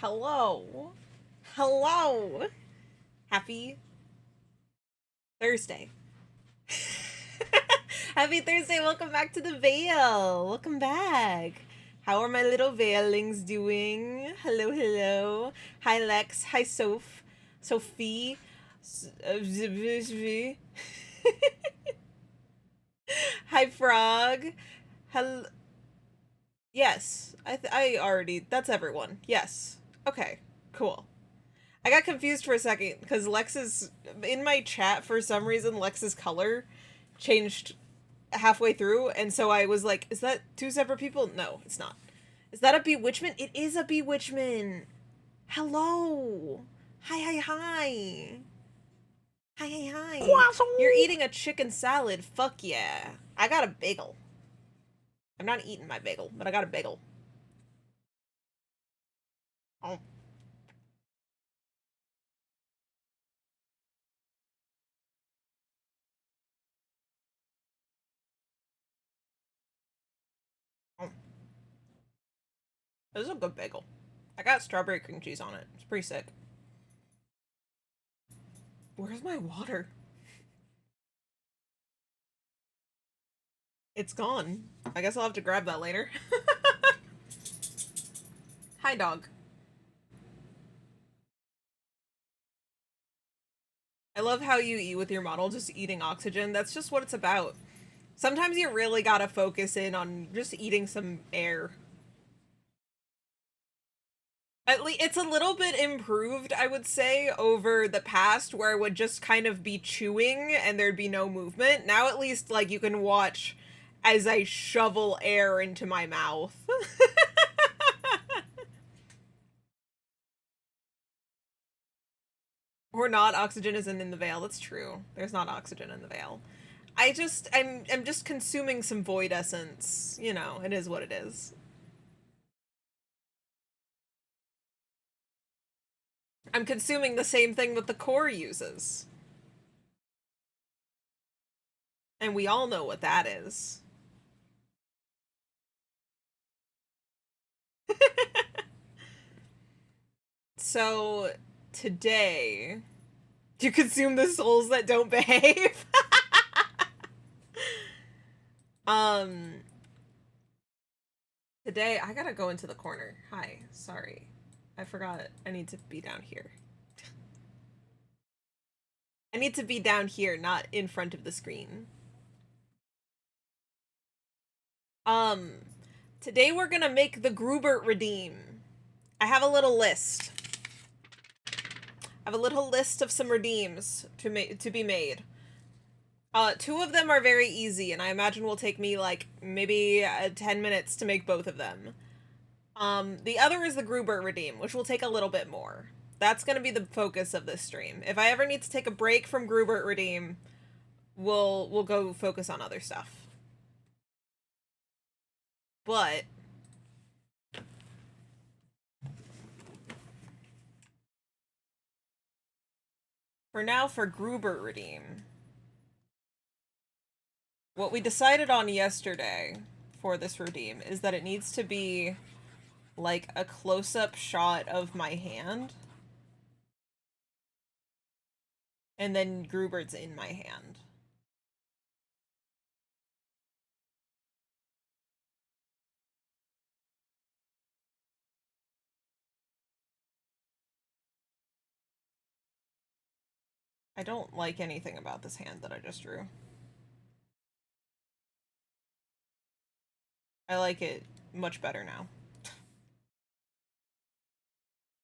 Hello. Hello. Happy Thursday. Happy Thursday. Welcome back to the Veil. Welcome back. How are my little veilings doing? Hello, hello. Hi, Lex. Hi, Sophie. Hi, Frog. Hello. Yes. I already. That's everyone. Yes. Okay. Cool. I got confused for a second because Lex's in my chat for some reason Lex's color changed halfway through, and so I was like, is that two separate people? No, it's not. Is that a bewitchment? It is a bewitchment. Hello. Hi, hi, hi. Hi, hi, hi. Croissant. You're eating a chicken salad. Fuck yeah. I got a bagel. I'm not eating my bagel, but I got a bagel. Oh. Oh. This is a good bagel. I got strawberry cream cheese on it. It's pretty sick. Where's my water? It's gone. I guess I'll have to grab that later. Hi, dog. I love how you eat with your model, just eating oxygen. That's just what it's about. Sometimes you really gotta focus in on just eating some air. At least it's a little bit improved, I would say, over the past where it would just kind of be chewing and there'd be no movement. Now at least, like, you can watch as I shovel air into my mouth. Or not, oxygen isn't in the veil. That's true. There's not oxygen in the veil. I'm just consuming some void essence. You know, it is what it is. I'm consuming the same thing that the core uses. And we all know what that is. So, today, you consume the souls that don't behave. um, Today, I gotta go into the corner. Hi, sorry. I forgot I need to be down here. I need to be down here, not in front of the screen. Um, Today we're gonna make the Grubert redeem. I have a little list. I have a little list of some redeems to be made. Two of them are very easy, and I imagine will take me like maybe 10 minutes to make both of them. The other is the Grubert redeem, which will take a little bit more. That's gonna be the focus of this stream. If I ever need to take a break from Grubert redeem, we'll go focus on other stuff. But for now, for Grubert redeem, what we decided on yesterday for this redeem is that it needs to be like a close-up shot of my hand, and then Grubert's in my hand. I don't like anything about this hand that I just drew. I like it much better now.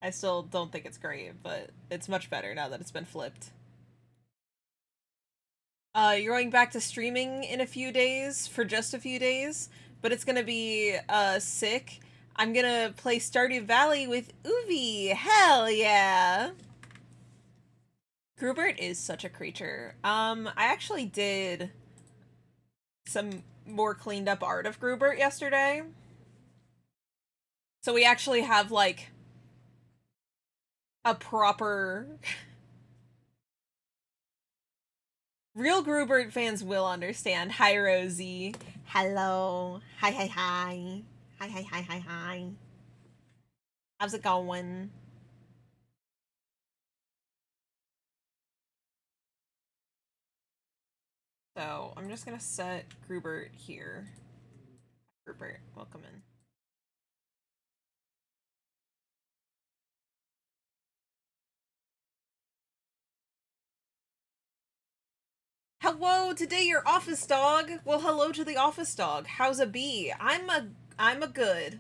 I still don't think it's great, but it's much better now that it's been flipped. You're going back to streaming in a few days, for just a few days, but it's gonna be, sick. I'm gonna play Stardew Valley with Uvi. Hell yeah! Grubert is such a creature. I actually did some more cleaned up art of Grubert yesterday. So we actually have, like, a proper... Real Grubert fans will understand. Hi, Rosie. Hello. Hi, hi, hi. Hi, hi, hi, hi, hi. How's it going? So I'm just gonna set Grubert here. Grubert, welcome in. Hello, today your office dog. Well, hello to the office dog. How's a bee? I'm a good.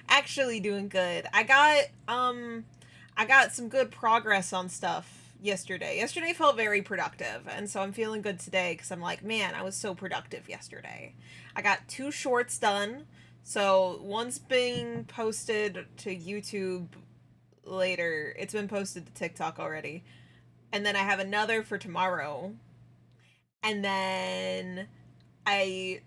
Actually doing good. I got some good progress on stuff yesterday. Yesterday felt very productive, and so I'm feeling good today because I'm like, man, I was so productive yesterday. I got 2 shorts done. So one's being posted to YouTube later. It's been posted to TikTok already. And then I have another for tomorrow. And then I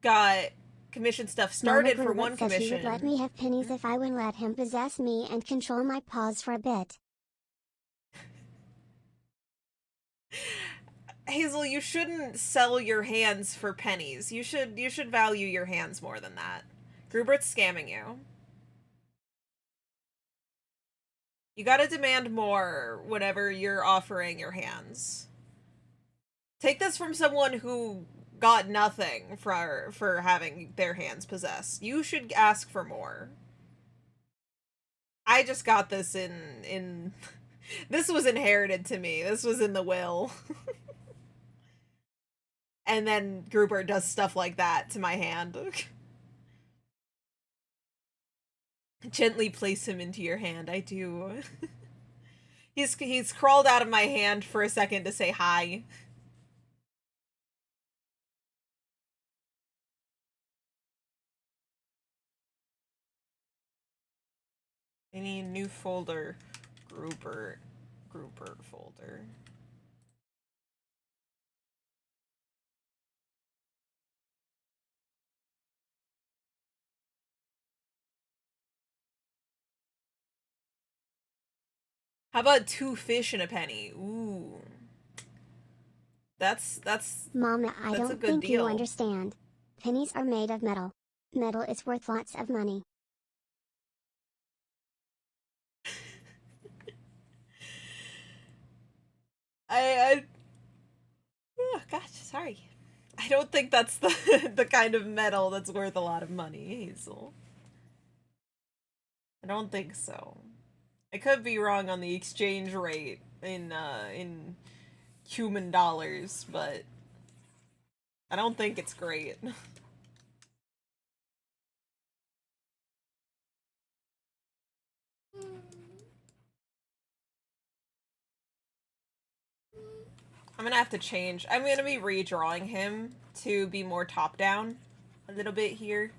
got commission stuff started for one said commission. He would let me have pennies if I would let him possess me and control my paws for a bit. Hazel, you shouldn't sell your hands for pennies. You should value your hands more than that. Grubert's scamming you. You gotta demand more whenever you're offering your hands. Take this from someone who got nothing for having their hands possessed. You should ask for more. I just got this in this was inherited to me. This was in the will. And then Grubert does stuff like that to my hand. Gently place him into your hand. I do. He's crawled out of my hand for a second to say hi. Any new folder? Grubert folder. How about 2 fish and a penny? Ooh. That's Mom, I that's a don't good think deal. you understand. Pennies are made of metal. Metal is worth lots of money. Oh gosh, sorry. I don't think that's the the kind of metal that's worth a lot of money, Hazel. I don't think so. I could be wrong on the exchange rate in human dollars, but I don't think it's great. I'm gonna have to change. I'm gonna be redrawing him to be more top down a little bit here.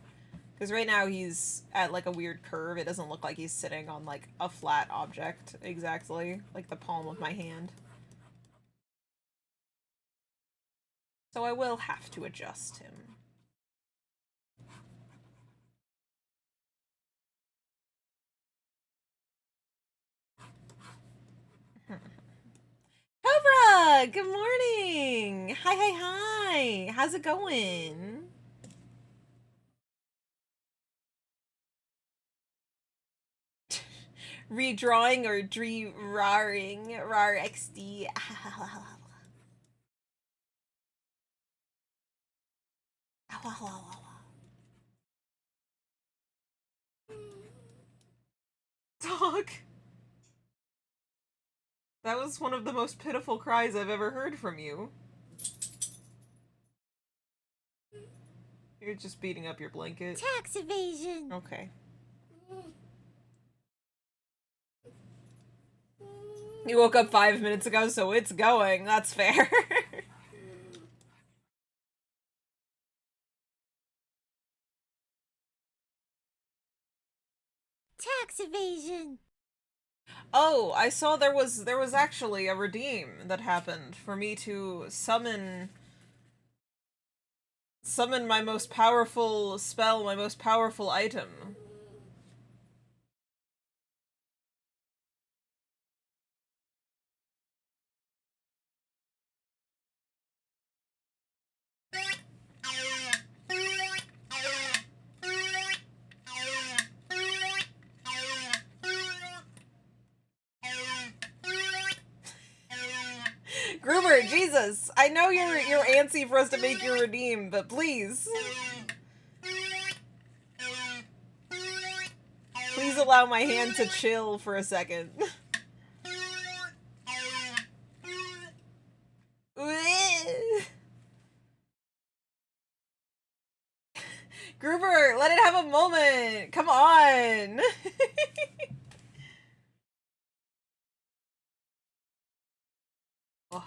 Because right now he's at like a weird curve. It doesn't look like he's sitting on like a flat object exactly, like the palm of my hand. So I will have to adjust him. Cobra! Good morning! Hi! How's it going? Redrawing or drawing? Rar XD. Dog. That was one of the most pitiful cries I've ever heard from you. You're just beating up your blanket. Tax evasion! Okay. You woke up 5 minutes ago, so it's going. That's fair. Tax evasion! Oh, I saw there was actually a redeem that happened for me to summon my most powerful spell, my most powerful item. Grubert, Jesus! I know you're antsy for us to make your redeem, but please. Please allow my hand to chill for a second. Grubert, let it have a moment! Come on! Oh,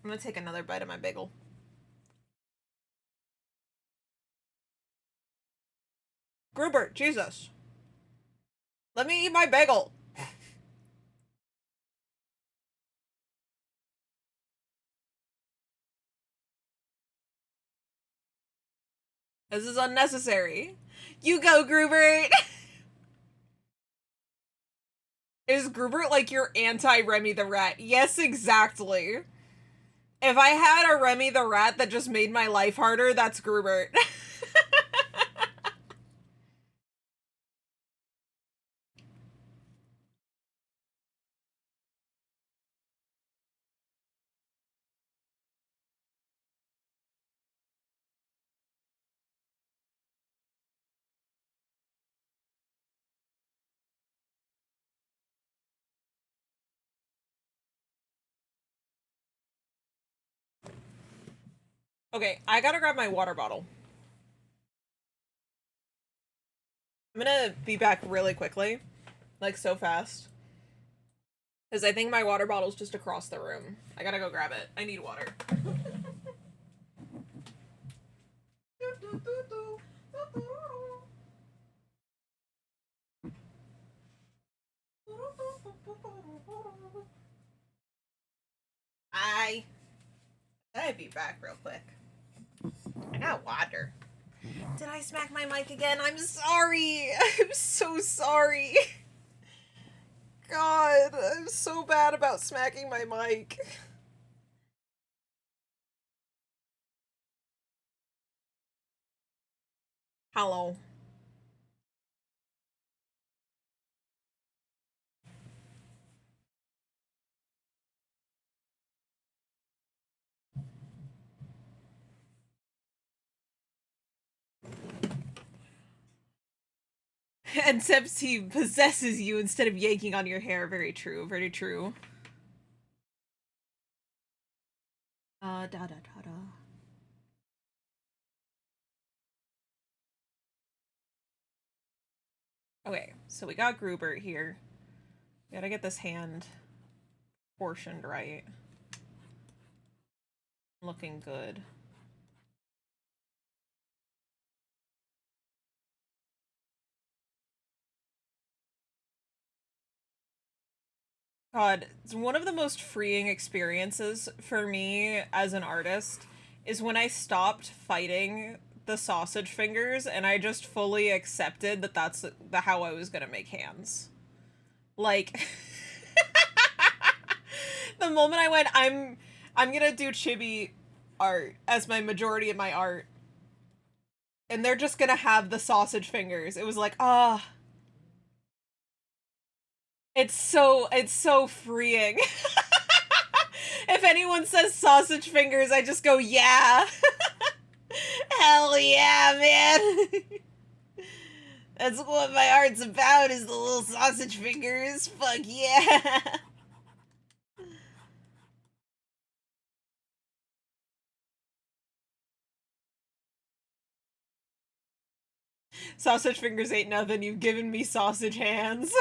I'm gonna take another bite of my bagel. Grubert, Jesus. Let me eat my bagel. This is unnecessary. You go, Grubert! Is Grubert like your anti-Remy the Rat? Yes, exactly. If I had a Remy the Rat that just made my life harder, that's Grubert. Okay, I gotta grab my water bottle. I'm gonna be back really quickly. Like, so fast. Because I think my water bottle's just across the room. I gotta go grab it. I need water. I'd be back real quick. I got water. Did I smack my mic again? I'm sorry. I'm so sorry. God, I'm so bad about smacking my mic. Hello. Except he possesses you instead of yanking on your hair. Very true, very true. Da da da da. Okay, so we got Grubert here. We gotta get this hand portioned right. Looking good. God, it's one of the most freeing experiences for me as an artist is when I stopped fighting the sausage fingers and I just fully accepted that that's how I was gonna make hands. Like, the moment I went, I'm gonna do chibi art as my majority of my art, and they're just gonna have the sausage fingers. It was like, ah. It's so freeing. If anyone says sausage fingers, I just go, yeah. Hell yeah, man. That's what my art's about, is the little sausage fingers. Fuck yeah. Sausage fingers ain't nothing. You've given me sausage hands.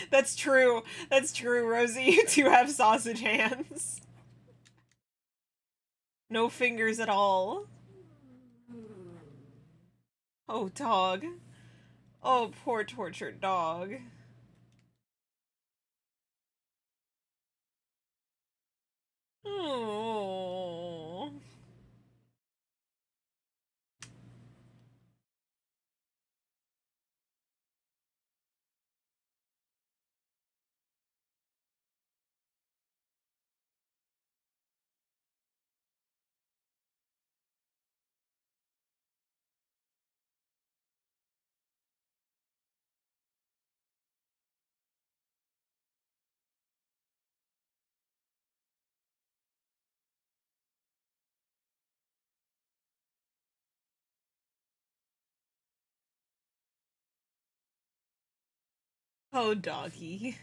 That's true. That's true, Rosie. You do have sausage hands. No fingers at all. Oh, dog. Oh, poor tortured dog. Oh. Oh, doggy.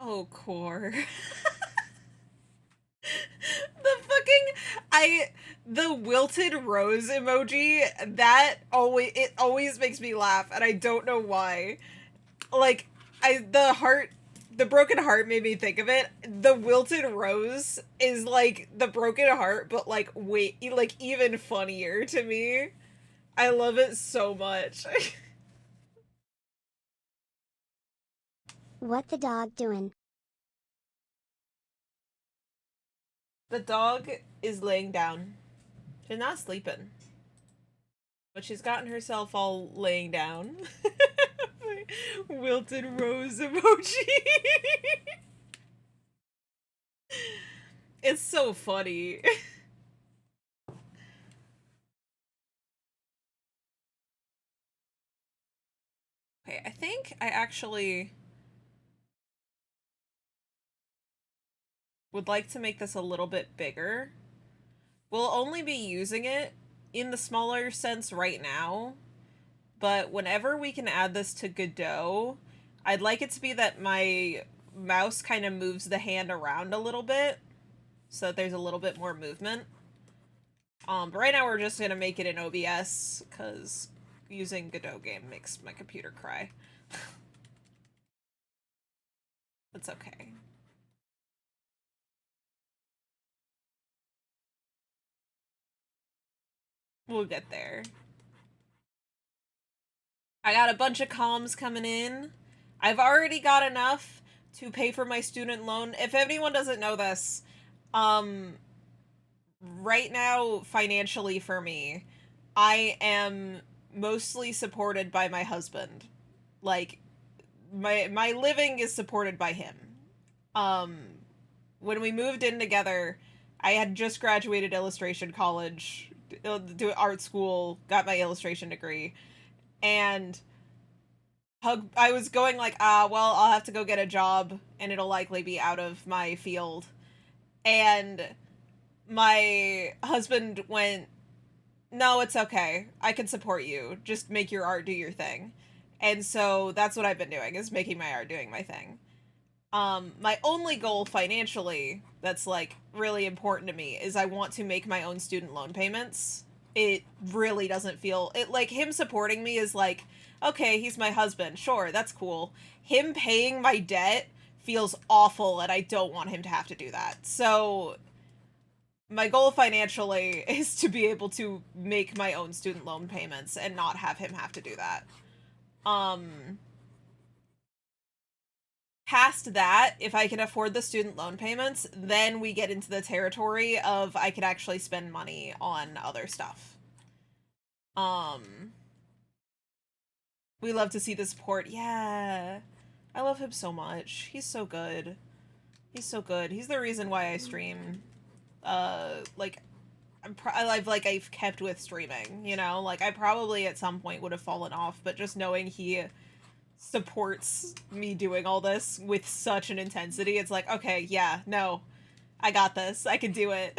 Oh, core. The wilted rose emoji, it always makes me laugh, and I don't know why. Like, the broken heart made me think of it. The wilted rose is like the broken heart, but like, wait, like even funnier to me. I love it so much. What the dog doing? The dog is laying down. She's not sleeping. But she's gotten herself all laying down. Wilted rose emoji. It's so funny. Okay, I think I actually would like to make this a little bit bigger. We'll only be using it in the smaller sense right now, but whenever we can add this to Godot, I'd like it to be that my mouse kind of moves the hand around a little bit, so that there's a little bit more movement. But right now we're just gonna make it in OBS, because using Godot game makes my computer cry. That's okay. We'll get there. I got a bunch of comms coming in. I've already got enough to pay for my student loan. If anyone doesn't know this, right now, financially for me, I am mostly supported by my husband. Like, my living is supported by him. Um, when we moved in together, I had just graduated illustration college, do art school, got my illustration degree, and I was going like, well, I'll have to go get a job, and it'll likely be out of my field. And my husband went, no, it's okay. I can support you. Just make your art do your thing. And so that's what I've been doing, is making my art doing my thing. My only goal financially that's like really important to me is I want to make my own student loan payments. It really doesn't feel it like him supporting me is like, okay, he's my husband. Sure, that's cool. Him paying my debt feels awful and I don't want him to have to do that. So my goal financially is to be able to make my own student loan payments and not have him have to do that. Past that, if I can afford the student loan payments, then we get into the territory of I could actually spend money on other stuff. We love to see the support. Yeah. I love him so much. He's so good. He's so good. He's the reason why I stream. Like, I've kept with streaming, you know? Like, I probably at some point would have fallen off, but just knowing he supports me doing all this with such an intensity, it's like, okay, yeah, no, I got this. I can do it.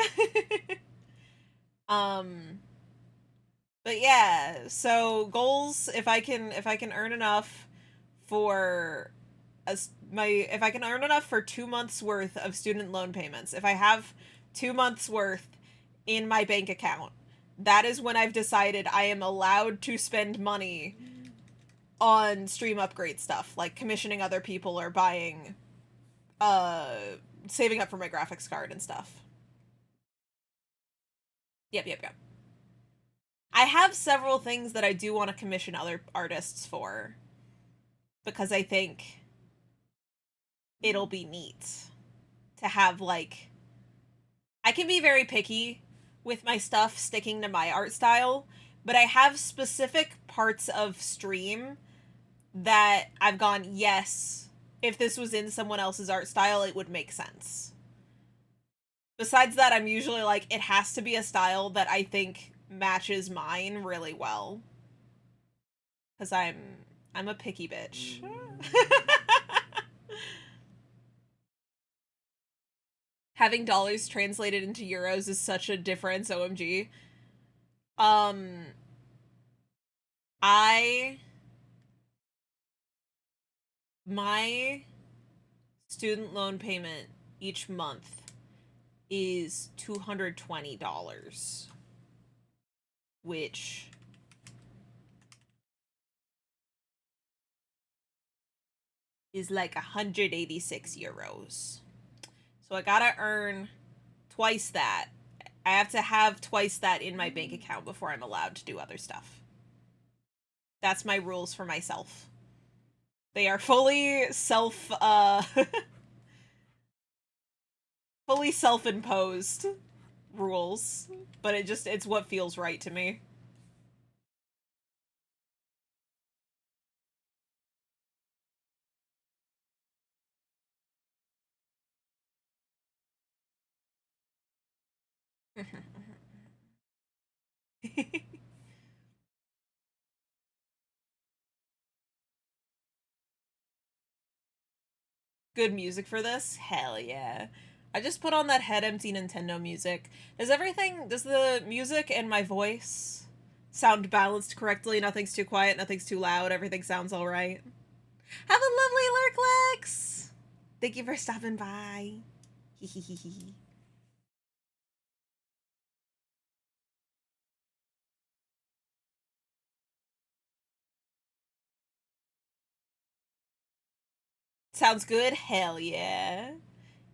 But yeah, so goals, if I can earn enough for if I can earn enough for 2 months worth of student loan payments, if I have 2 months worth in my bank account, that is when I've decided I am allowed to spend money on stream upgrade stuff, like commissioning other people or buying, saving up for my graphics card and stuff. Yep. I have several things that I do want to commission other artists for, because I think it'll be neat to have, like, I can be very picky with my stuff sticking to my art style, but I have specific parts of stream that I've gone, yes, if this was in someone else's art style, it would make sense. Besides that, I'm usually like, it has to be a style that I think matches mine really well. Because I'm a picky bitch. Having dollars translated into euros is such a difference, OMG. I My student loan payment each month is $220, which is like 186 euros. So I gotta earn twice that. I have to have twice that in my bank account before I'm allowed to do other stuff. That's my rules for myself. They are fully fully self-imposed rules, but it's what feels right to me. Good music for this? Hell yeah. I just put on that head empty Nintendo music. Does the music and my voice sound balanced correctly? Nothing's too quiet, nothing's too loud, everything sounds alright. Have a lovely Lurklex! Thank you for stopping by. Hehehehe. Sounds good? Hell yeah.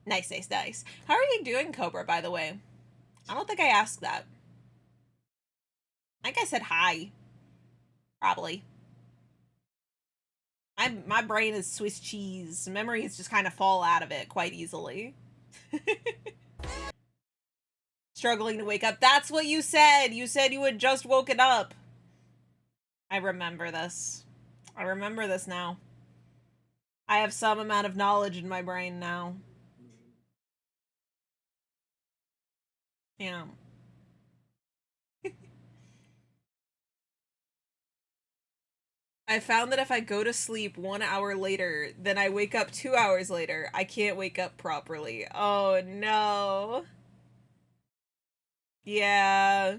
Nice, nice, nice. How are you doing, Cobra, by the way? I don't think I asked that. I think I said hi. Probably. My brain is Swiss cheese. Memories just kind of fall out of it quite easily. Struggling to wake up. That's what you said! You said you had just woken up. I remember this. I remember this now. I have some amount of knowledge in my brain now. Yeah. I found that if I go to sleep 1 hour later, then I wake up 2 hours later, I can't wake up properly. Oh no. Yeah.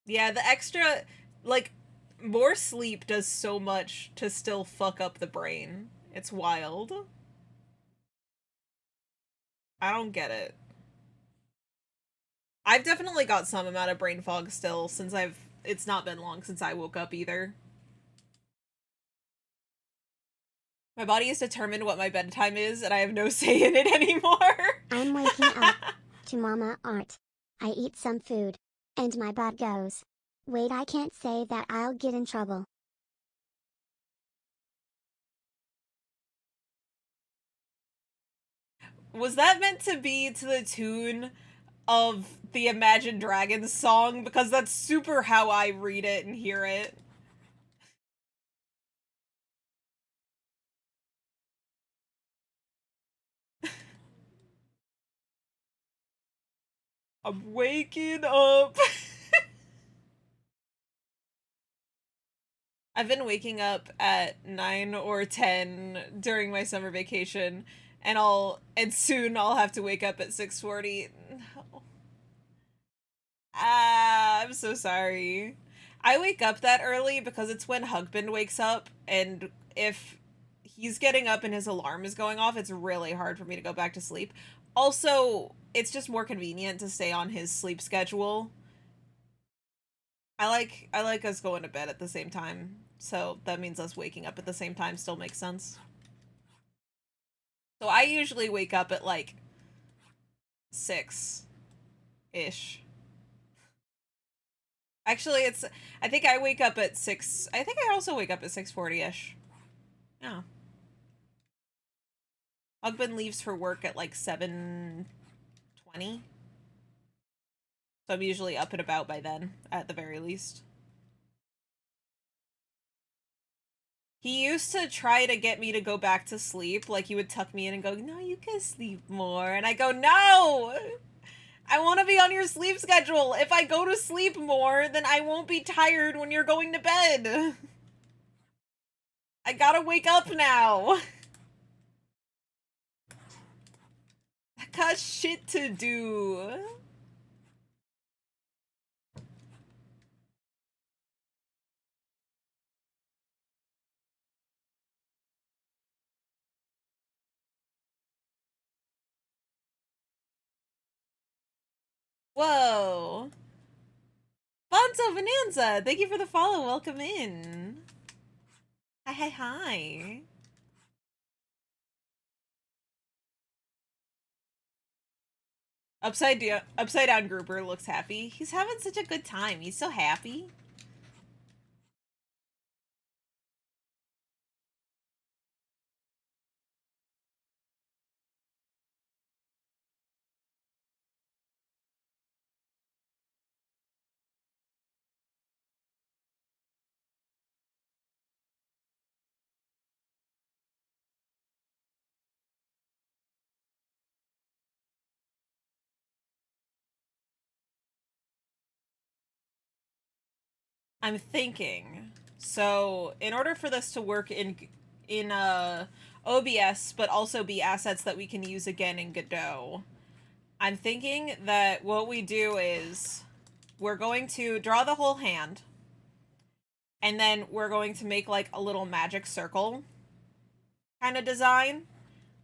Yeah, the extra, like, more sleep does so much to still fuck up the brain. It's wild. I don't get it. I've definitely got some amount of brain fog still since it's not been long since I woke up either. My body has determined what my bedtime is, and I have no say in it anymore. I'm waking up to Mama Art. I eat some food. And my butt goes. Wait, I can't say that, I'll get in trouble. Was that meant to be to the tune of the Imagine Dragons song? Because that's super how I read it and hear it. I'm waking up. I've been waking up at 9 or 10 during my summer vacation, and soon I'll have to wake up at 6:40. No. Ah, I'm so sorry. I wake up that early because it's when Husband wakes up, and if he's getting up and his alarm is going off, it's really hard for me to go back to sleep. Also, it's just more convenient to stay on his sleep schedule. I like us going to bed at the same time, so that means us waking up at the same time still makes sense. So I usually wake up at like 6-ish. Actually, I think I wake up at 6. I think I also wake up at 6:40-ish. Yeah. Husband leaves for work at like 7:20. So I'm usually up and about by then, at the very least. He used to try to get me to go back to sleep. Like, he would tuck me in and go, no, you can sleep more. And I go, no! I want to be on your sleep schedule. If I go to sleep more, then I won't be tired when you're going to bed. I gotta wake up now. I got shit to do. Whoa. Bonzo Bonanza, thank you for the follow. Welcome in. Hi, hi, hi. Upside down grouper looks happy. He's having such a good time. He's so happy. I'm thinking. So, in order for this to work in OBS, but also be assets that we can use again in Godot, I'm thinking that what we do is we're going to draw the whole hand, and then we're going to make like a little magic circle kind of design,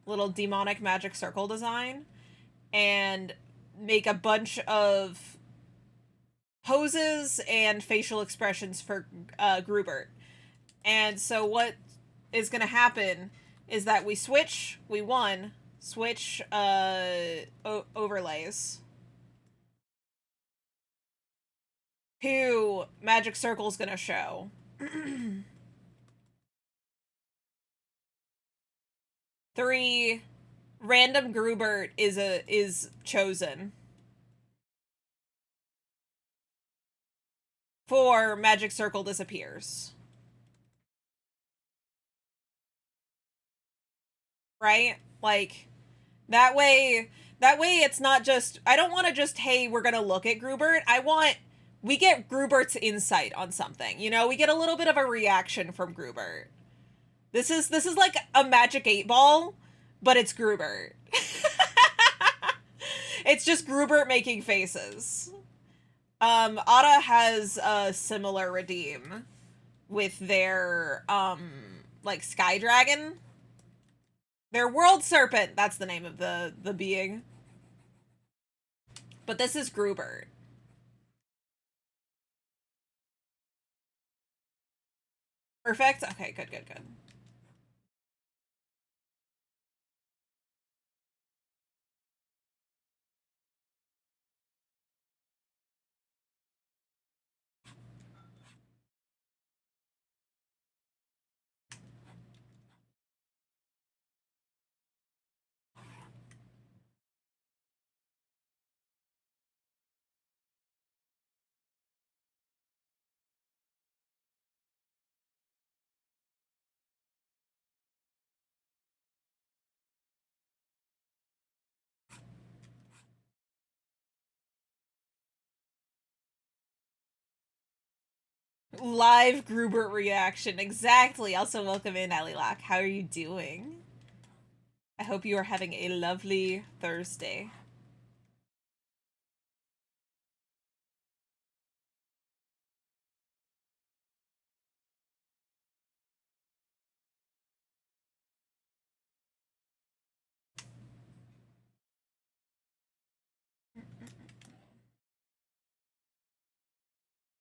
little demonic magic circle design, and make a bunch of poses and facial expressions for Grubert. And so what is going to happen is that we switch, switch overlays to magic circle's going to show. 3 random Grubert is chosen. 4 magic circle disappears. Right? Like that way it's not just, I don't want to just, hey, we're going to look at Grubert. We get Grubert's insight on something. You know, we get a little bit of a reaction from Grubert. This is like a magic 8-ball, but it's Grubert. It's just Grubert making faces. Ada has a similar redeem with their like sky dragon. Their world serpent, that's the name of the being. But this is Grubert. Perfect? Okay, good, good, good. Live Grubert reaction. Exactly. Also, welcome in, Alilak. How are you doing? I hope you are having a lovely Thursday.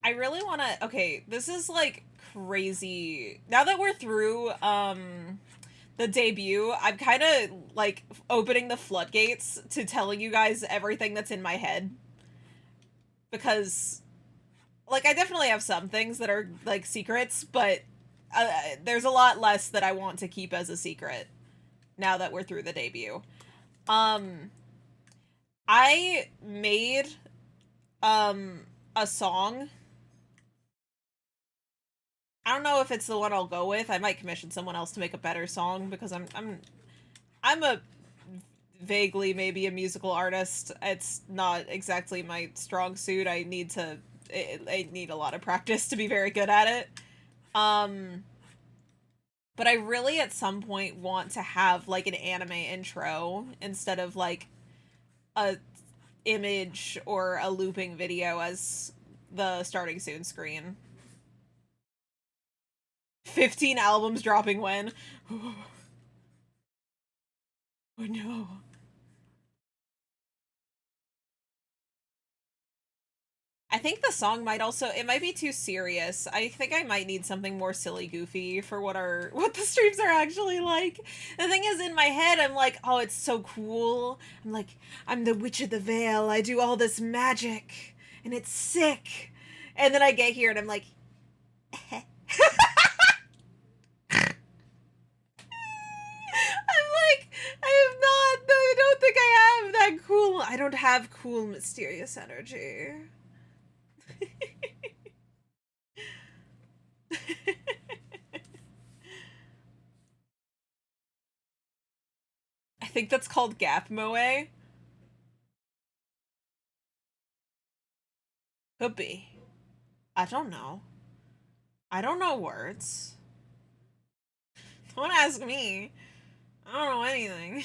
I really want to, okay, this is like crazy. Now that we're through the debut, I'm kind of like opening the floodgates to telling you guys everything that's in my head. Because like I definitely have some things that are like secrets, but there's a lot less that I want to keep as a secret now that we're through the debut. I made a song. I don't know if it's the one I'll go with. I might commission someone else to make a better song because I'm a vaguely maybe a musical artist. It's not exactly my strong suit. I need a lot of practice to be very good at it. But I really at some point want to have like an anime intro instead of like a image or a looping video as the starting soon screen. 15 albums dropping when? Oh no. I think the song might also, it might be too serious. I think I might need something more silly goofy for what the streams are actually like. The thing is, in my head, I'm like, oh, it's so cool. I'm like, I'm the Witch of the Vale. I do all this magic, and it's sick. And then I get here, and I'm like, I'm like, I am not, I don't think I have that cool, I don't have cool, mysterious energy. I think that's called Gap Moe. Could be. I don't know. I don't know words. Don't ask me. I don't know anything.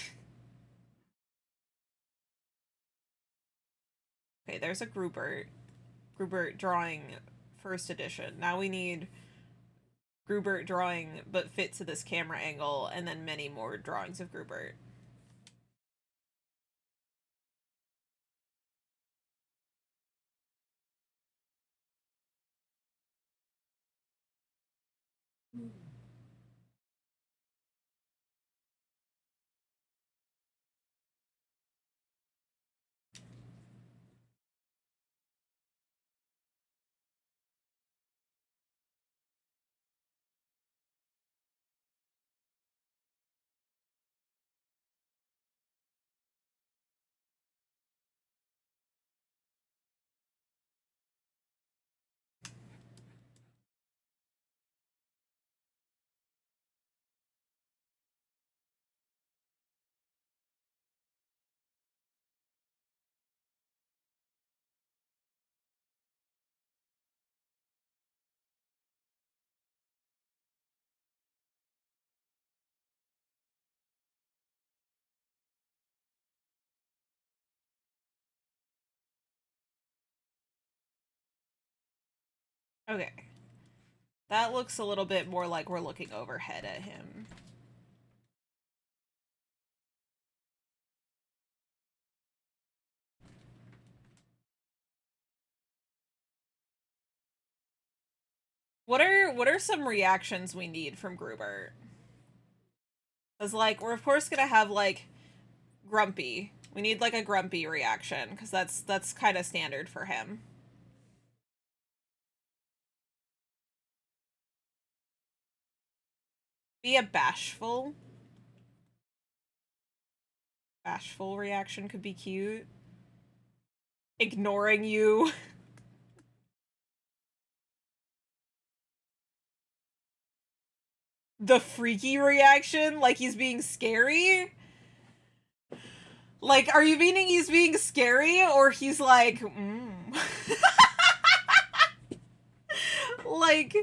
Okay, there's a Grubert. Grubert drawing first edition. Now we need Grubert drawing but fit to this camera angle, and then many more drawings of Grubert. Okay. That looks a little bit more like we're looking overhead at him. What are some reactions we need from Grubert? Cause like we're of course gonna have like grumpy. We need like a grumpy reaction because that's kind of standard for him. Be a bashful. Bashful reaction could be cute. Ignoring you. The freaky reaction, like he's being scary. Like, are you meaning he's being scary, or he's like, like,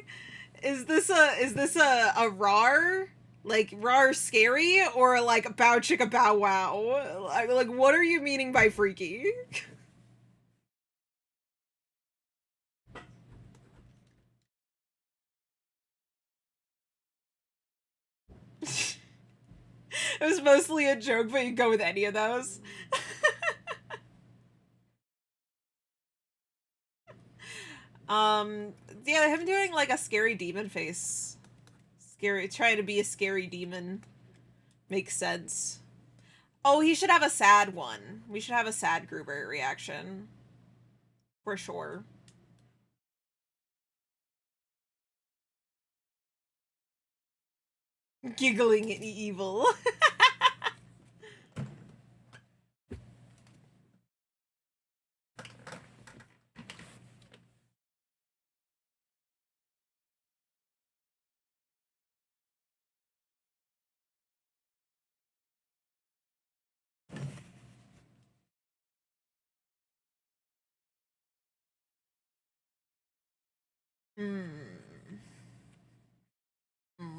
is this a rar? Like rar scary, or like bow chicka bow wow? Like, what are you meaning by freaky? It was mostly a joke, but you go with any of those. Yeah, him doing like a scary demon face. Scary, trying to be a scary demon. Makes sense. Oh, he should have a sad one. We should have a sad Gruber reaction. For sure. Giggling and evil.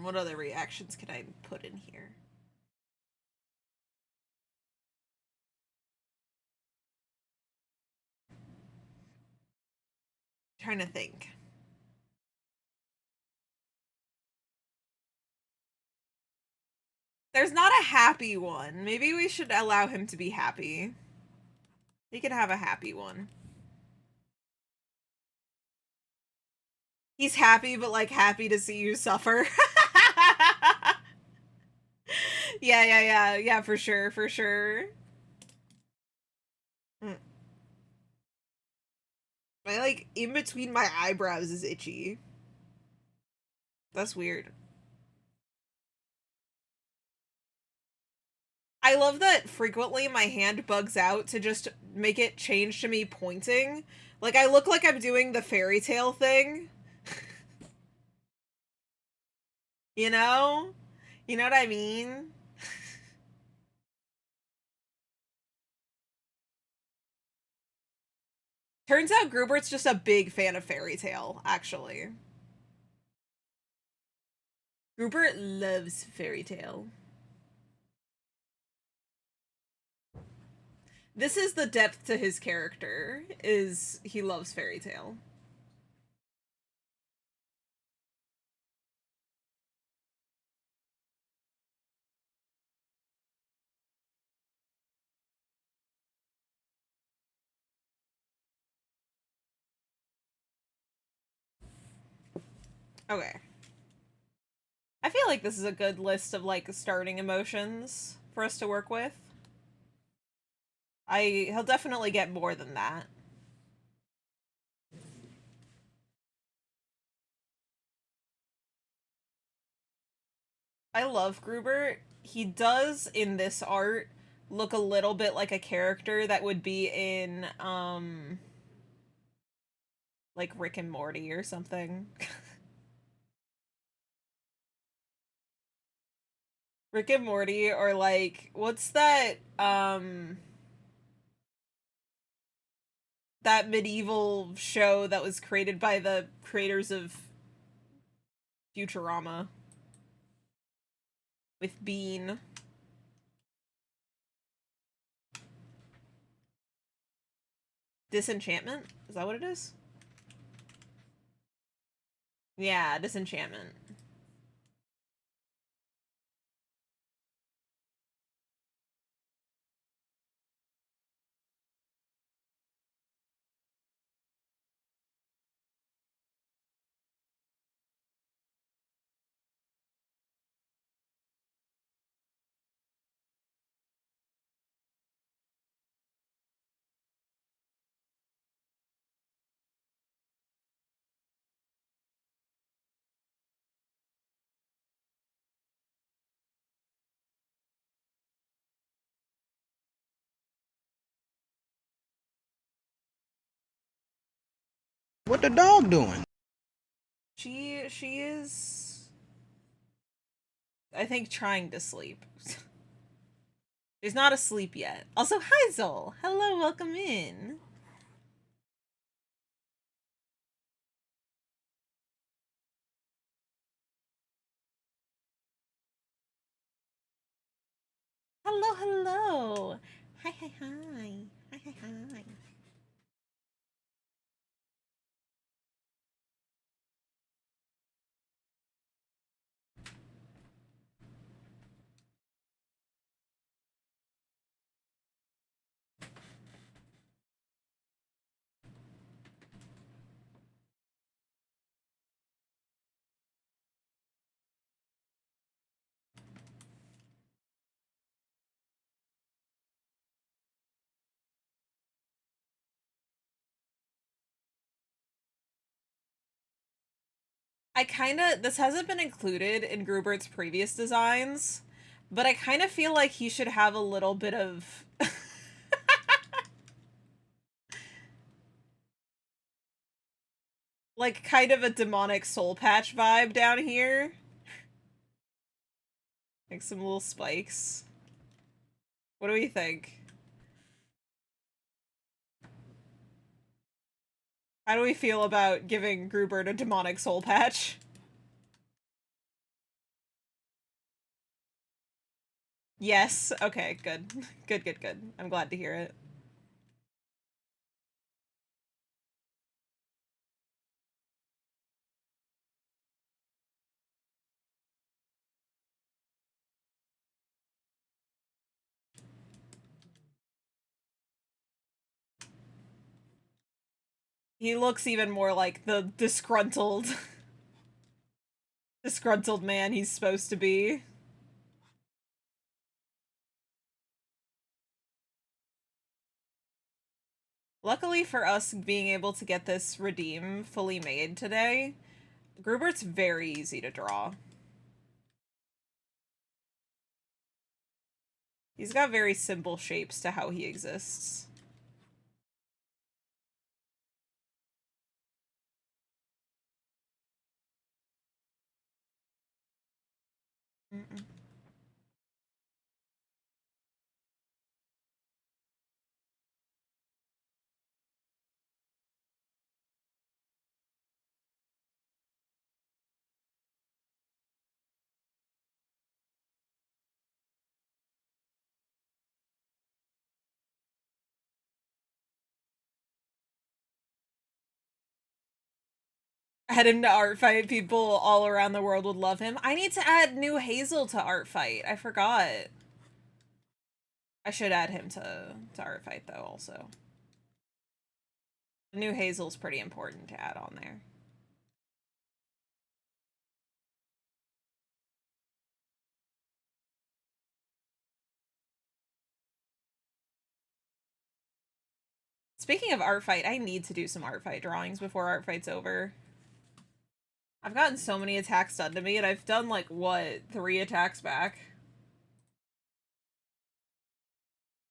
What other reactions can I put in here? Trying to think. There's not a happy one. Maybe we should allow him to be happy. He can have a happy one. He's happy, but like happy to see you suffer. Yeah, for sure, for sure. Mm. My, like, in between my eyebrows is itchy. That's weird. I love that frequently my hand bugs out to just make it change to me pointing. Like, I look like I'm doing the fairy tale thing. You know? You know what I mean? Turns out Grubert's just a big fan of fairy tale, actually. Grubert loves fairy tale. This is the depth to his character, is he loves fairy tale. Okay. I feel like this is a good list of, like, starting emotions for us to work with. He'll definitely get more than that. I love Grubert. He does, in this art, look a little bit like a character that would be in, like Rick and Morty or something. Rick and Morty, or like, what's that medieval show that was created by the creators of Futurama with Bean? Disenchantment? Is that what it is? Yeah, Disenchantment. What the dog doing? She is, I think, trying to sleep. She's not asleep yet. Also, hi Zol. Hello, welcome in. Hello, hello. Hi, hi, hi. Hi, hi, hi. This hasn't been included in Grubert's previous designs, but I kind of feel like he should have a little bit of like kind of a demonic soul patch vibe down here. Like some little spikes. What do we think? How do we feel about giving Grubert a demonic soul patch? Yes. Okay, good. Good, good, good. I'm glad to hear it. He looks even more like the disgruntled Disgruntled man he's supposed to be. Luckily for us being able to get this redeem fully made today, Grubert's very easy to draw. He's got very simple shapes to how he exists. Mm-mm. Add him to art fight. People all around the world would love him. I need to add new Hazel to art fight. I forgot. I should add him to art fight though also. The new Hazel's pretty important to add on there. Speaking of art fight, I need to do some art fight drawings before art fight's over. I've gotten so many attacks done to me, and I've done, like, what, 3 attacks back?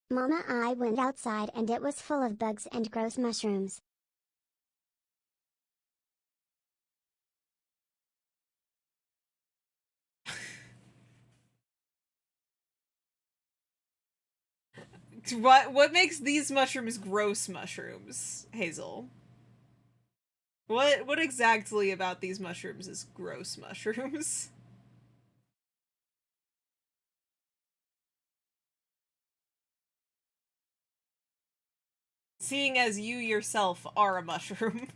Mama, I went outside and it was full of bugs and gross mushrooms. What makes these mushrooms gross mushrooms, Hazel? What exactly about these mushrooms is gross mushrooms? Seeing as you yourself are a mushroom.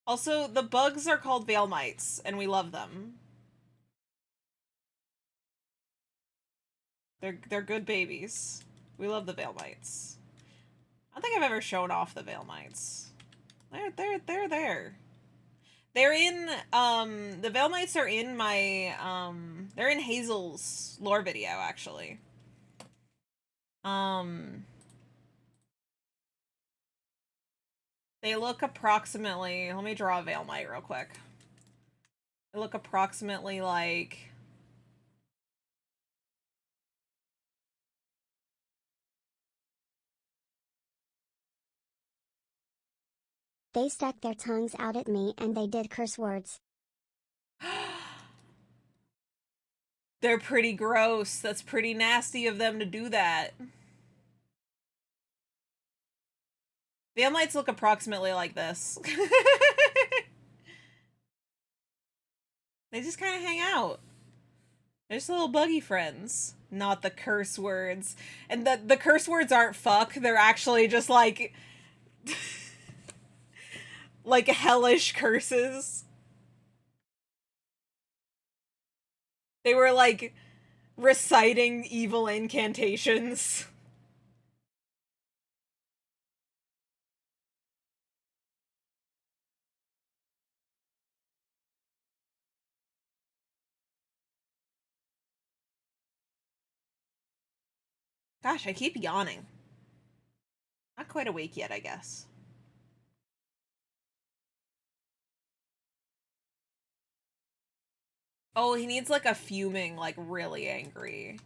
Also, the bugs are called veil mites, and we love them. They're good babies. We love the veil mites. I don't think I've ever shown off the veil mites. They're there. They're in, the veil mites are in my, they're in Hazel's lore video, actually. They look approximately, let me draw a veil mite real quick. They look approximately like, They stuck their tongues out at me and they did curse words. they're pretty gross. That's pretty nasty of them to do that. Veil mites look approximately like this. They just kind of hang out. They're just little buggy friends. Not the curse words. And the curse words aren't fuck. They're actually just like... like hellish curses. They were like reciting evil incantations. Gosh, I keep yawning. Not quite awake yet, I guess. Oh, he needs like a fuming, like really angry.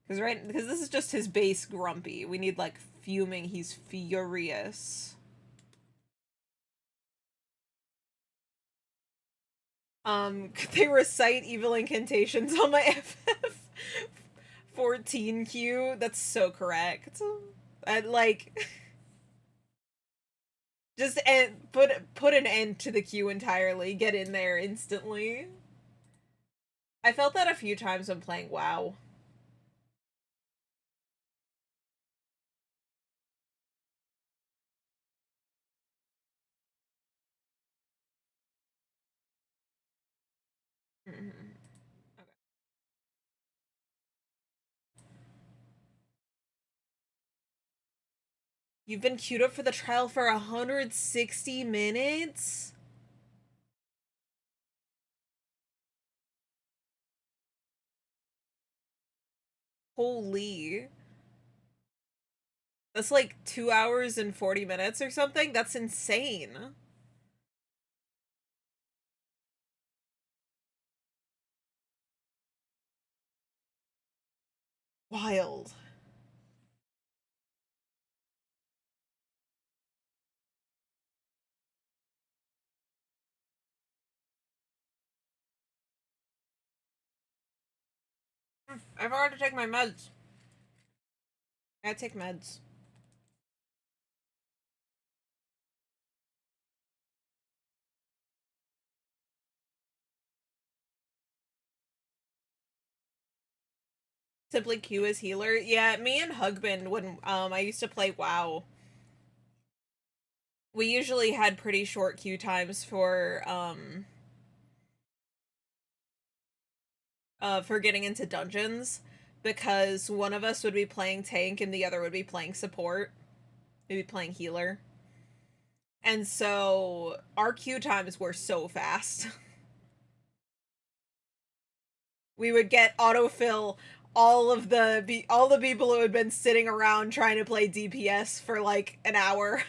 Because this is just his base grumpy. We need like fuming, he's furious. Could they recite evil incantations on my FF14 queue? That's so correct. I'd like just put an end to the queue entirely. Get in there instantly. I felt that a few times when playing WoW. Mm-hmm. Okay. You've been queued up for the trial for 160 minutes? Holy. That's like 2 hours and 40 minutes or something? That's insane. Wild. I've already taken my meds. I gotta take meds. Simply Q as healer. Yeah, me and Hugbin, when I used to play WoW, we usually had pretty short queue times for getting into dungeons, because one of us would be playing tank and the other would be playing support. We'd be playing healer. And so our queue times were so fast. We would get autofill all the people who had been sitting around trying to play DPS for like an hour.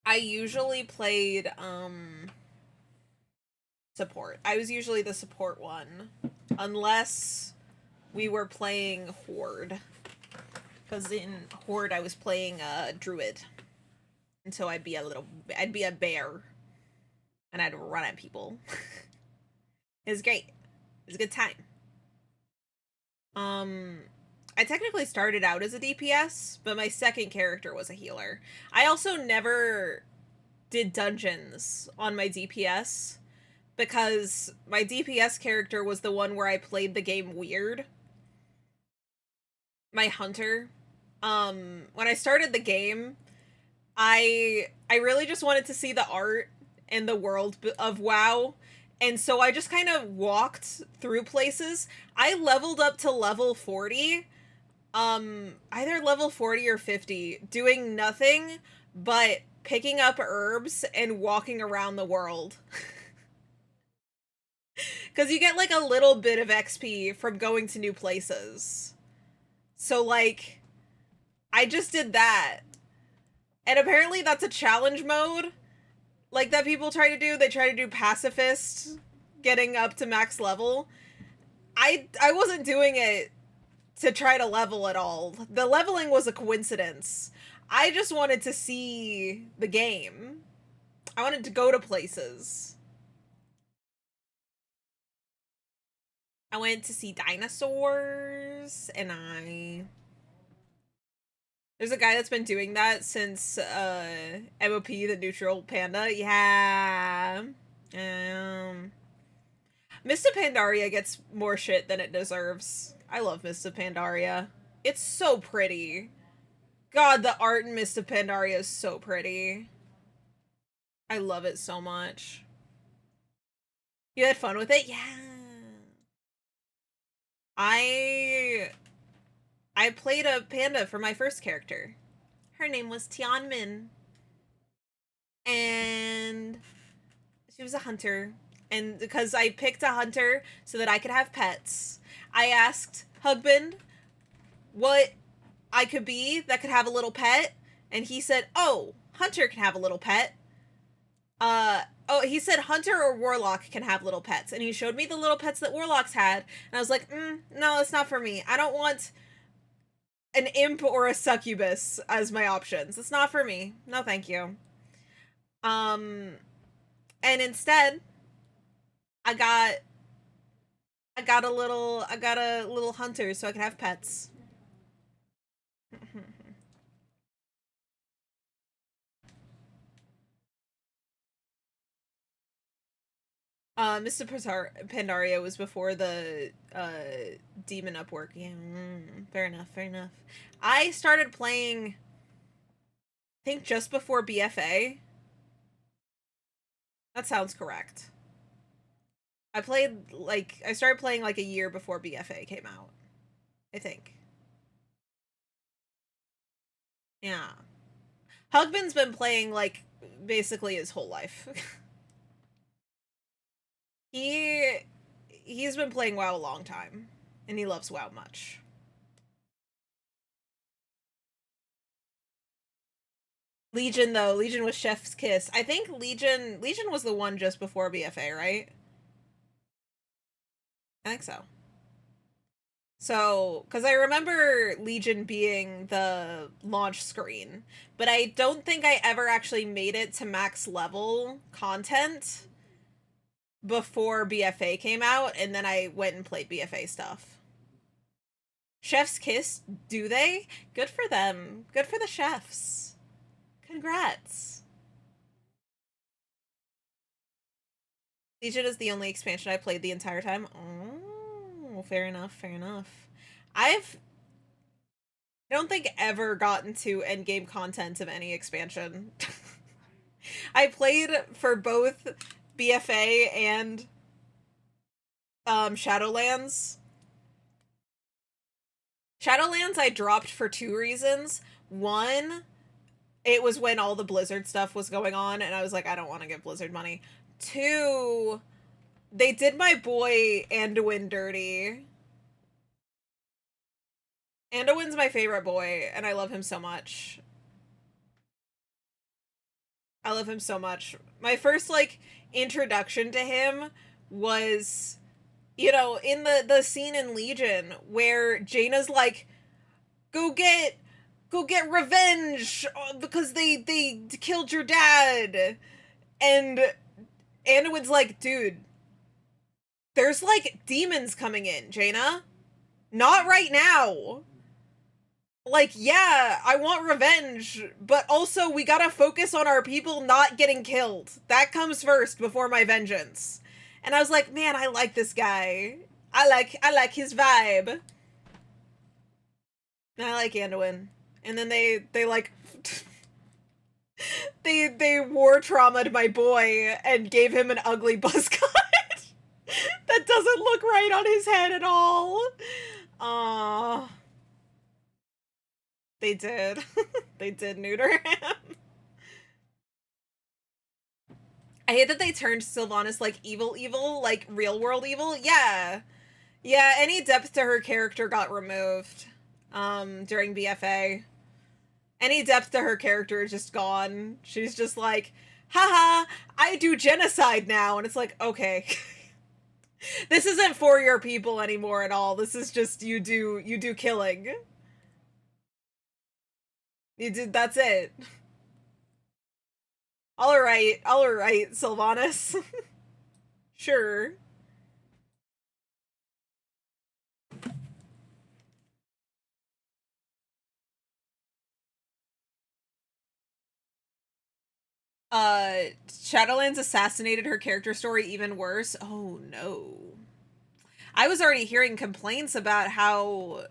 I usually played support. I was usually the support one, unless we were playing Horde. Because in Horde I was playing Druid. And so I'd be a bear. And I'd run at people. It was great. It was a good time. I technically started out as a DPS, but my second character was a healer. I also never did dungeons on my DPS, because my DPS character was the one where I played the game weird. My hunter. When I started the game, I really just wanted to see the art and the world of WoW, and so I just kind of walked through places. I leveled up to level 40, either level 40 or 50, doing nothing but picking up herbs and walking around the world. Because you get like a little bit of XP from going to new places. So like, I just did that. And apparently that's a challenge mode, like, that people try to do. They try to do pacifist, getting up to max level. I wasn't doing it to try to level at all. The leveling was a coincidence. I just wanted to see the game. I wanted to go to places. I went to see dinosaurs, and there's a guy that's been doing that since MOP, the neutral panda. Yeah. Mist of Pandaria gets more shit than it deserves. I love Mist of Pandaria. It's so pretty. God, the art in Mist of Pandaria is so pretty. I love it so much. You had fun with it? Yeah. I played a panda for my first character. Her name was Tianmin. And she was a hunter. And because I picked a hunter so that I could have pets, I asked Hugbin what I could be that could have a little pet. And he said, oh, hunter can have a little pet. He said hunter or warlock can have little pets. And he showed me the little pets that warlocks had. And I was like, no, that's not for me. I don't want an imp or a succubus as my options. It's not for me. No, thank you. And instead, I got a little hunter so I could have pets. Mr. Pandaria was before the demon upwork. Yeah, fair enough, fair enough. I started playing, I think, just before BFA. That sounds correct. I started playing like a year before BFA came out, I think. Yeah. Hugbin's been playing like basically his whole life. he he's been playing WoW a long time, and he loves WoW much. Legion though, Legion was Chef's Kiss. I think Legion was the one just before BFA, right? I think so. So, because I remember Legion being the launch screen, but I don't think I ever actually made it to max level content before BFA came out, and then I went and played BFA stuff. Chef's Kiss, do they? Good for them. Good for the chefs. Congrats. Legion is the only expansion I played the entire time. Oh, fair enough, fair enough. I don't think ever gotten to endgame content of any expansion. I played for both BFA and Shadowlands. Shadowlands I dropped for two reasons. One, it was when all the Blizzard stuff was going on, and I was like, I don't want to give Blizzard money. Two, they did my boy Anduin dirty. Anduin's my favorite boy, and I love him so much. I love him so much. My first, like, introduction to him was, you know, in the scene in Legion where Jaina's like, go get revenge because they killed your dad. And Anduin's like, dude, there's, like, demons coming in, Jaina. Not right now. Like, yeah, I want revenge, but also we gotta focus on our people not getting killed. That comes first before my vengeance. And I was like, man, I like this guy. I like his vibe. And I like Anduin. And then they like they war traumaed my boy and gave him an ugly buzz cut that doesn't look right on his head at all. They did. They did neuter him. I hate that they turned Sylvanas like evil, like real world evil. Yeah. Yeah, any depth to her character got removed during BFA. Any depth to her character is just gone. She's just like, haha, I do genocide now. And it's like, okay. This isn't for your people anymore at all. This is just you do killing. That's it. Alright, Sylvanas. Sure. Shadowlands assassinated her character story even worse. Oh no. I was already hearing complaints about how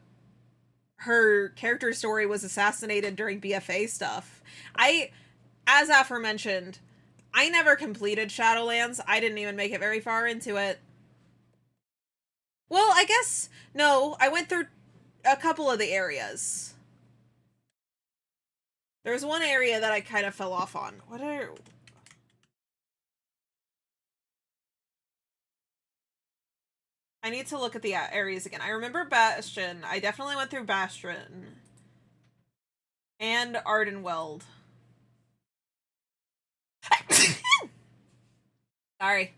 her character story was assassinated during BFA stuff. As aforementioned, I never completed Shadowlands. I didn't even make it very far into it. Well, I guess, no, I went through a couple of the areas. There's one area that I kind of fell off on. I need to look at the areas again. I remember Bastion. I definitely went through Bastion. And Ardenweld. Sorry.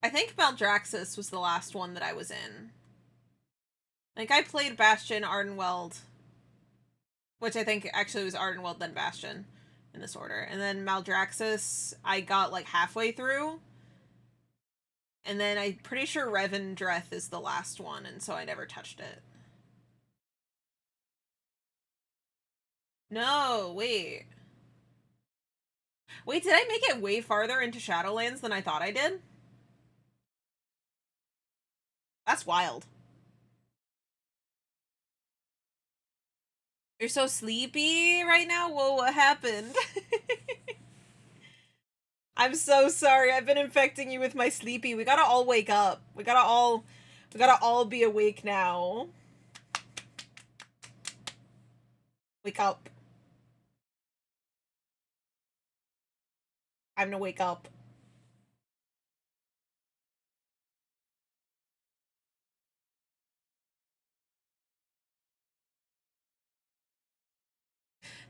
I think Maldraxxus was the last one that I was in. Like, I played Bastion, Ardenweld, which I think actually was Ardenweld, then Bastion, in this order. And then Maldraxxus, I got, like, halfway through. And then I'm pretty sure Revendreth is the last one, and so I never touched it. No, wait. Wait, did I make it way farther into Shadowlands than I thought I did? That's wild. You're so sleepy right now? Whoa, what happened? I'm so sorry. I've been infecting you with my sleepy. We gotta all wake up. We gotta all be awake now. Wake up. I'm gonna wake up.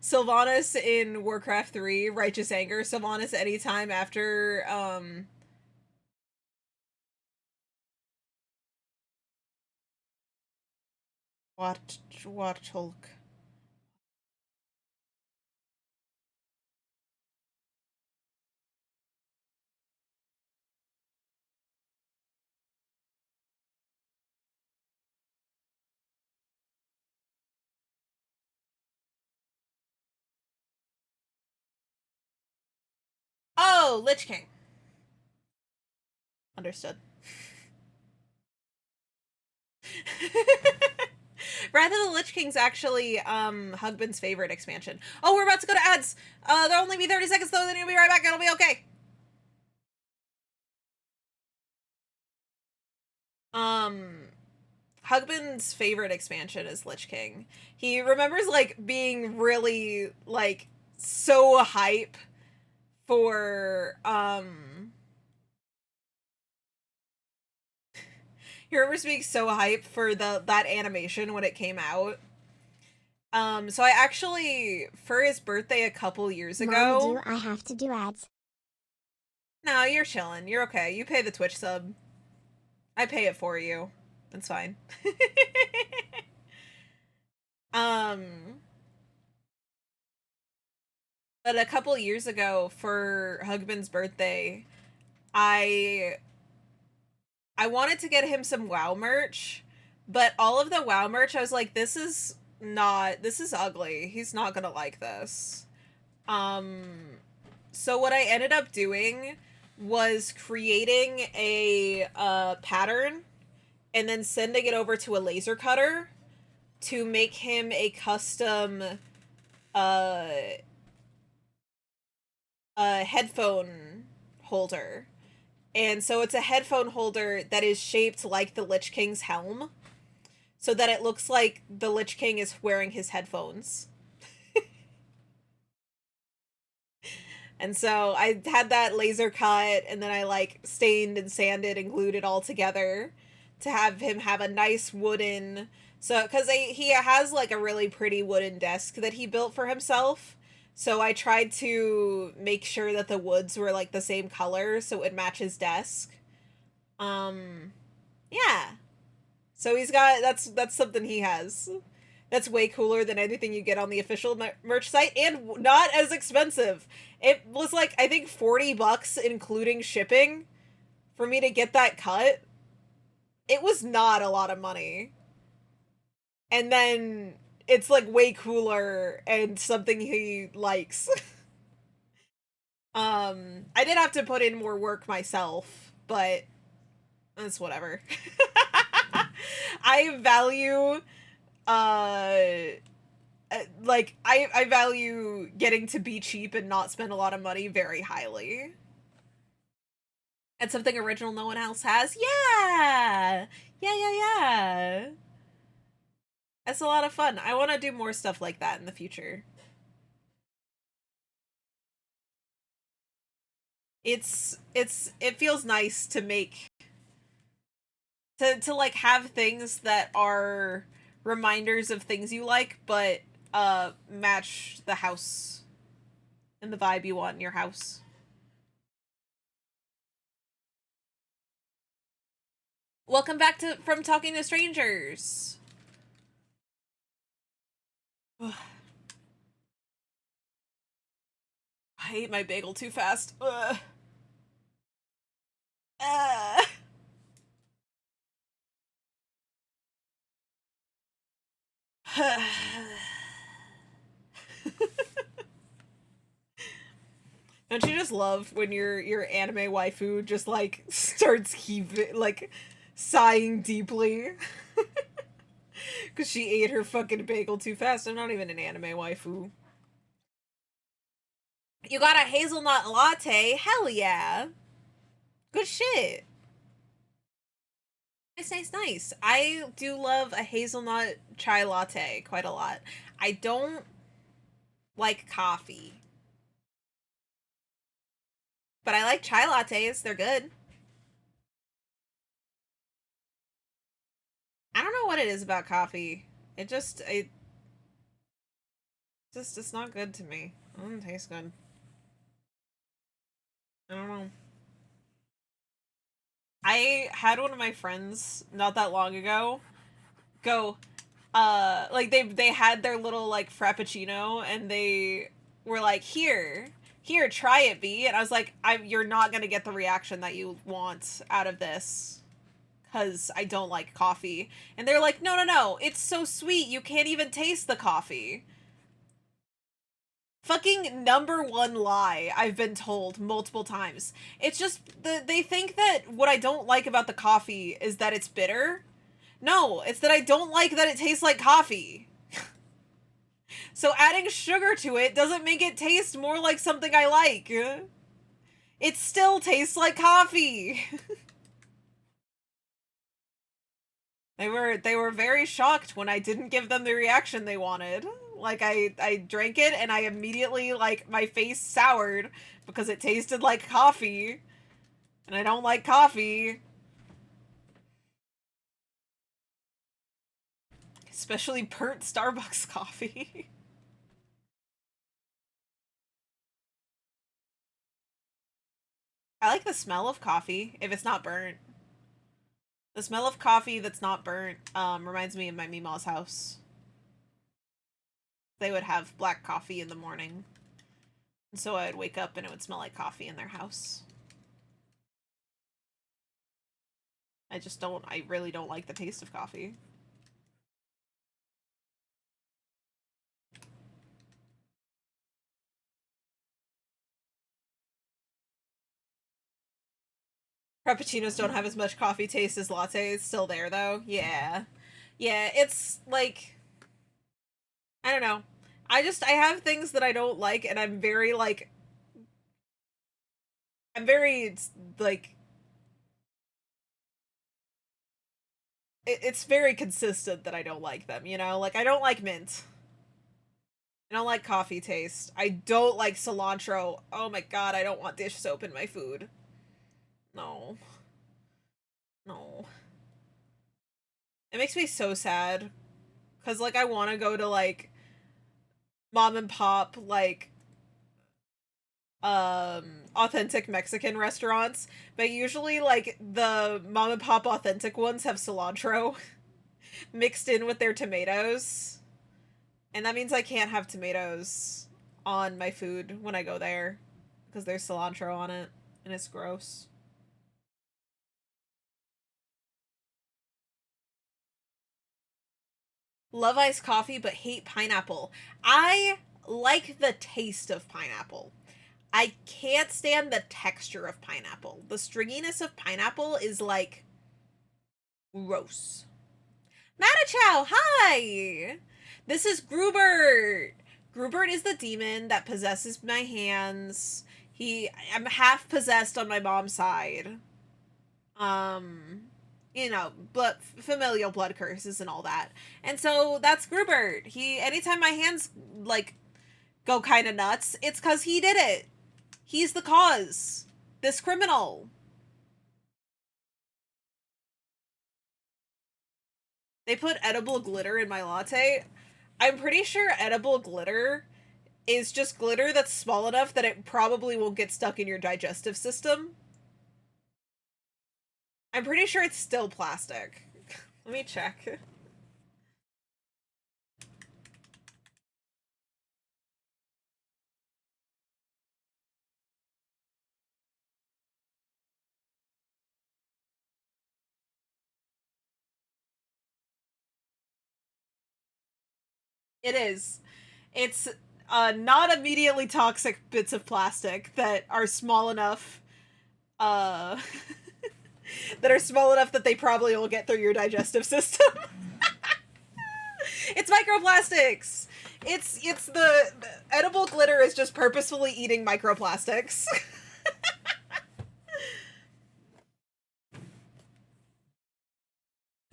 Sylvanas in Warcraft 3, Righteous Anger. Sylvanas anytime after, Warthulk. Oh, Lich King. Understood. Rather, the Lich King's actually Hugbin's favorite expansion. Oh, we're about to go to ads. There'll only be 30 seconds though, then you'll be right back. It'll be okay. Hugbin's favorite expansion is Lich King. He remembers like being really like so hype for he remembers being so hyped for that animation when it came out. So I actually, for his birthday a couple years ago. Mama, do I have to do ads? No, you're chilling. You're okay. You pay the Twitch sub. I pay it for you. That's fine. But a couple years ago for Hugbin's birthday, I wanted to get him some WoW merch, but all of the WoW merch, I was like, this is ugly. He's not gonna like this. So what I ended up doing was creating a pattern and then sending it over to a laser cutter to make him a custom headphone holder. And so it's a headphone holder that is shaped like the Lich King's helm, so that it looks like the Lich King is wearing his headphones. And so I had that laser cut, and then I like stained and sanded and glued it all together to have him have a nice wooden, so because he has like a really pretty wooden desk that he built for himself. So I tried to make sure that the woods were like the same color so it would match his desk. Yeah. So he's got, that's something he has. That's way cooler than anything you get on the official merch site, and not as expensive. It was like, I think $40 including shipping for me to get that cut. It was not a lot of money. And then it's like way cooler and something he likes. I did have to put in more work myself, but it's whatever. I value like I value getting to be cheap and not spend a lot of money very highly. And something original no one else has. Yeah. Yeah. That's a lot of fun. I want to do more stuff like that in the future. It feels nice to make to like have things that are reminders of things you like, but match the house and the vibe you want in your house. Welcome back to from Talking to Strangers. I ate my bagel too fast. Don't you just love when your anime waifu just like starts Sighing deeply. Because she ate her fucking bagel too fast. I'm not even an anime waifu. You got a hazelnut latte? Hell yeah. Good shit. Nice, nice, nice. I do love a hazelnut chai latte quite a lot. I don't like coffee. But I like chai lattes. They're good. I don't know what it is about coffee. It's not good to me. It doesn't taste good. I don't know. I had one of my friends not that long ago go like they had their little like frappuccino and they were like, here, try it, B. And I was like, you're not gonna get the reaction that you want out of this because I don't like coffee. And they're like, no, it's so sweet, you can't even taste the coffee. Fucking number one lie I've been told multiple times. It's just they think that what I don't like about the coffee is that it's bitter. No, it's that I don't like that it tastes like coffee. So adding sugar to it doesn't make it taste more like something I like. It still tastes like coffee. They were very shocked when I didn't give them the reaction they wanted. Like, I drank it and I immediately, like, my face soured because it tasted like coffee. And I don't like coffee. Especially burnt Starbucks coffee. I like the smell of coffee if it's not burnt. The smell of coffee that's not burnt reminds me of my Meemaw's house. They would have black coffee in the morning. And so I would wake up and it would smell like coffee in their house. I really don't like the taste of coffee. Frappuccinos don't have as much coffee taste as lattes. Still there, though. Yeah. Yeah, it's, like... I don't know. I have things that I don't like, and I'm very, like... I'm very, like... It's very consistent that I don't like them, you know? Like, I don't like mint. I don't like coffee taste. I don't like cilantro. Oh my god, I don't want dish soap in my food. No. No. It makes me so sad. Cause, like, I want to go to, like, mom and pop, like, authentic Mexican restaurants. But usually, like, the mom and pop authentic ones have cilantro mixed in with their tomatoes. And that means I can't have tomatoes on my food when I go there. Because there's cilantro on it. And it's gross. Love iced coffee, but hate pineapple. I like the taste of pineapple. I can't stand the texture of pineapple. The stringiness of pineapple is, like, gross. Matachow, hi! This is Grubert! Grubert is the demon that possesses my hands. I'm half possessed on my mom's side. You know, familial blood curses and all that. And so that's Grubert. Anytime my hands, like, go kind of nuts, it's because he did it. He's the cause. This criminal. They put edible glitter in my latte. I'm pretty sure edible glitter is just glitter that's small enough that it probably won't get stuck in your digestive system. I'm pretty sure it's still plastic. Let me check. It is. It's not immediately toxic bits of plastic that are small enough that are small enough that they probably will get through your digestive system. It's microplastics. It's the edible glitter is just purposefully eating microplastics.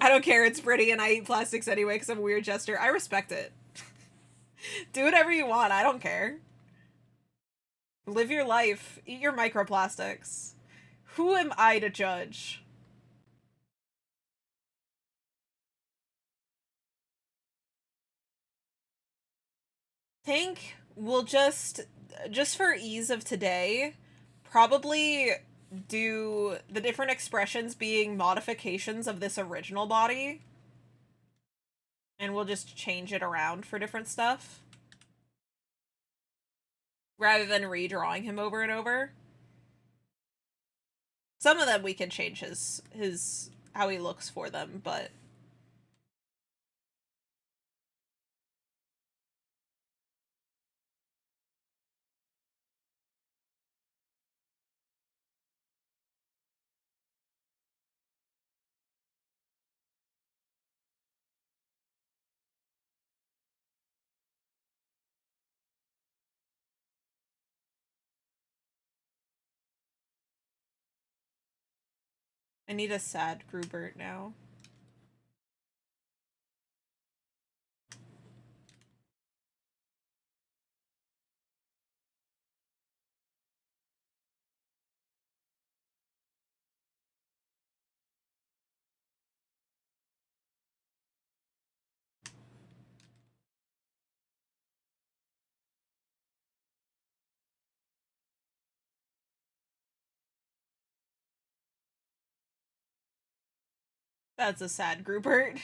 I don't care. It's pretty, and I eat plastics anyway because I'm a weird jester. I respect it. Do whatever you want. I don't care. Live your life. Eat your microplastics. Who am I to judge? Think we'll just for ease of today, probably do the different expressions being modifications of this original body. And we'll just change it around for different stuff. Rather than redrawing him over and over. Some of them we can change his how he looks for them, but I need a sad Grubert now. That's a sad Grubert.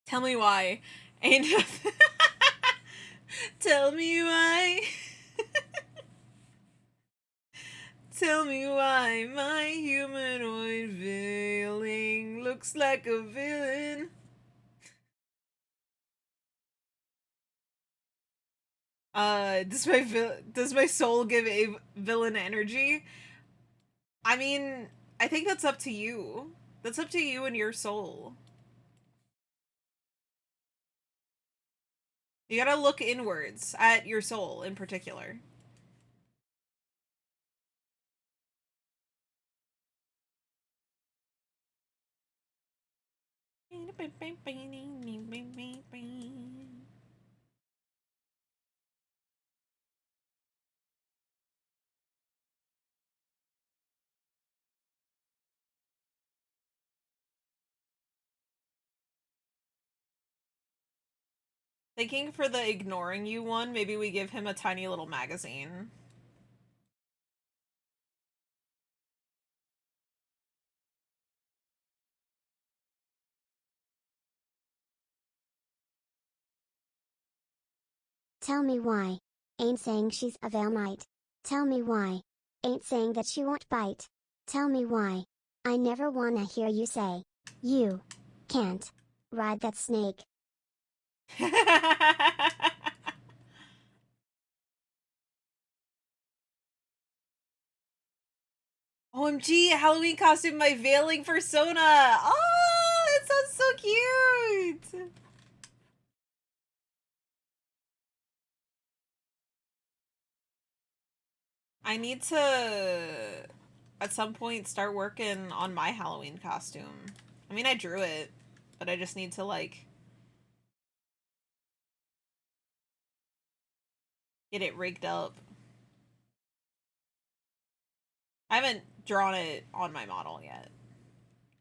Tell me why. Ain't nothing. Tell me why. Tell me why my humanoid veiling looks like a villain. Does my soul give a villain energy? I mean, I think that's up to you. That's up to you and your soul. You gotta look inwards at your soul in particular. Thinking for the ignoring you one, maybe we give him a tiny little magazine. Tell me why. Ain't saying she's a Veilmite. Tell me why. Ain't saying that she won't bite. Tell me why. I never wanna hear you say, you can't ride that snake. OMG, Halloween costume, my veiling persona! Oh, it sounds so cute! I need to, at some point, start working on my Halloween costume. I mean, I drew it, but I just need to, like, get it rigged up. I haven't drawn it on my model yet.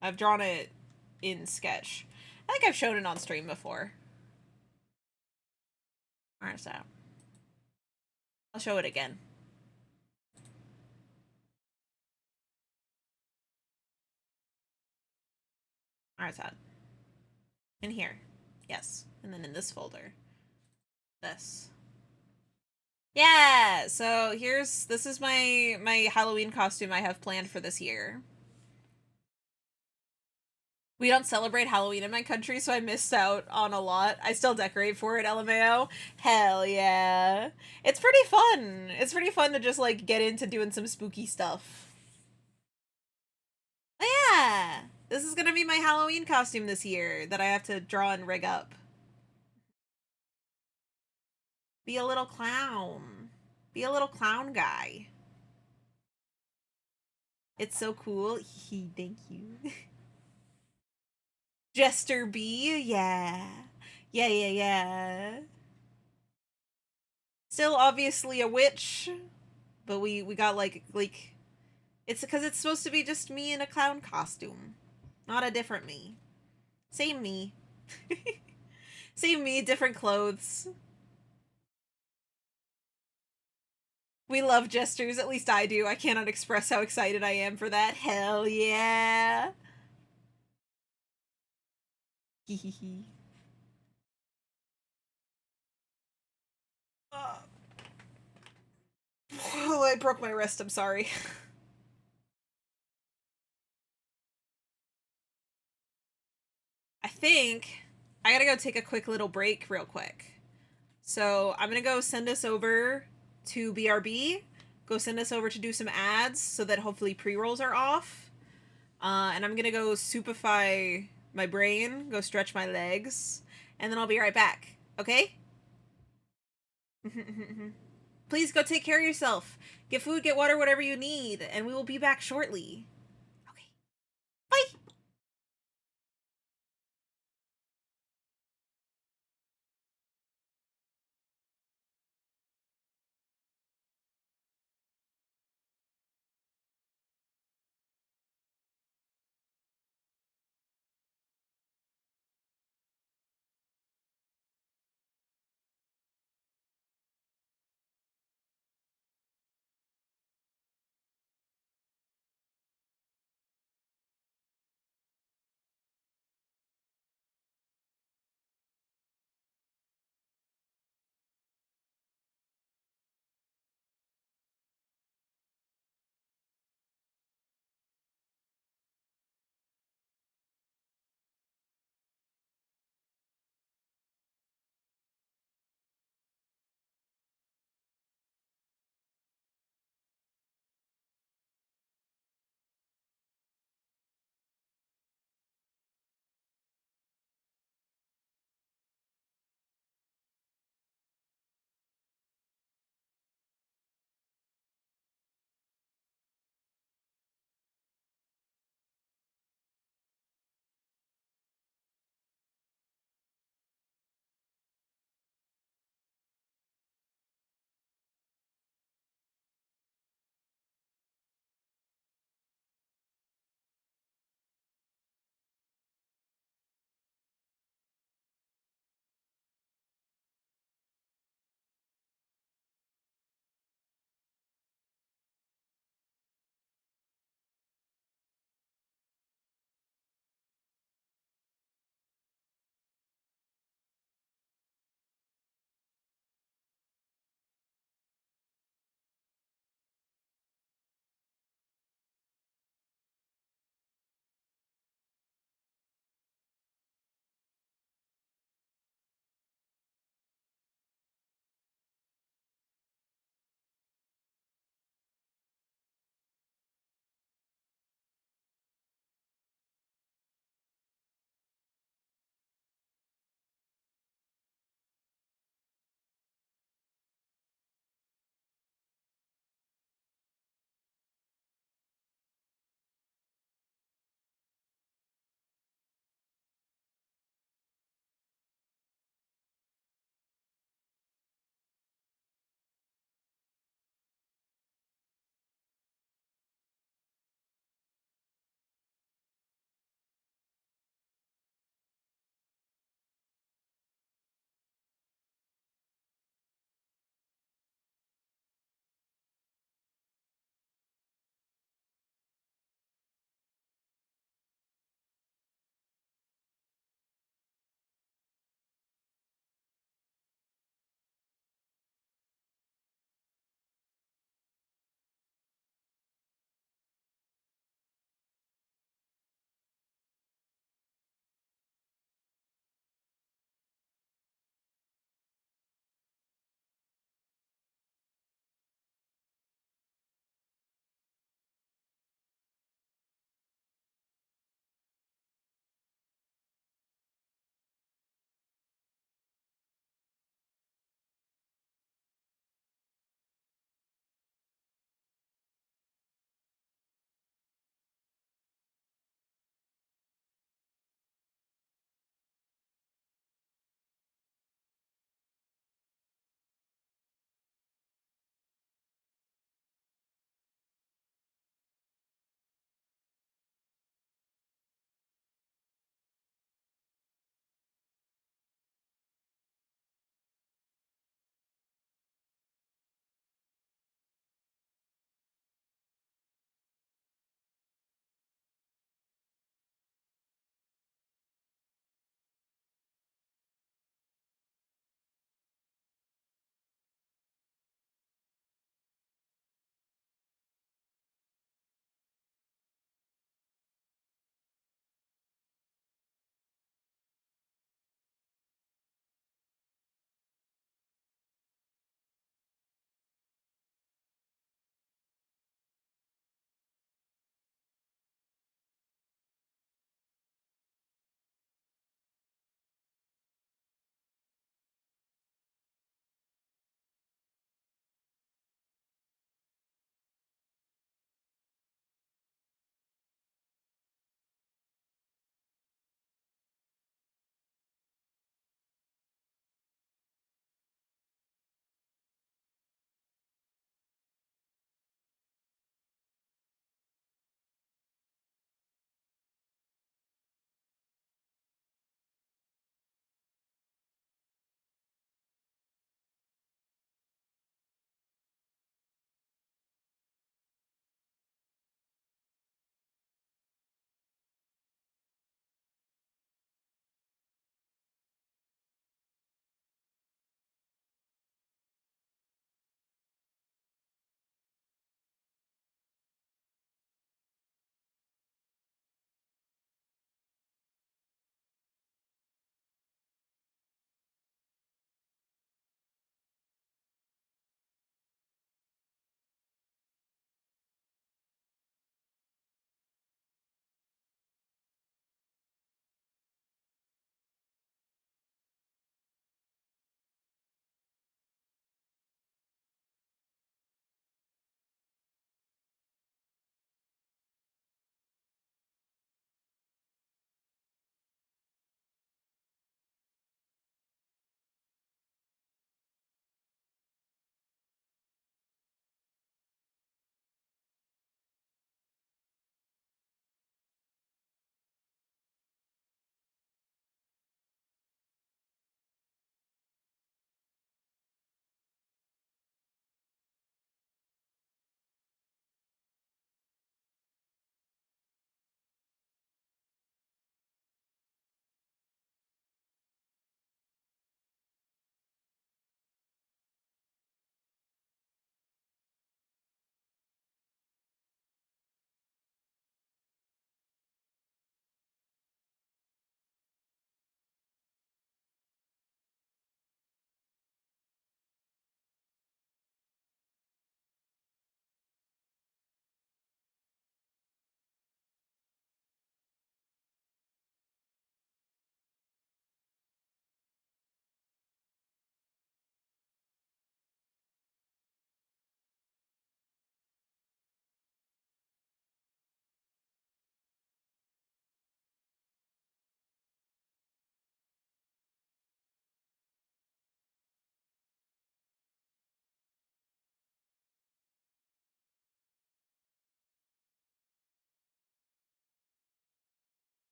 I've drawn it in Sketch. I think I've shown it on stream before. Alright, so I'll show it again. Alright, so in here. Yes. And then in this folder. This. Yeah, so this is my Halloween costume I have planned for this year. We don't celebrate Halloween in my country, so I missed out on a lot. I still decorate for it, LMAO. Hell yeah. It's pretty fun. It's pretty fun to just like get into doing some spooky stuff. Oh, yeah. This is gonna be my Halloween costume this year that I have to draw and rig up. Be a little clown. Be a little clown guy. It's so cool. Thank you. Jester B, yeah. Yeah. Still obviously a witch, but we got like it's because it's supposed to be just me in a clown costume, not a different me. Same me. Same me, different clothes. We love jesters, at least I do. I cannot express how excited I am for that. Hell yeah. Hehehe. Oh, I broke my wrist, I'm sorry. I think I gotta go take a quick little break real quick. So I'm gonna go send us over to BRB, go send us over to do some ads so that hopefully pre-rolls are off. And I'm gonna go soupify my brain, go stretch my legs, and then I'll be right back. Okay? Please go take care of yourself. Get food, get water, whatever you need, and we will be back shortly. Okay. Bye!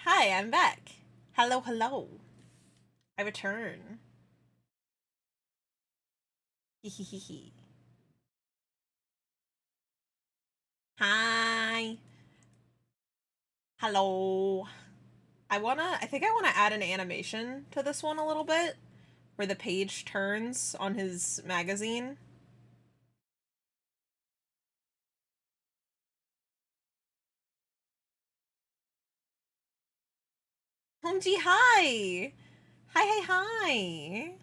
Hi, I'm back. Hello, hello. I return. Hehehehe. Hi. Hello. I think I wanna add an animation to this one a little bit, where the page turns on his magazine. Homji, hi! Hi, hi, hi!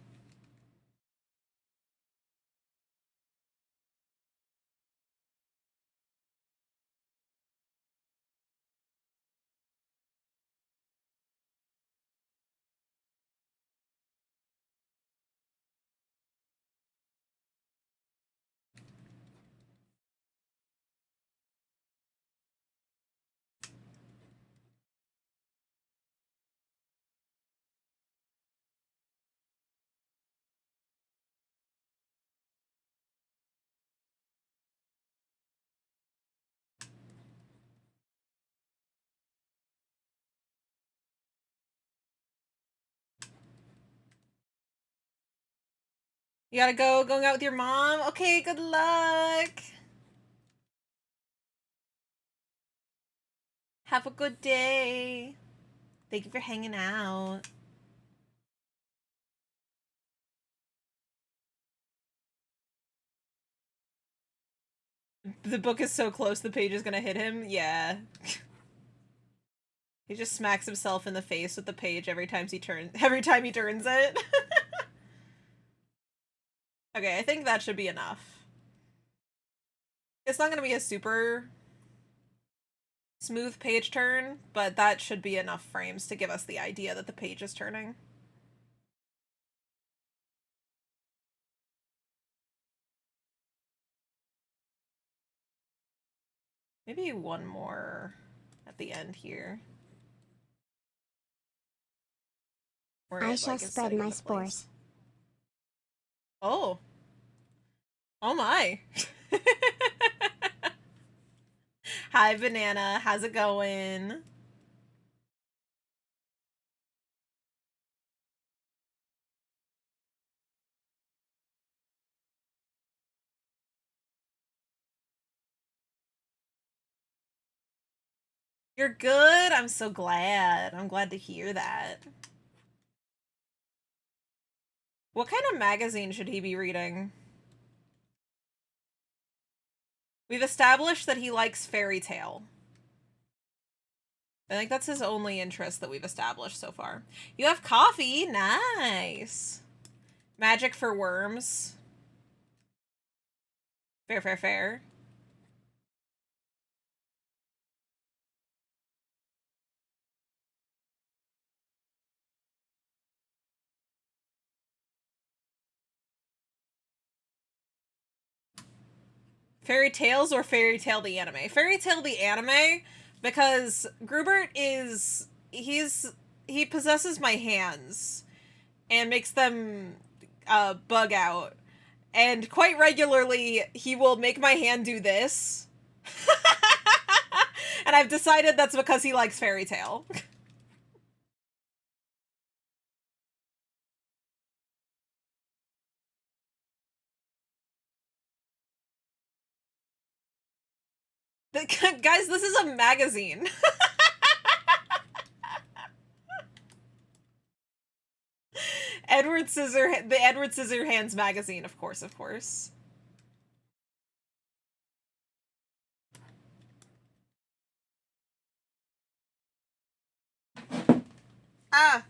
You gotta go, going out with your mom? Okay, good luck! Have a good day. Thank you for hanging out. The book is so close the page is gonna hit him? Yeah. He just smacks himself in the face with the page every time he turns it. Okay, I think that should be enough. It's not gonna be a super smooth page turn, but that should be enough frames to give us the idea that the page is turning. Maybe one more at the end here. I shall spread my spores. Oh. Oh my. Hi, Banana. How's it going? You're good? I'm so glad. I'm glad to hear that. What kind of magazine should he be reading? We've established that he likes fairy tale. I think that's his only interest that we've established so far. You have coffee? Nice. Magic for worms. Fair, fair, fair. Fairy Tales or Fairy Tale the anime? Fairy Tale the anime, because Grubert is... he possesses my hands and makes them bug out. And quite regularly, he will make my hand do this. And I've decided that's because he likes Fairy Tale. Guys, this is a magazine. The Edward Scissorhands magazine, of course, of course. Ah!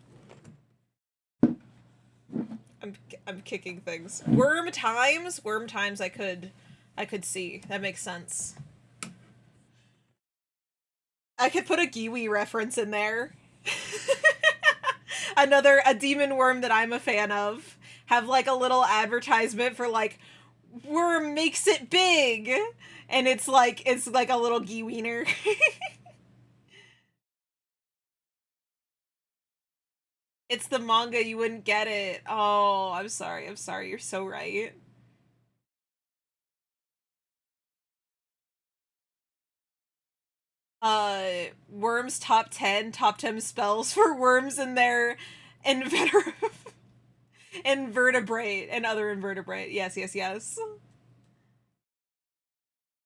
I'm kicking things. Worm times I could see. That makes sense. I could put a Giwi reference in there. A demon worm that I'm a fan of. Have like a little advertisement for like worm makes it big, and it's like a little Giwiener. It's the manga, you wouldn't get it. Oh, I'm sorry. You're so right. Worms top 10 spells for worms in their invertebrate and other invertebrate. Yes, yes, yes.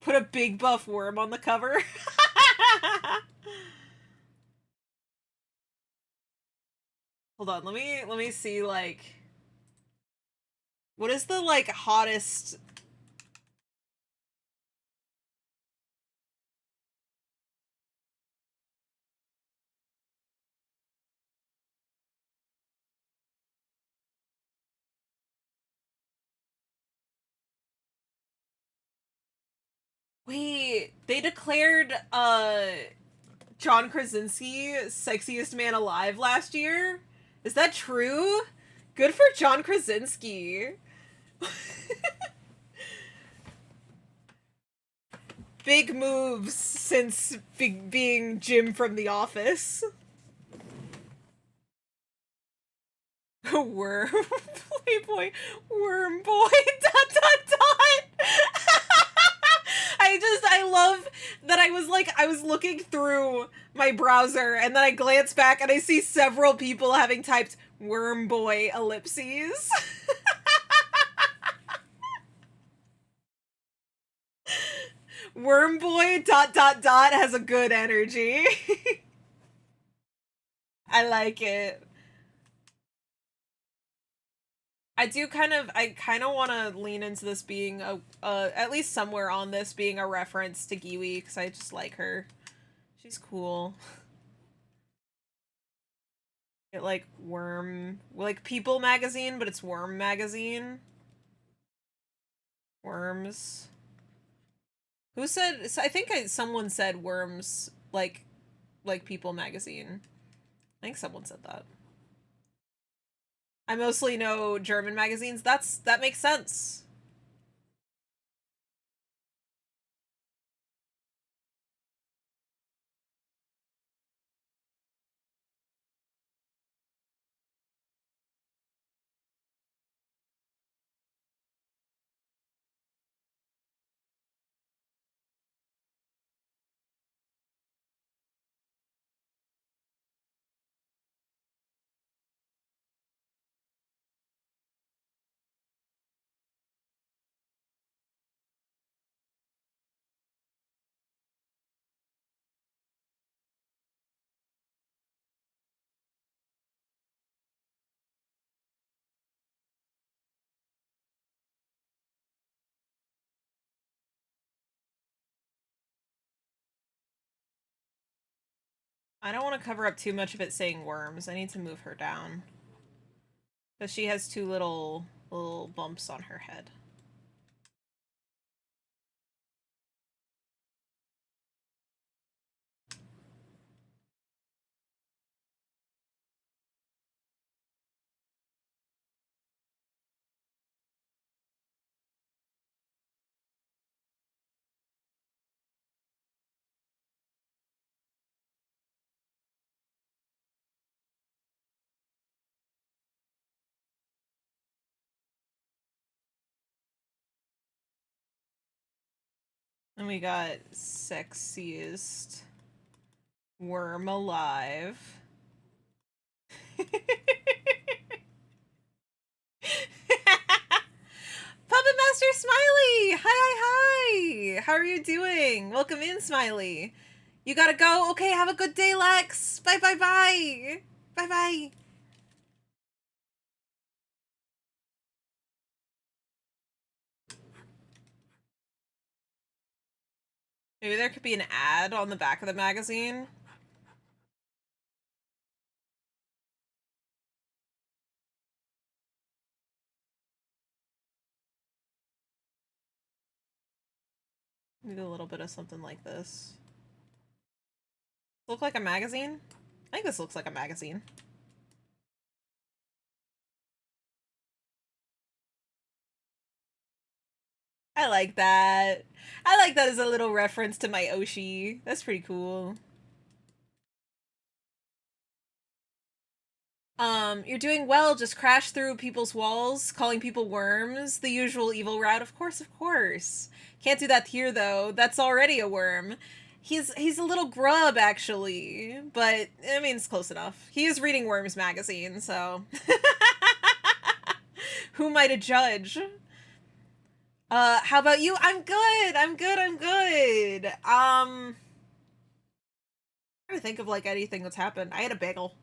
Put a big buff worm on the cover. Hold on, let me see, like, what is the, like, hottest... Wait, they declared, John Krasinski sexiest man alive last year? Is that true? Good for John Krasinski. Big moves since being Jim from The Office. Worm Playboy Worm Boy ... I love that I was looking through my browser and then I glance back and I see several people having typed Worm Boy ellipses. Worm Boy ... has a good energy. I like it. I kind of want to lean into this being at least somewhere on this being a reference to Giwi, because I just like her. She's cool. It, like, People magazine, but it's Worm magazine. Worms. Who said, I think someone said Worms, like People magazine. I think someone said that. I mostly know German magazines. That makes sense. I don't want to cover up too much of it saying worms. I need to move her down. Because she has two little bumps on her head. And we got sexiest worm alive. Puppet Master Smiley! Hi, hi, hi! How are you doing? Welcome in, Smiley. You gotta go? Okay, have a good day, Lex! Bye, bye, bye! Bye, bye! Maybe there could be an ad on the back of the magazine. Maybe a little bit of something like this. Look like a magazine? I think this looks like a magazine. I like that. I like that as a little reference to my Oshi. That's pretty cool. You're doing well, just crash through people's walls, calling people worms, the usual evil route. Of course, of course. Can't do that here, though. That's already a worm. He's a little grub, actually, but I mean, it's close enough. He is reading Worms magazine, so who am I to judge? How about you? I'm good. I'm good. I'm good. I'm trying to think of like anything that's happened. I had a bagel.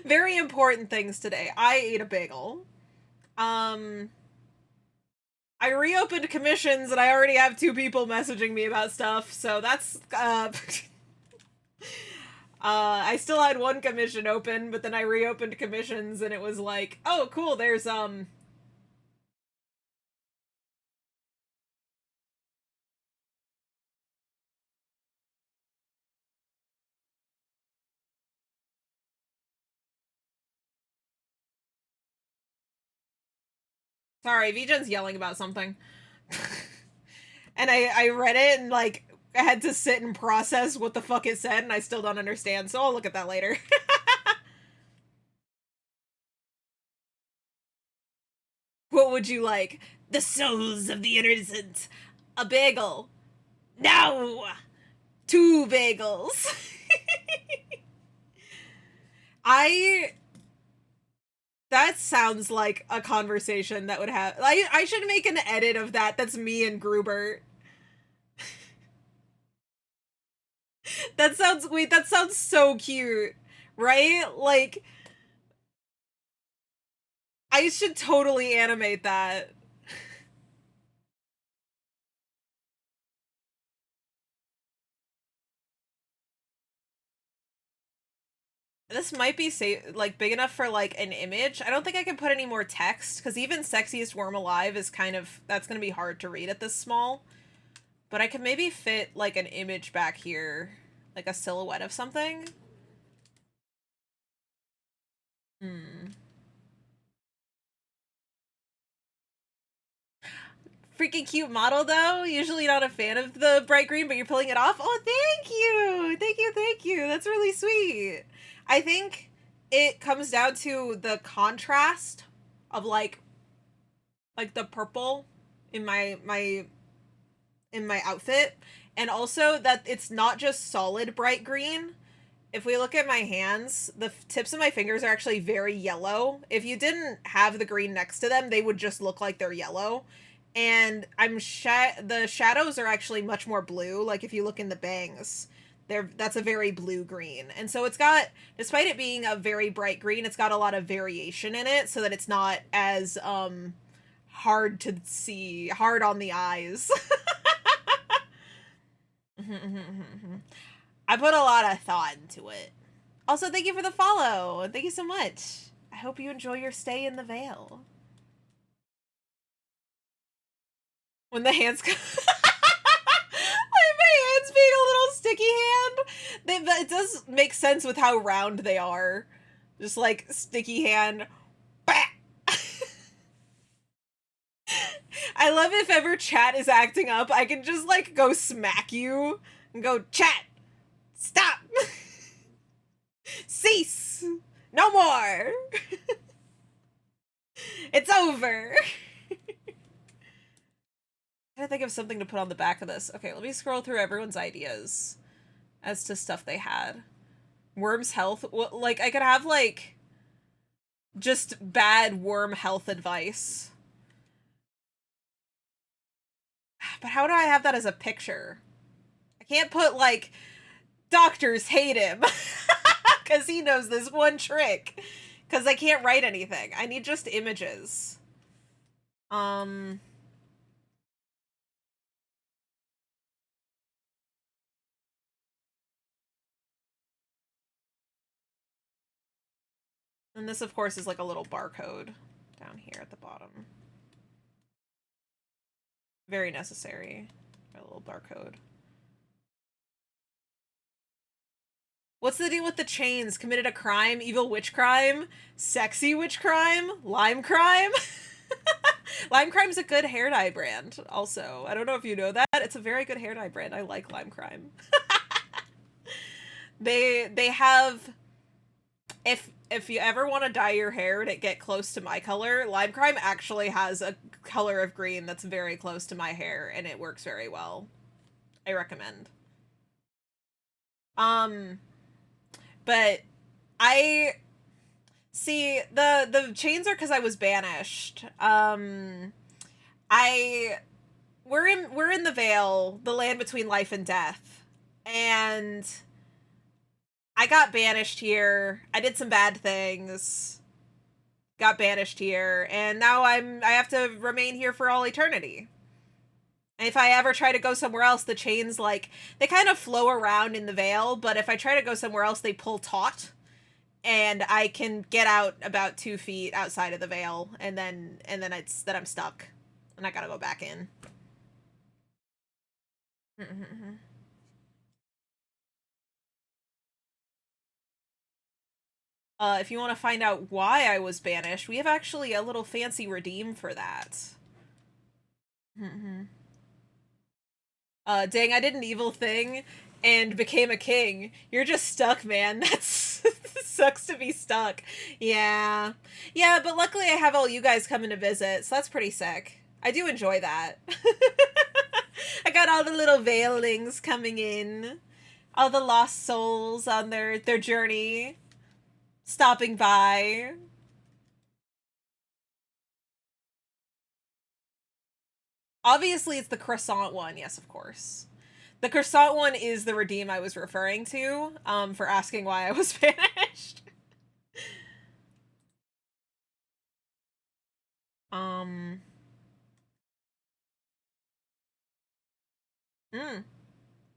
Very important things today. I ate a bagel. I reopened commissions and I already have 2 people messaging me about stuff, so that's, I still had 1 commission open, but then I reopened commissions and it was like, oh, cool, there's, sorry, VGen's yelling about something. And I read it and, like, I had to sit and process what the fuck it said, and I still don't understand, so I'll look at that later. What would you like? The souls of the innocent. A bagel. No! 2 bagels. That sounds like a conversation that would have... I should make an edit of that. That's me and Grubert. That sounds... Wait, that sounds so cute. Right? Like... I should totally animate that. This might be like big enough for like an image. I don't think I can put any more text because even Sexiest Worm Alive is kind of, that's going to be hard to read at this small. But I could maybe fit like an image back here, like a silhouette of something. Freaking cute model though. Usually not a fan of the bright green, but you're pulling it off. Oh, thank you. Thank you. Thank you. That's really sweet. I think it comes down to the contrast of like the purple in my outfit, and also that it's not just solid bright green. If we look at my hands, the tips of my fingers are actually very yellow. If you didn't have the green next to them, they would just look like they're yellow. And the shadows are actually much more blue. Like if you look in the bangs, that's a very blue green. And so it's got, despite it being a very bright green, it's got a lot of variation in it so that it's not as hard to see, hard on the eyes. I put a lot of thought into it. Also, thank you for the follow. Thank you so much. I hope you enjoy your stay in the Vale. When the hands come... my hands being a little sticky hand. It does make sense with how round they are. Just like sticky hand. I love if ever chat is acting up, I can just like go smack you and go, chat, stop. Cease. No more. It's over. I gotta think of something to put on the back of this. Okay, let me scroll through everyone's ideas as to stuff they had. Worm's health. Well, like, I could have, like, just bad worm health advice. But how do I have that as a picture? I can't put, like, doctors hate him. Because he knows this one trick. Because I can't write anything. I need just images. And this, of course, is like a little barcode down here at the bottom. Very necessary. A little barcode. What's the deal with the chains? Committed a crime? Evil witch crime? Sexy witch crime? Lime crime? Lime crime's a good hair dye brand, also. I don't know if you know that. It's a very good hair dye brand. I like Lime crime. They have... If you ever want to dye your hair to get close to my color, Lime Crime actually has a color of green that's very close to my hair, and it works very well. I recommend. But I see the chains are because I was banished. We're in the Vale, the land between life and death, and I got banished here. I did some bad things. Got banished here, and now I have to remain here for all eternity. And if I ever try to go somewhere else, the chains, like, they kind of flow around in the Vale, but if I try to go somewhere else, they pull taut, and I can get out about 2 feet outside of the Vale, and then I'm stuck, and I gotta go back in. If you want to find out why I was banished, we have actually a little fancy redeem for that. Dang, I did an evil thing and became a king. You're just stuck, man. That's sucks to be stuck. Yeah. Yeah, but luckily I have all you guys coming to visit, so that's pretty sick. I do enjoy that. I got all the little veilings coming in. All the lost souls on their journey. Stopping by. Obviously, it's the croissant one. Yes, of course. The croissant one is the redeem I was referring to, for asking why I was banished.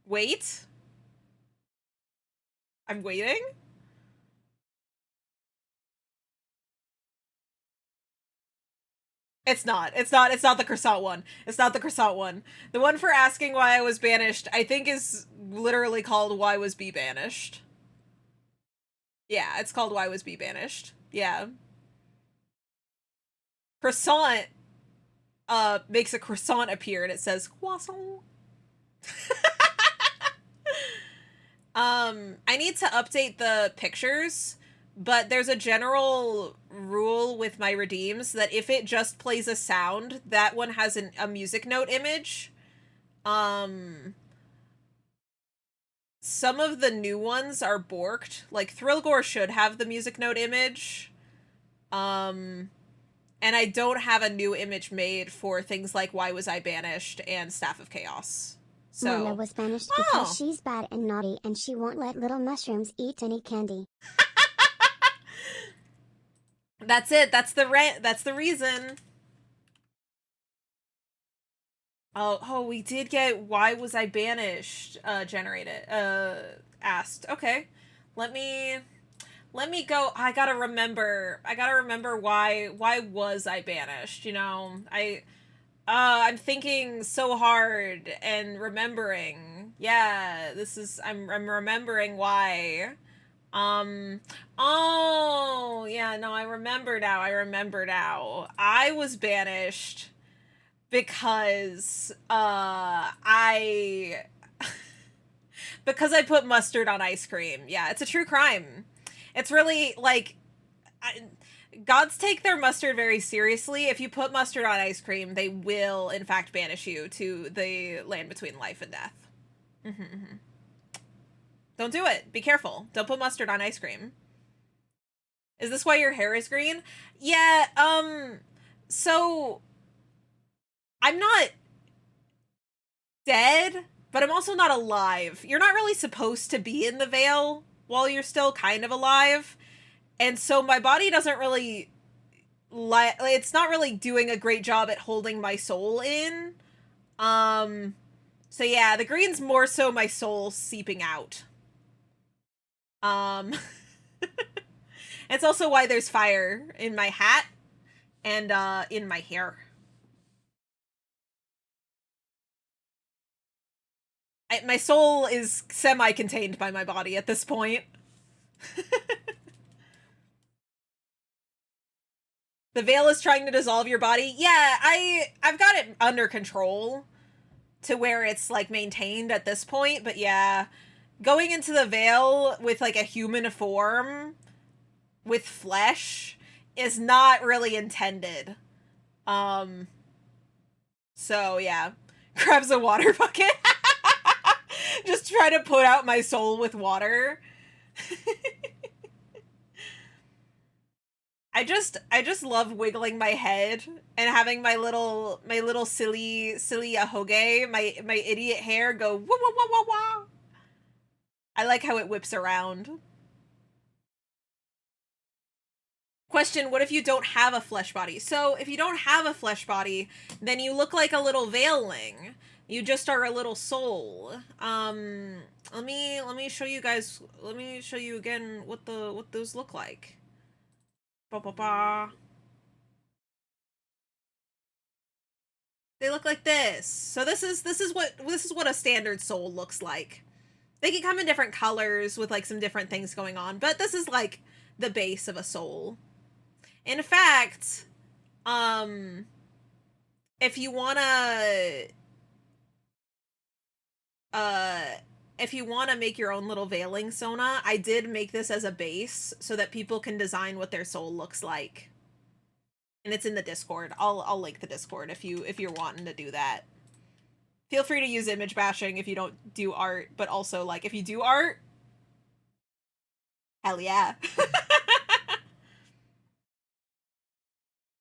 Wait. I'm waiting? It's not the croissant one. It's not the croissant one. The one for asking why I was banished, I think is literally called Why Was B Banished. Yeah, it's called Why Was B Banished. Yeah. Croissant, makes a croissant appear and it says, croissant. I need to update the pictures, but there's a general rule with my redeems that if it just plays a sound, that one has a music note image. Some of the new ones are borked. Like, Thrillgore should have the music note image. And I don't have a new image made for things like Why Was I Banished and Staff of Chaos. So, Marla was banished because she's bad and naughty and she won't let little mushrooms eat any candy. That's it. That's the reason. Oh, we did get Why Was I Banished generated asked. Okay. Let me go. I gotta remember why was I banished, you know? I'm thinking so hard and remembering. Yeah, I'm remembering why. Oh, yeah, no, I remember now. I was banished because because I put mustard on ice cream. Yeah, it's a true crime. It's really, like, gods take their mustard very seriously. If you put mustard on ice cream, they will, in fact, banish you to the land between life and death. Don't do it. Be careful. Don't put mustard on ice cream. Is this why your hair is green? Yeah, so I'm not dead, but I'm also not alive. You're not really supposed to be in the Vale while you're still kind of alive. And so my body doesn't really it's not really doing a great job at holding my soul in. So yeah, the green's more so my soul seeping out. It's also why there's fire in my hat and in my hair. My soul is semi-contained by my body at this point. The veil is trying to dissolve your body. Yeah, I've got it under control to where it's, like, maintained at this point, but yeah, going into the veil with, like, a human form with flesh is not really intended. So yeah, grabs a water bucket. Just try to put out my soul with water. I just love wiggling my head and having my little silly ahoge, my idiot hair go wah wah wah wah wah. I like how it whips around. Question, what if you don't have a flesh body? So if you don't have a flesh body, then you look like a little veiling. You just are a little soul. Let me show you guys, let me show you again what those look like. Ba ba ba. They look like this. So this is what a standard soul looks like. They can come in different colors with like some different things going on, but this is like the base of a soul. In fact, if you wanna make your own little veiling Sona, I did make this as a base so that people can design what their soul looks like. And it's in the Discord. I'll link the Discord if you're wanting to do that. Feel free to use image bashing if you don't do art, but also like if you do art, hell yeah.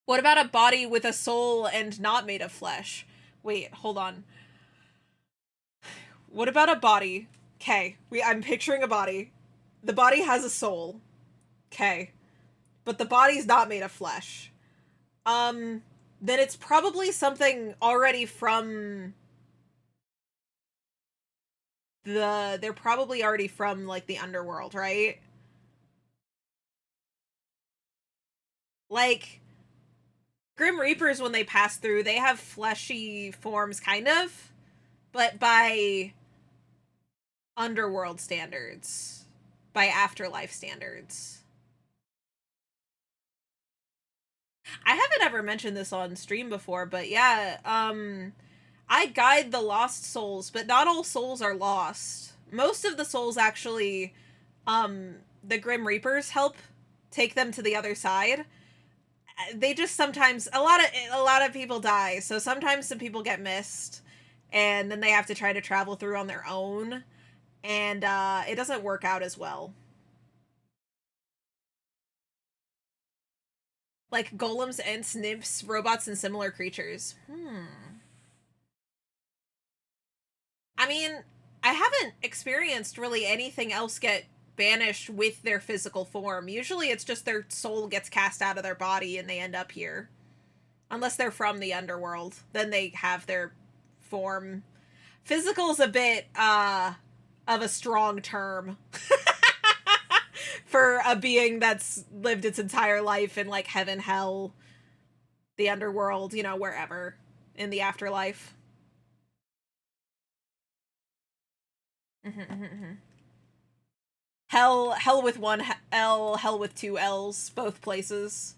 What about a body with a soul and not made of flesh? Wait, hold on. What about a body? Okay, I'm picturing a body. The body has a soul. Okay. But the body's not made of flesh. Then it's probably something already from they're probably already from like the underworld, right? Like Grim Reapers, when they pass through, they have fleshy forms, kind of, but by underworld standards, by afterlife standards. I haven't ever mentioned this on stream before, but yeah, I guide the lost souls, but not all souls are lost. Most of the souls actually, the Grim Reapers help take them to the other side. They just sometimes, a lot of people die, so sometimes some people get missed, and then they have to try to travel through on their own, and it doesn't work out as well. Like golems, ents, nymphs, robots, and similar creatures. I mean, I haven't experienced really anything else get banished with their physical form. Usually it's just their soul gets cast out of their body and they end up here. Unless they're from the underworld. Then they have their form. Physical's a bit, of a strong term. For a being that's lived its entire life in, like, heaven, hell, the underworld, you know, wherever. In the afterlife. Hell with one L, hell with two L's, both places.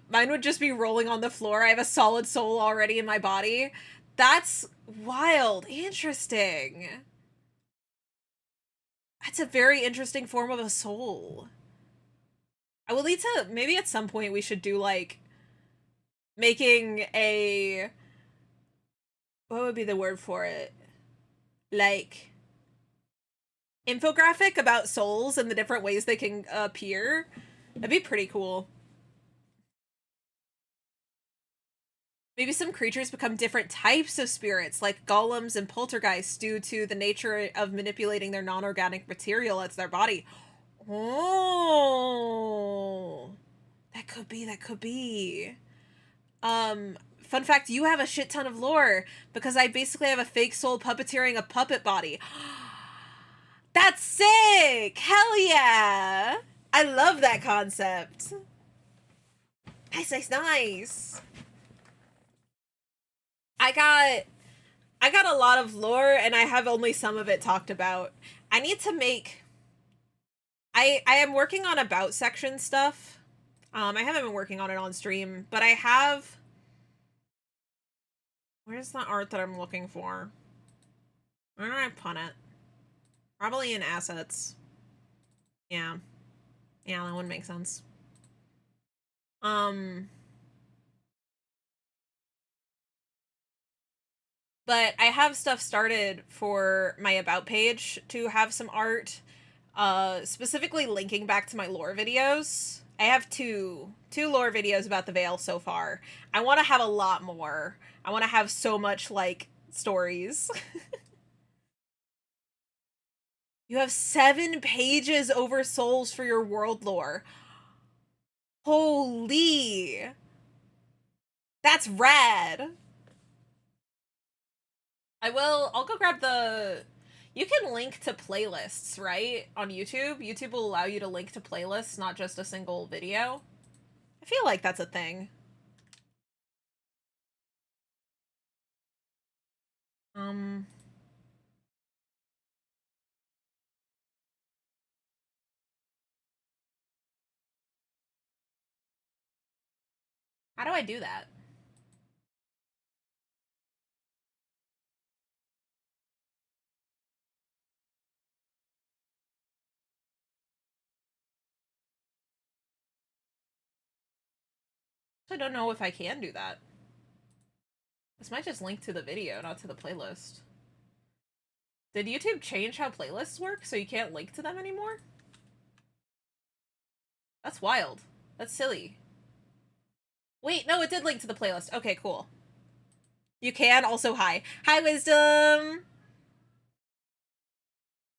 Mine would just be rolling on the floor. I have a solid soul already in my body. That's wild. Interesting. That's a very interesting form of a soul. I will need to, maybe at some point we should do, like, making a, what would be the word for it? Like, infographic about souls and the different ways they can appear. That'd be pretty cool. Maybe some creatures become different types of spirits, like golems and poltergeists, due to the nature of manipulating their non-organic material as their body. Oh, that could be. Fun fact, you have a shit ton of lore, because I basically have a fake soul puppeteering a puppet body. That's sick! Hell yeah! I love that concept. Nice. I got a lot of lore, and I have only some of it talked about. I need to make... I am working on about section stuff. I haven't been working on it on stream, but I have... Where's the art that I'm looking for? Where do I put it? Probably in assets. Yeah. Yeah, that would make sense. Um, but I have stuff started for my about page to have some art, specifically linking back to my lore videos. I have two lore videos about the Veil so far. I want to have a lot more. I want to have so much, like, stories. You have 7 pages over souls for your world lore. Holy! That's rad! I'll go grab the... You can link to playlists, right? On YouTube? YouTube will allow you to link to playlists, not just a single video. I feel like that's a thing. How do I do that? I don't know if I can do that. This might just link to the video, not to the playlist. Did YouTube change how playlists work so you can't link to them anymore? That's wild. That's silly. Wait, no, it did link to the playlist. Okay, cool. You can also hi. Hi, Wisdom!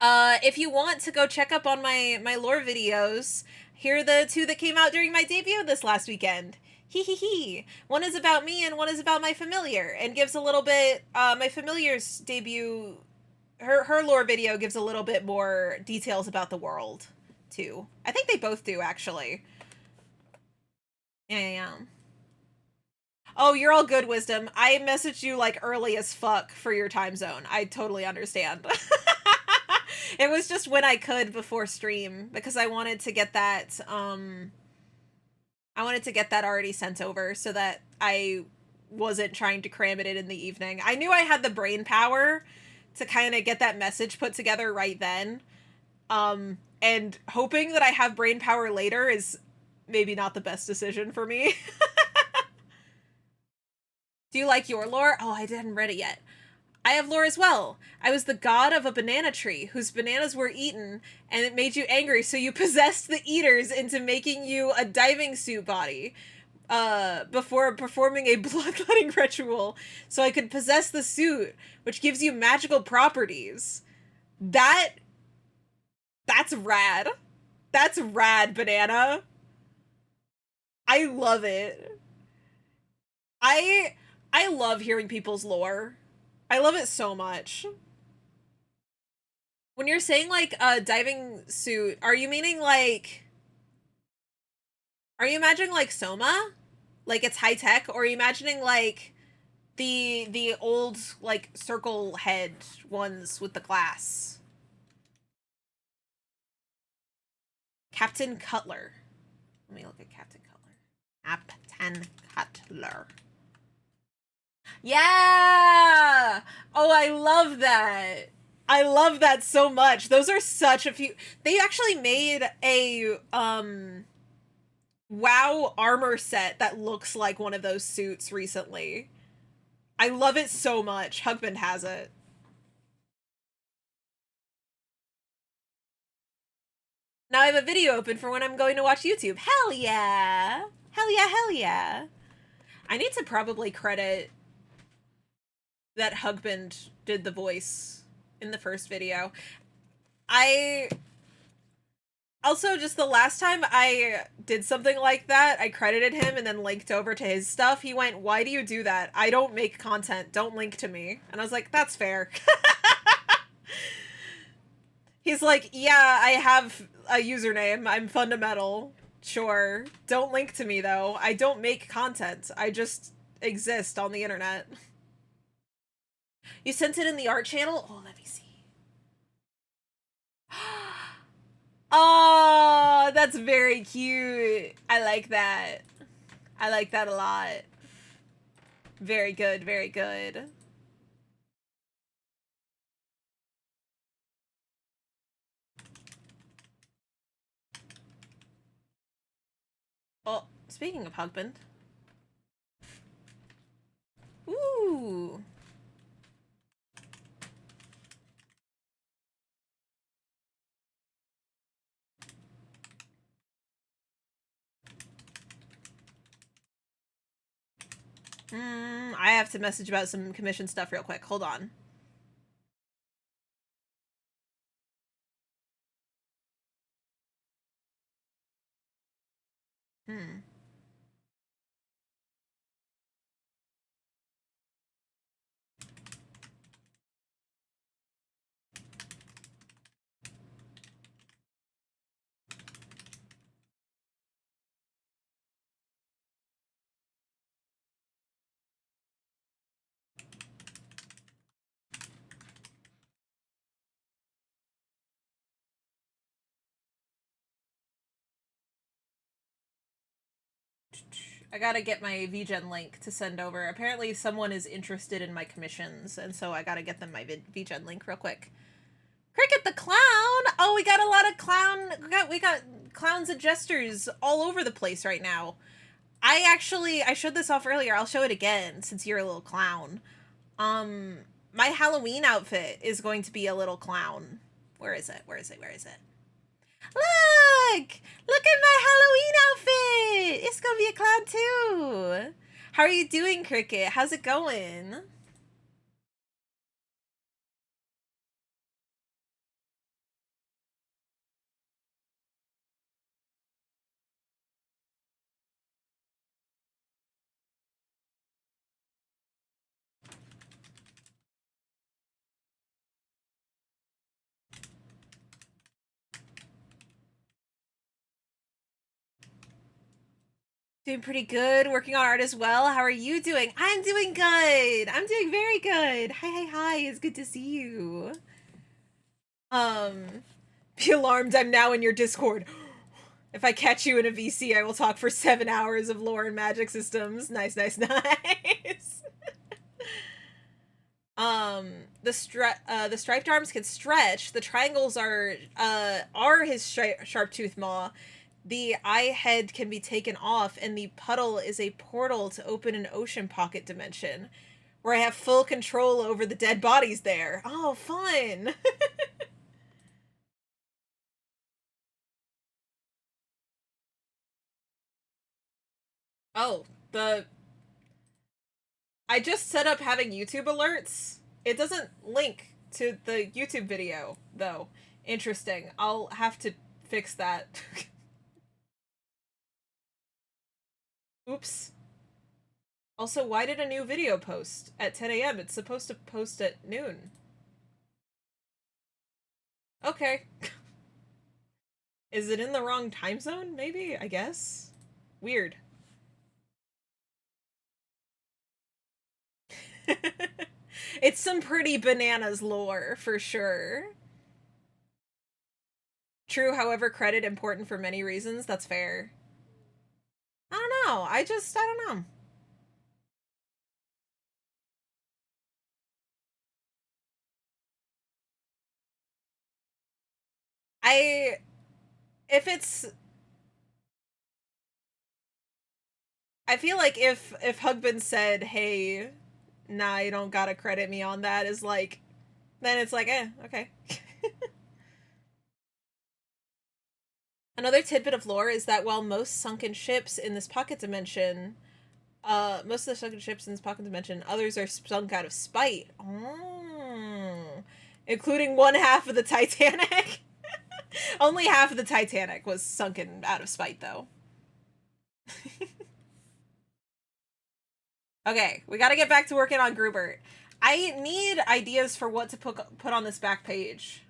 If you want to go check up on my lore videos, here are the 2 that came out during my debut this last weekend. Hee hee hee. One is about me and one is about my familiar, and gives a little bit, my familiar's debut, her lore video gives a little bit more details about the world, too. I think they both do, actually. Yeah. Oh, you're all good, Wisdom. I messaged you, like, early as fuck for your time zone. I totally understand. It was just when I could before stream, because I wanted to get that, already sent over so that I wasn't trying to cram it in the evening. I knew I had the brain power to kind of get that message put together right then. And hoping that I have brain power later is maybe not the best decision for me. Do you like your lore? Oh, I hadn't read it yet. I have lore as well. I was the god of a banana tree whose bananas were eaten, and it made you angry, so you possessed the eaters into making you a diving suit body, before performing a bloodletting ritual, so I could possess the suit, which gives you magical properties. That's rad. That's rad, banana. I love it. I love hearing people's lore. I love it so much. When you're saying, like, a diving suit, are you meaning, like... Are you imagining, like, Soma? Like, it's high-tech? Or are you imagining, like, the old, like, circle head ones with the glass? Captain Cutler. Let me look at Captain Cutler. Captain Cutler. Yeah! Oh, I love that. I love that so much. Those are such a few... They actually made a, WoW armor set that looks like one of those suits recently. I love it so much. Husband has it. Now I have a video open for when I'm going to watch YouTube. Hell yeah! Hell yeah, hell yeah. I need to probably credit that Hugband did the voice in the first video. Also, just the last time I did something like that, I credited him and then linked over to his stuff. He went, "Why do you do that? I don't make content. Don't link to me." And I was like, that's fair. He's like, "Yeah, I have a username. I'm fundamental. Sure. Don't link to me, though. I don't make content. I just exist on the internet." You sent it in the art channel? Oh, let me see. Oh, that's very cute. I like that. I like that a lot. Very good, very good. Oh, speaking of husband. Ooh. I have to message about some commission stuff real quick. Hold on. I gotta get my VGen link to send over. Apparently someone is interested in my commissions, and so I gotta get them my VGen link real quick. Cricket the Clown! Oh, we got a lot of we got clowns and jesters all over the place right now. I showed this off earlier. I'll show it again, since you're a little clown. My Halloween outfit is going to be a little clown. Where is it? Where is it? Where is it? Look! Look at my Halloween outfit! It's gonna be a clown too! How are you doing, Cricket? How's it going? Doing pretty good, working on art as well. How are you doing? I'm doing good. I'm doing very good. Hi. It's good to see you. Be alarmed, I'm now in your Discord. If I catch you in a VC, I will talk for 7 hours of lore and magic systems. Nice. The striped arms can stretch. The triangles are his sharp tooth maw. The eye head can be taken off, and the puddle is a portal to open an ocean pocket dimension, where I have full control over the dead bodies there. Oh, fun! Oh, I just set up having YouTube alerts. It doesn't link to the YouTube video, though. Interesting. I'll have to fix that. Oops. Also, why did a new video post at 10 a.m.? It's supposed to post at noon. Okay. Is it in the wrong time zone, maybe? I guess? Weird. It's some pretty bananas lore, for sure. True, however, credit important for many reasons. That's fair. I don't know. I don't know. I feel like if Hugbin said, hey, nah, you don't gotta credit me on that, is like, then it's like, okay. Another tidbit of lore is that while most sunken ships in this pocket dimension, others are sunk out of spite. Oh. Including one half of the Titanic. Only half of the Titanic was sunken out of spite, though. Okay, we gotta get back to working on Grubert. I need ideas for what to put on this back page.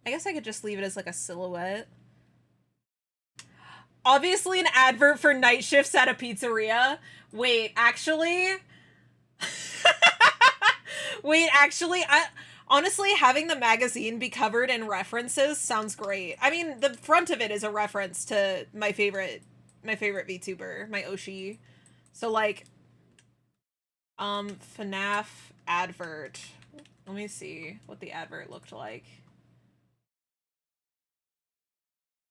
I guess I could just leave it as like a silhouette. Obviously an advert for night shifts at a pizzeria. Wait, actually? Wait, actually, Honestly, having the magazine be covered in references sounds great. I mean, the front of it is a reference to my favorite VTuber, my Oshi. So like, FNAF advert. Let me see what the advert looked like.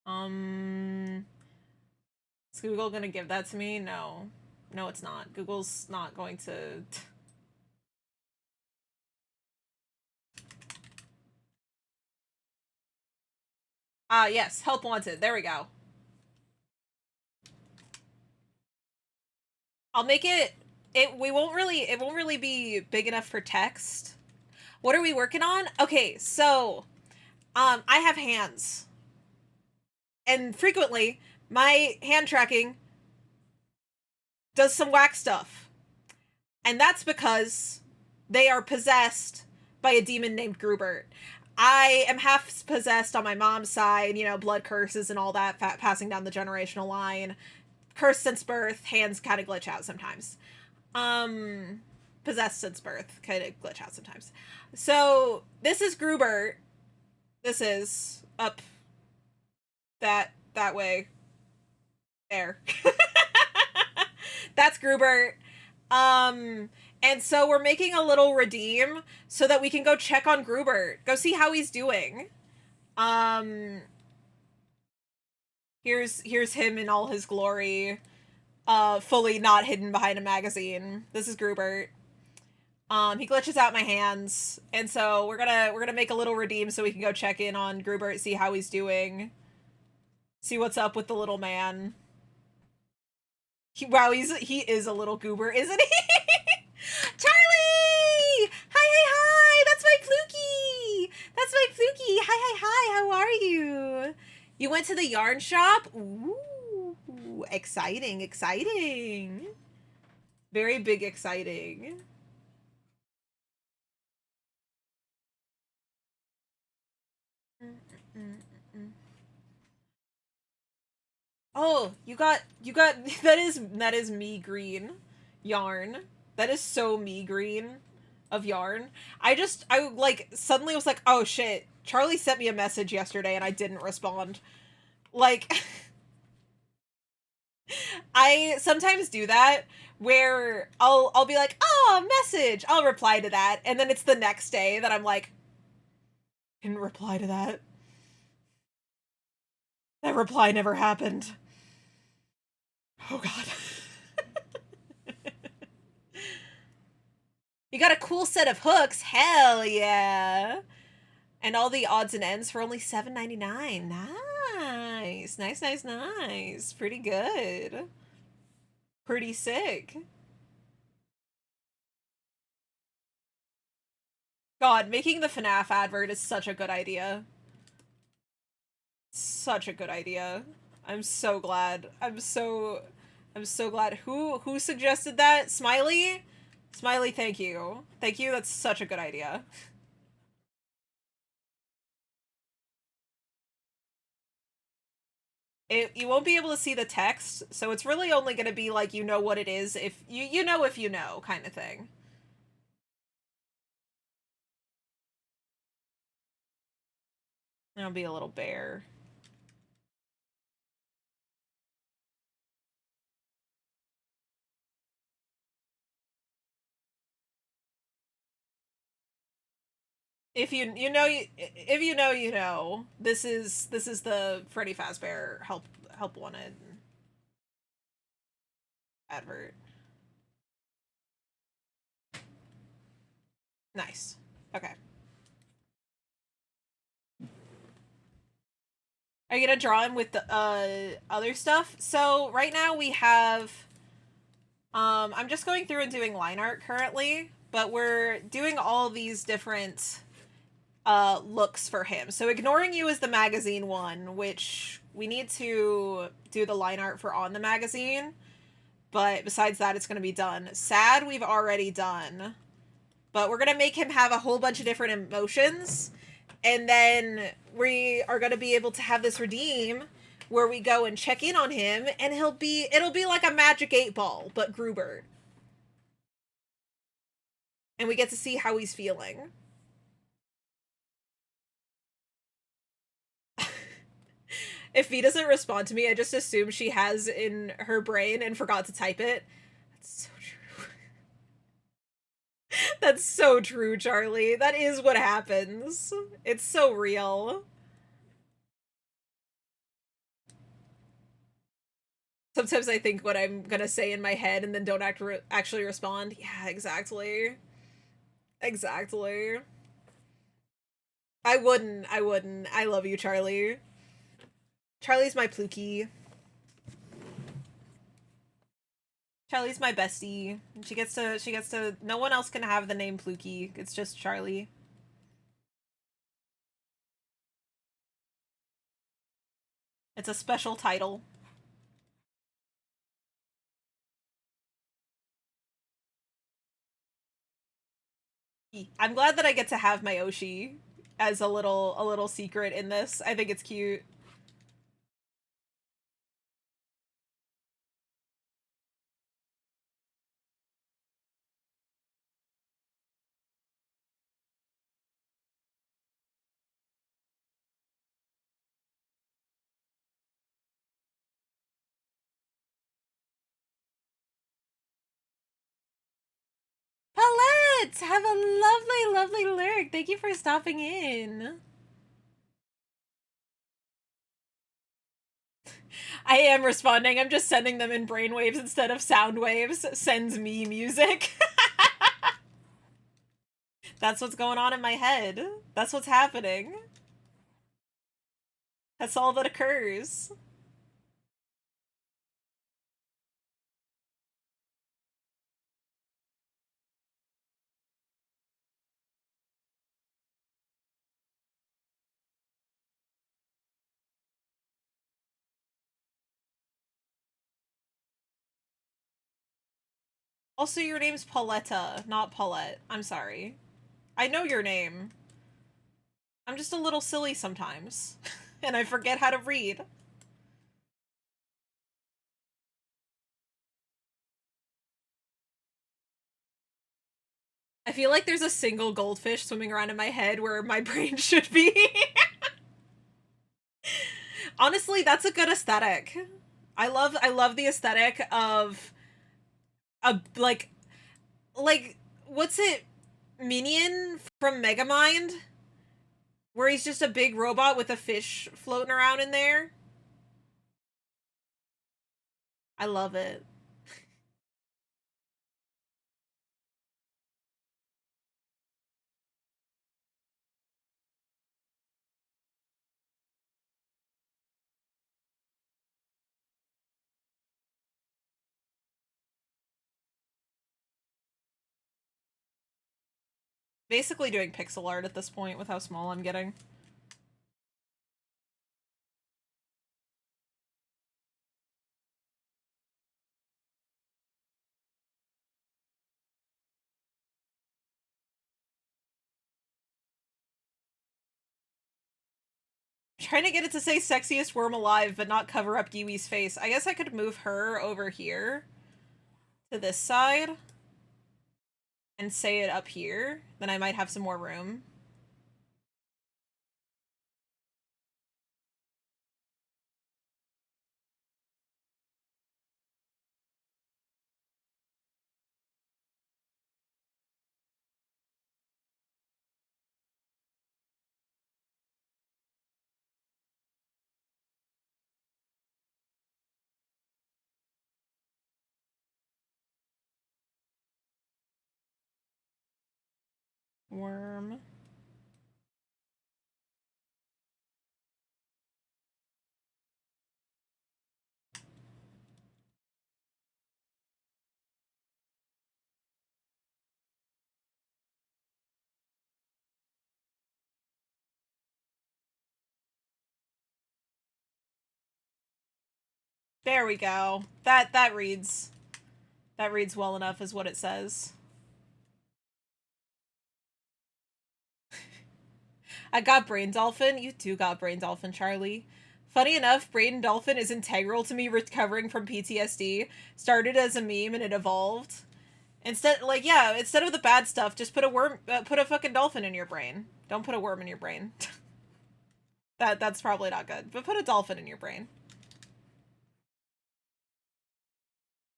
Is Google gonna give that to me? No. No, it's not. Google's not going to... Ah, yes. Help wanted. There we go. I'll make it... It won't really be big enough for text. What are we working on? Okay, so... I have hands. And frequently, my hand tracking does some whack stuff. And that's because they are possessed by a demon named Grubert. I am half possessed on my mom's side, you know, blood curses and all that, passing down the generational line. Cursed since birth, hands kind of glitch out sometimes. Possessed since birth, kind of glitch out sometimes. So, this is Grubert. This is up that way. There. That's Grubert. And so we're making a little redeem so that we can go check on Grubert. Go see how he's doing. Here's him in all his glory. Fully not hidden behind a magazine. This is Grubert. He glitches out my hands. And so we're gonna make a little redeem so we can go check in on Grubert, see how he's doing. See what's up with the little man. Wow, he is a little goober, isn't he? Charlie! Hi! That's my Fluky! That's my Fluky! Hi! How are you? You went to the yarn shop? Ooh, exciting. Very big exciting. Oh, you got that is me green yarn. That is so me green of yarn. I like suddenly was like, oh shit, Charlie sent me a message yesterday and I didn't respond. Like I sometimes do that where I'll be like, oh, message, I'll reply to that, and then it's the next day that I'm like, didn't reply to that. That reply never happened. Oh god. You got a cool set of hooks. Hell yeah. And all the odds and ends for only $7.99. Nice. Pretty good. Pretty sick. God, making the FNAF advert is such a good idea. Such a good idea. I'm so glad. I'm so glad. Who suggested that? Smiley? Smiley, thank you. Thank you, that's such a good idea. You won't be able to see the text, so it's really only going to be like, you know what it is if you know if you know kind of thing. I'll be a little bear. If you know, you know. This is the Freddy Fazbear help wanted advert. Nice. Okay. Are you gonna draw him with the other stuff? So right now we have I'm just going through and doing line art currently, but we're doing all these different looks for him. So Ignoring You is the magazine one, which we need to do the line art for on the magazine. But besides that, it's going to be done. Sad, we've already done. But we're going to make him have a whole bunch of different emotions. And then we are going to be able to have this redeem where we go and check in on him. And it'll be like a Magic 8-Ball, but Grubert. And we get to see how he's feeling. If V doesn't respond to me, I just assume she has in her brain and forgot to type it. That's so true. That's so true, Charlie. That is what happens. It's so real. Sometimes I think what I'm gonna say in my head and then don't actually respond. Yeah, exactly. Exactly. I wouldn't. I wouldn't. I love you, Charlie. Charlie's my Pluki. Charlie's my bestie. She gets to no one else can have the name Pluki. It's just Charlie. It's a special title. I'm glad that I get to have my Oshi as a little secret in this. I think it's cute. Palette! Have a lovely, lovely lyric. Thank you for stopping in. I am responding. I'm just sending them in brainwaves instead of sound waves. Sends me music. That's what's going on in my head. That's what's happening. That's all that occurs. Also, your name's Pauletta, not Paulette. I'm sorry. I know your name. I'm just a little silly sometimes. And I forget how to read. I feel like there's a single goldfish swimming around in my head where my brain should be. Honestly, that's a good aesthetic. I love the aesthetic of a like what's it? Minion from Megamind? Where he's just a big robot with a fish floating around in there. I love it. Basically doing pixel art at this point with how small I'm getting. I'm trying to get it to say sexiest worm alive, but not cover up Yui's face. I guess I could move her over here to this side and say it up here. Then I might have some more room. Worm. There we go. That reads. That reads well enough is what it says. I got Brain Dolphin. You too got Brain Dolphin, Charlie. Funny enough, Brain Dolphin is integral to me recovering from PTSD. Started as a meme and it evolved. Instead, like, yeah, instead of the bad stuff, just put a worm, put a fucking dolphin in your brain. Don't put a worm in your brain. That's probably not good. But put a dolphin in your brain.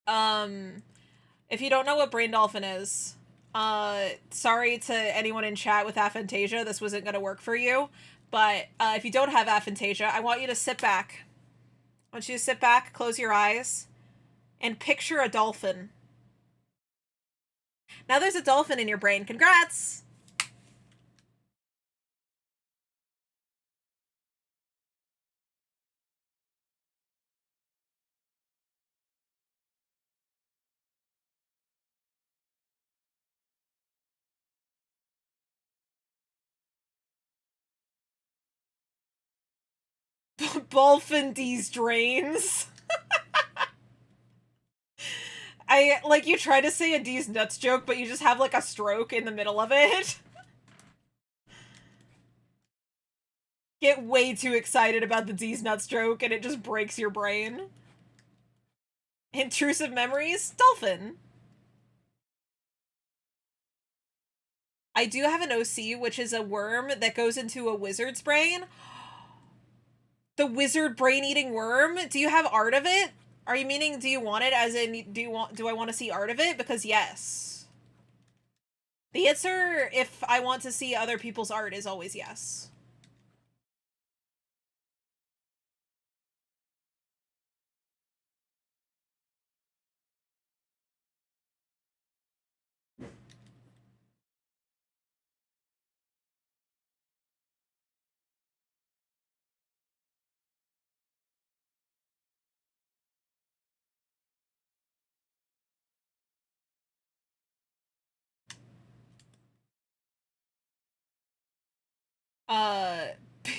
If you don't know what brain dolphin is, sorry to anyone in chat with aphantasia, this wasn't gonna work for you. But if you don't have aphantasia, I want you to sit back. I want you to sit back, close your eyes, and picture a dolphin. Now there's a dolphin in your brain. Congrats! Dolphin D's drains. Like, you try to say a D's nuts joke, but you just have, like, a stroke in the middle of it. Get way too excited about the D's nuts joke, and it just breaks your brain. Intrusive memories? Dolphin. I do have an OC, which is a worm that goes into a wizard's brain. The wizard brain-eating worm? Do you have art of it? Are you meaning, do you want it as in, do I want to see art of it? Because yes. The answer, if I want to see other people's art, is always yes.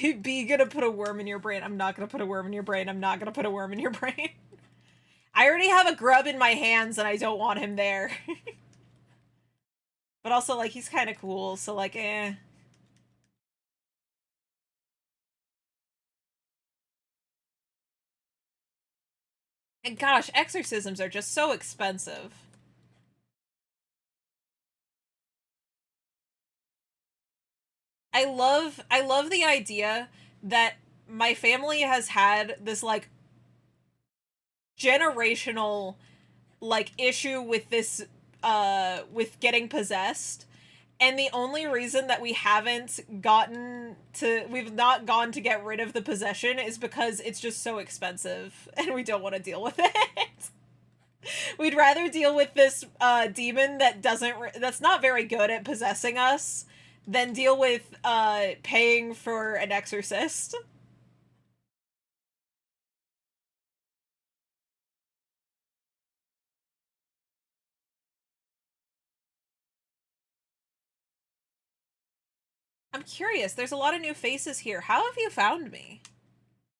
B gonna put a worm in your brain. I'm not gonna put a worm in your brain. I'm not gonna put a worm in your brain. I already have a grub in my hands and I don't want him there. But also, like, he's kind of cool, so, like, eh. And gosh, exorcisms are just so expensive. I love the idea that my family has had this, like, generational, like, issue with this, with getting possessed. And the only reason that we've not gone to get rid of the possession is because it's just so expensive and we don't want to deal with it. We'd rather deal with this, demon that's not very good at possessing us than deal with, paying for an exorcist. I'm curious, there's a lot of new faces here. How have you found me?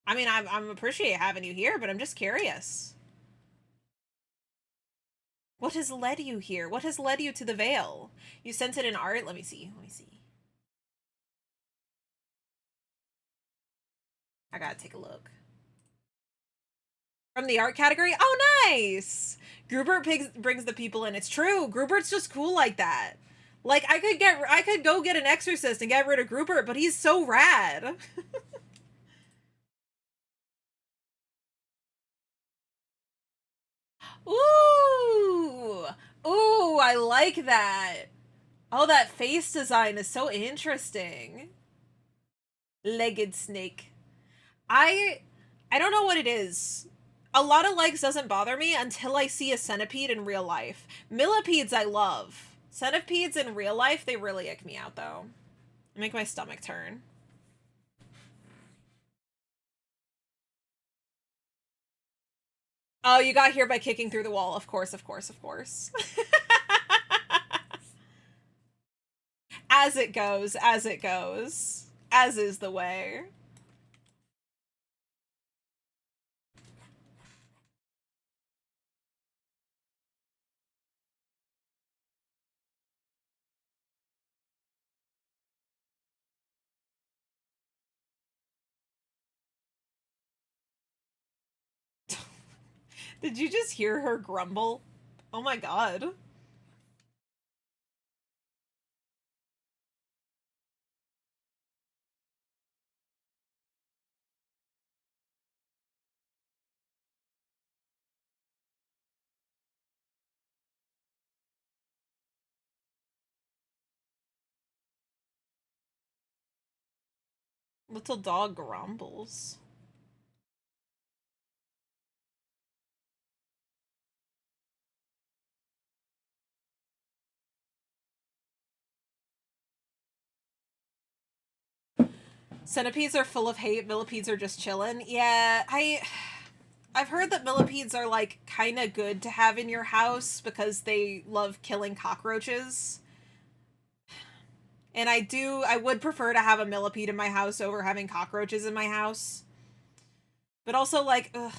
I mean, I'm appreciate having you here, but I'm just curious. What has led you here? What has led you to the Veil? You sent it in art? Let me see. Let me see. I gotta take a look. From the art category? Oh, nice! Grubert brings the people in. It's true. Grubert's just cool like that. Like, I could go get an exorcist and get rid of Grubert, but he's so rad. Ooh! Ooh, I like that. Oh, that face design is so interesting. Legged snake. I don't know what it is. A lot of legs doesn't bother me until I see a centipede in real life. Millipedes I love. Centipedes in real life, they really ick me out, though. They make my stomach turn. Oh, you got here by kicking through the wall. Of course, of course, of course. As it goes, as it goes. As is the way. Did you just hear her grumble? Oh my god. Little dog grumbles. Centipedes are full of hate. Millipedes are just chillin'. Yeah, I've heard that millipedes are like kind of good to have in your house because they love killing cockroaches. And I would prefer to have a millipede in my house over having cockroaches in my house. But also, like, ugh.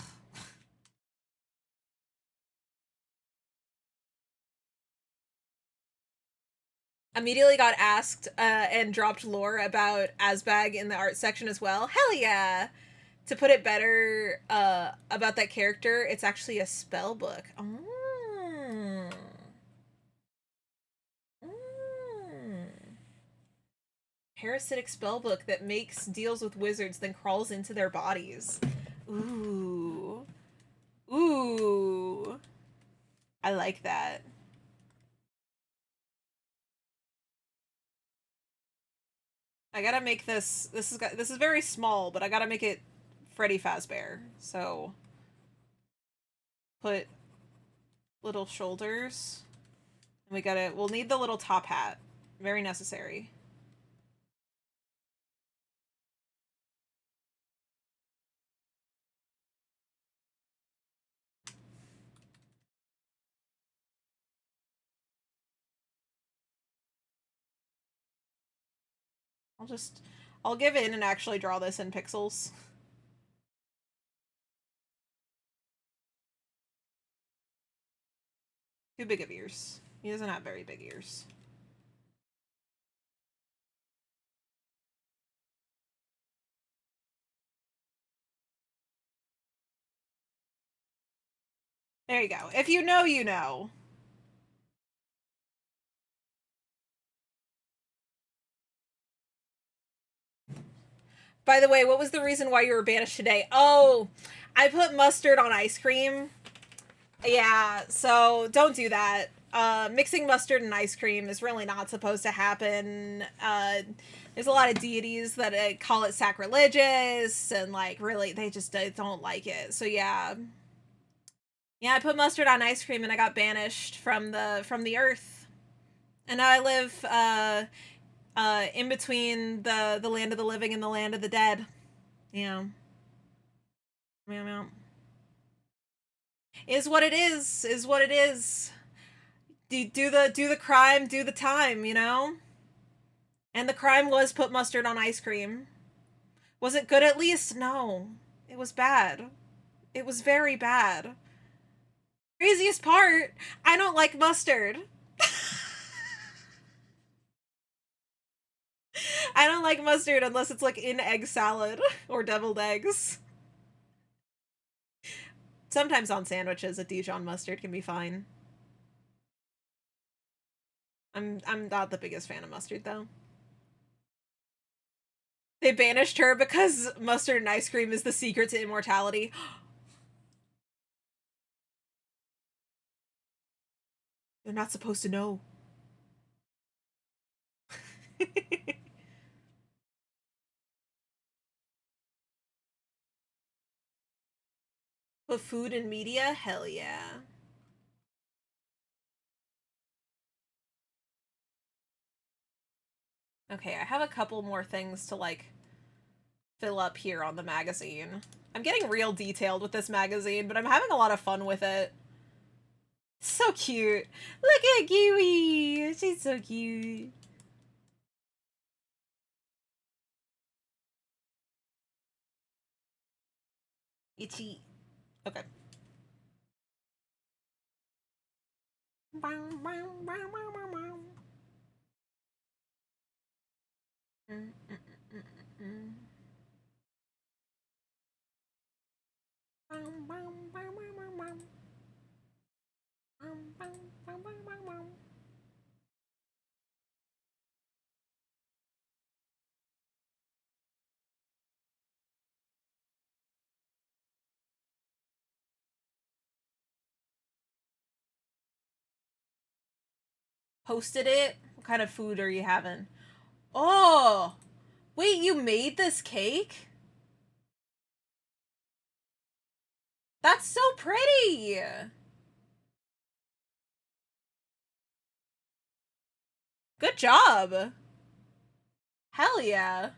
Immediately got asked and dropped lore about Asbag in the art section as well. Hell yeah! To put it better about that character, it's actually a spell book. Mm. Mm. Parasitic spell book that deals with wizards, then crawls into their bodies. Ooh. Ooh. I like that. I gotta make this. This is very small, but I gotta make it Freddy Fazbear. So put little shoulders. And we'll need the little top hat. Very necessary. I'll give in and actually draw this in pixels. Too big of ears. He doesn't have very big ears. There you go. If you know, you know. By the way, what was the reason why you were banished today? Oh, I put mustard on ice cream. Yeah, so don't do that. Mixing mustard and ice cream is really not supposed to happen. There's a lot of deities that call it sacrilegious, and like really, they just don't like it. So yeah, I put mustard on ice cream, and I got banished from the earth, and now I live in between the land of the living and the land of the dead. Yeah, yeah. Is what it is. Is what it is. Do the crime, do the time, you know? And the crime was put mustard on ice cream. Was it good at least? No. It was bad. It was very bad. Craziest part, I don't like mustard. I don't like mustard unless it's like in egg salad or deviled eggs. Sometimes on sandwiches, a Dijon mustard can be fine. I'm not the biggest fan of mustard though. They banished her because mustard and ice cream is the secret to immortality. They're not supposed to know. But food and media? Hell yeah. Okay, I have a couple more things to like fill up here on the magazine. I'm getting real detailed with this magazine, but I'm having a lot of fun with it. So cute. Look at Kiwi. She's so cute. Itchy. Okay. Posted it. What kind of food are you having? Oh, Wait, you made this cake? That's so pretty! Good job! Hell yeah.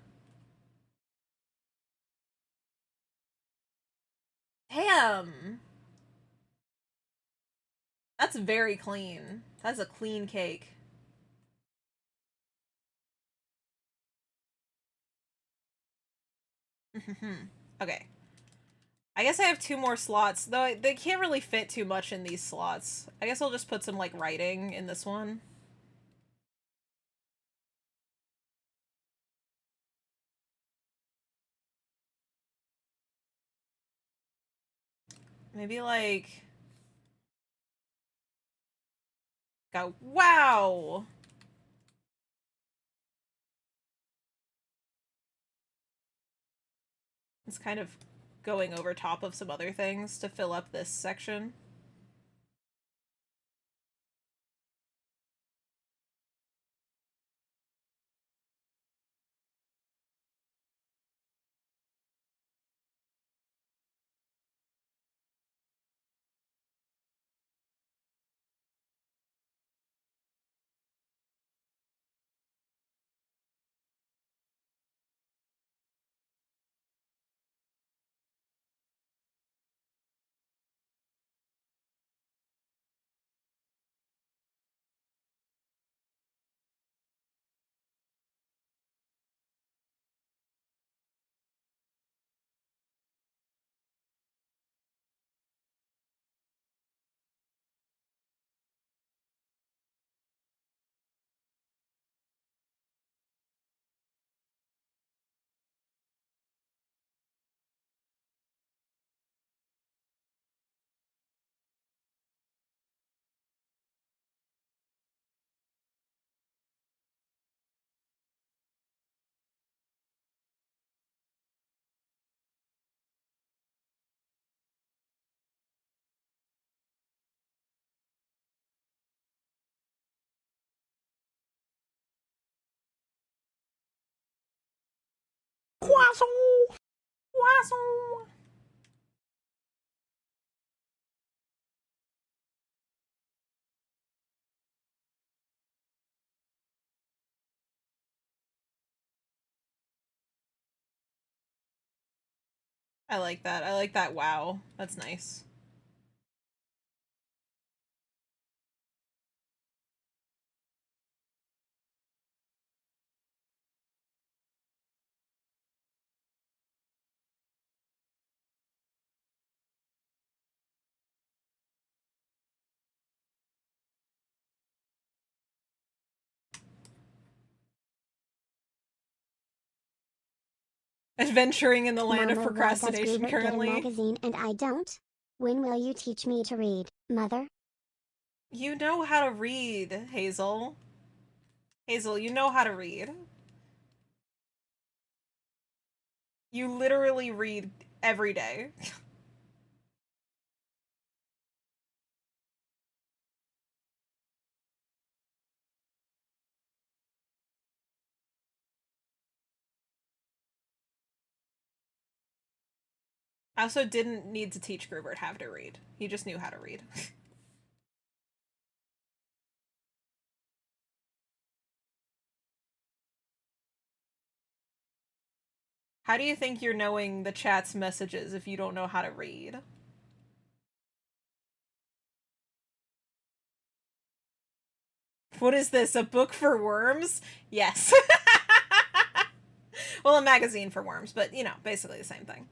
Damn. That's very clean. That's a clean cake. Okay. I guess I have 2 more slots, though they can't really fit too much in these slots. I guess I'll just put some, like, writing in this one. Maybe, like... Go, wow! It's kind of going over top of some other things to fill up this section. Croissant! Croissant! I like that. I like that wow. That's nice. Adventuring in the land of Mama, why does procrastination Grubert get a currently. magazine and I don't? When will you teach me to read, Mother? You know how to read, Hazel. Hazel, you know how to read. You literally read every day. I also didn't need to teach Grubert how to read. He just knew how to read. How do you think you're knowing the chat's messages if you don't know how to read? What is this, a book for worms? Yes. Well, a magazine for worms, but, you know, basically the same thing.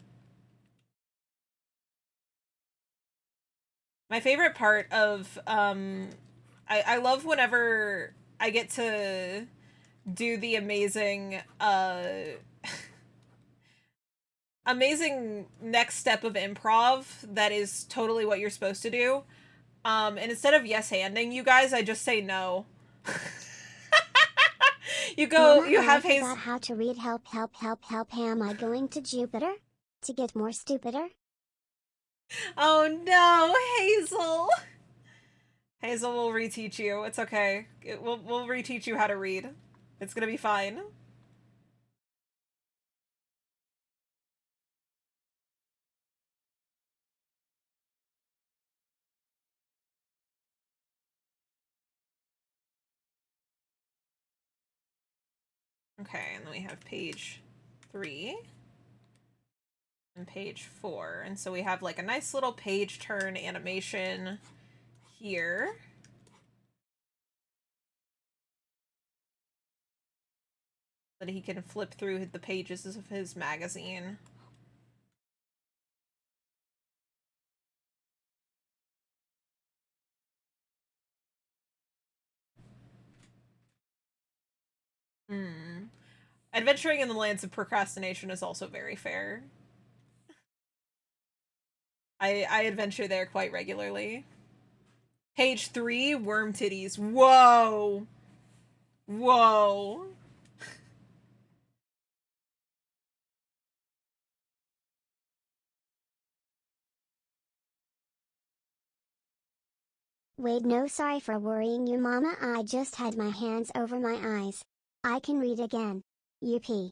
My favorite part of, I love whenever I get to do the amazing, amazing next step of improv that is totally what you're supposed to do. And instead of yes-handing you guys, I just say no. You go, Mama, you I have forgot how to read. Help, help, help, help. Am I going to Jupiter? To get more stupider? Oh no, Hazel! Hazel will reteach you. It's okay. We'll reteach you how to read. It's gonna be fine. Okay, and then we have page 3 and page 4. And so we have like a nice little page turn animation here. That he can flip through the pages of his magazine. Adventuring in the lands of procrastination is also very fair. I adventure there quite regularly. Page 3, worm titties. Whoa! Whoa! Wait, no, sorry for worrying you, Mama. I just had my hands over my eyes. I can read again. Yippee.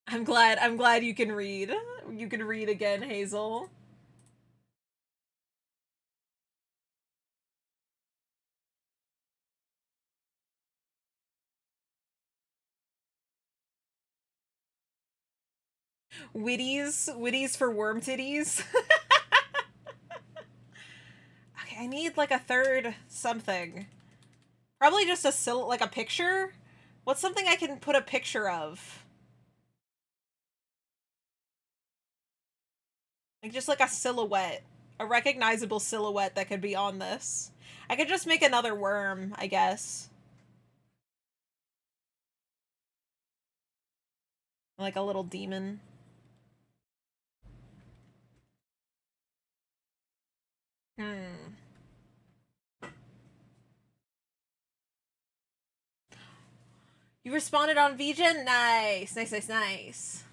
I'm glad you can read. You can read again, Hazel. Witties for worm titties. Okay, I need like a third something. Probably just like a picture. What's something I can put a picture of? Like just like a silhouette, a recognizable silhouette that could be on this. I could just make another worm, I guess. Like a little demon. You responded on VGen? Nice. Nice, nice, nice.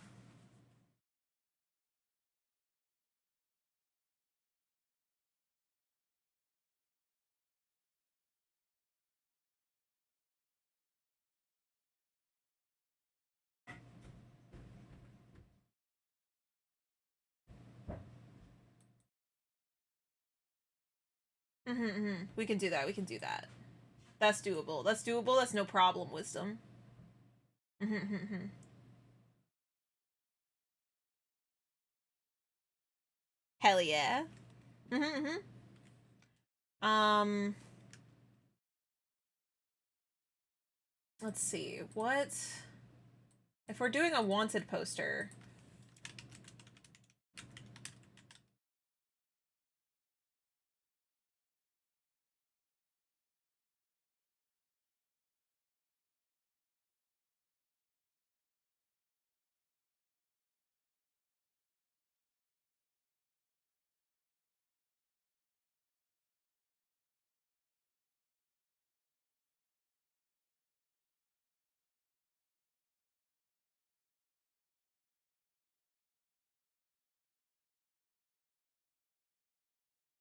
We can do that. We can do that. That's doable. That's doable. That's no problem, Wisdom. Hell yeah. Let's see. What if we're doing a wanted poster?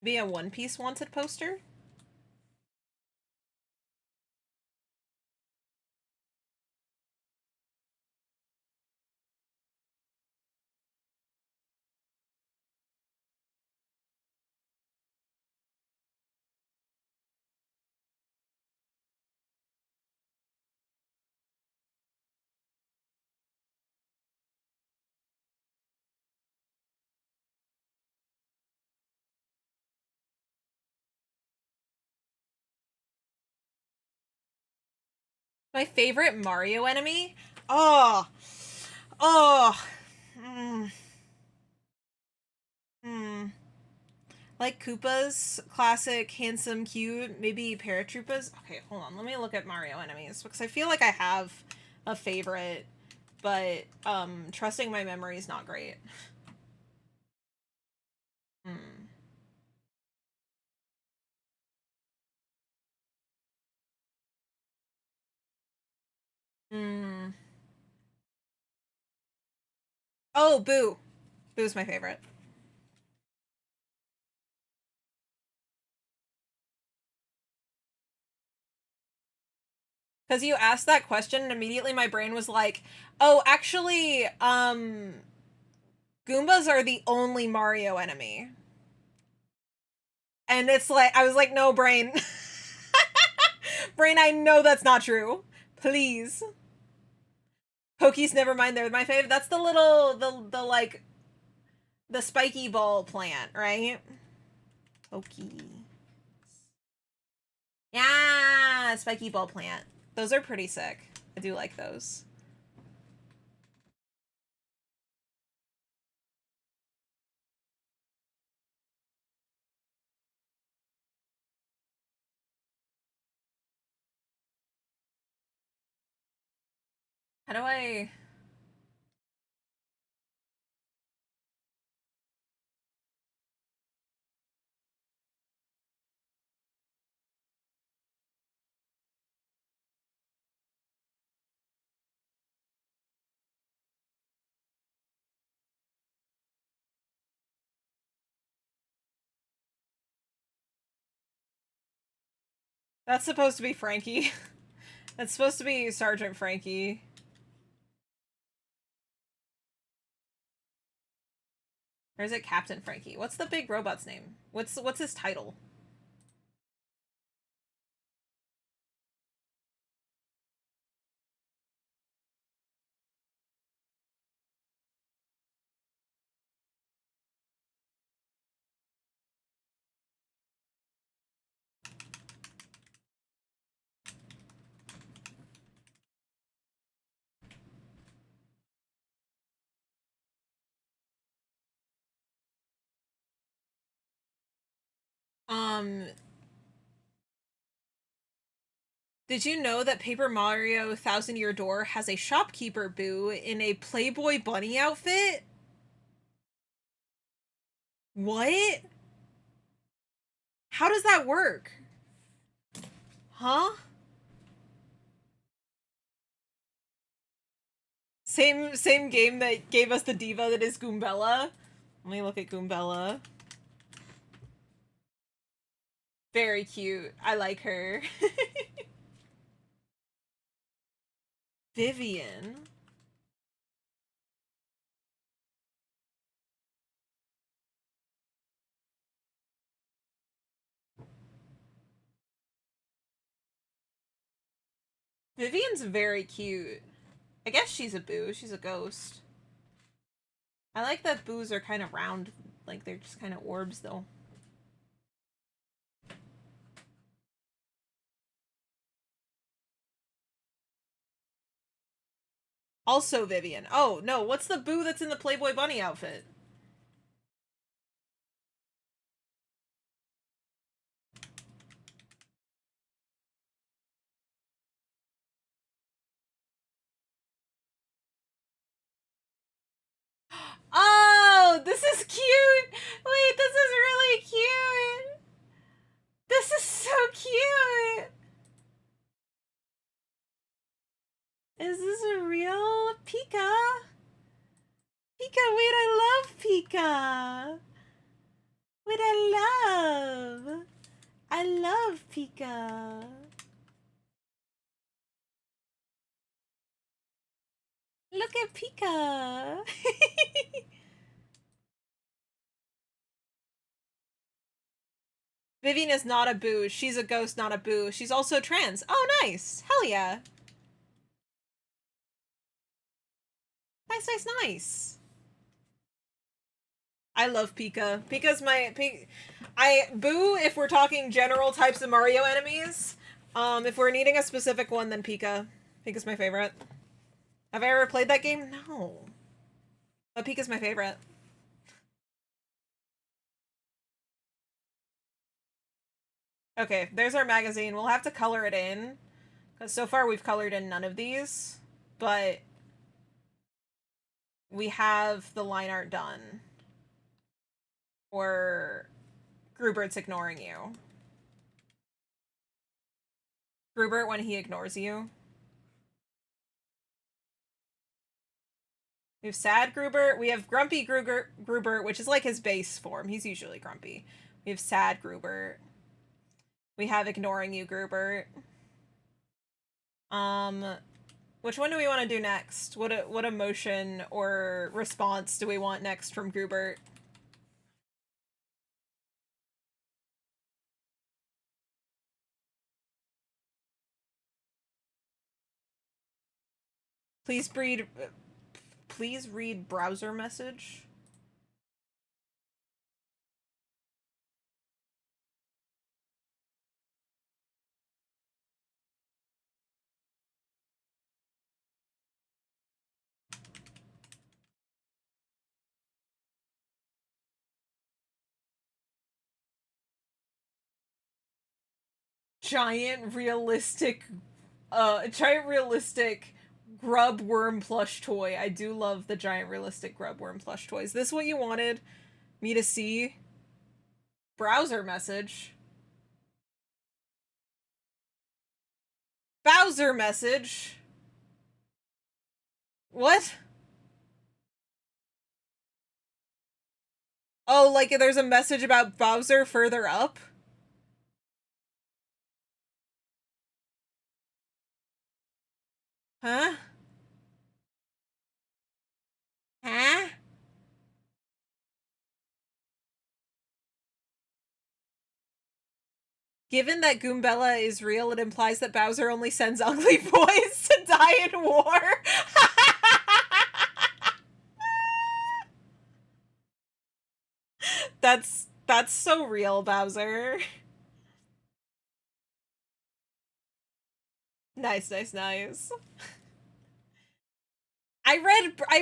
Be a One Piece wanted poster? My favorite Mario enemy? Oh. Oh. Mm. Like Koopa's classic, handsome, cute, maybe Paratroopas. Okay, hold on. Let me look at Mario enemies because I feel like I have a favorite, but trusting my memory is not great. Oh, Boo. Boo's my favorite. Because you asked that question and immediately my brain was like, oh, actually, Goombas are the only Mario enemy. And it's like, I was like, no, brain. Brain, I know that's not true. Please. Pokies, never mind, they're my fave. That's the little, the like, the spiky ball plant, right? Pokey. Yeah, spiky ball plant. Those are pretty sick. I do like those. How do I... That's supposed to be Frankie. That's supposed to be Sergeant Frankie. Or is it Captain Frankie? What's the big robot's name? What's his title? Did you know that Paper Mario Thousand Year Door has a shopkeeper boo in a Playboy bunny outfit? What? How does that work? Huh? Same game that gave us the diva that is Goombella. Let me look at Goombella. Very cute. I like her. Vivian. Vivian's very cute. I guess she's a boo. She's a ghost. I like that boos are kind of round. Like, they're just kind of orbs, though. Also Vivian. Oh, no. What's the boo that's in the Playboy Bunny outfit? Oh, this is cute. Wait, this is really cute. This is so cute. Is this a real Pika? Pika, wait, I love Pika. Wait, I love Pika. Look at Pika. Vivian is not a boo. She's a ghost, not a boo. She's also trans. Oh, nice. Hell yeah. Nice, nice, nice. I love Pika. Pika's my... I boo if we're talking general types of Mario enemies. If we're needing a specific one, then Pika. Pika's my favorite. Have I ever played that game? No. But Pika's my favorite. Okay, there's our magazine. We'll have to color it in. Because so far we've colored in none of these. But we have the line art done. Or Grubert's ignoring you. Grubert when he ignores you. We have sad Grubert. We have grumpy Grubert, which is like his base form. He's usually grumpy. We have sad Grubert. We have ignoring you Grubert. Which one do we want to do next? What emotion or response do we want next from Grubert? Please read. Please read browser message. Giant realistic grub worm plush toy. I do love the giant realistic grub worm plush toys. Is this what you wanted me to see? Browser message. Bowser message. What? Oh, like there's a message about Bowser further up? Huh? Huh? Given that Goombella is real, it implies that Bowser only sends ugly boys to die in war. That's so real, Bowser. Nice, nice, nice. I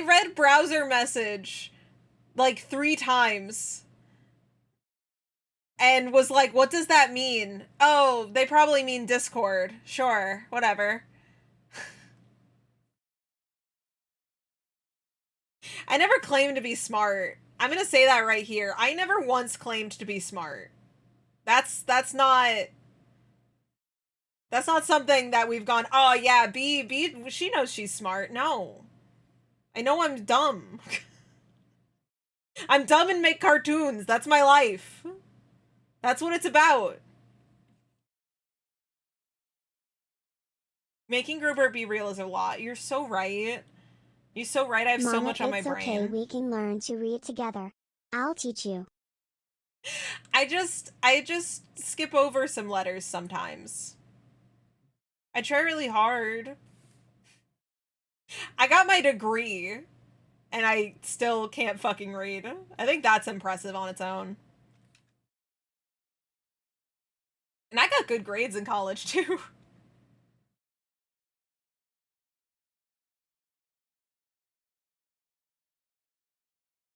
read browser message like 3 times and was like, what does that mean? Oh, they probably mean Discord. Sure, whatever. I never claimed to be smart. I'm gonna say that right here. I never once claimed to be smart. That's not something that we've gone, oh yeah, B, she knows she's smart. No. I know I'm dumb. I'm dumb and make cartoons. That's my life. That's what it's about. Making Grubert be real is a lot. You're so right. You're so right. I have Mama, so much on my it's brain. okay, we can learn to read together. I'll teach you. I just skip over some letters sometimes. I try really hard. I got my degree and I still can't fucking read. I think that's impressive on its own. And I got good grades in college too.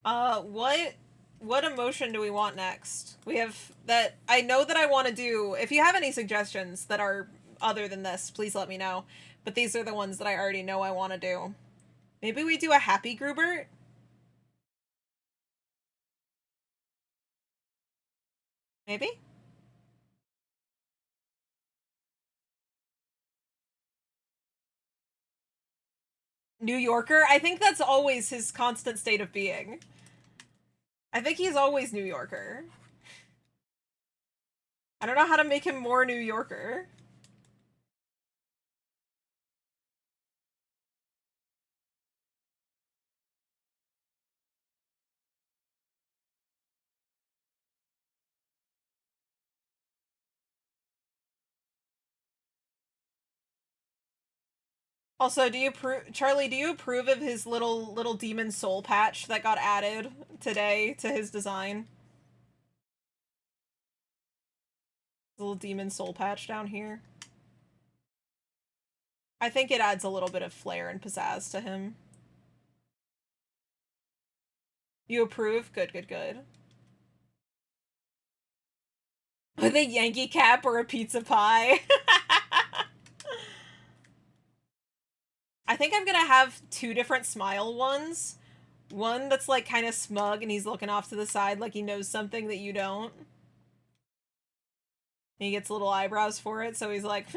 What emotion do we want next? We have that I know that I want to do. If you have any suggestions that are other than this, please let me know. But these are the ones that I already know I want to do. Maybe we do a happy Grubert? Maybe? New Yorker? I think that's always his constant state of being. I think he's always New Yorker. I don't know how to make him more New Yorker. Also, Charlie, do you approve of his little demon soul patch that got added today to his design? Little demon soul patch down here. I think it adds a little bit of flair and pizzazz to him. You approve? Good, good, good. With a Yankee cap or a pizza pie. I think I'm gonna have 2 different smile ones. One that's like kind of smug and he's looking off to the side like he knows something that you don't. And he gets little eyebrows for it, so he's like,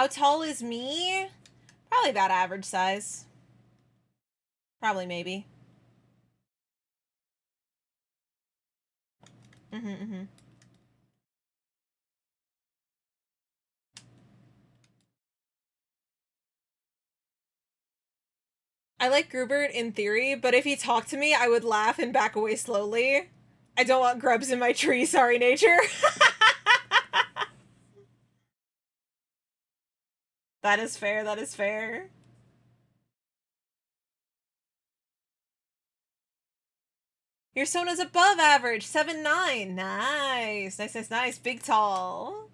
How tall is me? Probably about average size. Probably, maybe. I like Grubert in theory, but if he talked to me, I would laugh and back away slowly. I don't want grubs in my tree, sorry, nature. That is fair, that is fair. Your Sona's above average, 7'9". Nice, nice, nice, nice. Big tall.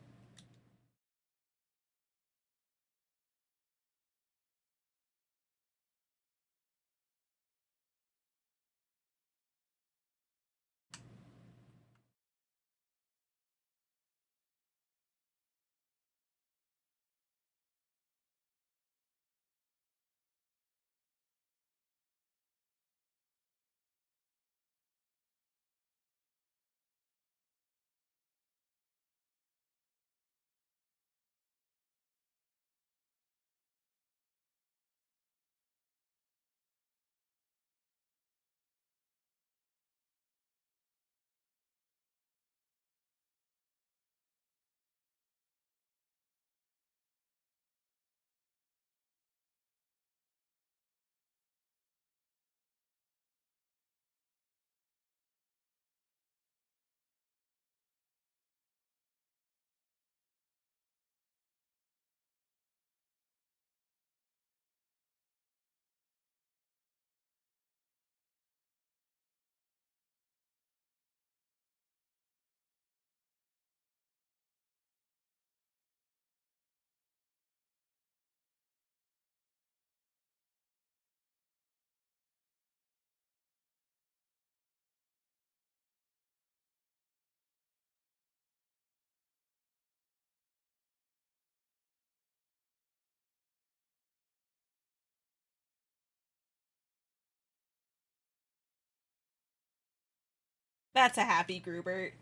That's a happy Grubert.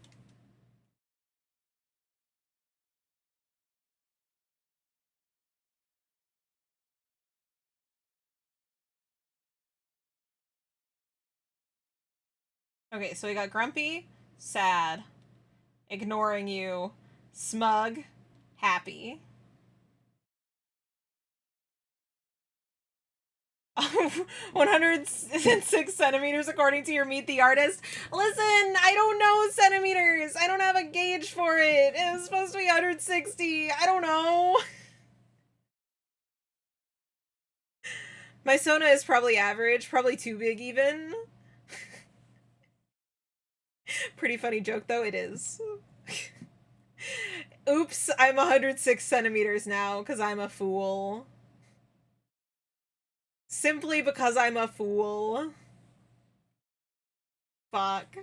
Okay, so we got grumpy, sad, ignoring you, smug, happy. 106 centimeters according to your Meet the Artist. Listen, I don't know centimeters. I don't have a gauge for it. It was supposed to be 160. I don't know. My Sona is probably average, probably too big even. Pretty funny joke though, it is. Oops, I'm 106 centimeters now because I'm a fool. Simply because I'm a fool. Fuck.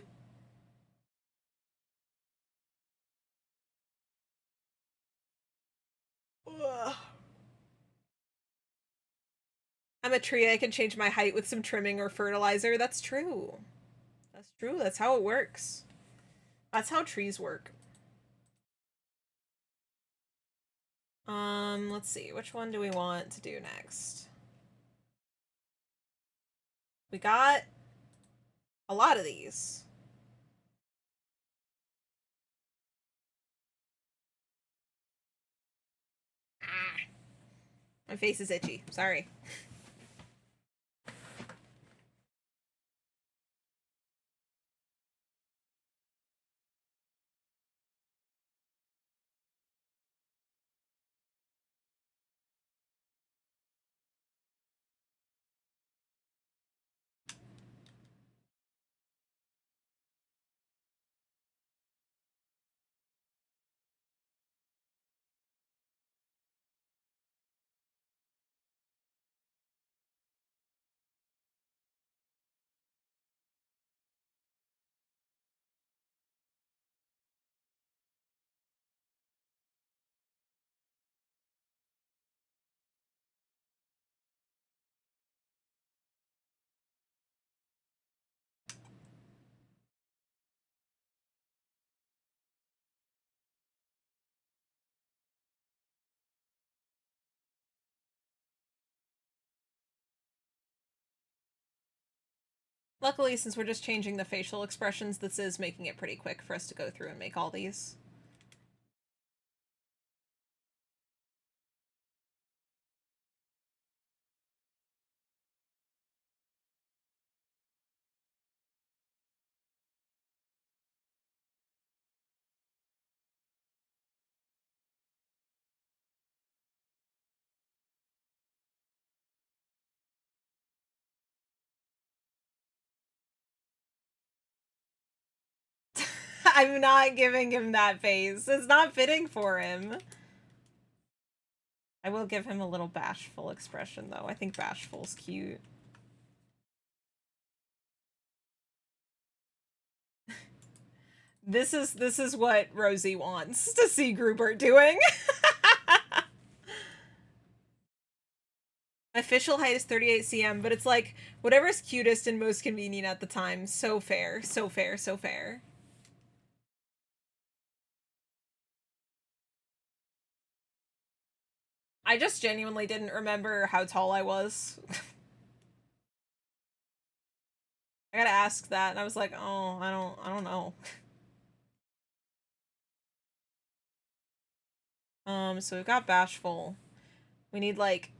Ugh. I'm a tree, I can change my height with some trimming or fertilizer. That's true. That's true, that's how it works. That's how trees work. Let's see. Which one do we want to do next? We got a lot of these. Ah. My face is itchy. Sorry. Luckily, since we're just changing the facial expressions, this is making it pretty quick for us to go through and make all these. I'm not giving him that face. It's not fitting for him. I will give him a little bashful expression, though. I think bashful's cute. This is what Rosie wants to see Grubert doing. My official height is 38 cm, but it's like whatever's cutest and most convenient at the time. So fair, so fair, so fair. I just genuinely didn't remember how tall I was. I gotta ask that, and I was like, oh, I don't know. So we've got bashful. We need, like,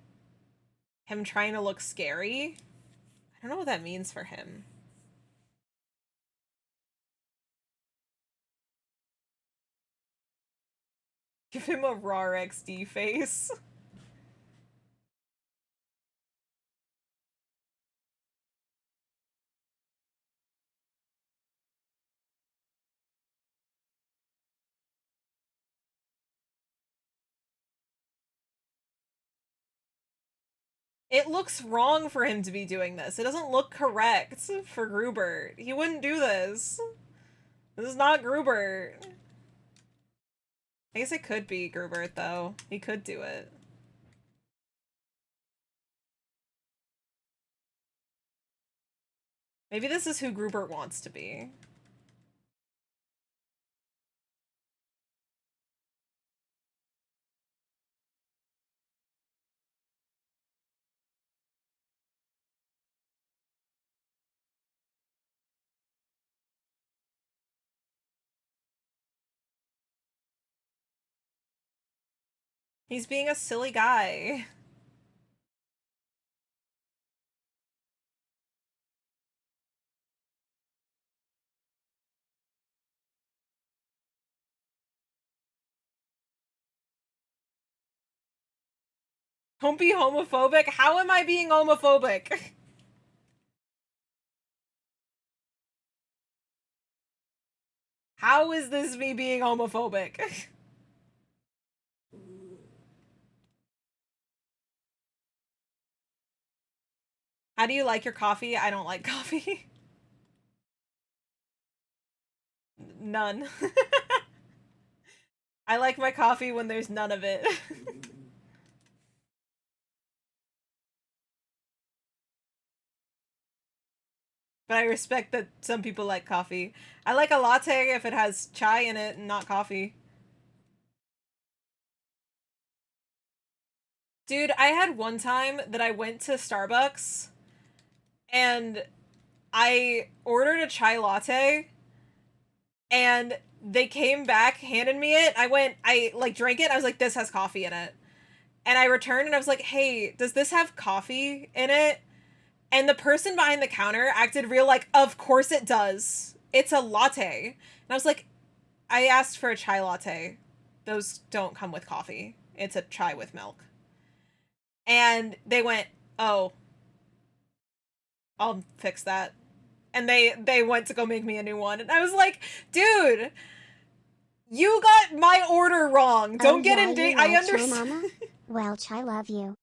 him trying to look scary. I don't know what that means for him. Give him a RAR XD face. It looks wrong for him to be doing this. It doesn't look correct for Grubert. He wouldn't do this. This is not Grubert. I guess it could be Grubert, though. He could do it. Maybe this is who Grubert wants to be. He's being a silly guy. Don't be homophobic. How am I being homophobic? How is this me being homophobic? How do you like your coffee? I don't like coffee. None. I like my coffee when there's none of it. But I respect that some people like coffee. I like a latte if it has chai in it and not coffee. Dude, I had one time that I went to Starbucks and I ordered a chai latte and they came back, handed me it. I like drank it. I was like, this has coffee in it. And I returned and I was like, hey, does this have coffee in it? And the person behind the counter acted real like, of course it does. It's a latte. And I was like, I asked for a chai latte. Those don't come with coffee. It's a chai with milk. And they went, oh, I'll fix that. And they went to go make me a new one. And I was like, dude, you got my order wrong. Don't get indignant. I understand. Well, I love you.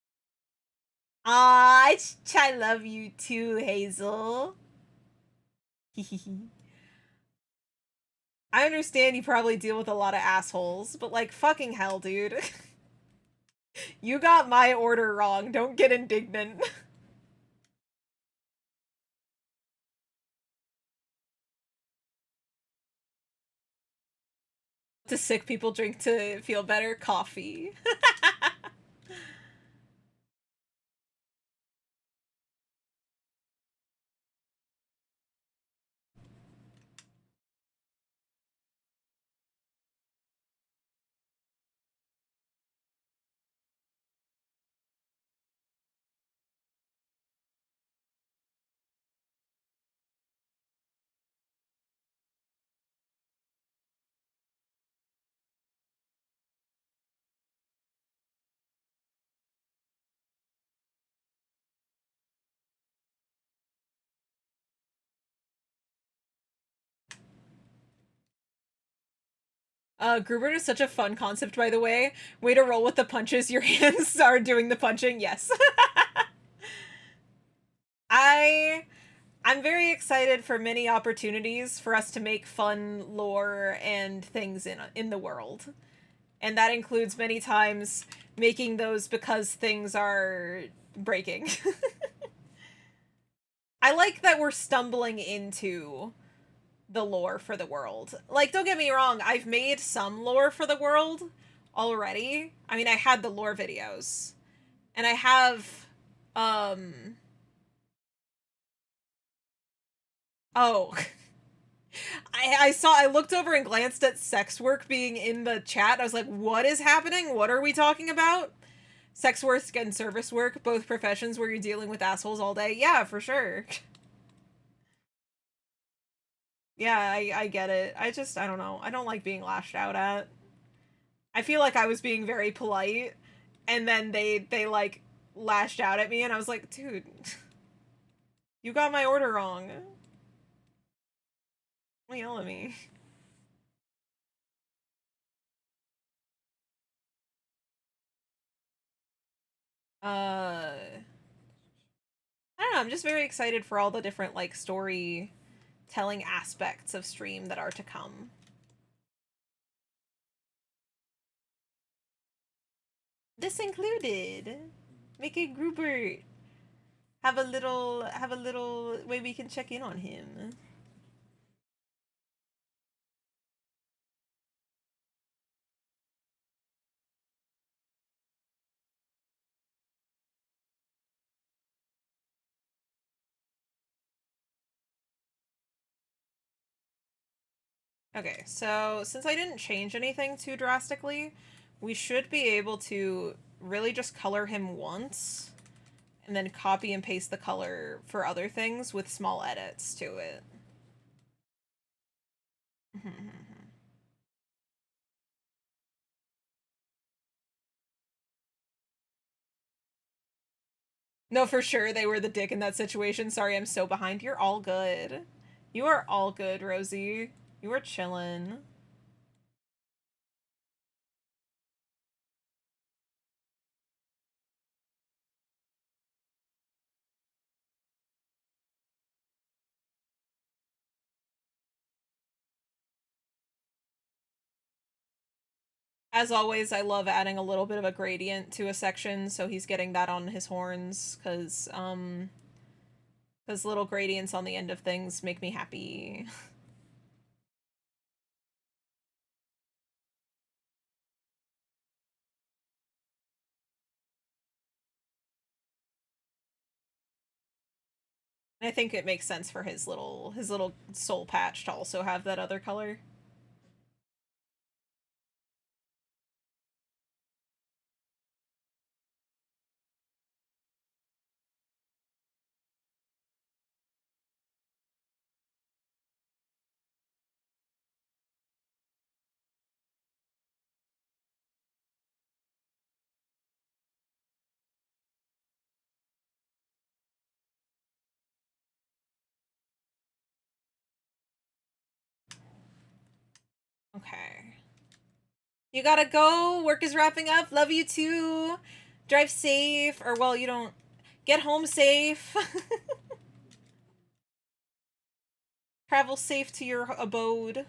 Ah, I love you too, Hazel. I understand you probably deal with a lot of assholes, but like, fucking hell, dude. You got my order wrong. Don't get indignant. Do sick people drink to feel better? Coffee. Grubert is such a fun concept, by the way. Way to roll with the punches. Your hands are doing the punching. Yes. I I'm very excited for many opportunities for us to make fun lore and things in the world. And that includes many times making those because things are breaking. I like that we're stumbling into the lore for the world. Like, don't get me wrong, I've made some lore for the world already. I mean, I had the lore videos. And I have, oh. I looked over and glanced at sex work being in the chat. I was like, what is happening? What are we talking about? Sex work and service work, both professions where you're dealing with assholes all day. Yeah, for sure. Yeah, I get it. I don't know. I don't like being lashed out at. I feel like I was being very polite, and then they like lashed out at me, and I was like, dude, you got my order wrong. Don't yell at me. I don't know, I'm just very excited for all the different like story telling aspects of stream that are to come. This included making Grubert have a little way we can check in on him. Okay, so since I didn't change anything too drastically, we should be able to really just color him once and then copy and paste the color for other things with small edits to it. No, for sure, they were the dick in that situation. Sorry, I'm so behind. You're all good. You are all good, Rosie. You are chillin'. As always, I love adding a little bit of a gradient to a section, so he's getting that on his horns, because little gradients on the end of things make me happy. I think it makes sense for his little soul patch to also have that other color. Okay. You gotta go. Work is wrapping up. Love you too. Drive safe. Or, well, you don't. Get home safe. Travel safe to your abode.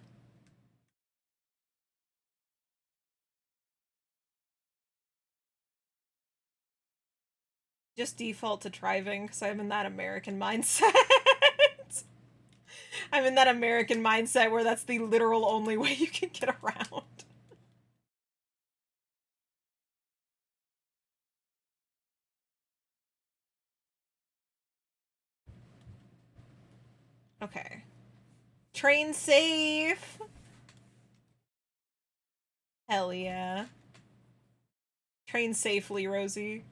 Just default to driving, because I'm in that American mindset. I'm in that American mindset where that's the literal only way you can get around. Okay. Train safe! Hell yeah. Train safely, Rosie.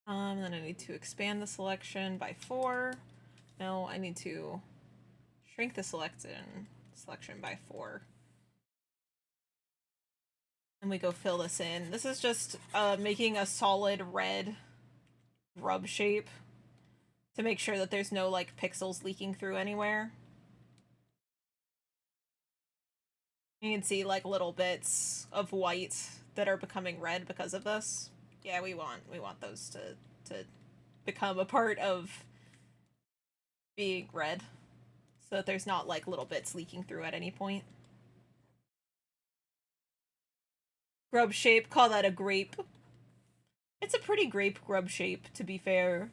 Then I need to expand the selection by 4. No, I need to shrink the selection by 4. And we go fill this in. This is just making a solid red rub shape to make sure that there's no like pixels leaking through anywhere. You can see like little bits of white that are becoming red because of this. Yeah, we want those to become a part of being red, so that there's not like little bits leaking through at any point. Grub shape, call that a grape. It's a pretty grape grub shape, to be fair.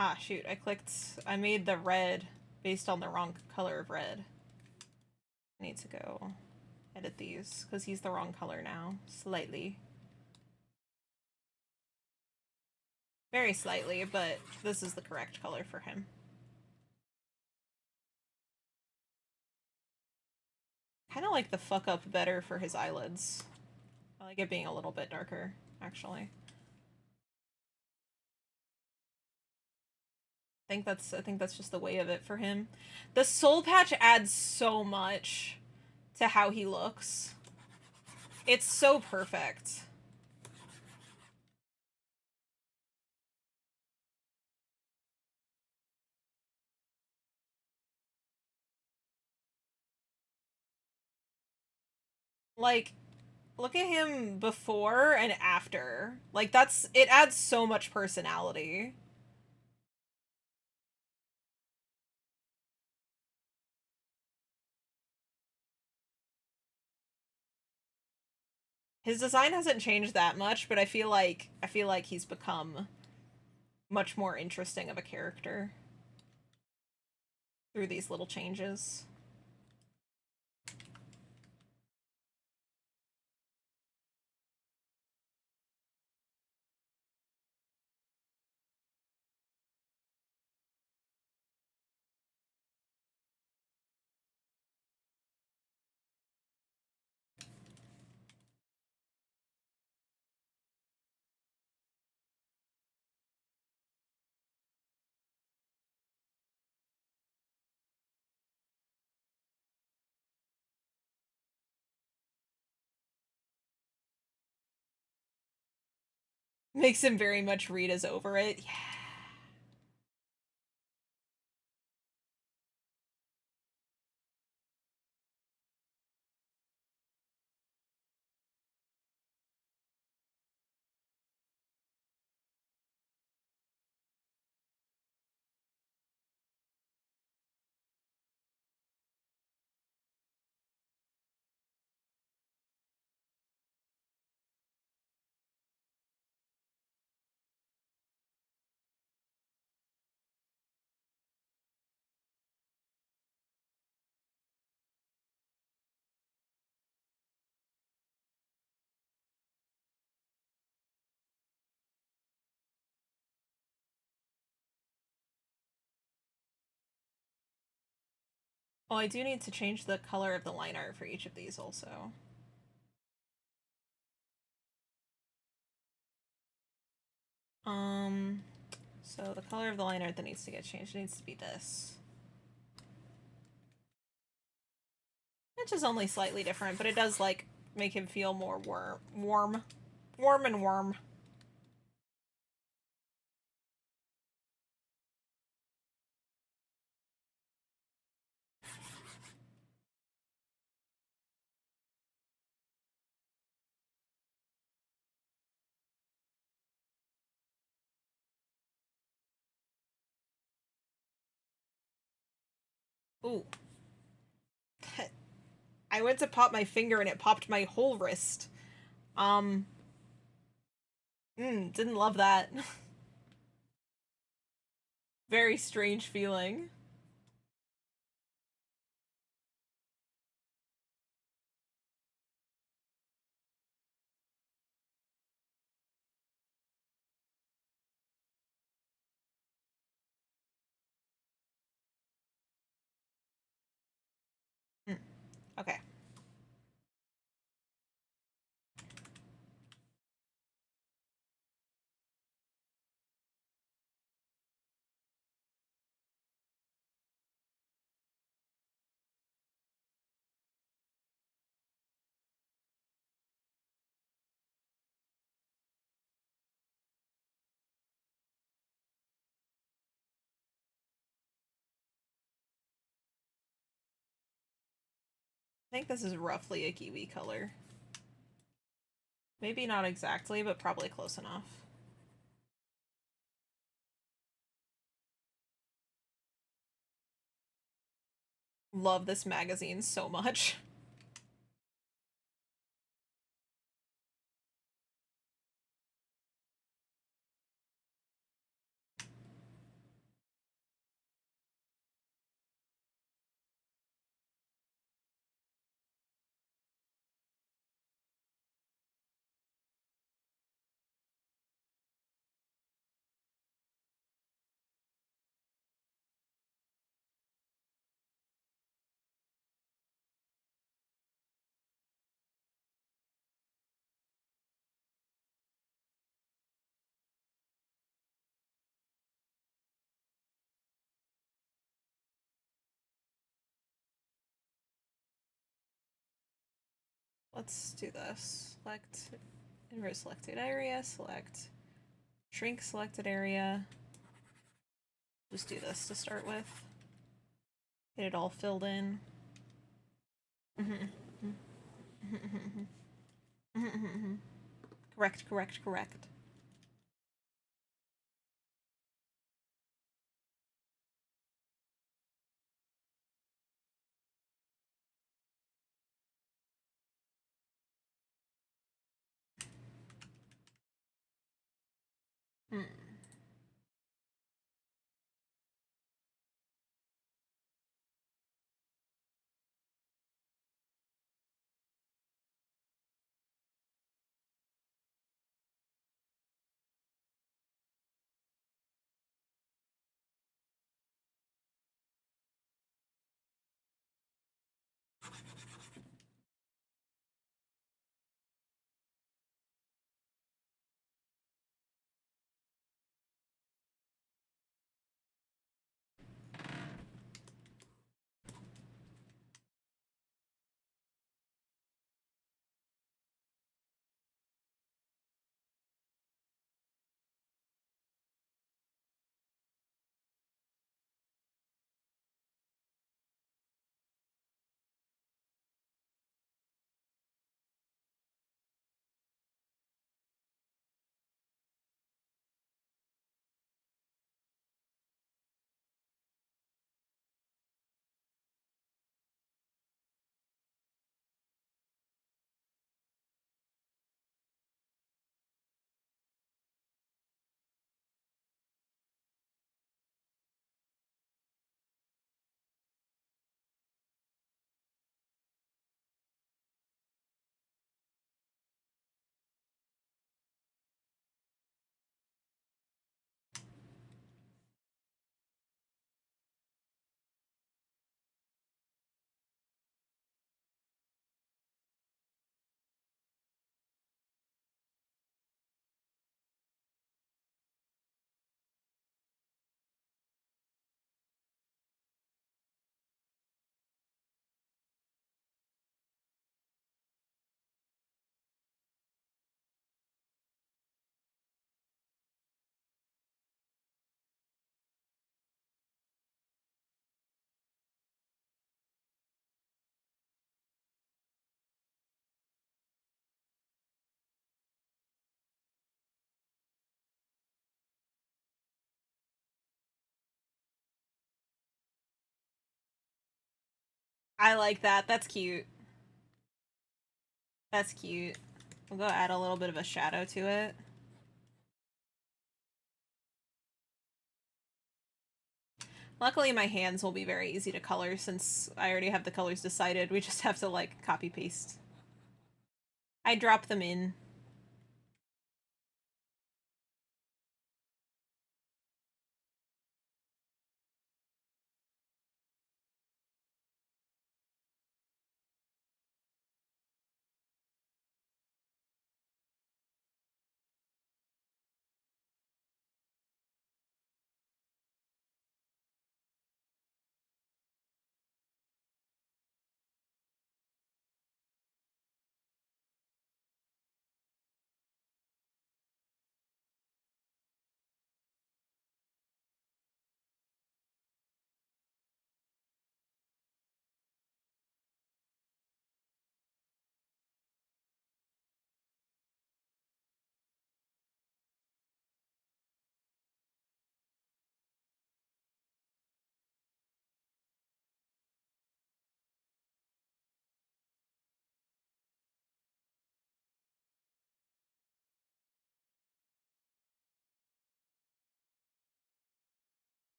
Ah, shoot, I made the red based on the wrong color of red. I need to go edit these, because he's the wrong color now. Slightly. Very slightly, but this is the correct color for him. Kind of like the fuck up better for his eyelids. I like it being a little bit darker, actually. I think that's just the way of it for him. The soul patch adds so much to how he looks. It's so perfect. Like, look at him before and after. Like, it adds so much personality. His design hasn't changed that much, but I feel like he's become much more interesting of a character through these little changes. Makes him very much Rita's over it. Yeah. Oh, I do need to change the color of the line art for each of these also. So the color of the line art that needs to get changed needs to be this. Which is only slightly different, but it does, like, make him feel more warm and warm. Ooh. I went to pop my finger and it popped my whole wrist. Didn't love that. Very strange feeling. Okay. I think this is roughly a kiwi color. Maybe not exactly, but probably close enough. Love this magazine so much. Let's do this. Select inverse selected area, select shrink selected area. Just do this to start with. Get it all filled in. Correct, correct, correct. Hmm. I like that. That's cute. That's cute. We'll go add a little bit of a shadow to it. Luckily, my hands will be very easy to color since I already have the colors decided. We just have to, like, copy paste. I drop them in.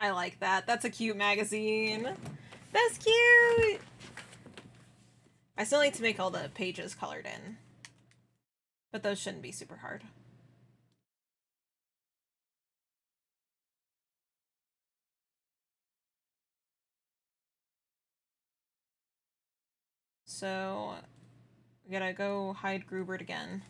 I like that. That's a cute magazine. That's cute! I still need to make all the pages colored in. But those shouldn't be super hard. So, we gotta go hide Grubert again.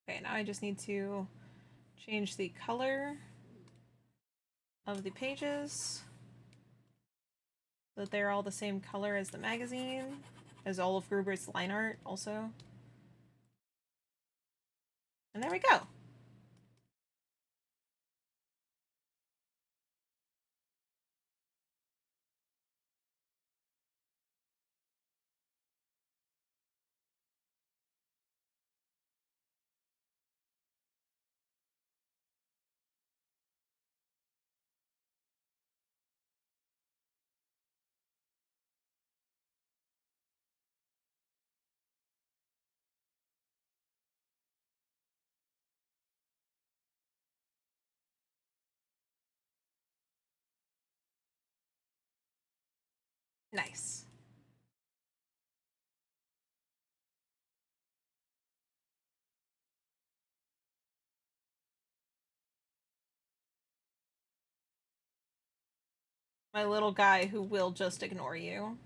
Okay, now I just need to change the color of the pages so that they're all the same color as the magazine, as all of Grubert's line art also. And there we go. Nice. My little guy who will just ignore you.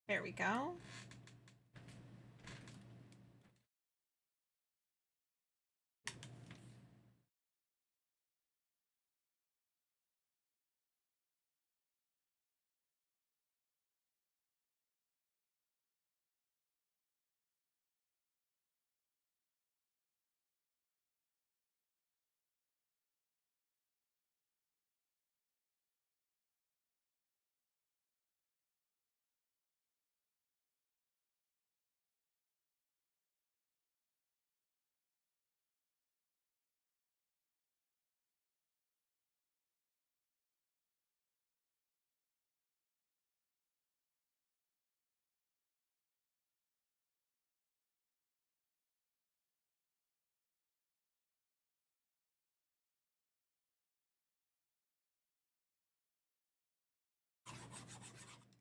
There we go.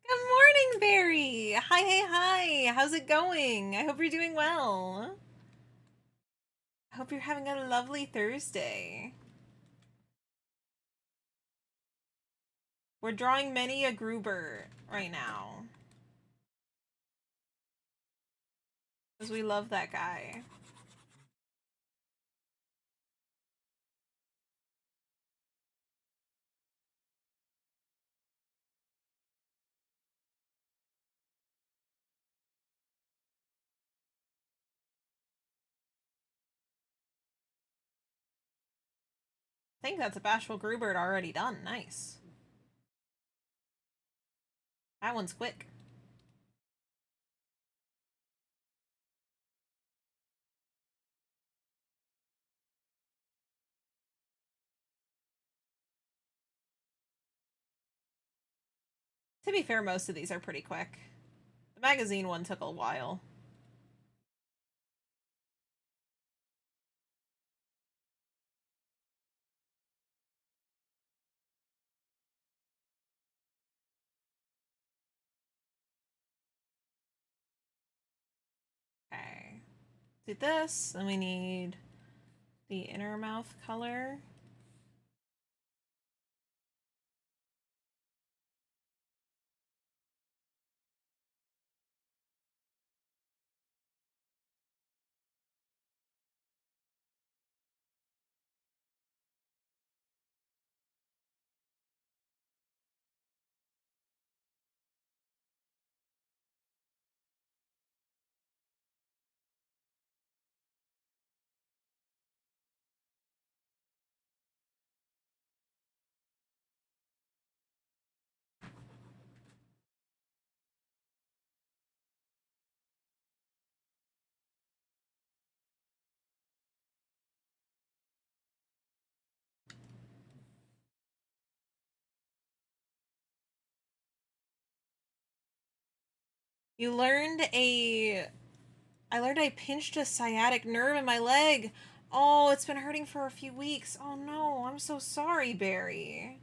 Good morning, Barry! Hi, hey, hi! How's it going? I hope you're doing well. I hope you're having a lovely Thursday. We're drawing many a Grubert right now. Because we love that guy. I think that's a Bashful Grubert already done. Nice. That one's quick. To be fair, most of these are pretty quick. The magazine one took a while. Okay. Do this, then we need the inner mouth color. You learned a... I learned I pinched a sciatic nerve in my leg. Oh, it's been hurting for a few weeks. Oh no, I'm so sorry, Barry.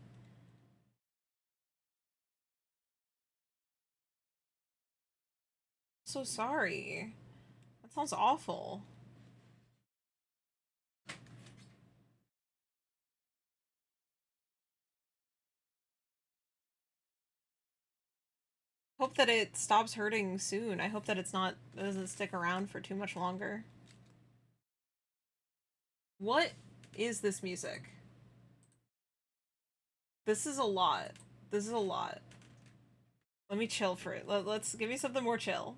So sorry. That sounds awful. Hope that it stops hurting soon. I hope that it doesn't stick around for too much longer. What is this music? This is a lot. This is a lot. Let me chill for it. Let's give me something more chill.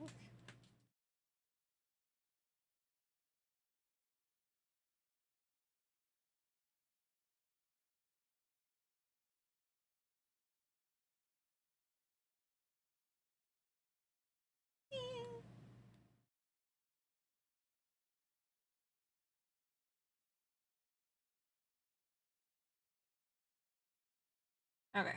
Okay.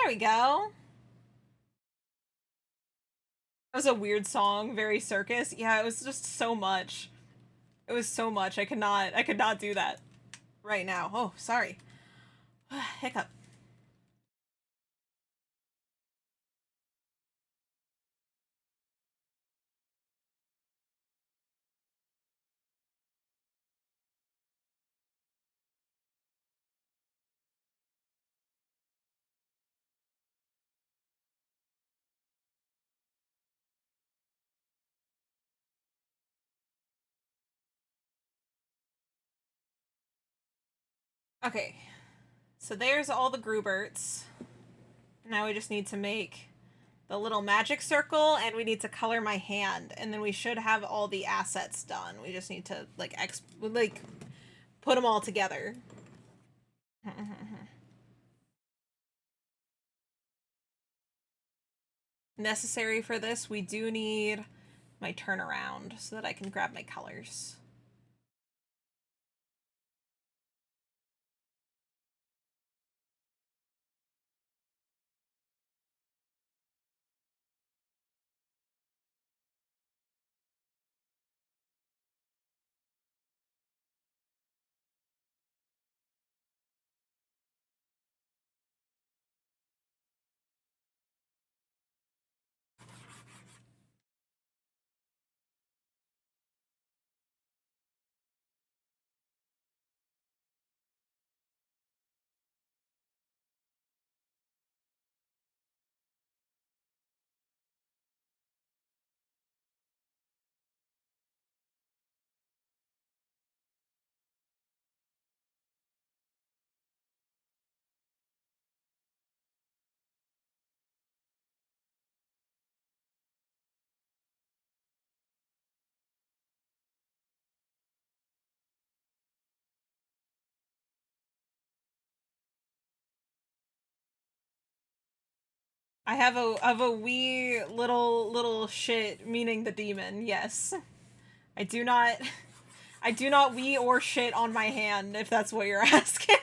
There we go. That was a weird song, very circus. Yeah, it was just so much. It was so much. I could not do that right now. Oh, sorry. Hiccup. Okay. So there's all the Gruberts. Now we just need to make the little magic circle, and we need to color my hand, and then we should have all the assets done. We just need to like put them all together. Necessary for this, we do need my turnaround so that I can grab my colors. I have a wee little shit, meaning the demon. Yes, I do not I do not wee or shit on my hand, if that's what you're asking.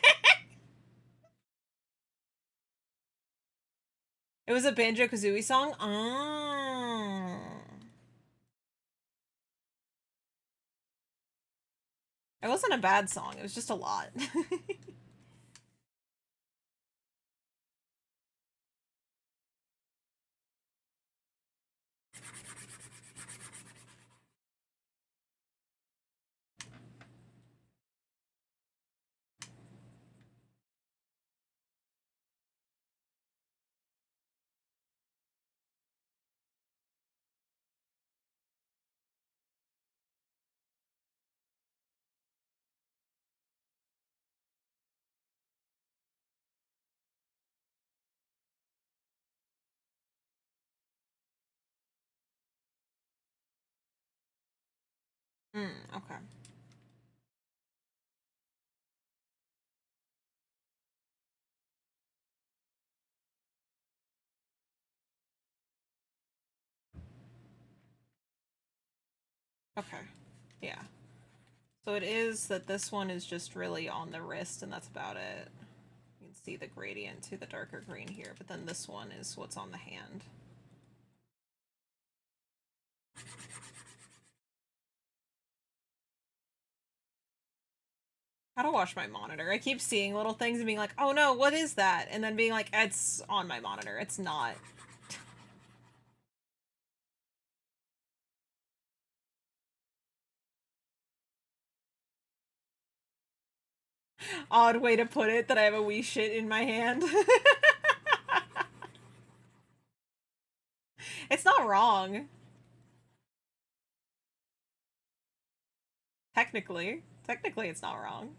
It was a Banjo-Kazooie song? Oh. It wasn't a bad song, it was just a lot. Okay. Okay. Yeah. So it is that this one is just really on the wrist, and that's about it. You can see the gradient to the darker green here, but then this one is what's on the hand. How to wash my monitor. I keep seeing little things and being like, oh no, what is that? And then being like, it's on my monitor. It's not. Odd way to put it, that I have a wee shit in my hand. It's not wrong. Technically. Technically, it's not wrong.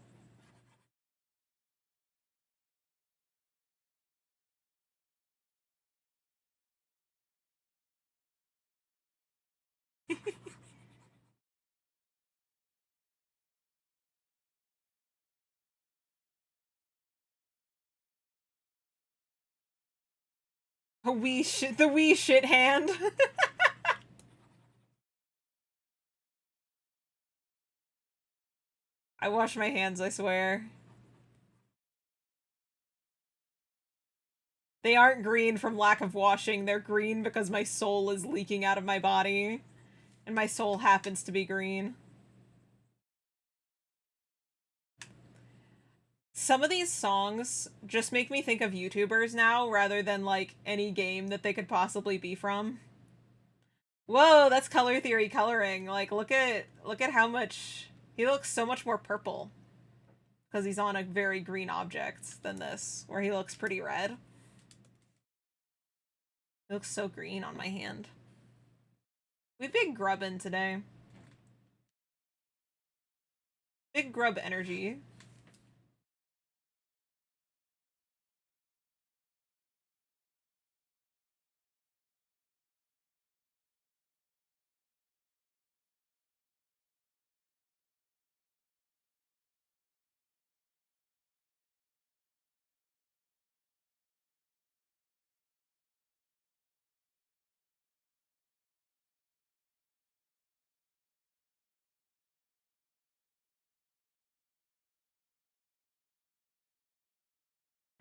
A wee shit, the wee shit hand. I wash my hands, I swear. They aren't green from lack of washing, they're green because my soul is leaking out of my body. And my soul happens to be green. Some of these songs just make me think of YouTubers now, rather than, like, any game that they could possibly be from. Whoa, that's color theory coloring. Like, look at how much... He looks so much more purple. Because he's on a very green object than this, where he looks pretty red. He looks so green on my hand. We've been grubbing today. Big grub energy.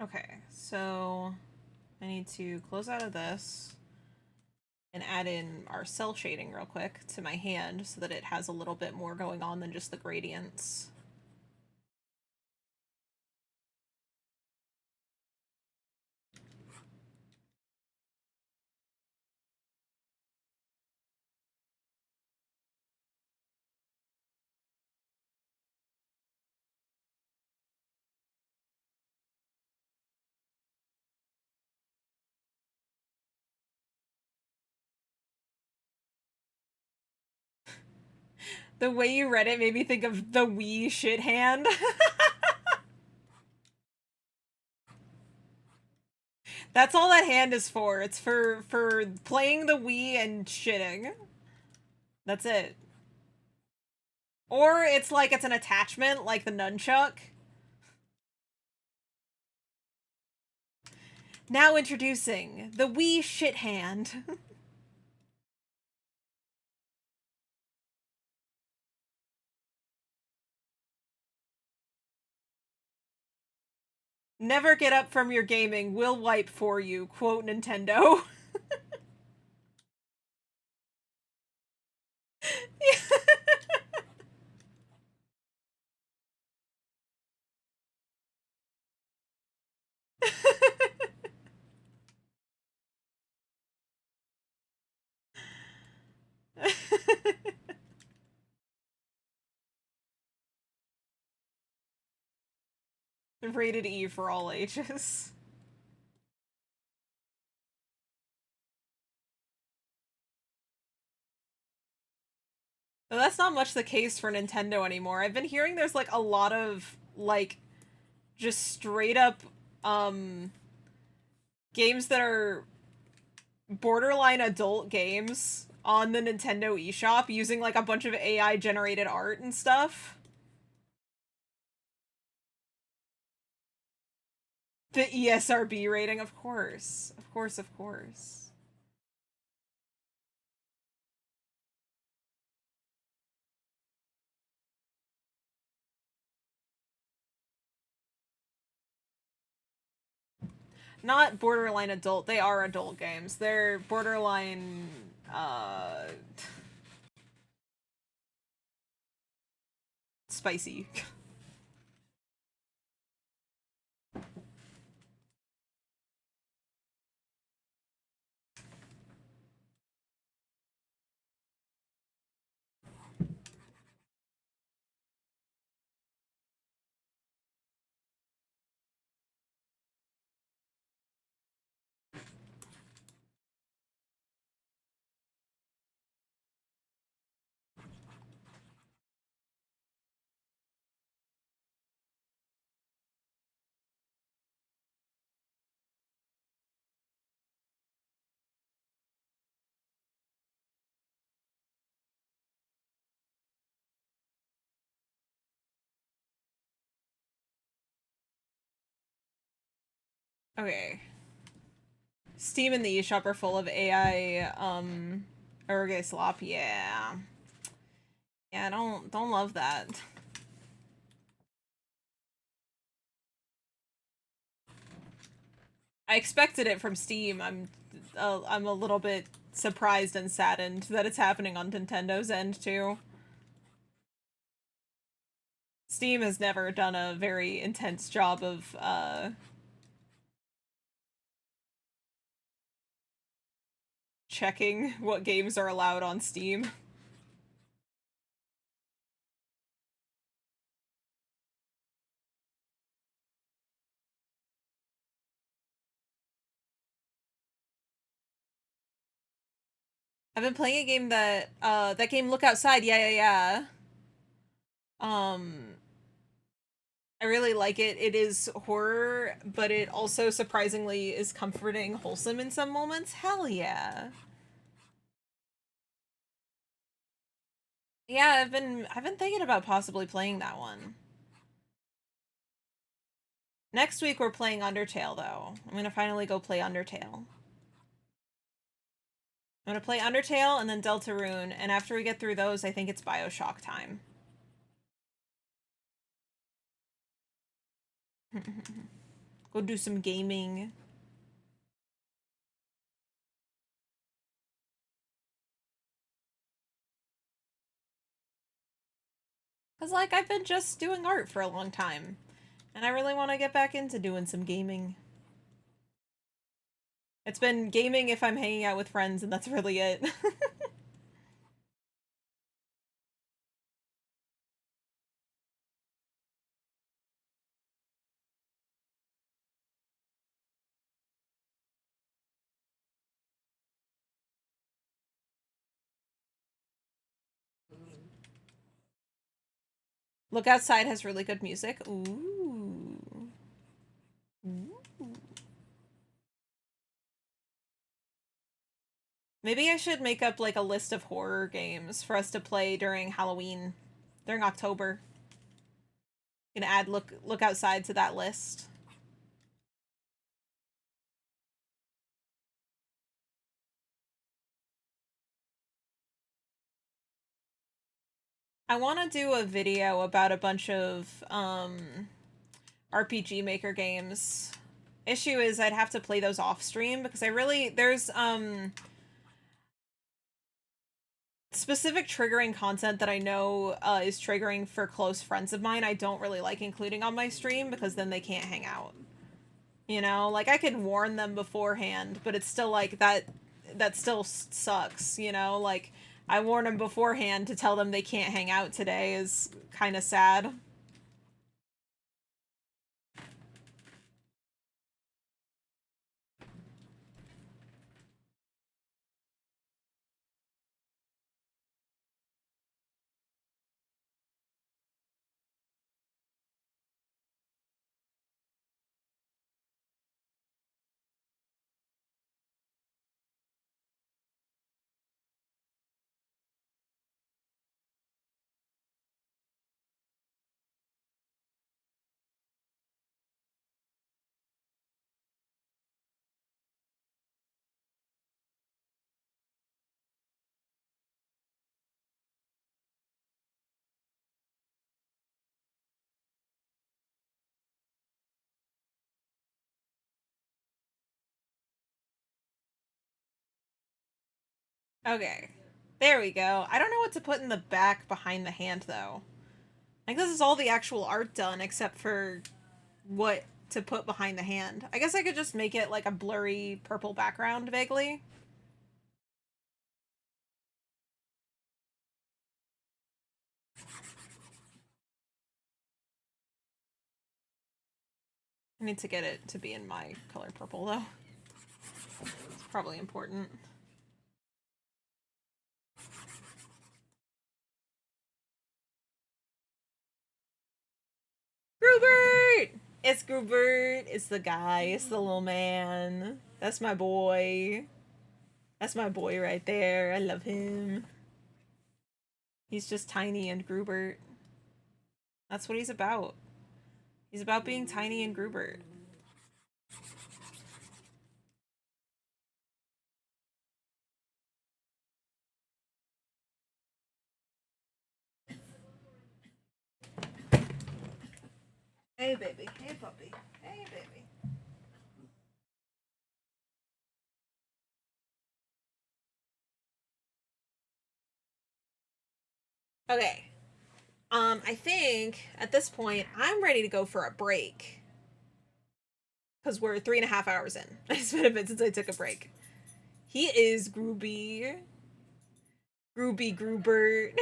Okay, so I need to close out of this and add in our cell shading real quick to my hand so that it has a little bit more going on than just the gradients. The way you read it made me think of the Wii shit hand. That's all that hand is for. It's for playing the Wii and shitting. That's it. Or it's like it's an attachment, like the nunchuck. Now introducing the Wii shit hand. Never get up from your gaming, we'll wipe for you, quote Nintendo. Rated E for all ages. But that's not much the case for Nintendo anymore. I've been hearing there's like a lot of like just straight up games that are borderline adult games on the Nintendo eShop using like a bunch of AI generated art and stuff. The ESRB rating, of course. Of course, of course. Not borderline adult, they are adult games. They're borderline, spicy. Okay. Steam and the eShop are full of AI, Urge slop, yeah. Yeah, don't love that. I expected it from Steam. I'm a little bit surprised and saddened that it's happening on Nintendo's end too. Steam has never done a very intense job of checking what games are allowed on Steam. I've been playing a game that game Look Outside, yeah. Um, I really like it. It is horror, but it also surprisingly is comforting, wholesome in some moments. Hell yeah. Yeah, I've been thinking about possibly playing that one. Next week we're playing Undertale though. I'm gonna finally go play Undertale. I'm gonna play Undertale and then Deltarune, and after we get through those, I think it's BioShock time. Go do some gaming. Cause like I've been just doing art for a long time. And I really want to get back into doing some gaming. It's been gaming if I'm hanging out with friends, and that's really it. Look Outside has really good music. Ooh. Ooh. Maybe I should make up like a list of horror games for us to play during Halloween, during October. Gonna add Look Outside to that list. I want to do a video about a bunch of RPG Maker games. Issue is I'd have to play those off stream because there's specific triggering content that I know is triggering for close friends of mine. I don't really like including on my stream because then they can't hang out. You know, like I can warn them beforehand, but it's still like that still sucks, you know? Like I warn them beforehand to tell them they can't hang out today is kind of sad. Okay. There we go. I don't know what to put in the back behind the hand though. Like this is all the actual art done except for what to put behind the hand. I guess I could just make it like a blurry purple background vaguely. I need to get it to be in my color purple though. It's probably important. Grubert! It's Grubert. It's the guy. It's the little man. That's my boy. That's my boy right there. I love him. He's just tiny and Grubert. That's what he's about. He's about being tiny and Grubert. Hey, baby. Hey, puppy. Hey, baby. Okay. I think at this point I'm ready to go for a break. Because we're 3.5 hours in. It's been a bit since I took a break. He is Grubert. Grubert.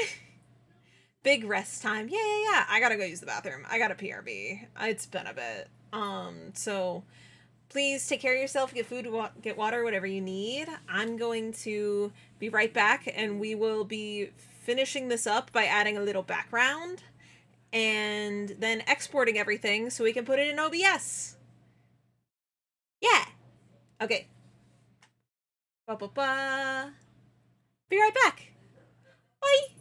Big rest time. Yeah. I gotta go use the bathroom. I got a PRB. It's been a bit. So please take care of yourself. Get food, get water, whatever you need. I'm going to be right back, and we will be finishing this up by adding a little background and then exporting everything so we can put it in OBS. Yeah. Okay. Ba-ba-ba. Be right back. Bye.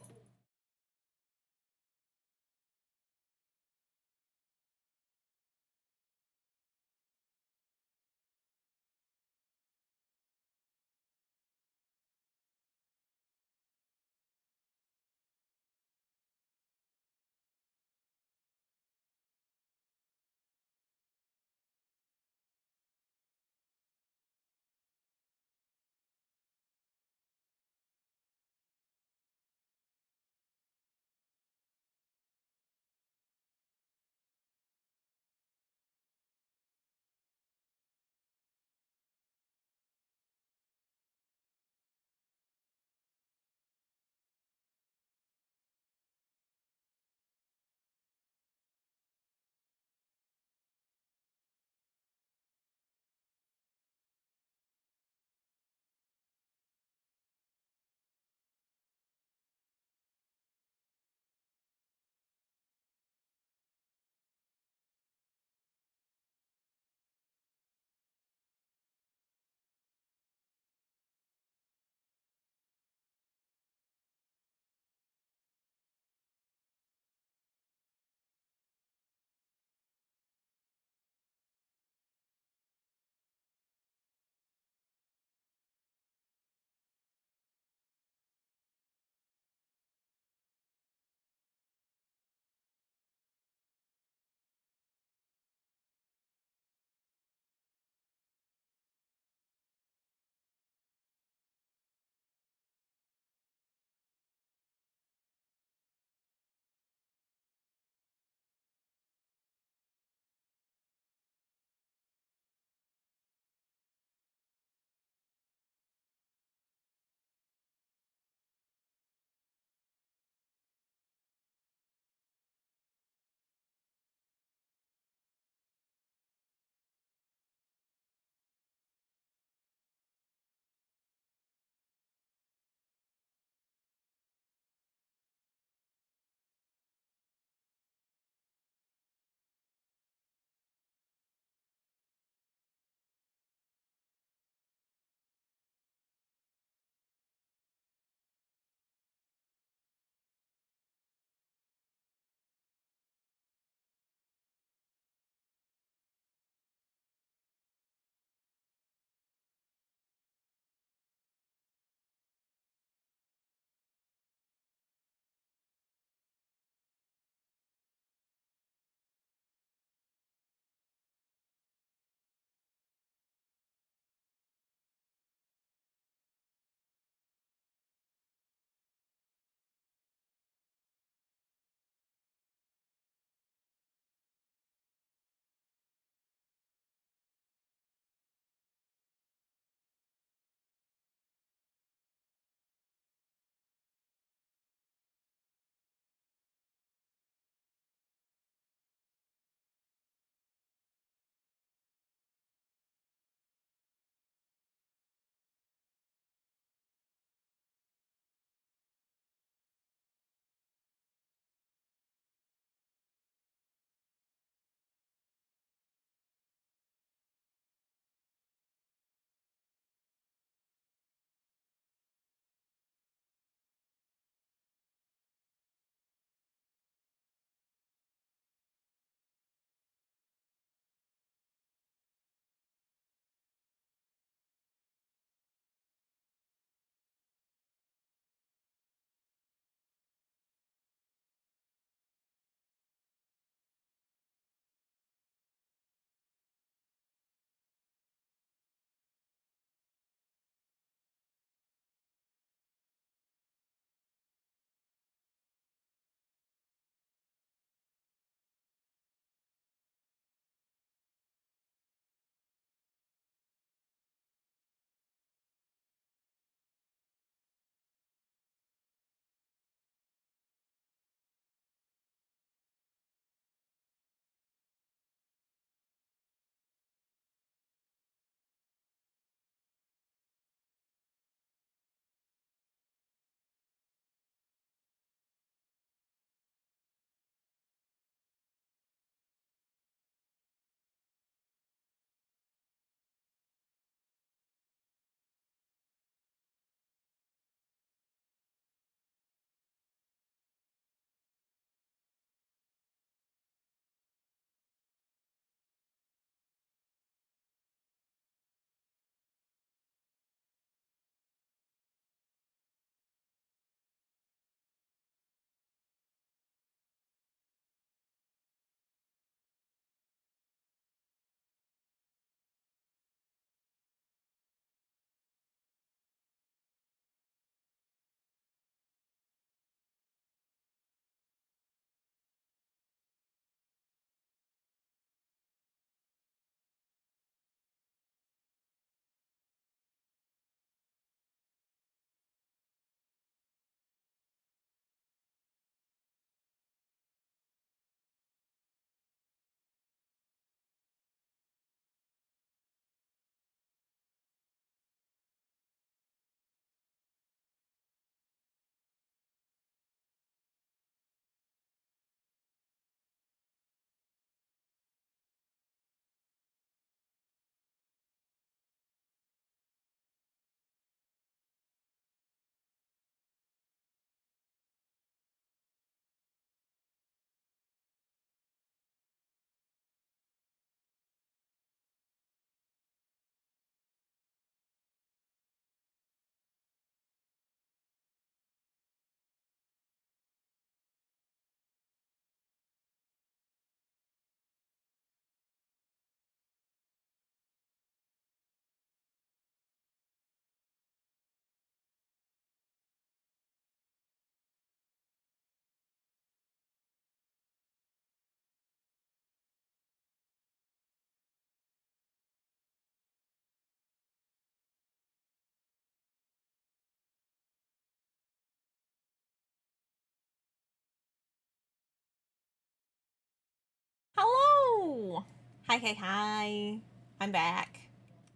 Hi. I'm back.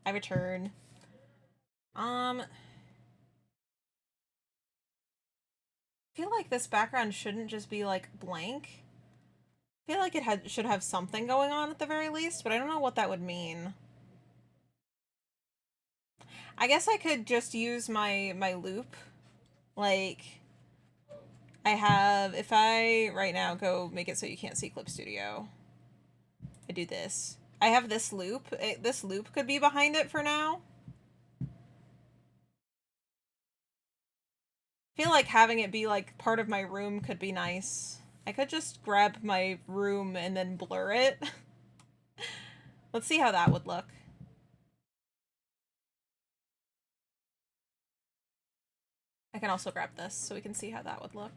I return. I feel like this background shouldn't just be like blank. I feel like it should have something going on at the very least, but I don't know what that would mean. I guess I could just use my loop. Like, I have, if I right now go make it so you can't see Clip Studio, I do this. I have this loop. This loop could be behind it for now. I feel like having it be like part of my room could be nice. I could just grab my room and then blur it. Let's see how that would look. I can also grab this so we can see how that would look.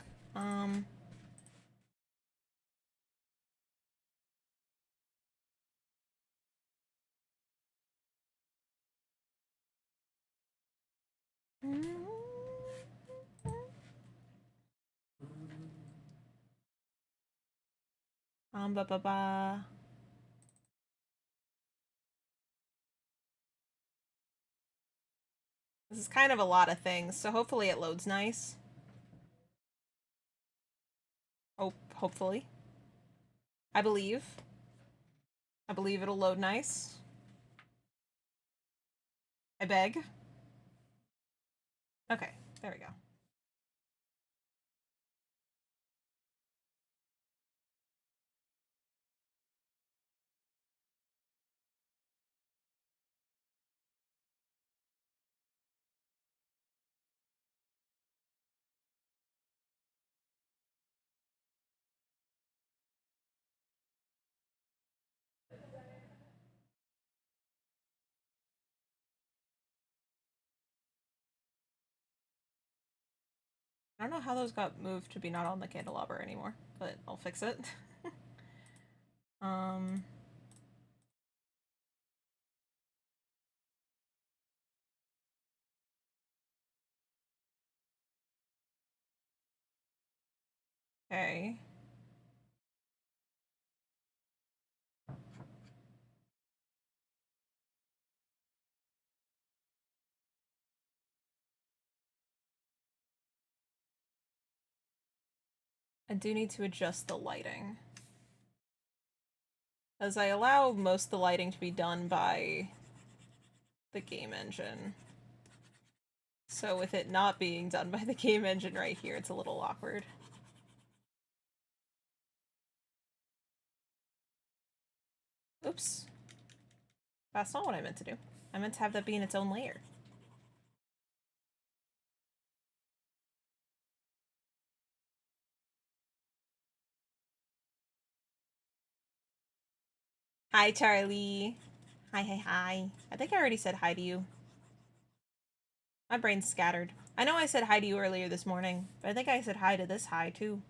Ba ba ba. This is kind of a lot of things, so hopefully it loads nice. Oh, hopefully. I believe. I believe it'll load nice. I beg. Okay, there we go. I don't know how those got moved to be not on the candelabra anymore, but I'll fix it. um... Okay. I do need to adjust the lighting. As I allow most of the lighting to be done by the game engine. So with it not being done by the game engine right here, it's a little awkward. Oops. That's not what I meant to do. I meant to have that be in its own layer. Hi, Charlie. Hi. I think I already said hi to you. My brain's scattered. I know I said hi to you earlier this morning, but I think I said hi to this hi, too.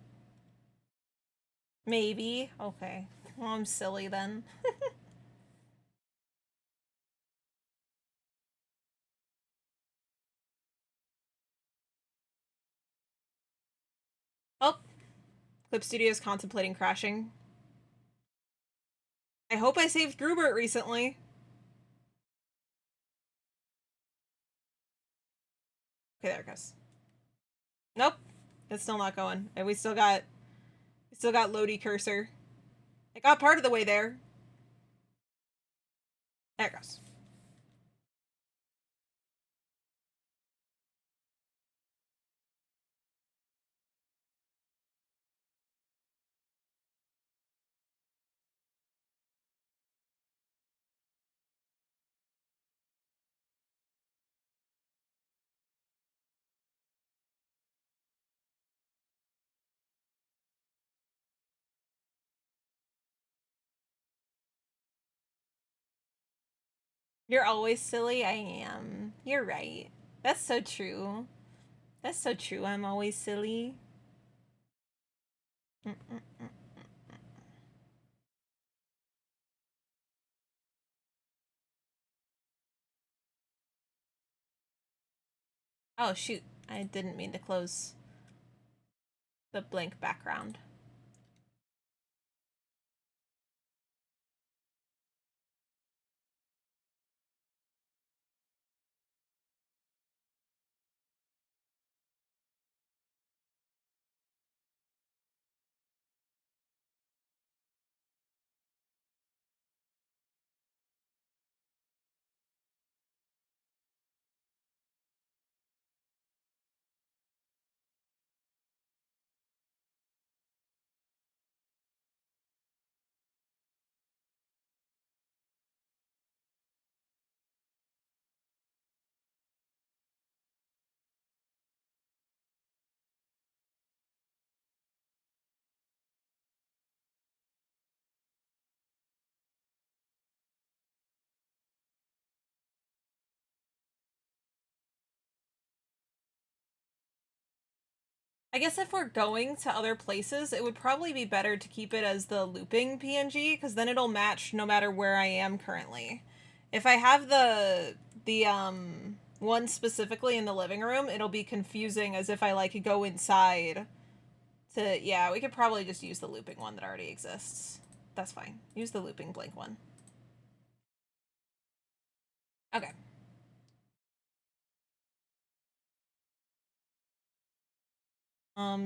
Maybe. Okay. Well, I'm silly then. Oh! Clip Studio's contemplating crashing. I hope I saved Grubert recently. Okay, there it goes. Nope. It's still not going. And we still got Lodi cursor. It got part of the way there. There it goes. You're always silly. I am. You're right. That's so true. That's so true. I'm always silly. Oh, shoot. I didn't mean to close the blank background. I guess if we're going to other places, it would probably be better to keep it as the looping PNG, because then it'll match no matter where I am currently. If I have the one specifically in the living room, it'll be confusing as if I like go inside to, yeah, we could probably just use the looping one that already exists. That's fine. Use the looping blink one. Okay.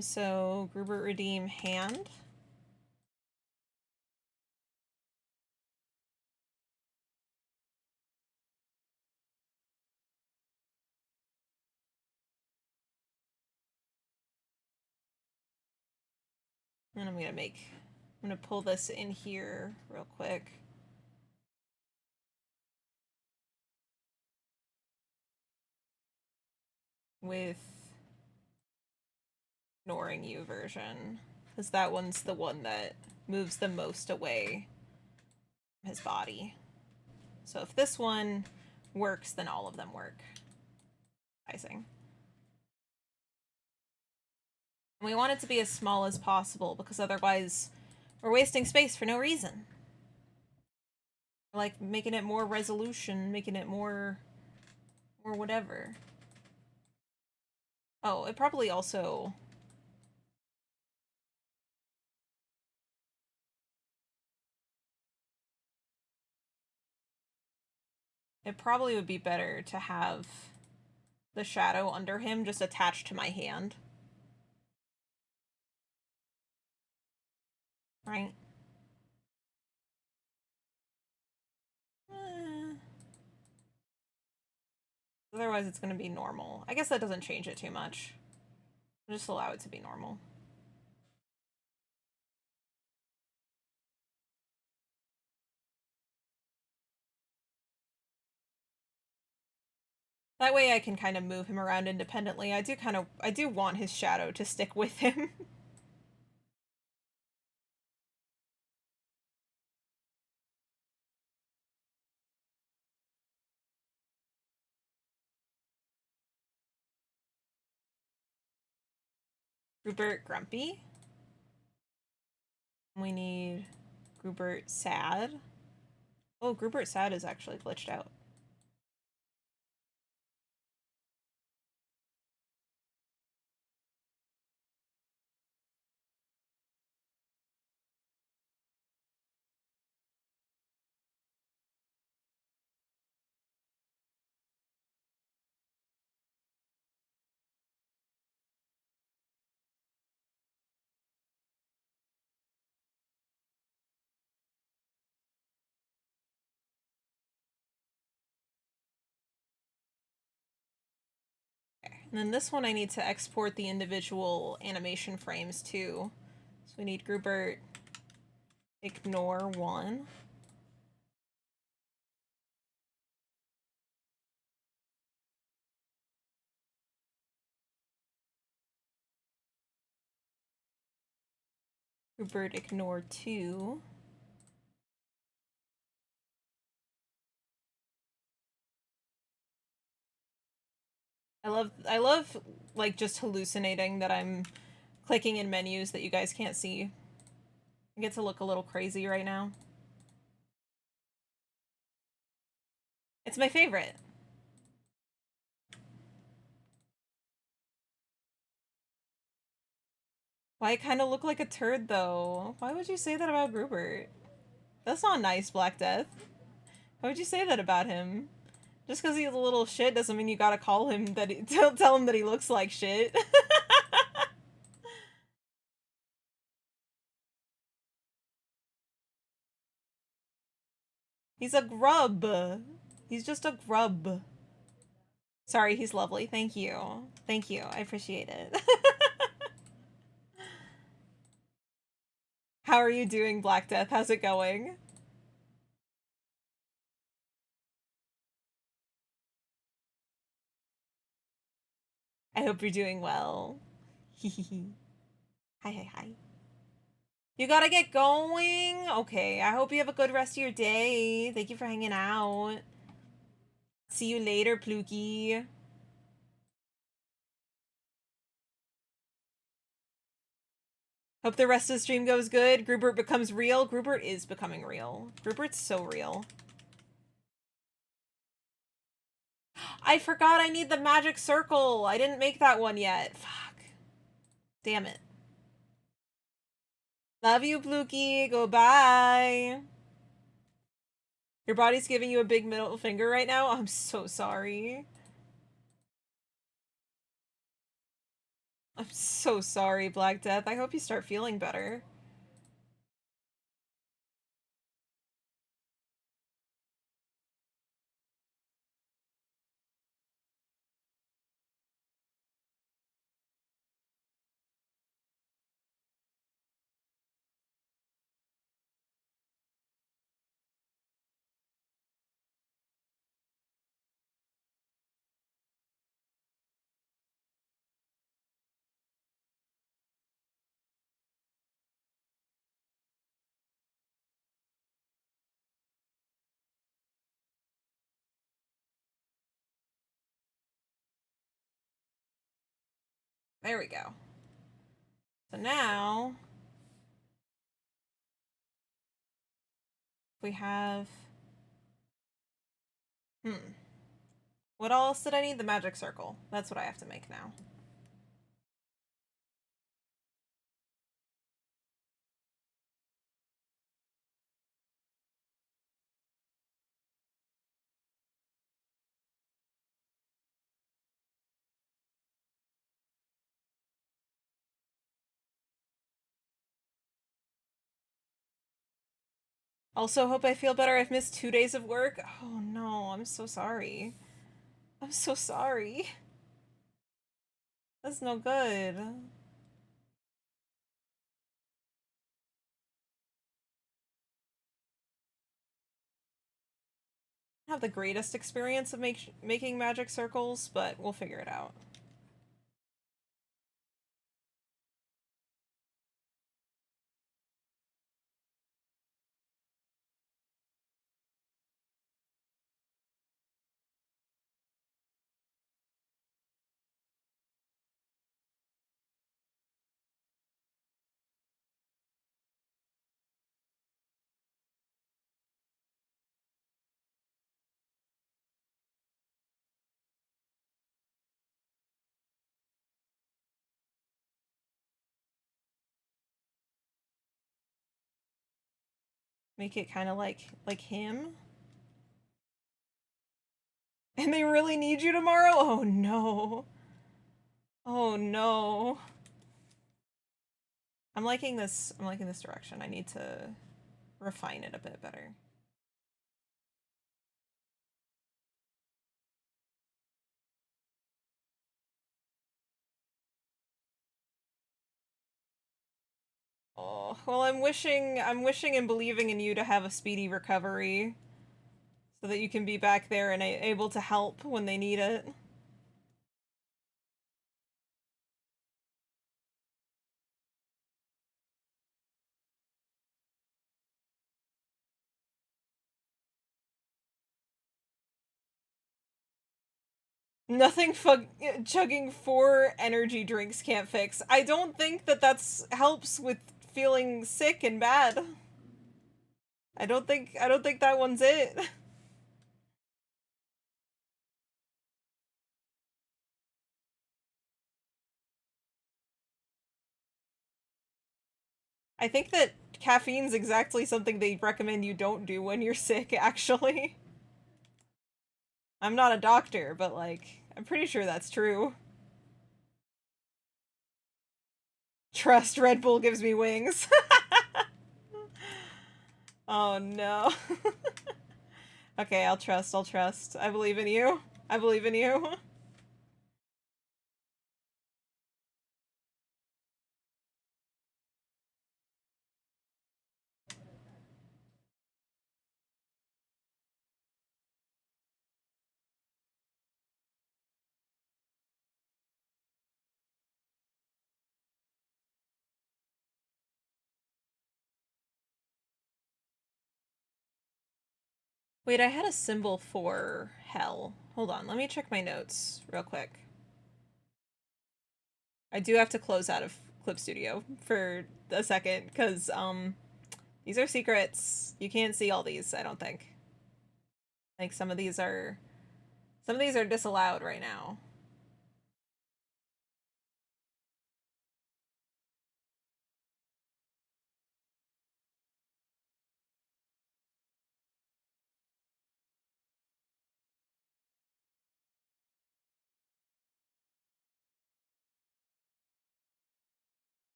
So Grubert redeem hand. And I'm gonna pull this in here real quick. With ignoring you version, because that one's the one that moves the most away from his body. So if this one works, then all of them work. Icing. And we want it to be as small as possible, because otherwise we're wasting space for no reason. Like making it more resolution, making it more whatever. Oh, it probably also... It probably would be better to have the shadow under him just attached to my hand. Right? Otherwise it's going to be normal. I guess that doesn't change it too much. I'll just allow it to be normal. That way I can kind of move him around independently. I do want his shadow to stick with him. Grubert grumpy. We need Grubert sad. Oh, Grubert sad is actually glitched out. And then this one I need to export the individual animation frames too. So we need Grubert ignore 1. Grubert ignore 2. I love like just hallucinating that I'm clicking in menus that you guys can't see. I get to look a little crazy right now. It's my favorite. Why I kind of look like a turd though? Why would you say that about Grubert? That's not nice, Black Death. Why would you say that about him? Just because he's a little shit doesn't mean you gotta call him that. Tell him that he looks like shit. He's a grub. He's just a grub. Sorry, he's lovely. Thank you. Thank you. I appreciate it. How are you doing, Black Death? How's it going? I hope you're doing well. Hi, hi, hi. You gotta get going? Okay, I hope you have a good rest of your day. Thank you for hanging out. See you later, Pluky. Hope the rest of the stream goes good. Grubert becomes real. Grubert is becoming real. Grubert's so real. I forgot I need the magic circle. I didn't make that one yet. Fuck. Damn it. Love you, Blukey. Goodbye. Your body's giving you a big middle finger right now? I'm so sorry. I'm so sorry, Black Death. I hope you start feeling better. There we go. So now we have... What else did I need? The magic circle. That's what I have to make now. Also, hope I feel better. I've missed 2 days of work. Oh no, I'm so sorry. I'm so sorry. That's no good. I have the greatest experience of making magic circles, but we'll figure it out. Make it kind of like him. And they really need you tomorrow? Oh no. Oh no. I'm liking this direction. I need to refine it a bit better. Oh, well, I'm wishing and believing in you to have a speedy recovery so that you can be back there and able to help when they need it. Nothing chugging 4 energy drinks can't fix. I don't think that helps with feeling sick and bad. I don't think that one's it. I think that caffeine's exactly something they recommend you don't do when you're sick, actually. I'm not a doctor, but like, I'm pretty sure that's true. Trust, Red Bull gives me wings. Oh no. Okay, I'll trust. I believe in you. I believe in you. Wait, I had a symbol for hell. Hold on, let me check my notes real quick. I do have to close out of Clip Studio for a second, because, these are secrets. You can't see all these, I don't think. Like, some of these are disallowed right now.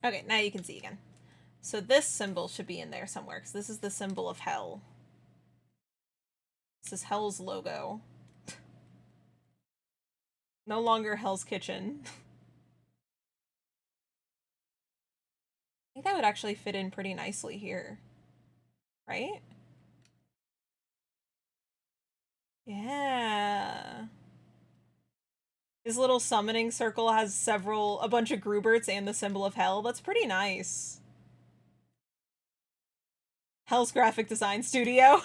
Okay, now you can see again. So this symbol should be in there somewhere, because this is the symbol of hell. This is Hell's logo. No longer Hell's Kitchen. I think that would actually fit in pretty nicely here. Right? Yeah. His little summoning circle has a bunch of Gruberts and the symbol of hell. That's pretty nice. Hell's graphic design studio.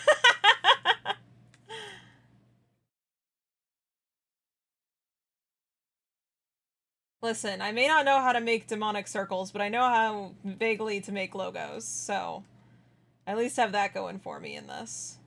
Listen, I may not know how to make demonic circles, but I know how vaguely to make logos, so I at least have that going for me in this.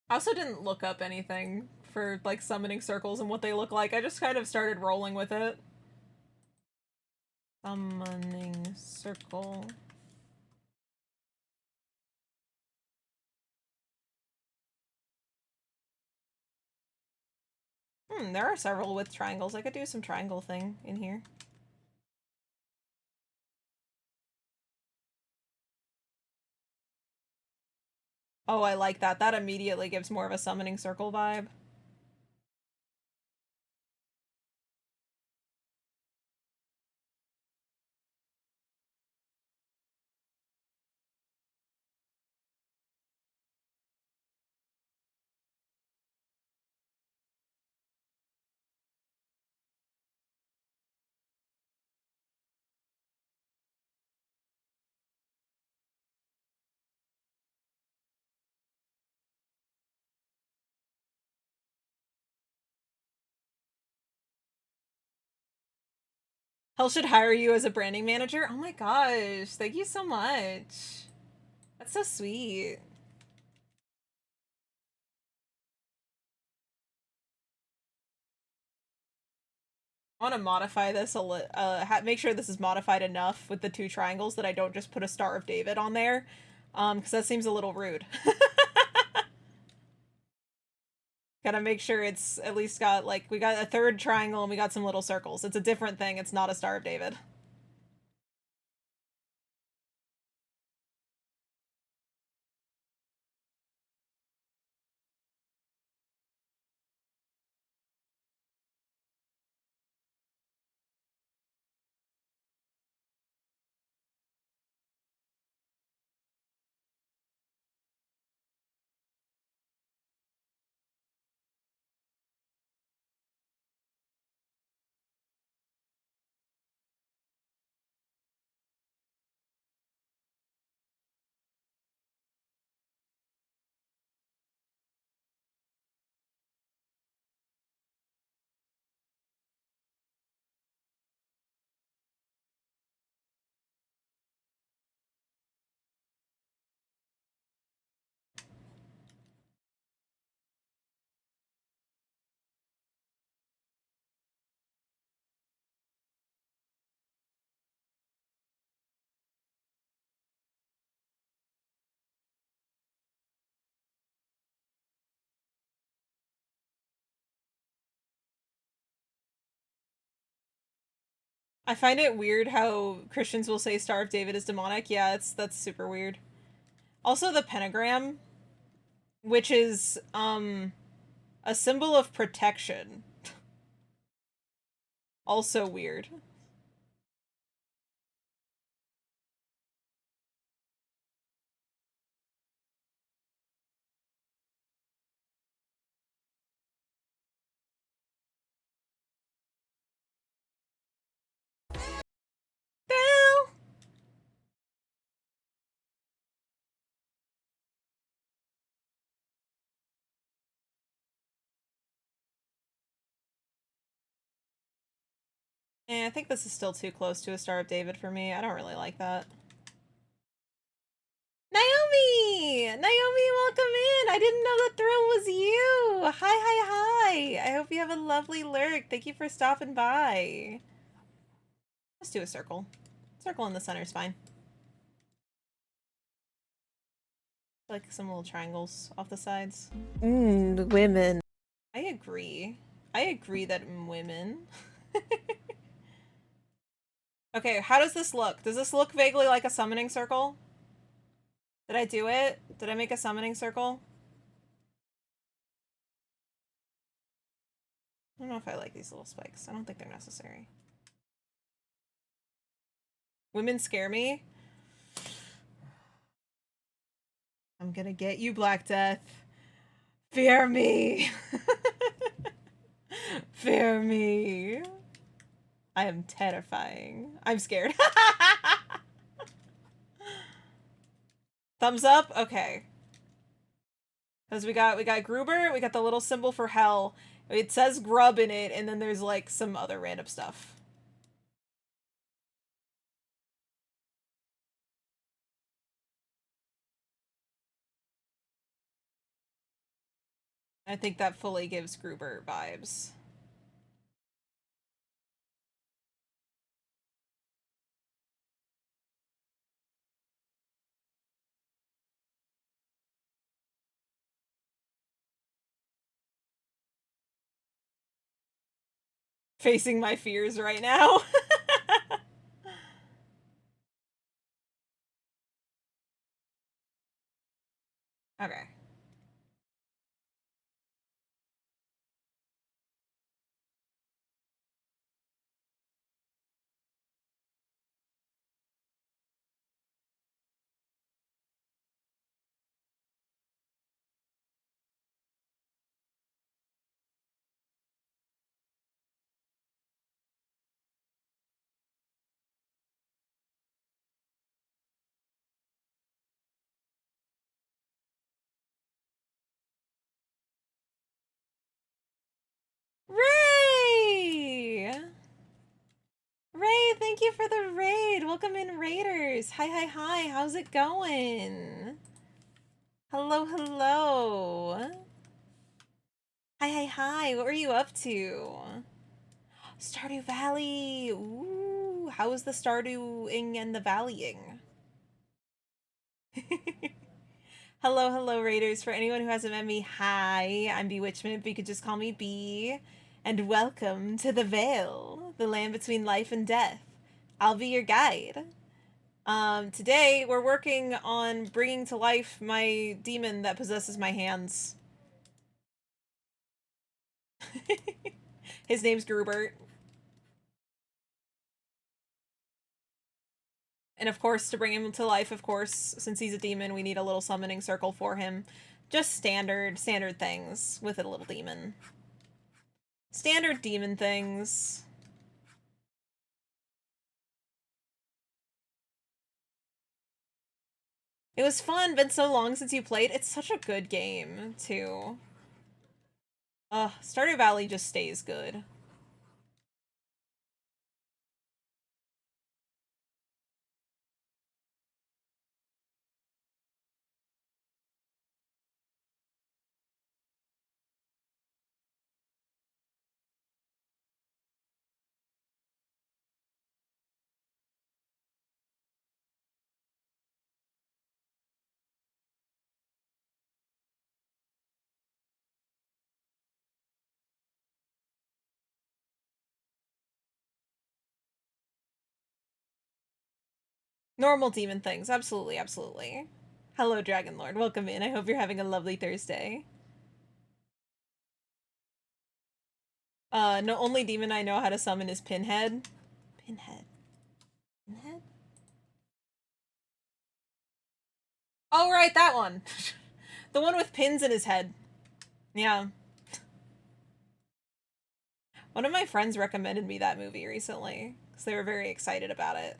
I also didn't look up anything for, like, summoning circles and what they look like. I just kind of started rolling with it. Summoning circle. There are several with triangles. I could do some triangle thing in here. Oh, I like that. That immediately gives more of a summoning circle vibe. Hell should hire you as a branding manager. Oh my gosh, thank you so much. That's so sweet. I want to modify this make sure this is modified enough with the two triangles that I don't just put a Star of David on there, because that seems a little rude. Gotta make sure it's at least got, like, we got a third triangle and we got some little circles. It's a different thing. It's not a Star of David. I find it weird how Christians will say Star of David is demonic. Yeah, that's super weird. Also, the pentagram, which is a symbol of protection. Also weird. I think this is still too close to a Star of David for me. I don't really like that. Naomi! Naomi, welcome in! I didn't know the thrill was you! Hi, hi, hi! I hope you have a lovely lurk. Thank you for stopping by. Let's do a circle. Circle in the center is fine. Like some little triangles off the sides. Women. I agree. I agree that women. Okay, how does this look? Does this look vaguely like a summoning circle? Did I do it? Did I make a summoning circle? I don't know if I like these little spikes. I don't think they're necessary. Women scare me. I'm gonna get you, Black Death. Fear me. Fear me. I am terrifying. I'm scared. Thumbs up? Okay. Because we got Grubert, we got the little symbol for hell. It says grub in it, and then there's like some other random stuff. I think that fully gives Grubert vibes. Facing my fears right now. Okay. Ray! Ray, thank you for the raid. Welcome in, Raiders. Hi, hi, hi. How's it going? Hello, hello. Hi, hi, hi. What were you up to? Stardew Valley. Ooh, how is the Stardewing and the Valleying? Hello, hello, Raiders. For anyone who hasn't met me, hi, I'm Bewitchment, but you could just call me Bee. And welcome to the Vale, the land between life and death. I'll be your guide. Today we're working on bringing to life my demon that possesses my hands. His name's Grubert. And of course, to bring him to life, of course, since he's a demon, we need a little summoning circle for him. Just standard things with a little demon. Standard demon things. It was fun, been so long since you played. It's such a good game, too. Stardew Valley just stays good. Normal demon things, absolutely, absolutely. Hello, Dragon Lord. Welcome in. I hope you're having a lovely Thursday. No, only demon I know how to summon is Pinhead. Pinhead. Pinhead? Oh, right, that one. The one with pins in his head. Yeah. One of my friends recommended me that movie recently, because they were very excited about it.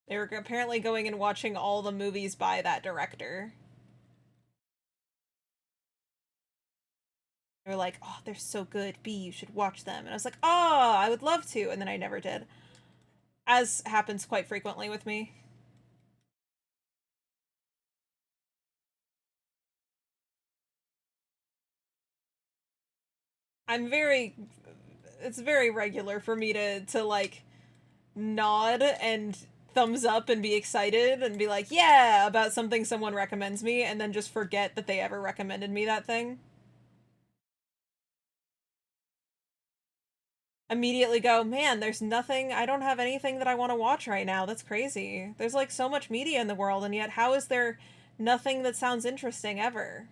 They were apparently going and watching all the movies by that director. They were like, oh, they're so good. B, you should watch them. And I was like, oh, I would love to. And then I never did. As happens quite frequently with me. It's very regular for me to like nod and thumbs up and be excited and be like, yeah, about something someone recommends me, and then just forget that they ever recommended me that thing. Immediately go, man, there's nothing, I don't have anything that I want to watch right now. That's crazy. There's like so much media in the world, and yet how is there nothing that sounds interesting ever?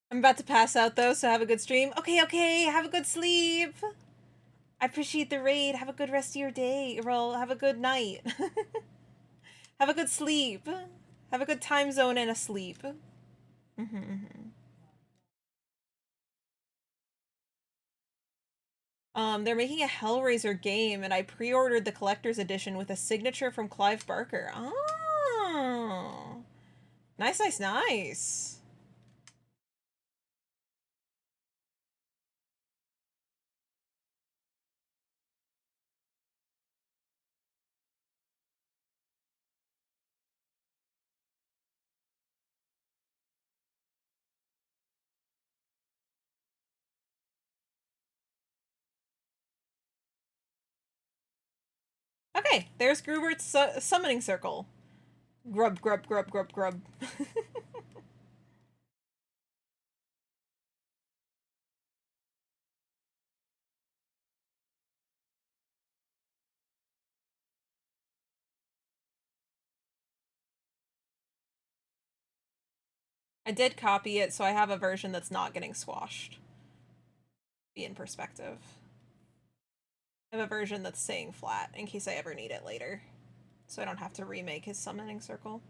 I'm about to pass out though, so have a good stream. Okay, okay, have a good sleep. I appreciate the raid. Have a good rest of your day. Well, have a good night. Have a good sleep. Have a good time zone and a sleep. They're making a Hellraiser game, and I pre-ordered the collector's edition with a signature from Clive Barker. Oh, nice, nice, nice. Okay, there's Grubert's summoning circle. Grub, grub, grub, grub, grub. I did copy it, so I have a version that's not getting squashed. Be in perspective. I have a version that's staying flat in case I ever need it later. So I don't have to remake his summoning circle.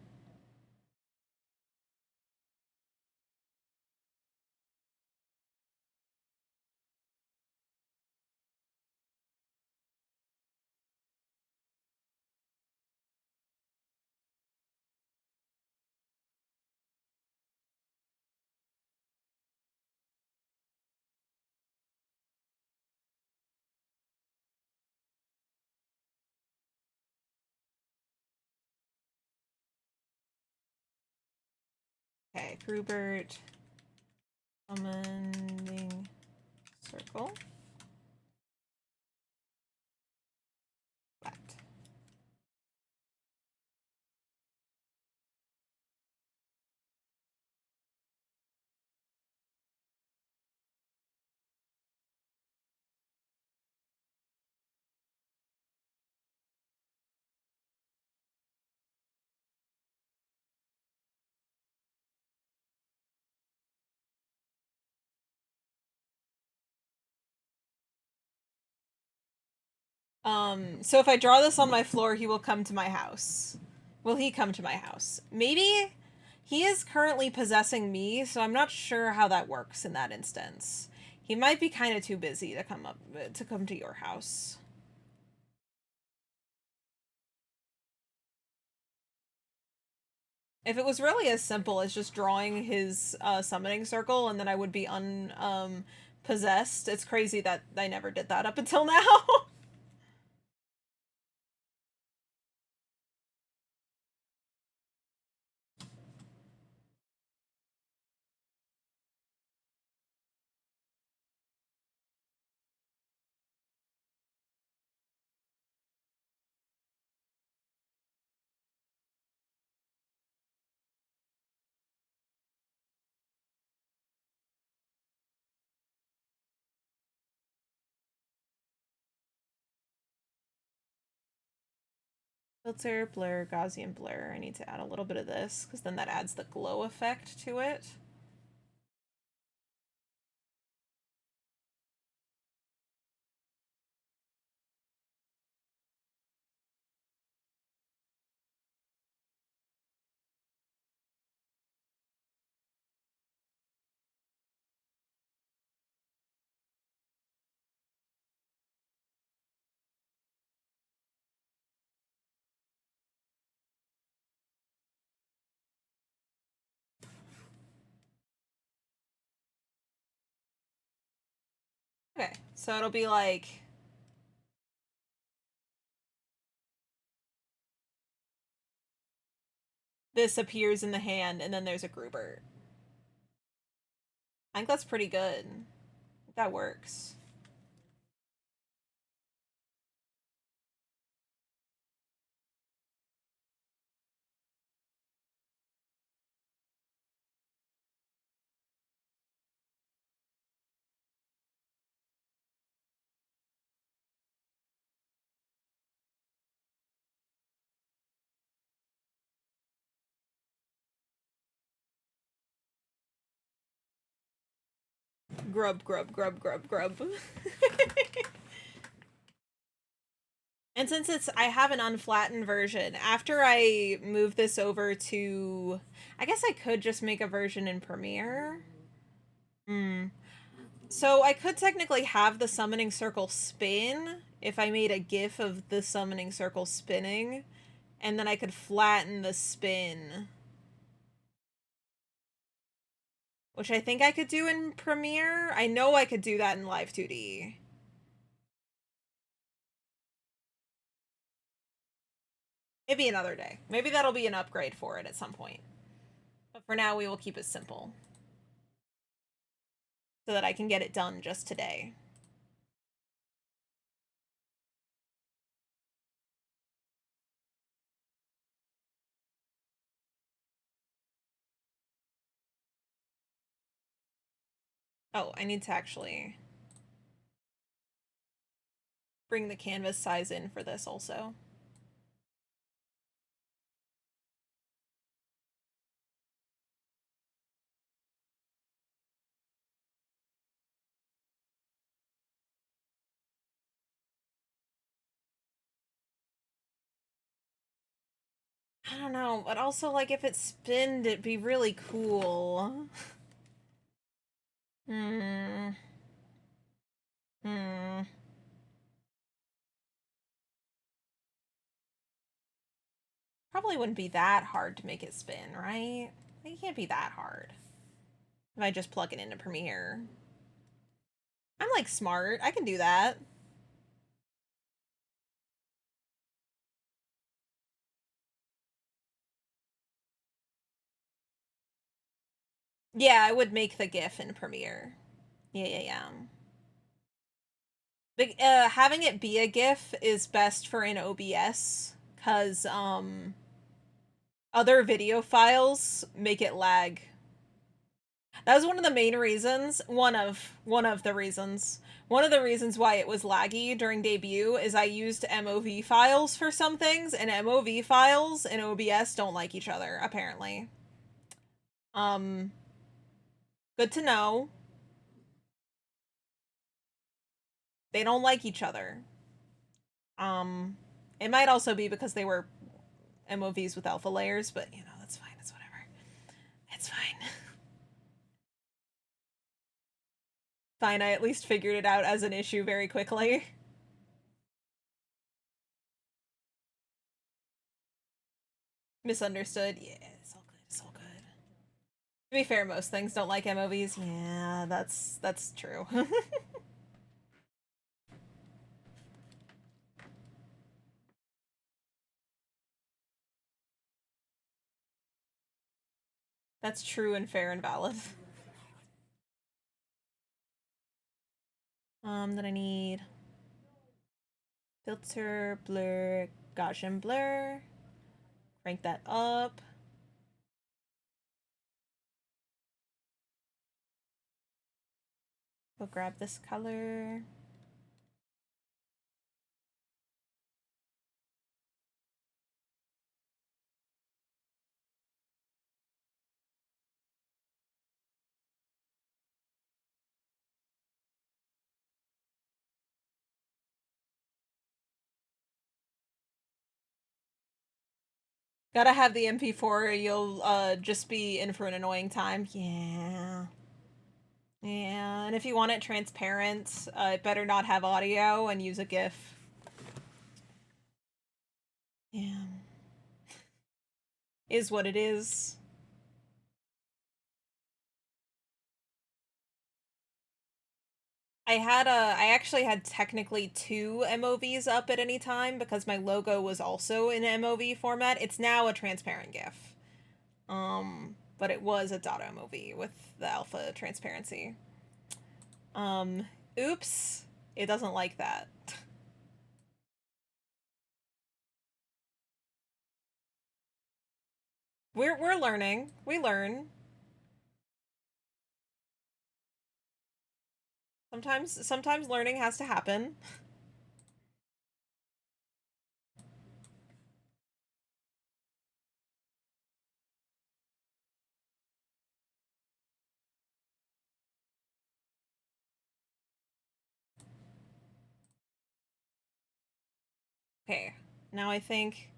Okay, Grubert. Summoning circle. Flat. So if I draw this on my floor, he will come to my house. Will he come to my house? Maybe? He is currently possessing me, so I'm not sure how that works in that instance. He might be kind of too busy to come to your house. If it was really as simple as just drawing his summoning circle and then I would be possessed, it's crazy that I never did that up until now. Filter, blur, Gaussian blur. I need to add a little bit of this because then that adds the glow effect to it. Okay, so it'll be like this appears in the hand and then there's a Grubert. I think that's pretty good. That works. Grub, grub, grub, grub, grub. And since I have an unflattened version, after I move this over to, I guess I could just make a version in Premiere. So I could technically have the summoning circle spin if I made a GIF of the summoning circle spinning, and then I could flatten the spin. Which I think I could do in Premiere. I know I could do that in Live 2D. Maybe another day. Maybe that'll be an upgrade for it at some point. But for now, we will keep it simple. So that I can get it done just today. Oh, I need to actually bring the canvas size in for this also. I don't know, but also, like, if it spinned, it'd be really cool. Hmm. Hmm. Probably wouldn't be that hard to make it spin, right? It can't be that hard. If I just plug it into Premiere. I'm, like, smart. I can do that. Yeah, I would make the GIF in Premiere. Yeah. But, having it be a GIF is best for in OBS, because, other video files make it lag. That was one of the main reasons, one of the reasons. One of the reasons why it was laggy during debut is I used MOV files for some things, and MOV files and OBS don't like each other, apparently. Good to know. They don't like each other. It might also be because they were MOVs with alpha layers, but, you know, that's fine. It's whatever. It's fine. Fine, I at least figured it out as an issue very quickly. Misunderstood. Yeah, it's all good. It's all good. To be fair, most things don't like MOVs. Yeah, that's true. That's true and fair and valid. Then I need filter, blur, Gaussian blur. Crank that up. We'll grab this color. Gotta have the MP4 or you'll just be in for an annoying time. Yeah. Yeah, and if you want it transparent, it better not have audio and use a GIF. Yeah. Is what it is. I actually had technically two MOVs up at any time because my logo was also in MOV format. It's now a transparent GIF. But it was a .mov with the alpha transparency. Oops. It doesn't like that. We're learning. We learn. Sometimes learning has to happen. Okay. Now I think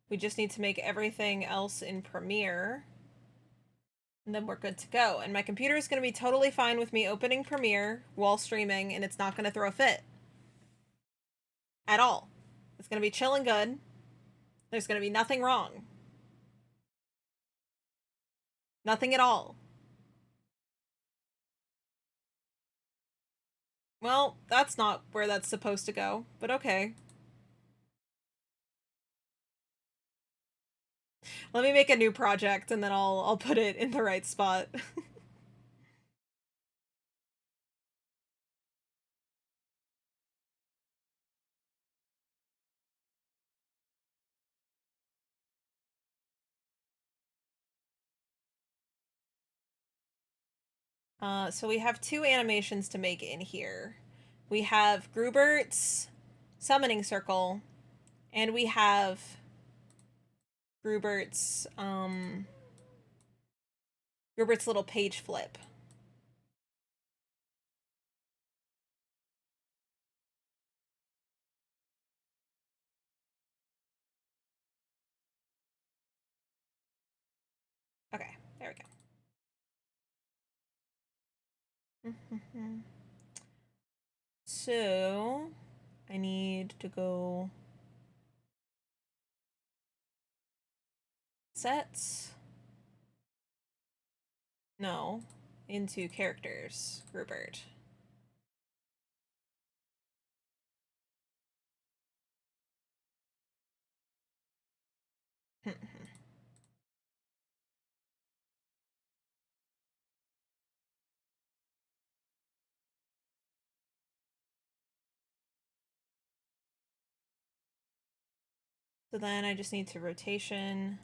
we just need to make everything else in Premiere. And then we're good to go. And my computer is going to be totally fine with me opening Premiere while streaming, and it's not going to throw a fit. At all. It's going to be chill and good. There's going to be nothing wrong. Nothing at all. Well, that's not where that's supposed to go, but okay. Let me make a new project and then I'll put it in the right spot. So we have two animations to make in here. We have Grubert's summoning circle, and we have Grubert's Grubert's little page flip. Okay, there we go. So I need to go sets. No, into characters, Grubert. So then I just need to rotation,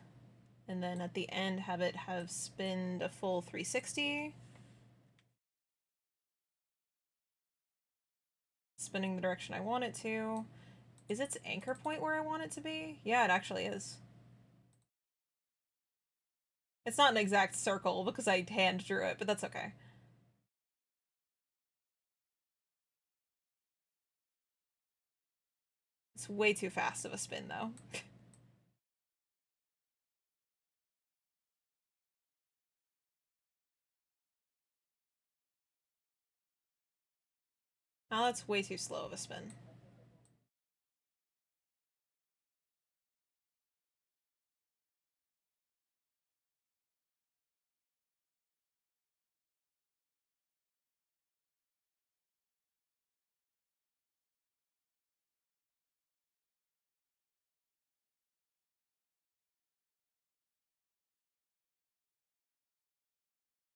and then at the end have it have spinned a full 360. Spinning the direction I want it to. Is its anchor point where I want it to be? Yeah, it actually is. It's not an exact circle because I hand drew it, but that's okay. It's way too fast of a spin, though. Now that's way too slow of a spin.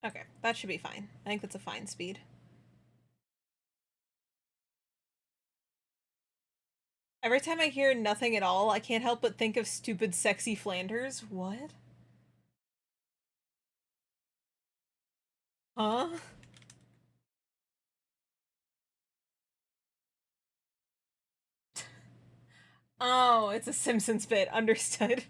Okay, that should be fine. I think that's a fine speed. Every time I hear nothing at all, I can't help but think of stupid sexy Flanders. What? Huh? Oh, it's a Simpsons bit. Understood.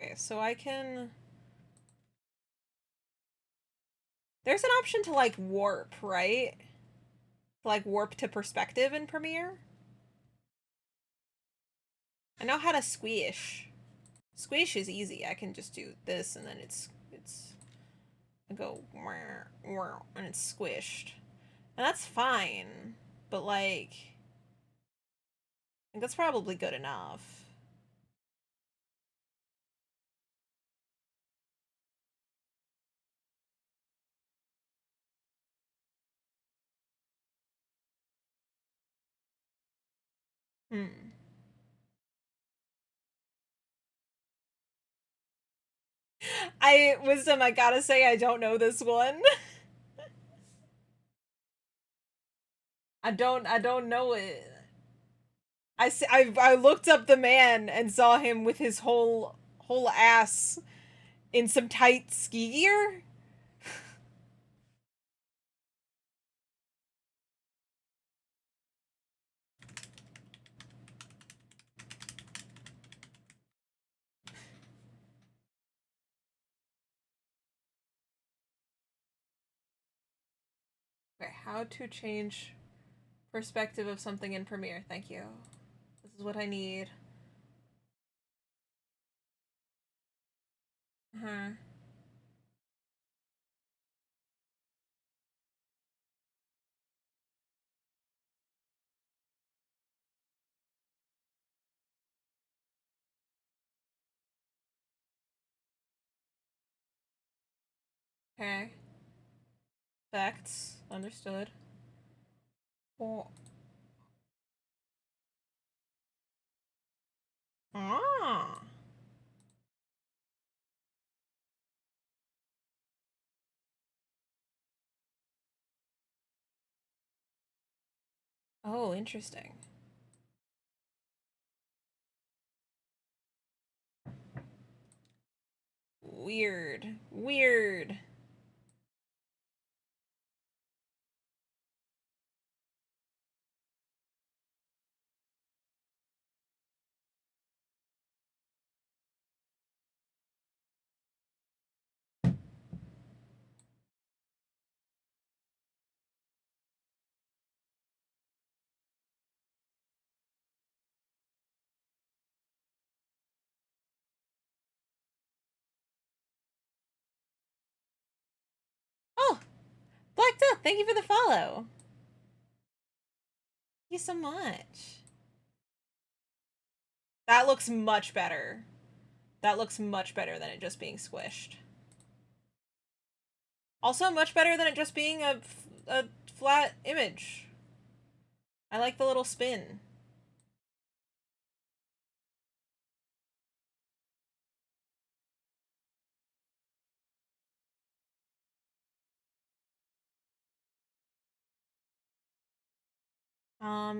Okay, so I can There's an option to, like, warp, right? To, like, warp to perspective in Premiere. I know how to squish. Squish is easy. I can just do this and then I go and it's squished. And that's fine. But like I think that's probably good enough. Hmm. Wisdom, I gotta say I don't know this one. I don't know it. I looked up the man and saw him with his whole ass in some tight ski gear. Okay, how to change perspective of something in Premiere. Thank you. This is what I need. Uh-huh. Okay. Facts. Understood. Oh. Ah. Oh, interesting. Weird. Weird. Oh, Black Duck, thank you for the follow. Thank you so much. That looks much better. That looks much better than it just being squished. Also, much better than it just being a flat image. I like the little spin.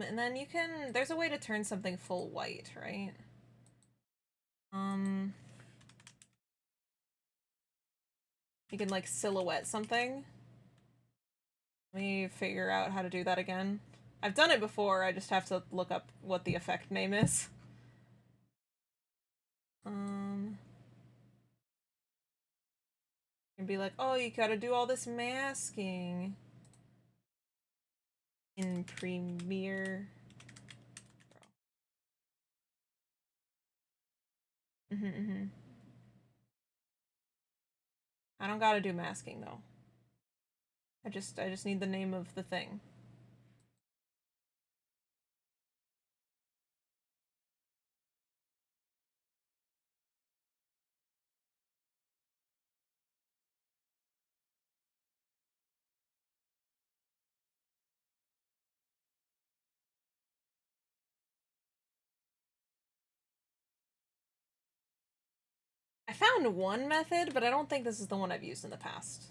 And then you can, there's a way to turn something full white, right? You can like silhouette something. Let me figure out how to do that again. I've done it before, I just have to look up what the effect name is. And be like, oh, you gotta do all this masking in Premiere. I don't gotta do masking though. I just need the name of the thing. I found one method, but I don't think this is the one I've used in the past.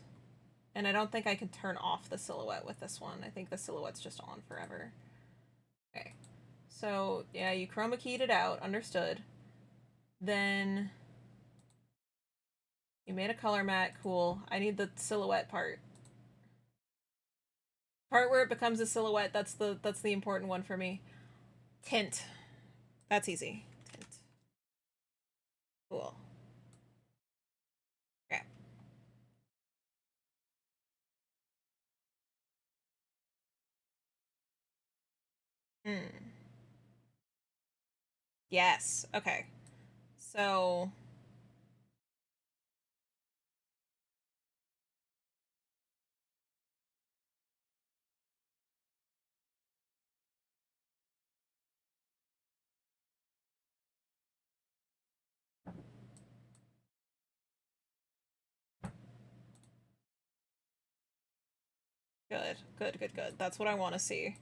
And I don't think I can turn off the silhouette with this one. I think the silhouette's just on forever. Okay. So, yeah, you chroma keyed it out. Understood. Then you made a color matte. Cool. I need the silhouette part. Part where it becomes a silhouette, that's the important one for me. Tint. That's easy. Tint. Cool. Okay. Hmm. Yes. Okay. So good. Good, good, good. That's what I want to see.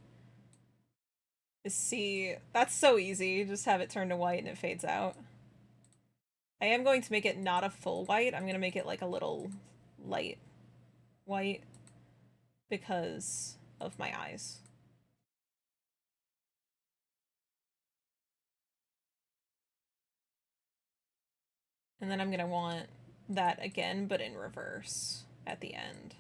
Is see that's so easy. Just have it turn to white and it fades out. I am going to make it not a full white. I'm going to make it like a little light white because of my eyes. And then I'm going to want that again, but in reverse at the end.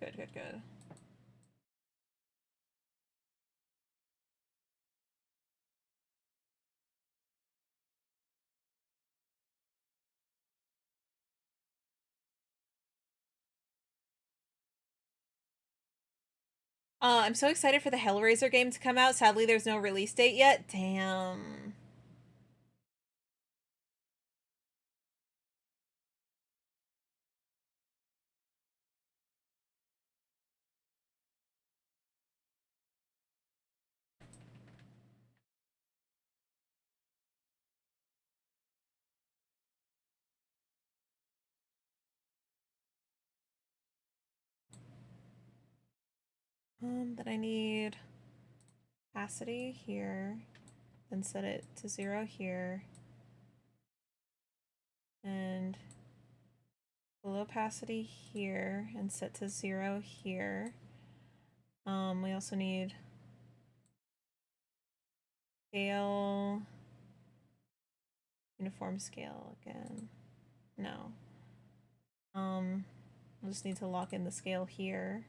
Good, good, good. I'm so excited for the Hellraiser game to come out. Sadly, there's no release date yet. Damn. Then I need opacity here, then set it to 0 here, and low opacity here, and set to 0 here. We also need scale, uniform scale again. No. I'll just need to lock in the scale here.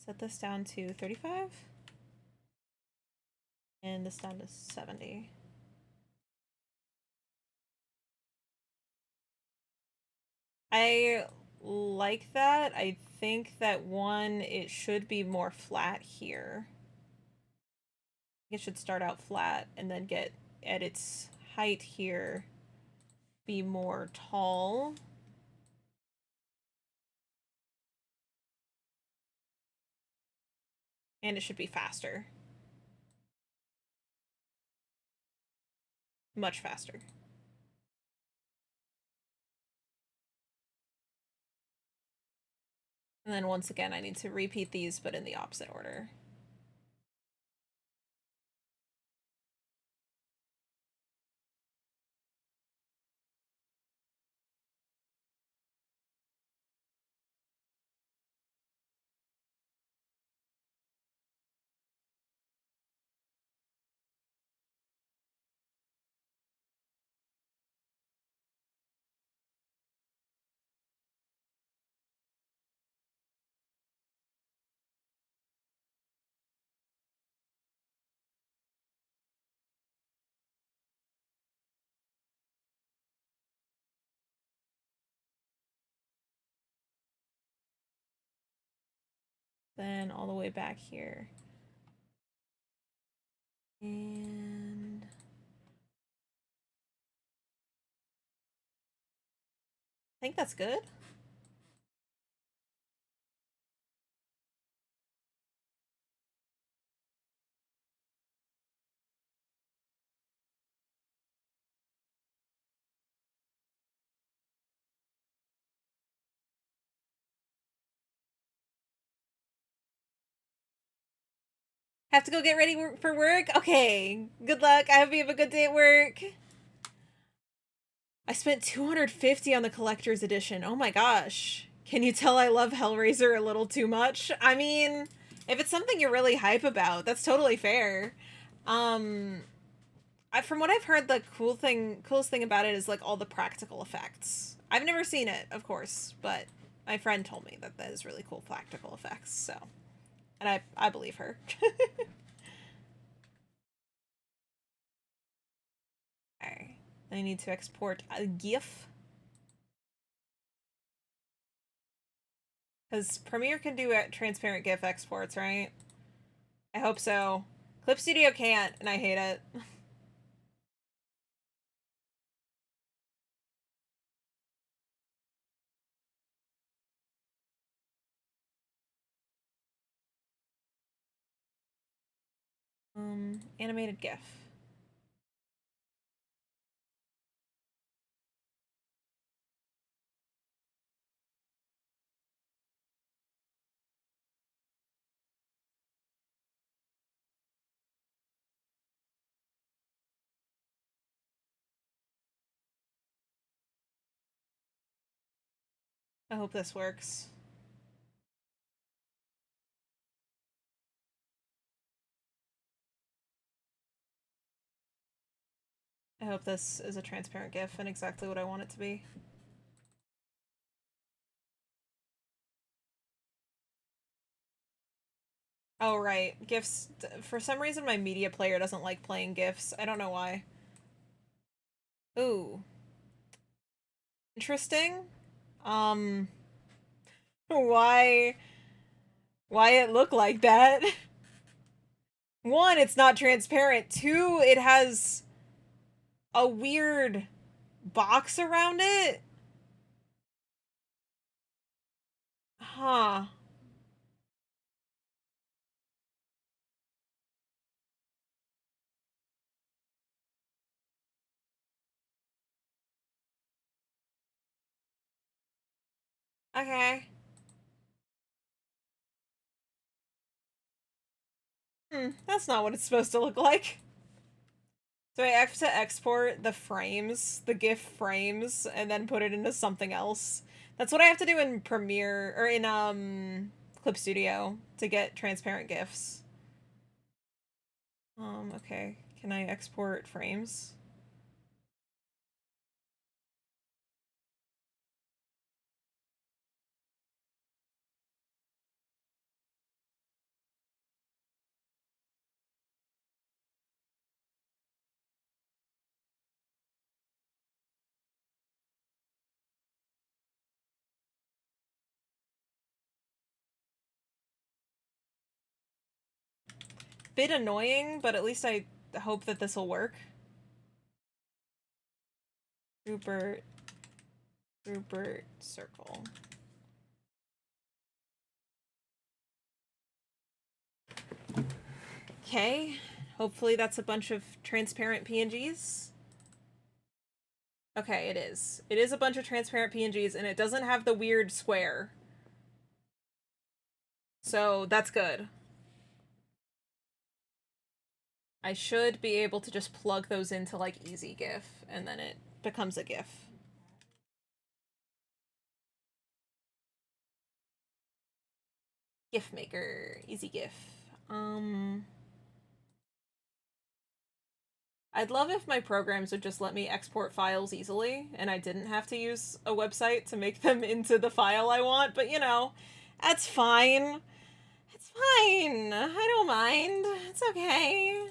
Set this down to 35 and this down to 70. I like that. I think that one, it should be more flat here. It should start out flat and then get at its height here be more tall. And it should be faster. Much faster. And then once again, I need to repeat these, but in the opposite order. Then all the way back here. And I think that's good. Have to go get ready for work? Okay, good luck. I hope you have a good day at work. I spent $250 on the collector's edition. Oh my gosh. Can you tell I love Hellraiser a little too much? I mean, if it's something you're really hype about, that's totally fair. From what I've heard, the coolest thing about it is like all the practical effects. I've never seen it, of course, but my friend told me that is really cool practical effects, so. And I believe her. Okay. I need to export a GIF. Because Premiere can do transparent GIF exports, right? I hope so. Clip Studio can't, and I hate it. Animated GIF. I hope this works. I hope this is a transparent GIF and exactly what I want it to be. Oh, right. GIFs. For some reason, my media player doesn't like playing GIFs. I don't know why. Ooh. Interesting. Um. Why? Why it look like that? One, it's not transparent. Two, it has a weird box around it. Huh. Okay. That's not what it's supposed to look like. So I have to export the frames, the GIF frames, and then put it into something else. That's what I have to do in Premiere, or in, Clip Studio to get transparent GIFs. Okay. Can I export frames? Bit annoying, but at least I hope that this will work. Grubert circle. Okay. Hopefully that's a bunch of transparent PNGs. Okay, it is. It is a bunch of transparent PNGs, and it doesn't have the weird square. So that's good. I should be able to just plug those into like easy GIF, and then it becomes a GIF. GIF maker, easy GIF. I'd love if my programs would just let me export files easily, and I didn't have to use a website to make them into the file I want, but you know, that's fine. It's fine. I don't mind. It's okay.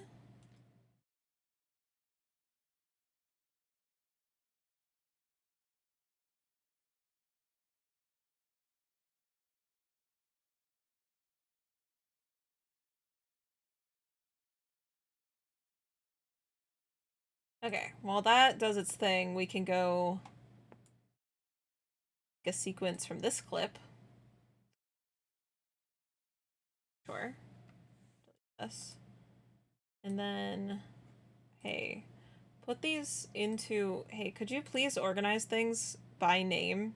Okay, while that does its thing, we can go a sequence from this clip. Sure. This. And then, hey, put these into, hey, could you please organize things by name?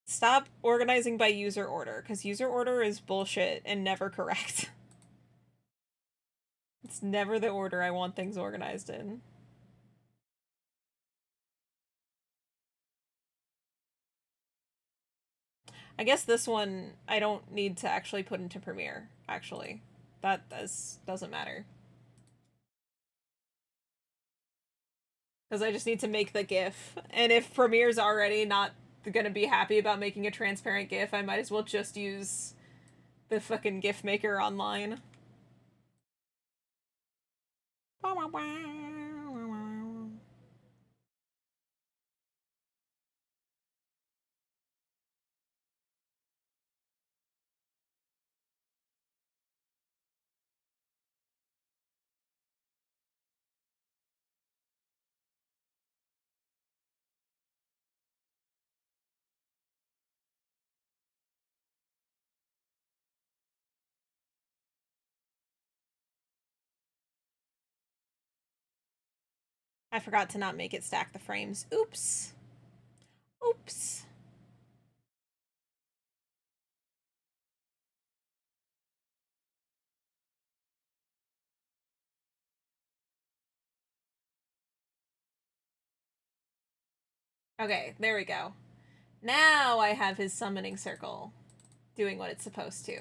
Stop organizing by user order, because user order is bullshit and never correct. It's never the order I want things organized in. I guess this one I don't need to actually put into Premiere, actually. Doesn't matter. Because I just need to make the GIF. And if Premiere's already not gonna be happy about making a transparent GIF, I might as well just use the fucking GIF maker online. I forgot to not make it stack the frames. Oops. Oops. Okay, there we go. Now I have his summoning circle doing what it's supposed to.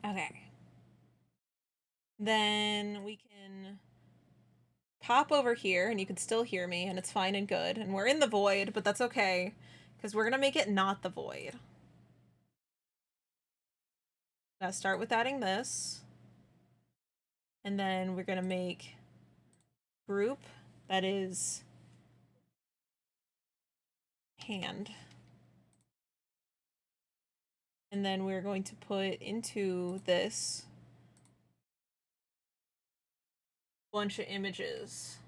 Okay. Then we can pop over here and you can still hear me and it's fine and good. And we're in the void, but that's okay because we're going to make it not the void. Gotta start with adding this. And then we're going to make group that is hand. And then we're going to put into this bunch of images.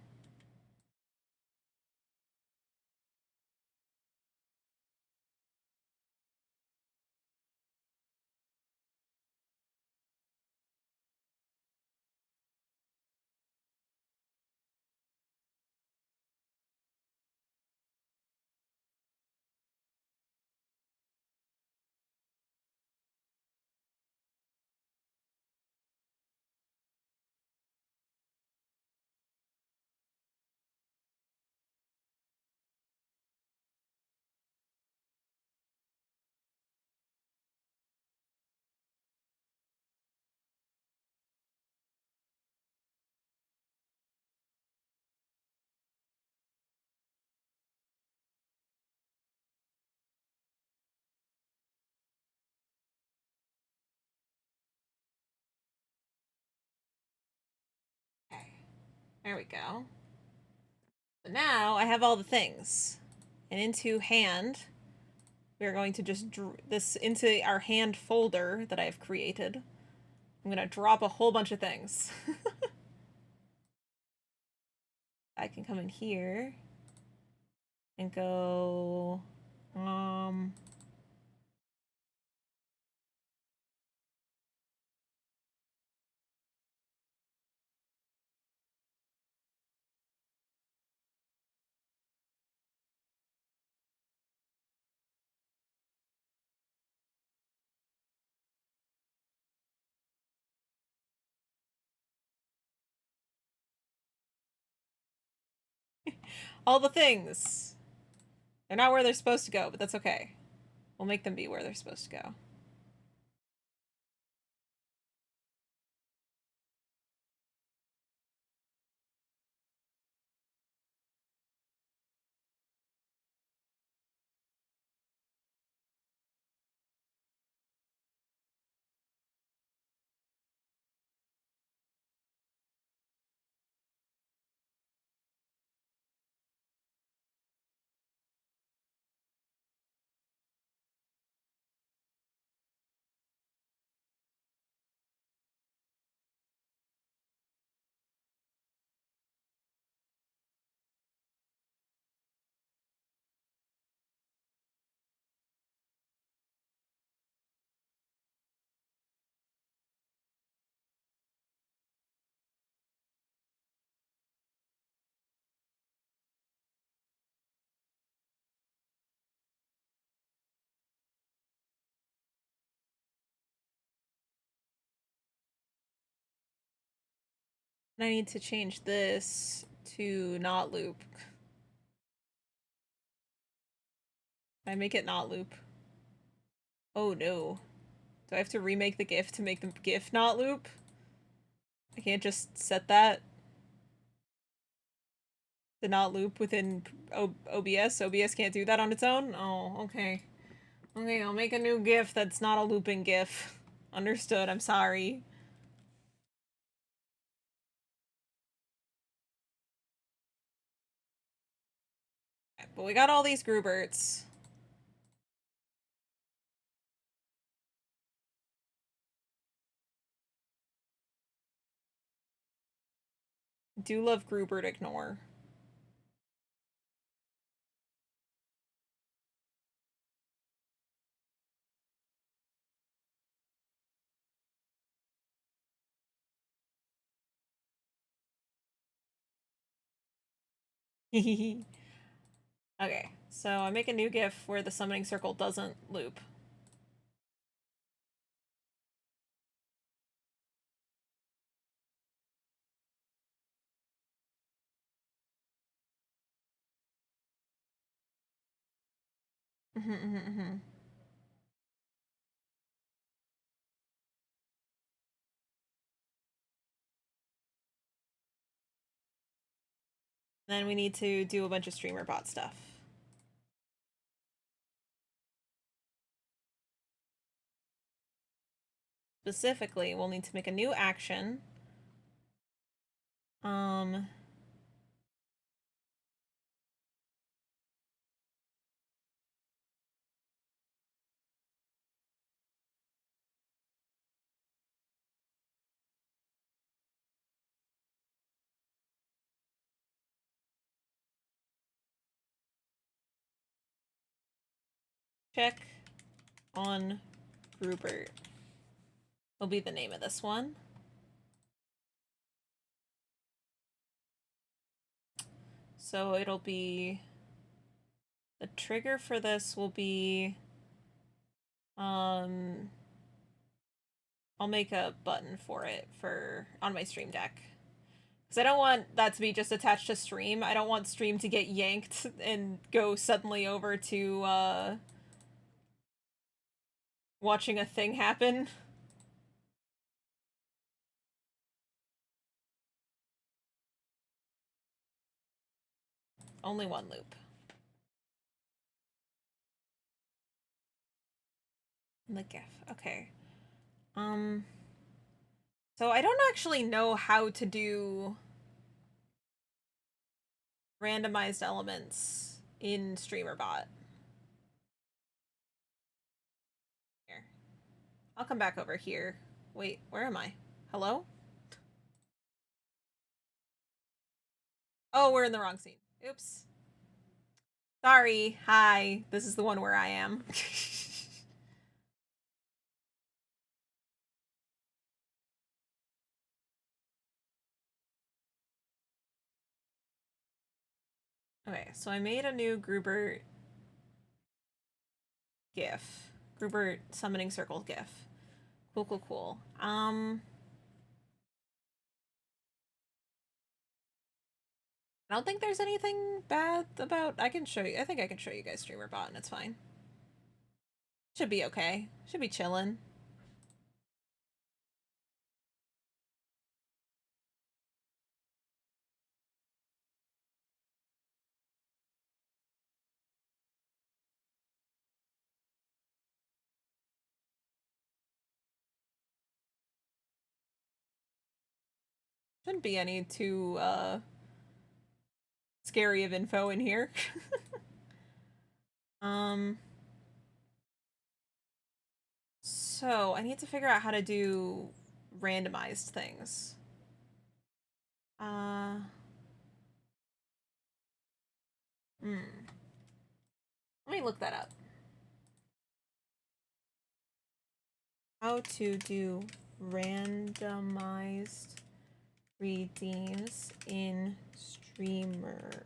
Okay, there we go. So now I have all the things. And into hand, we're going to just this into our hand folder that I've created. I'm going to drop a whole bunch of things. I can come in here and go, all the things. They're not where they're supposed to go, but that's okay. We'll make them be where they're supposed to go. And I need to change this to not loop. I make it not loop. Oh no. Do I have to remake the GIF to make the GIF not loop? I can't just set that to not loop within OBS? OBS can't do that on its own? Oh, okay. Okay, I'll make a new GIF that's not a looping GIF. Understood, I'm sorry. But we got all these Gruberts. Do love Grubert ignore. Okay, so I make a new GIF where the summoning circle doesn't loop. Then we need to do a bunch of streamer bot stuff. Specifically, we'll need to make a new action. Check on Grubert will be the name of this one. So it'll be, the trigger for this will be, I'll make a button for it on my stream deck. Because I don't want that to be just attached to stream. I don't want stream to get yanked and go suddenly over to, watching a thing happen. Only one loop. The GIF. Okay. So I don't actually know how to do randomized elements in StreamerBot. Here. I'll come back over here. Wait, where am I? Hello? Oh, we're in the wrong scene. Oops. Sorry. Hi. This is the one where I am. Okay, so I made a new Grubert GIF. Grubert summoning circle GIF. Cool, cool, cool. I don't think there's anything bad about. I can show you. I think I can show you guys StreamerBot and it's fine. Should be okay. Should be chillin'. Shouldn't be any too scary of info in here. So I need to figure out how to do randomized things. Let me look that up. How to do randomized redeems in StreamerBot.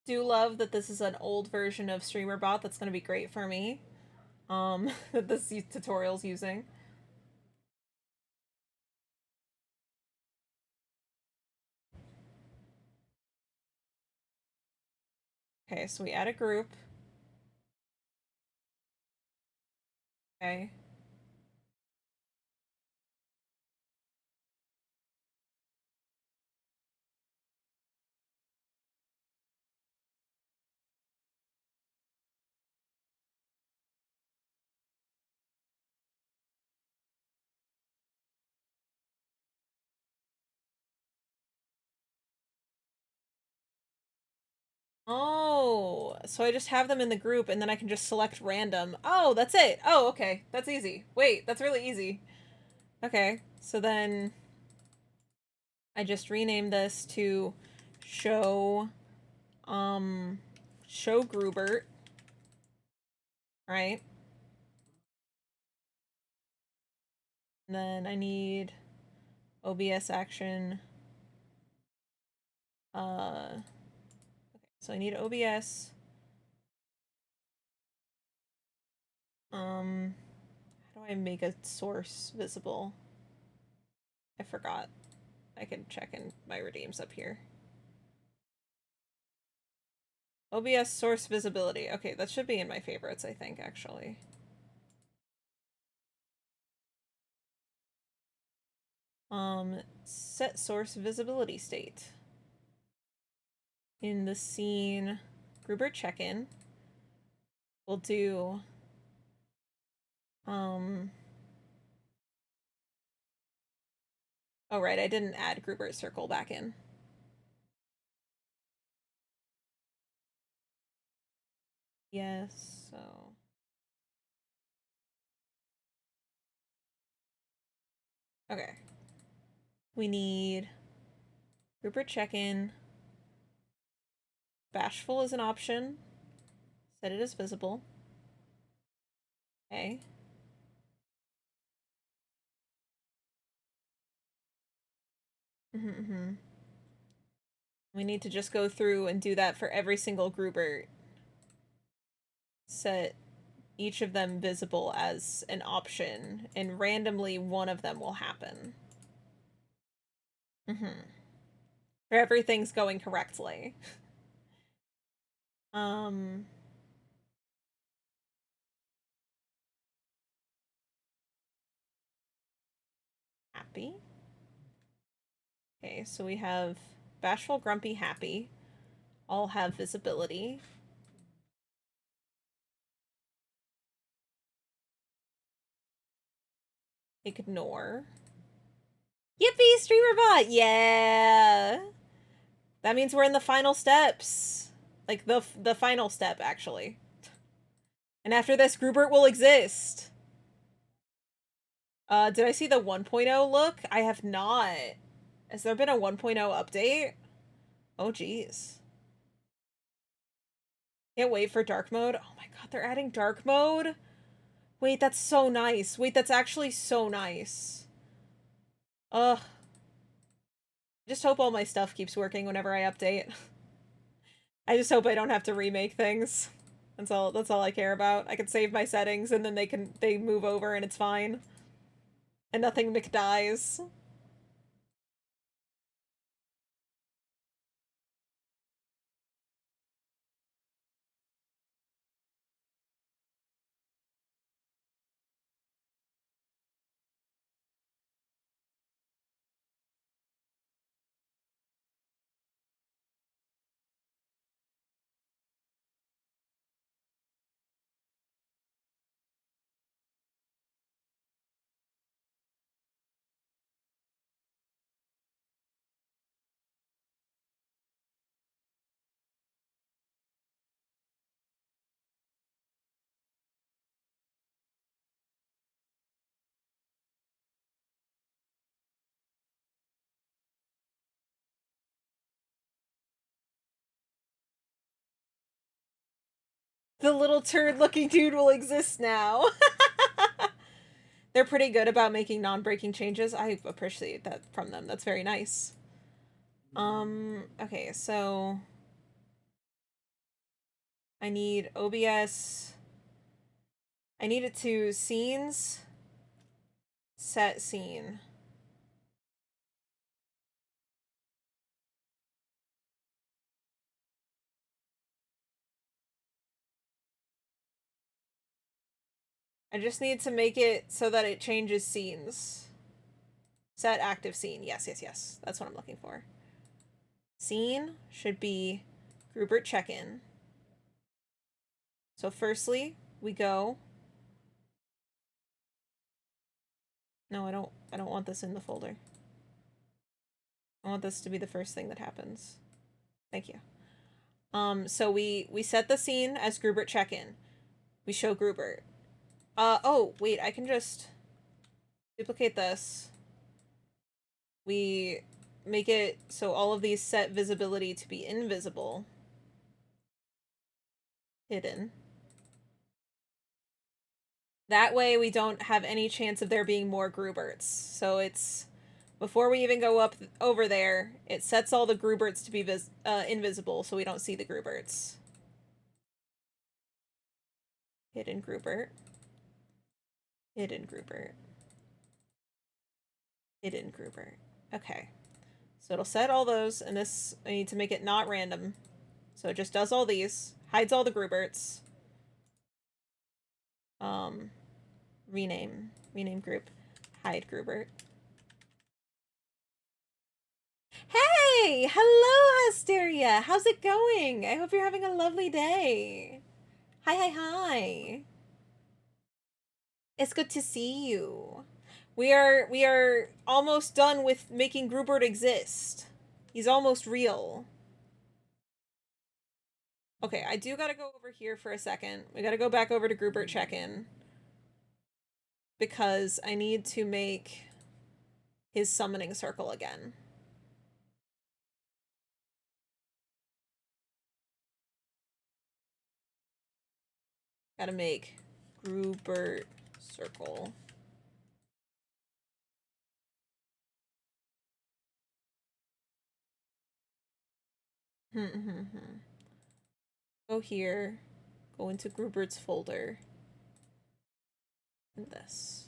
do love that this is an old version of StreamerBot that's going to be great for me. That this tutorial's using. Okay, so we add a group. Okay. Oh, so I just have them in the group and then I can just select random. Oh, that's it. Oh, okay. That's easy. Wait, that's really easy. Okay, so then I just rename this to show, show Grubert, right? And then I need OBS action. Okay, so I need OBS. How do I make a source visible? I forgot. I can check in my redeems up here. OBS source visibility. Okay, that should be in my favorites, I think, actually. Set source visibility state. In the scene Grubert check-in, we'll do, oh right, I didn't add Grubert circle back in. Yes, so. Okay. We need Grubert check-in. Bashful is an option. Set it as visible. Okay. We need to just go through and do that for every single Grubert. Set each of them visible as an option, and randomly one of them will happen. Everything's going correctly. Happy. Okay, so we have Bashful, Grumpy, Happy. All have visibility. Ignore. Yippee, StreamerBot! Yeah! That means we're in the final steps. Like, the final step, actually. And after this, Grubert will exist. Did I see the 1.0 look? I have not. Has there been a 1.0 update? Oh, geez. Can't wait for dark mode. Oh my god, they're adding dark mode? Wait, that's so nice. Wait, that's actually so nice. Ugh. I just hope all my stuff keeps working whenever I update. I just hope I don't have to remake things. That's all I care about. I can save my settings and then they move over and it's fine. And nothing McDies. The little turd-looking dude will exist now. They're pretty good about making non-breaking changes. I appreciate that from them. That's very nice. Okay, so I need OBS. I need it to scenes, set scene. I just need to make it so that it changes scenes. Set active scene. Yes, yes, yes. That's what I'm looking for. Scene should be Grubert check-in. So firstly, we go. No, I don't want this in the folder. I want this to be the first thing that happens. Thank you. So we set the scene as Grubert check-in. We show Grubert. Oh, wait, I can just duplicate this. We make it so all of these set visibility to be invisible. Hidden. That way we don't have any chance of there being more Gruberts. So it's, before we even go up over there, it sets all the Gruberts to be invisible so we don't see the Gruberts. Hidden Grubert. Hidden Grubert. Hidden Grubert. Okay. So it'll set all those, and this, I need to make it not random. So it just does all these, hides all the Gruberts. Rename group. Hide Grubert. Hey! Hello, Hysteria! How's it going? I hope you're having a lovely day. Hi, hi, hi. It's good to see you. We are almost done with making Grubert exist. He's almost real. Okay, I do gotta go over here for a second. We gotta go back over to Grubert check-in. Because I need to make his summoning circle again. Gotta make Grubert circle. Go here. Go into Grubert's folder. And this.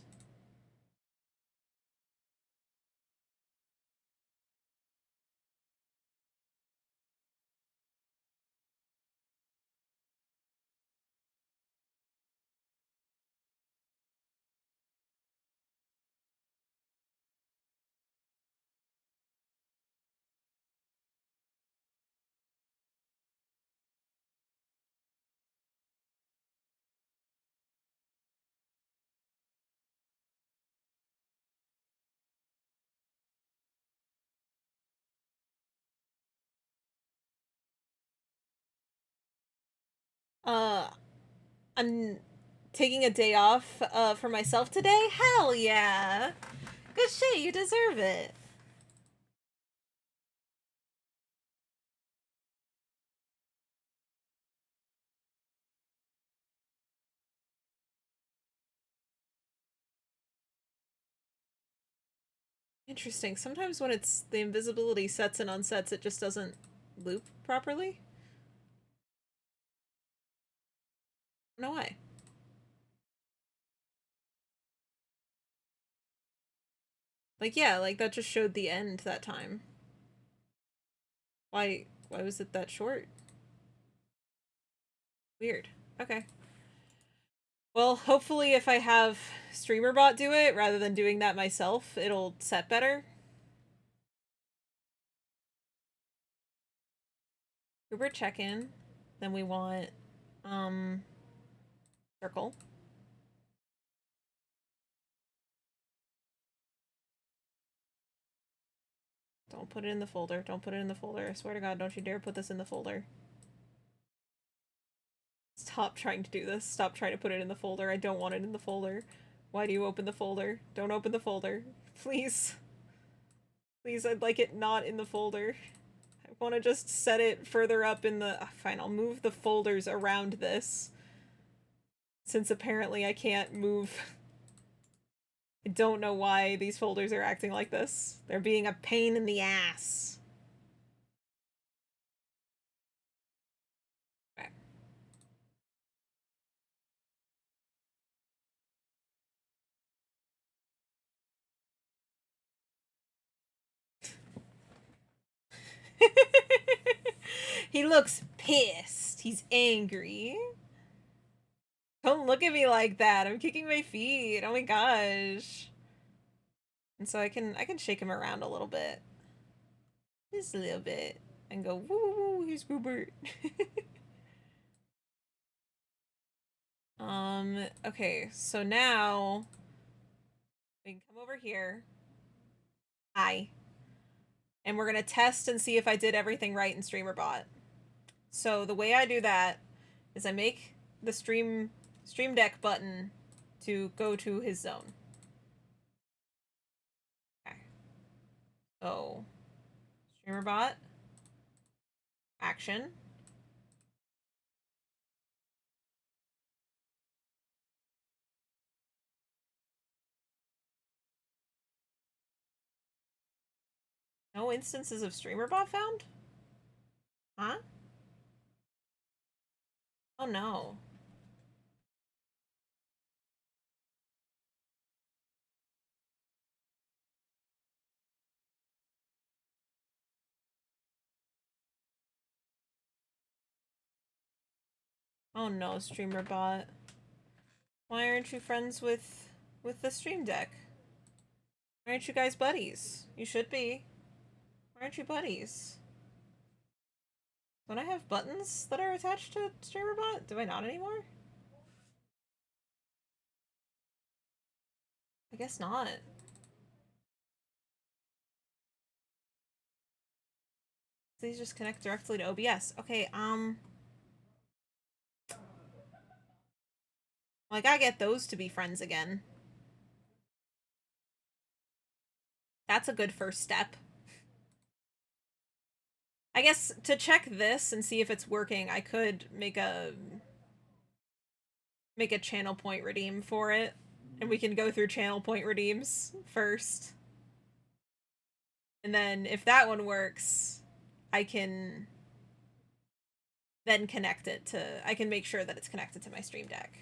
I'm taking a day off for myself today? Hell yeah! Good shit, you deserve it. Interesting. Sometimes when it's the invisibility sets and unsets, it just doesn't loop properly. No way. Like, yeah, like that just showed the end that time. Why was it that short? Weird. Okay. Well, hopefully if I have StreamerBot do it rather than doing that myself, it'll set better. Uber check-in. Then we want circle. Don't put it in the folder. Don't put it in the folder. I swear to God, don't you dare put this in the folder. Stop trying to do this. Stop trying to put it in the folder. I don't want it in the folder. Why do you open the folder? Don't open the folder. Please. Please, I'd like it not in the folder. I want to just set it further up in the... fine, I'll move the folders around this. Since apparently I can't move... I don't know why these folders are acting like this. They're being a pain in the ass. Okay. He looks pissed. He's angry. Don't look at me like that. I'm kicking my feet. Oh my gosh. And so I can shake him around a little bit. Just a little bit. And go, woo woo, here's Grubert. Okay, so now we can come over here. Hi. And we're gonna test and see if I did everything right in StreamerBot. So the way I do that is I make the Stream Deck button to go to his zone. Okay. So StreamerBot, action. No instances of StreamerBot found? Huh? Oh no. Oh no, StreamerBot. Why aren't you friends with the Stream Deck? Why aren't you guys buddies? You should be. Why aren't you buddies? Don't I have buttons that are attached to StreamerBot? Do I not anymore? I guess not. These just connect directly to OBS. Okay, well, I gotta get those to be friends again. That's a good first step. I guess to check this and see if it's working, I could make a channel point redeem for it. And we can go through channel point redeems first. And then if that one works, I can then connect it to, I can make sure that it's connected to my Stream Deck.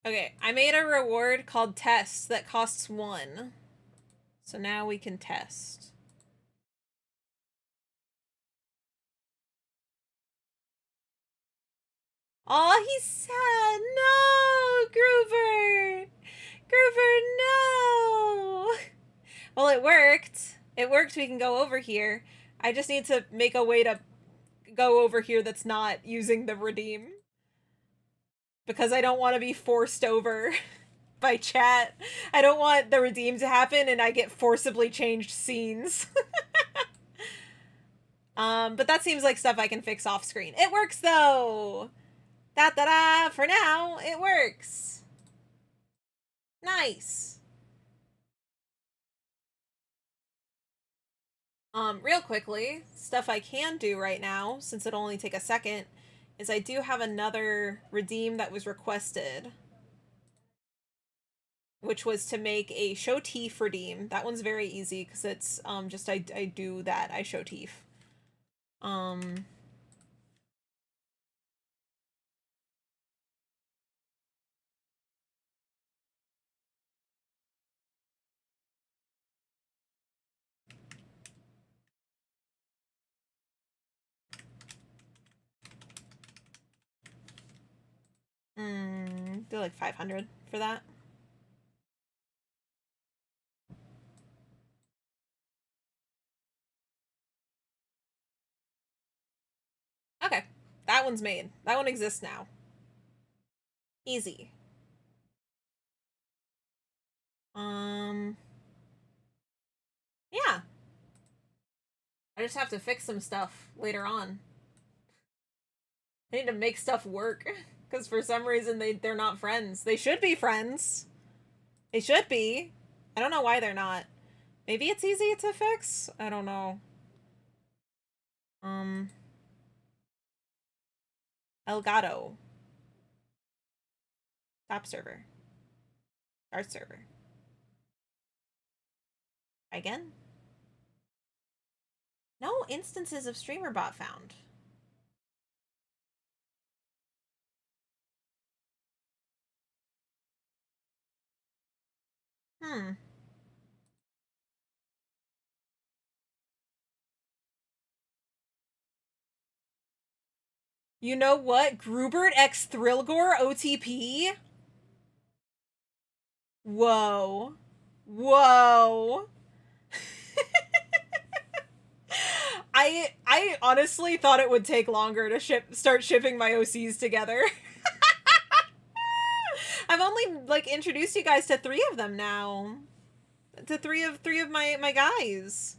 Okay, I made a reward called test that costs 1. So now we can test. Oh, he's sad. No, Grubert. Grubert, no. Well, it worked. It worked. We can go over here. I just need to make a way to go over here that's not using the redeem. Because I don't want to be forced over by chat. I don't want the redeem to happen and I get forcibly changed scenes. But that seems like stuff I can fix off screen. It works though! Da-da-da! For now, it works. Nice. Real quickly, stuff I can do right now, since it'll only take a second, is I do have another redeem that was requested, which was to make a show teeth redeem. That one's very easy, because it's, just I do that, I show teeth. Do like 500 for that. Okay, that one's made. That one exists now. Easy. Yeah. I just have to fix some stuff later on. I need to make stuff work. Because for some reason they're not friends. They should be friends. They should be. I don't know why they're not. Maybe it's easy to fix? I don't know. Elgato. Stop server. Start server. Again? No instances of StreamerBot found. Hmm. You know what? Grubert x Thrillgore OTP? Whoa. Whoa. I honestly thought it would take longer to start shipping my OCs together. I've only like introduced you guys to 3 of them now. To three of my guys.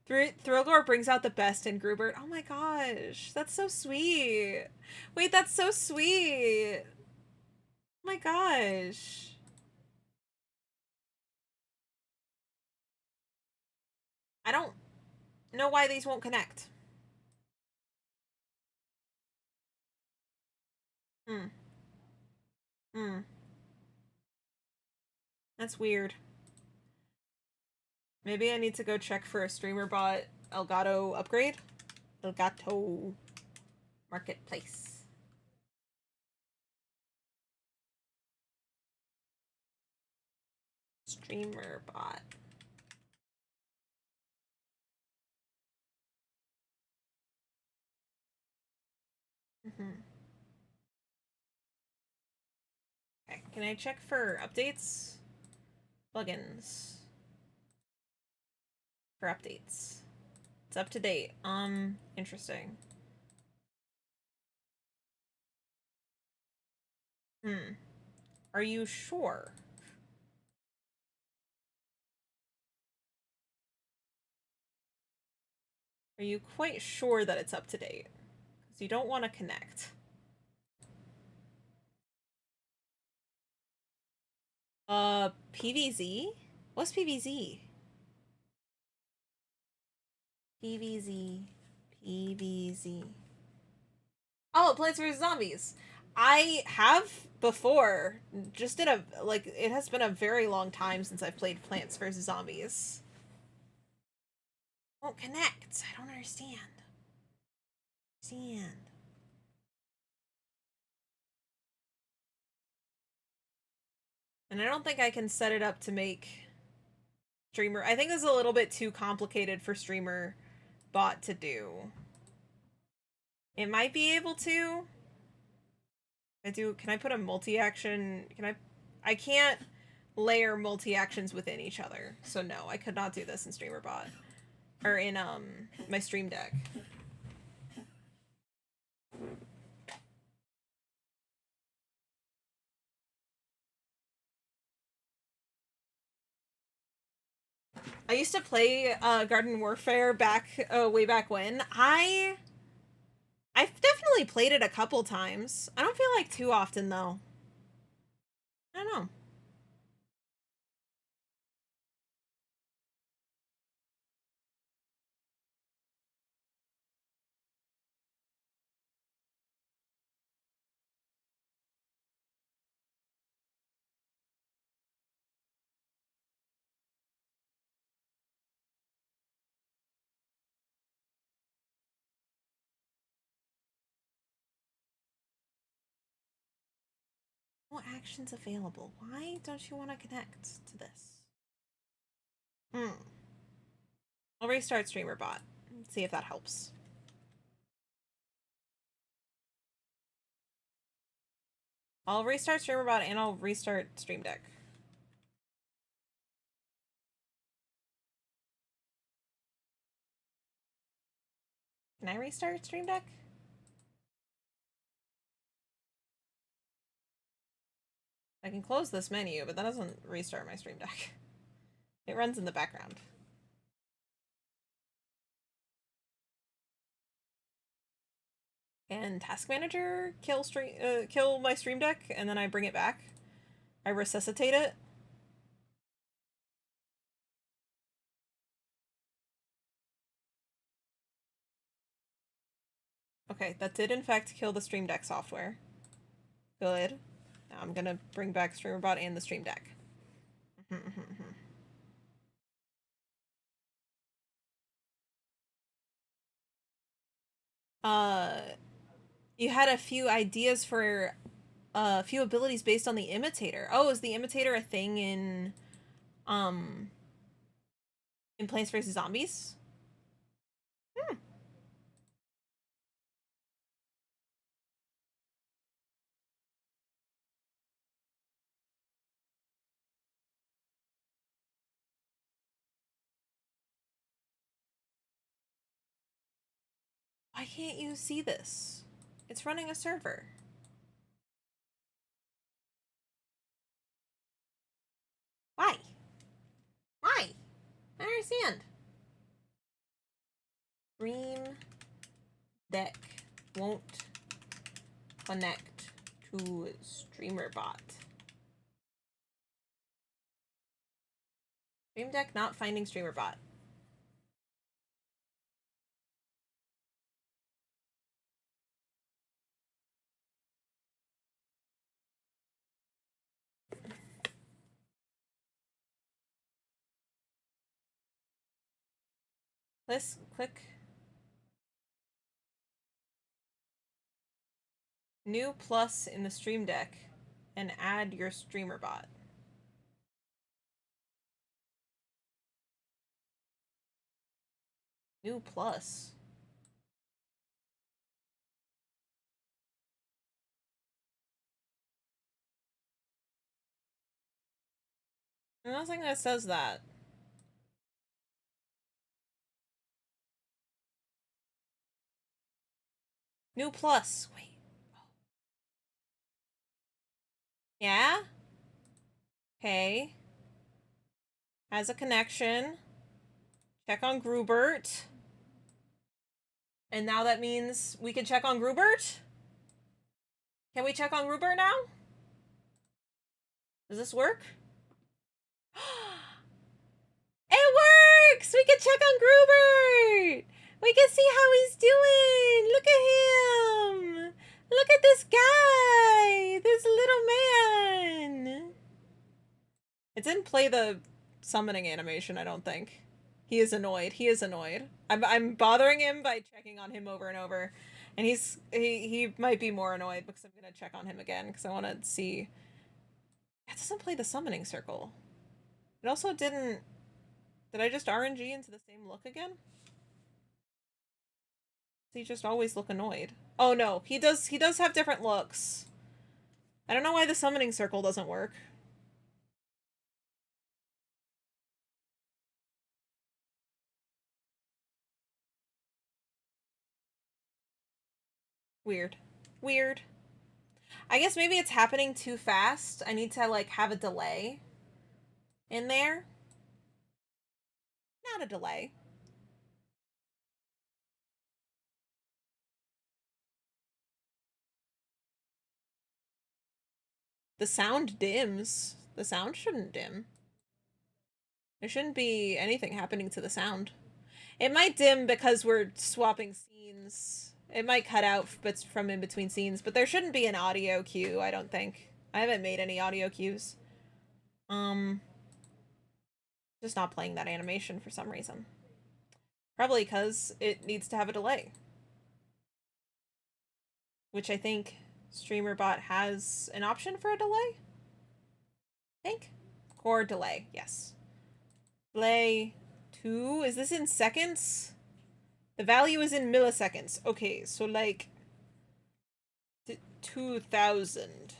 Thrillgore brings out the best in Grubert. Oh my gosh, that's so sweet. Wait, that's so sweet. Oh my gosh. I don't know why these won't connect. Hmm. Hmm. That's weird. Maybe I need to go check for a StreamerBot Elgato upgrade. Elgato Marketplace. StreamerBot. Okay, can I check for updates? Plugins. For updates. It's up to date. Interesting. Are you sure? Are you quite sure that it's up to date? Because you don't want to connect. PVZ? What's PVZ? PVZ. PVZ. Oh, Plants vs. Zombies. I have before. Just in a, like, it has been a very long time since I've played Plants vs. Zombies. Won't connect. I don't understand. And I don't think I can set it up to make streamer. I think this is a little bit too complicated for streamer bot to do. It might be able to. Can I put a multi-action? I can't layer multi-actions within each other. So no, I could not do this in streamer bot. Or in, my stream deck. I used to play, Garden Warfare back, way back when. I've definitely played it a couple times. I don't feel like too often, though. I don't know. No actions available. Why don't you want to connect to this? I'll restart streamer bot. See if that helps. I'll restart streamer bot and I'll restart stream deck. Can I restart stream deck? I can close this menu, but that doesn't restart my stream deck. It runs in the background. And task manager kill my stream deck and then I bring it back. I resuscitate it. Okay, that did in fact kill the stream deck software. Good. Now I'm gonna bring back StreamerBot and the stream deck. You had a few ideas for a few abilities based on the imitator. Oh, is the imitator a thing um in Plants vs Zombies? Hmm. Why can't you see this? It's running a server. Why? Why? I don't understand. Stream deck won't connect to streamer bot. Stream deck not finding streamer bot. Let's click new plus in the stream deck and add your streamer bot. New plus. There's nothing that says that. New plus. Wait. Yeah? Okay. Has a connection. Check on Grubert. And now that means we can check on Grubert? Can we check on Grubert now? Does this work? It works! We can check on Grubert! We can see how he's doing! Look at him! Look at this guy! This little man! It didn't play the summoning animation, I don't think. He is annoyed. He is annoyed. I'm bothering him by checking on him over and over. And he might be more annoyed because I'm gonna check on him again because I want to see. It doesn't play the summoning circle. It also didn't. Did I just RNG into the same look again? Does he just always look annoyed? Oh no, he does have different looks. I don't know why the summoning circle doesn't work. Weird. Weird. I guess maybe it's happening too fast. I need to, like, have a delay in there. Not a delay. The sound dims. The sound shouldn't dim. There shouldn't be anything happening to the sound. It might dim because we're swapping scenes. It might cut out but from in between scenes, but there shouldn't be an audio cue, I don't think. I haven't made any audio cues. Just not playing that animation for some reason. Probably because it needs to have a delay. Which I think StreamerBot has an option for a delay? I think. Core delay, yes. Delay 2, is this in seconds? The value is in milliseconds. Okay, so like 2000.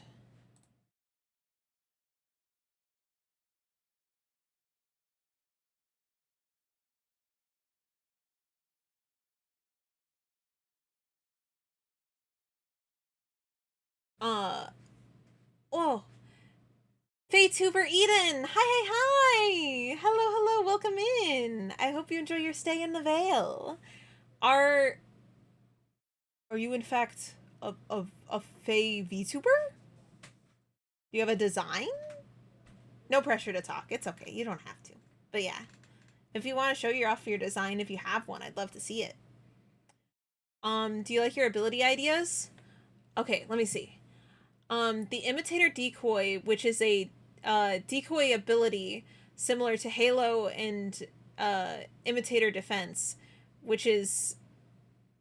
Oh. FateTuber Eden! Hi, hi, hi! Hello, hello, welcome in! I hope you enjoy your stay in the Vale. Are you in fact a Fae VTuber? Do you have a design? No pressure to talk. It's okay. You don't have to. But yeah. If you want to show you off your design, if you have one, I'd love to see it. Do you like your ability ideas? Okay, let me see. The Imitator Decoy, which is a decoy ability similar to Halo and Imitator Defense, which is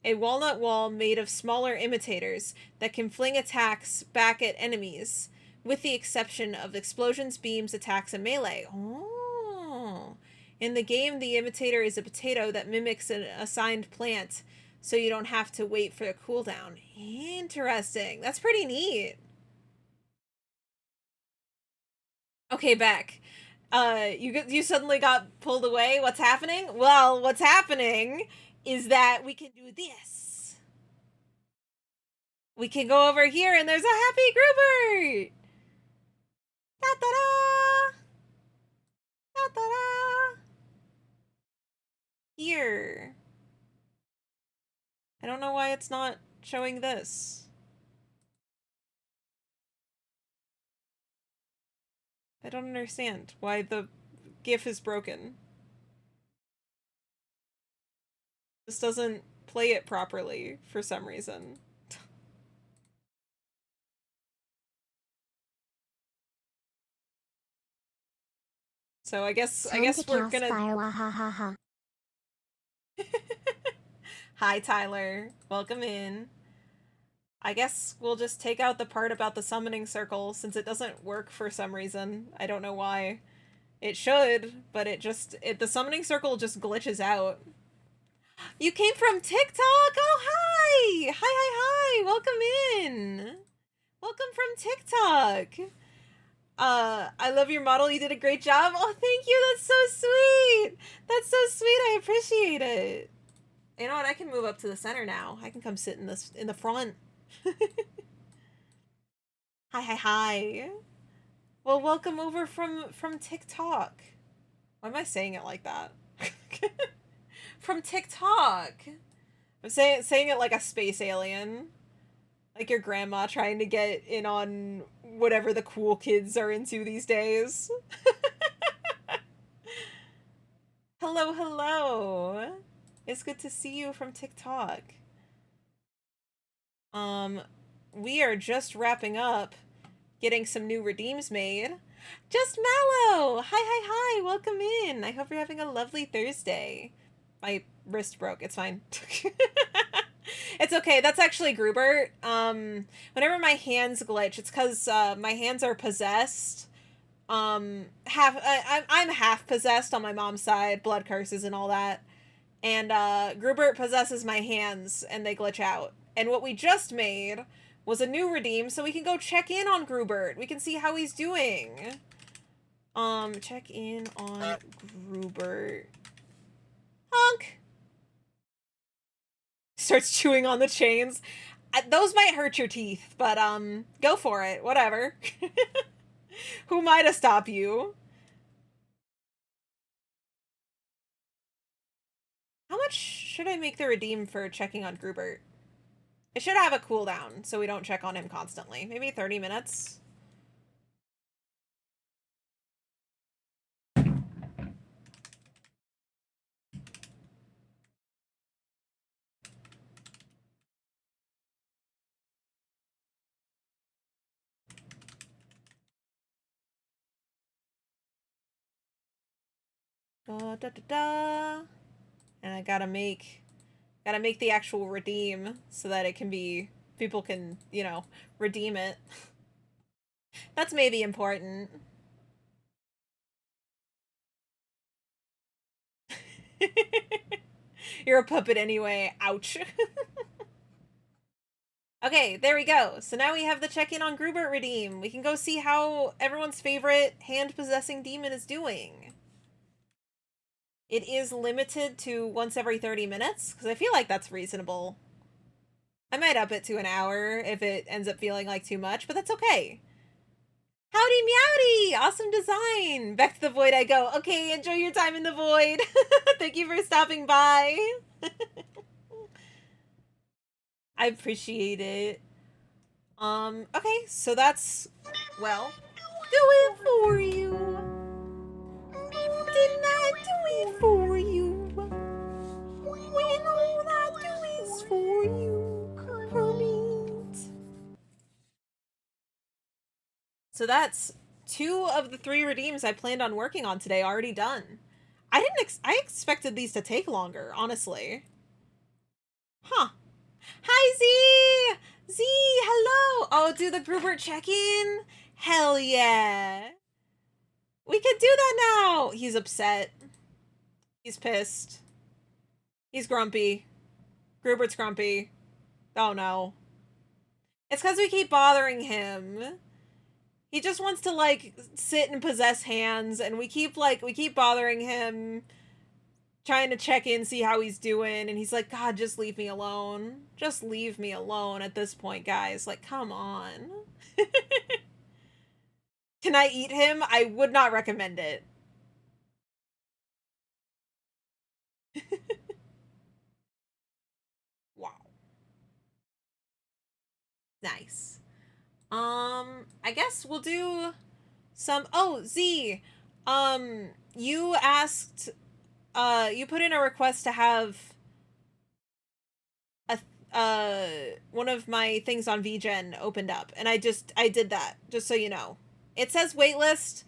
A walnut wall made of smaller imitators that can fling attacks back at enemies, with the exception of explosions, beams, attacks, and melee. Oh. In the game, the imitator is a potato that mimics an assigned plant, so you don't have to wait for the cooldown. Interesting. That's pretty neat. Okay, Beck. You suddenly got pulled away. What's happening? Well, what's happening is that we can do this. We can go over here and there's a happy Grubert! Da-da-da! Da-da-da! Here. I don't know why it's not showing this. I don't understand why the GIF is broken. This doesn't play it properly for some reason. So I guess we're gonna. Hi Tyler, welcome in. I guess we'll just take out the part about the summoning circle since it doesn't work for some reason. I don't know why. It should, but the summoning circle just glitches out. You came from TikTok? Oh, hi! Hi! Welcome in! Welcome from TikTok! I love your model. You did a great job. Oh, thank you. That's so sweet. That's so sweet. I appreciate it. You know what? I can move up to the center now. I can come sit in the front. Hi. Well, welcome over from TikTok. Why am I saying it like that? From TikTok. I'm saying it like a space alien. Like your grandma trying to get in on whatever the cool kids are into these days. Hello. It's good to see you from TikTok. We are just wrapping up getting some new redeems made. Just Mallow! Hi. Welcome in. I hope you're having a lovely Thursday. My wrist broke. It's fine. It's okay. That's actually Grubert. Whenever my hands glitch, it's because my hands are possessed. I'm half possessed on my mom's side, blood curses and all that. And Grubert possesses my hands and they glitch out. And what we just made was a new redeem, so we can go check in on Grubert. We can see how he's doing. Check in on Grubert. Honk! Starts chewing on the chains. Those might hurt your teeth, but go for it. Whatever. Who am I to stop you? How much should I make the redeem for checking on Grubert? It should have a cooldown, so we don't check on him constantly. Maybe 30 minutes? And I gotta make the actual redeem so that it can be, people can, you know, redeem it. That's maybe important. You're a puppet anyway. Ouch. Okay, there we go. So now we have the check-in on Grubert redeem. We can go see how everyone's favorite hand-possessing demon is doing. It is limited to once every 30 minutes, because I feel like that's reasonable. I might up it to an hour if it ends up feeling like too much, but that's okay. Howdy meowdy! Awesome design! Back to the void I go. Okay, enjoy your time in the void. Thank you for stopping by. I appreciate it. Okay, so that's, well, do it for you. Didn't I do it for you? When all I do is for you, Kermit. So that's 2 of the 3 redeems I planned on working on today already done. I expected these to take longer, honestly. Huh. do the Grubert check-in? Hell yeah. We can do that now. He's upset. He's pissed. He's grumpy. Grubert's grumpy. Oh no. It's because we keep bothering him. He just wants to, like, sit and possess hands, and we keep bothering him, trying to check in, see how he's doing, and he's like, God, just leave me alone. Just leave me alone at this point, guys. Like, come on. Can I eat him? I would not recommend it. Wow. Nice. I guess we'll do some, oh, Z, you asked, you put in a request to have one of my things on VGen opened up, and I did that, just so you know. It says waitlist,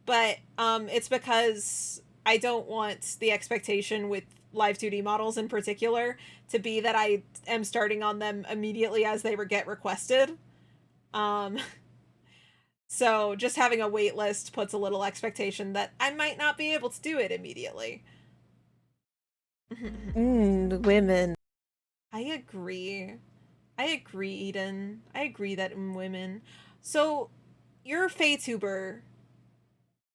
but, it's because I don't want the expectation with live 2D models in particular to be that I am starting on them immediately as they get requested. So just having a wait list puts a little expectation that I might not be able to do it immediately. The women. I agree. I agree, Eden. I agree that women. So, you're a Faytuber.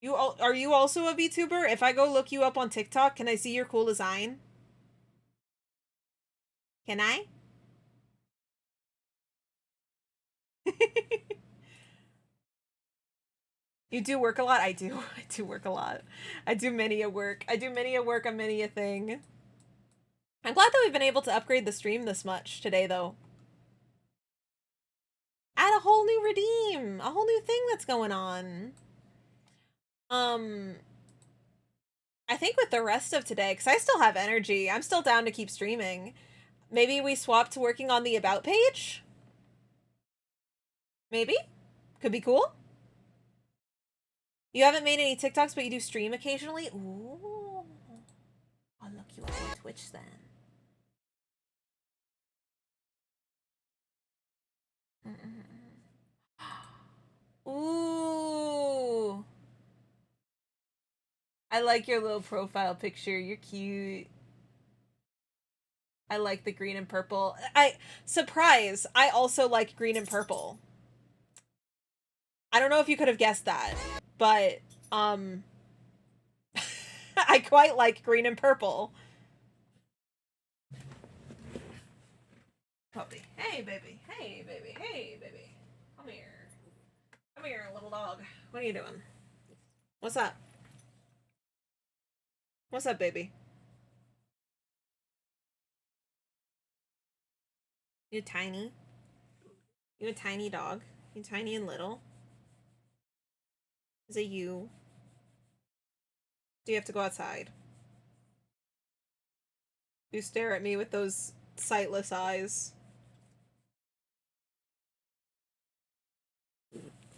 Are you also a VTuber? If I go look you up on TikTok, can I see your cool design? Can I? You do work a lot? I do. I do work a lot. I do many a work. I do many a work on many a thing. I'm glad that we've been able to upgrade the stream this much today, though. Add a whole new redeem! A whole new thing that's going on. I think with the rest of today, because I still have energy, I'm still down to keep streaming. Maybe we swap to working on the About page? Maybe? Could be cool. You haven't made any TikToks, but you do stream occasionally? Ooh. I'll look you up on Twitch then. Ooh. I like your little profile picture. You're cute. I like the green and purple. Surprise! I also like green and purple. I don't know if you could have guessed that, but, I quite like green and purple. Puppy. Hey, baby. Hey, baby. Hey, baby. Come here. Come here, little dog. What are you doing? What's up? What's up, baby? You tiny? You a tiny dog? You tiny and little? Is it you? Do you have to go outside? You stare at me with those sightless eyes.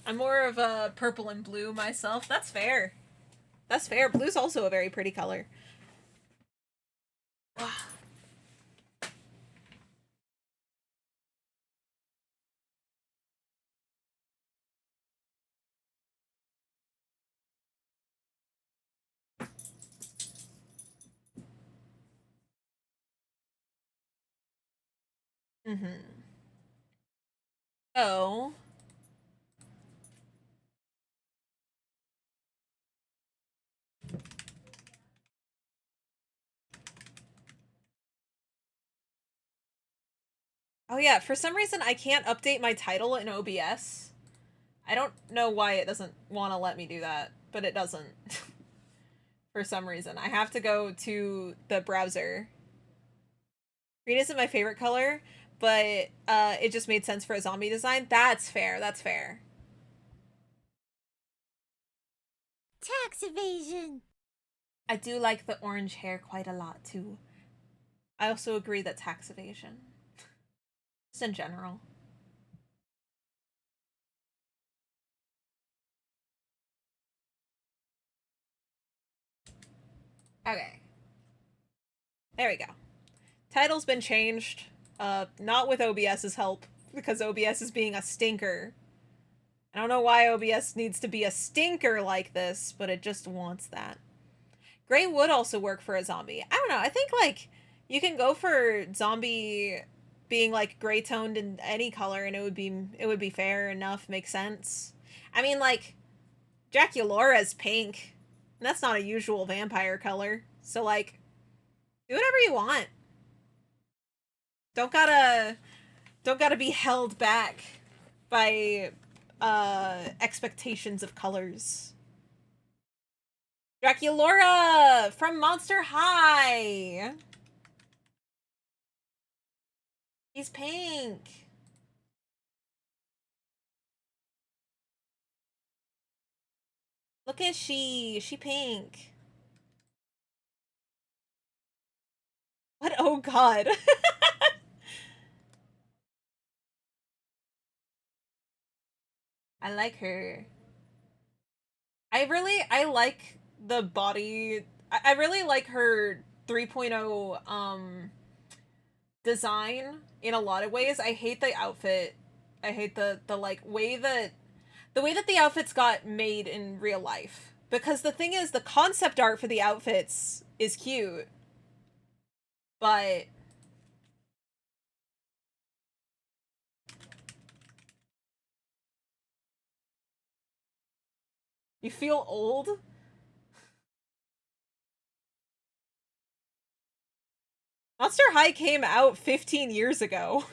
I'm more of a purple and blue myself. That's fair. That's fair. Blue's also a very pretty color. Oh. Oh yeah, for some reason I can't update my title in OBS. I don't know why it doesn't want to let me do that, but it doesn't. For some reason. I have to go to the browser. Green isn't my favorite color, but it just made sense for a zombie design. That's fair, that's fair. Tax evasion! I do like the orange hair quite a lot, too. I also agree that tax evasion. Just in general. Okay. There we go. Title's been changed. Not with OBS's help, because OBS is being a stinker. I don't know why OBS needs to be a stinker like this, but it just wants that. Gray would also work for a zombie. I don't know. I think, like, you can go for zombie being, like, gray toned in any color and it would be fair enough, make sense. I mean, like, Draculaura's pink. And that's not a usual vampire color. So, like, do whatever you want. Don't gotta be held back by expectations of colors. Draculaura from Monster High. He's pink. Look at she pink. What? Oh god. I like her. I like the body. I really like her 3.0 design in a lot of ways. I hate the outfit. I hate the like way that the outfits got made in real life. Because the thing is, the concept art for the outfits is cute. But you feel old? Monster High came out 15 years ago.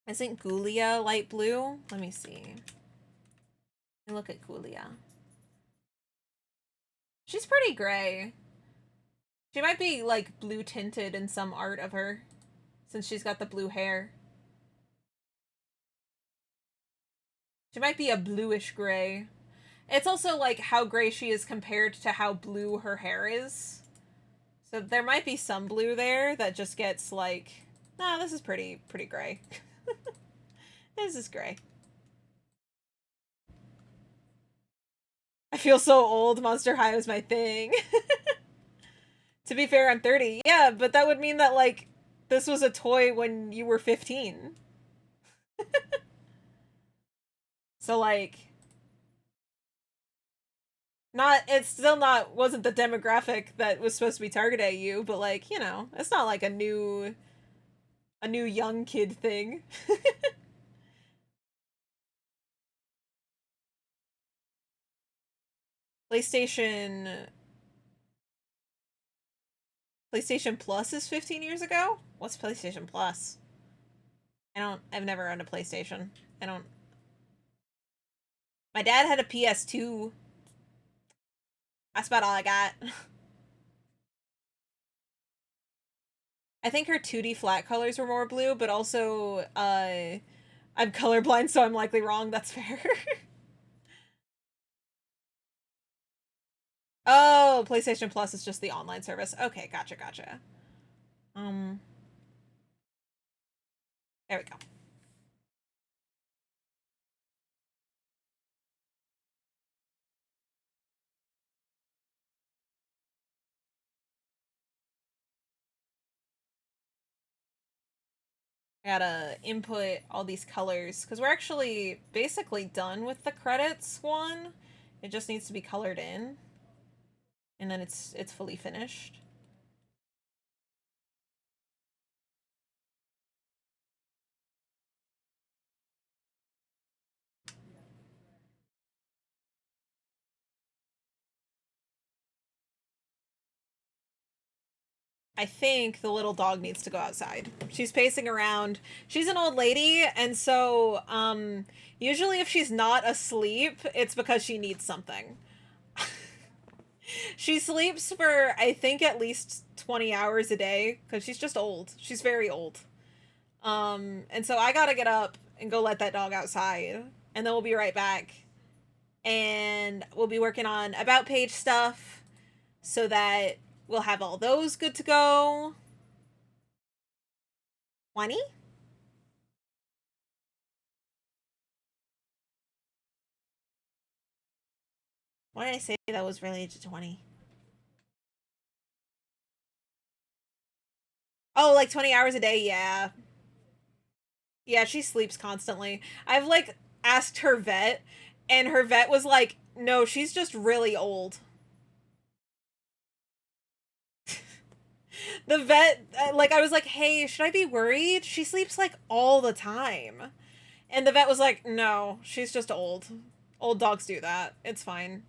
Isn't Ghoulia light blue? Let me see. Look at Ghoulia. She's pretty gray. She might be, like, blue tinted in some art of her, since she's got the blue hair. She might be a bluish gray. It's also, like, how gray she is compared to how blue her hair is. So there might be some blue there that just gets, like, nah, this is pretty gray. This is gray. I feel so old. Monster High was my thing. To be fair, I'm 30. Yeah, but that would mean that, like, this was a toy when you were 15. So, like, wasn't the demographic that was supposed to be targeted at you, but, like, you know, it's not like a new young kid thing. PlayStation Plus is 15 years ago? What's PlayStation Plus? I've never owned a PlayStation. My dad had a PS2. That's about all I got. I think her 2D flat colors were more blue, but also, I'm colorblind, so I'm likely wrong. That's fair. Oh, PlayStation Plus is just the online service. Okay, gotcha. Um, there we go. I gotta input all these colors, because we're actually basically done with the credits one. It just needs to be colored in. And then it's fully finished. I think the little dog needs to go outside. She's pacing around. She's an old lady, and so, usually if she's not asleep, it's because she needs something. She sleeps for, I think, at least 20 hours a day, because she's just old. She's very old. And so I gotta get up and go let that dog outside, and then we'll be right back. And we'll be working on about page stuff, so that we'll have all those good to go. 20? Why did I say that was related to 20? Oh, like 20 hours a day? Yeah. Yeah, she sleeps constantly. I've like asked her vet, and her vet was like, no, she's just really old. The vet, like, I was like, hey, should I be worried? She sleeps like all the time. And the vet was like, no, she's just old. Old dogs do that. It's fine.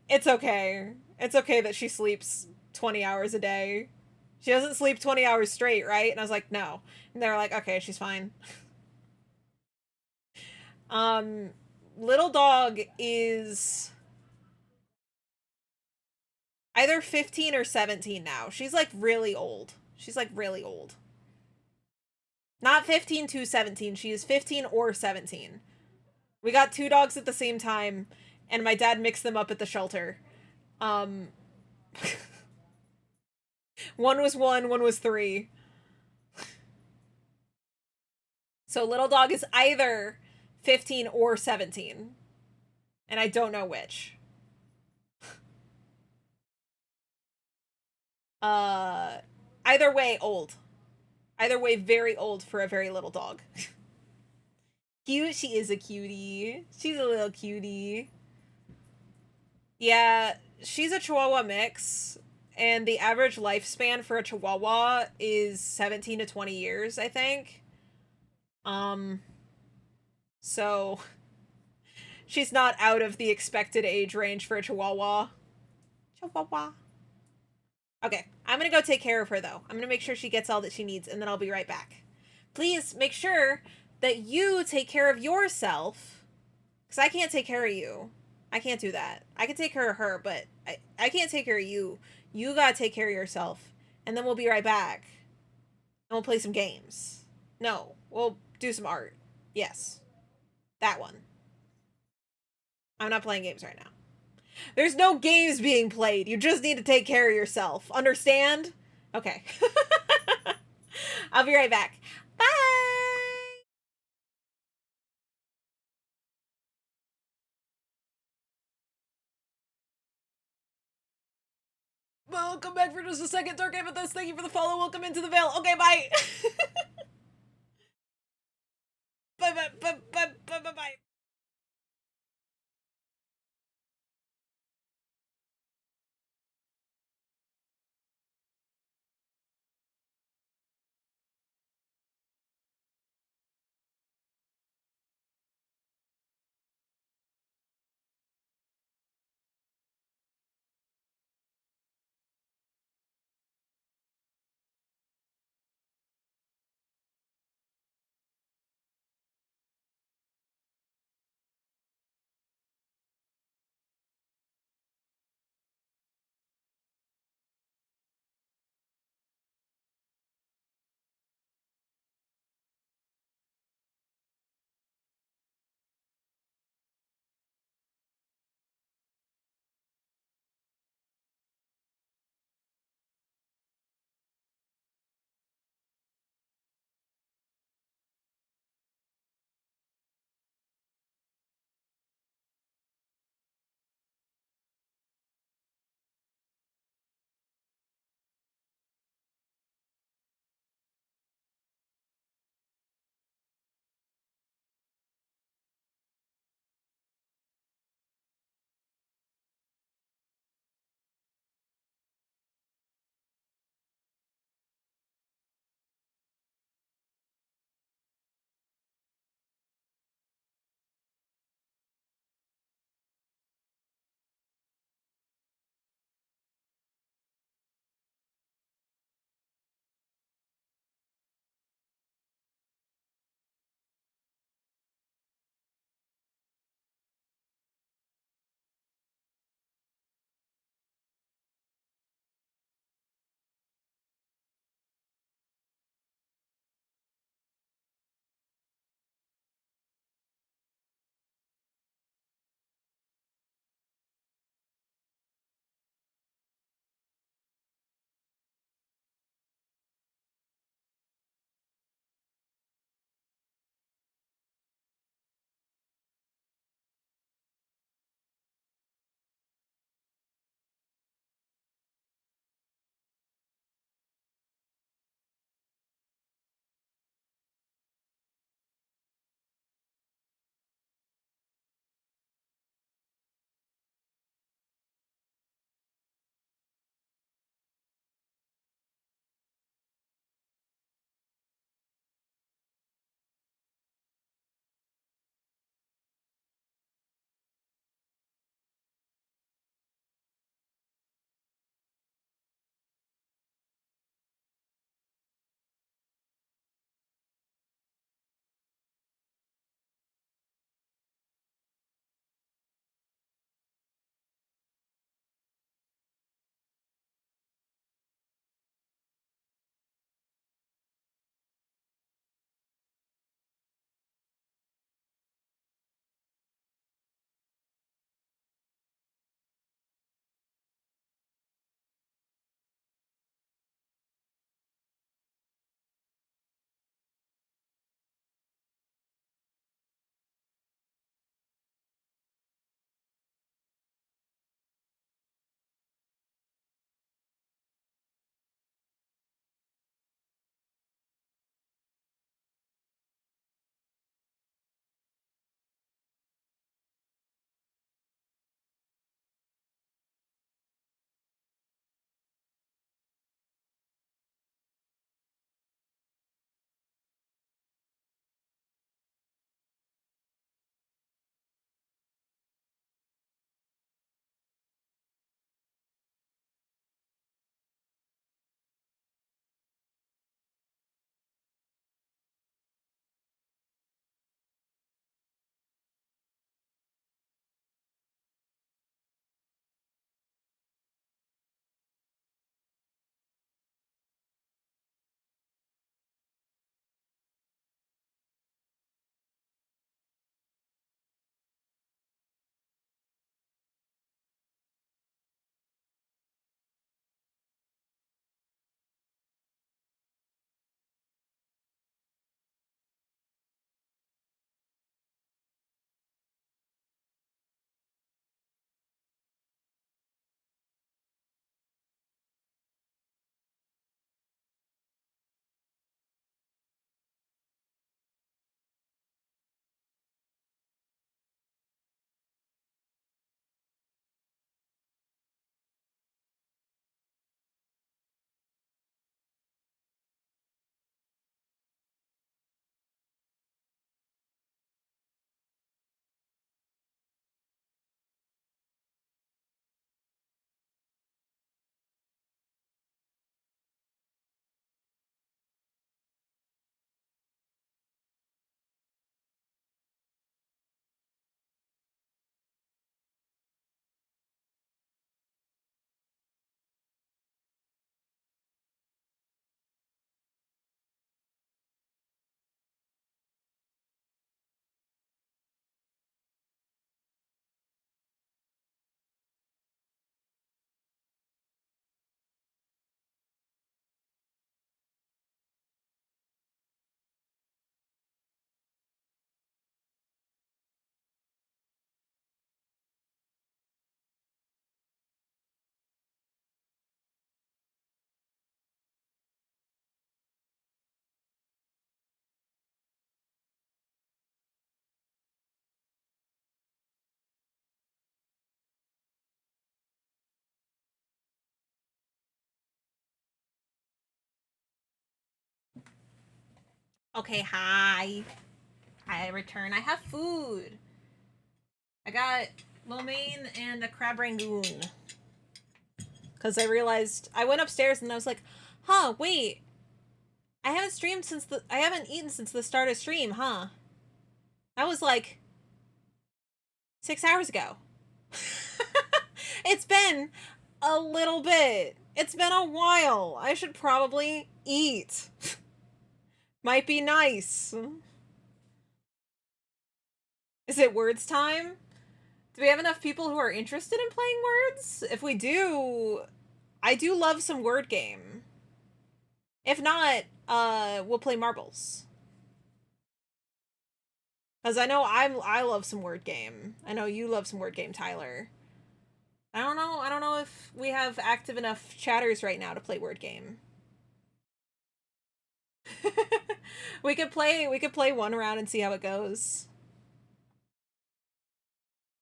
It's okay. It's okay that she sleeps 20 hours a day. She doesn't sleep 20 hours straight, right? And I was like, no. And they were like, okay, she's fine. Um, little dog is either 15 or 17 now. She's like really old. She's like really old. Not 15 to 17. She is 15 or 17. We got two dogs at the same time, and my dad mixed them up at the shelter. Um, one was one was three. So little dog is either 15 or 17. And I don't know which. Uh, either way, old. Either way, very old for a very little dog. Cute, she is a cutie. She's a little cutie. Yeah, she's a Chihuahua mix, and the average lifespan for a Chihuahua is 17 to 20 years, I think. Um, so she's not out of the expected age range for a Chihuahua. Chihuahua. Okay, I'm gonna go take care of her though. I'm gonna make sure she gets all that she needs, and then I'll be right back. Please make sure that you take care of yourself, because I can't take care of you. I can't do that. I can take care of her, but I can't take care of you. You gotta take care of yourself, and then we'll be right back. And we'll play some games. No, we'll do some art. Yes, that one. I'm not playing games right now. There's no games being played. You just need to take care of yourself. Understand? Okay. I'll be right back. Bye! Well, come back for just a second, Dark Amethyst. Thank you for the follow. Welcome into the veil. Okay, bye. Bye, bye, bye, bye, bye, bye, bye. Okay, hi. I return. I have food. I got lo mein and a crab rangoon. Because I realized, I went upstairs and I was like, huh, wait. I haven't eaten since the start of stream, huh? That was like 6 hours ago. It's been a little bit. It's been a while. I should probably eat. Might be nice. Is it words time? Do we have enough people who are interested in playing words? If we do, I do love some word game. If not, we'll play marbles. Because I know I love some word game. I know you love some word game, Tyler. I don't know if we have active enough chatters right now to play word game. we could play one round and see how it goes.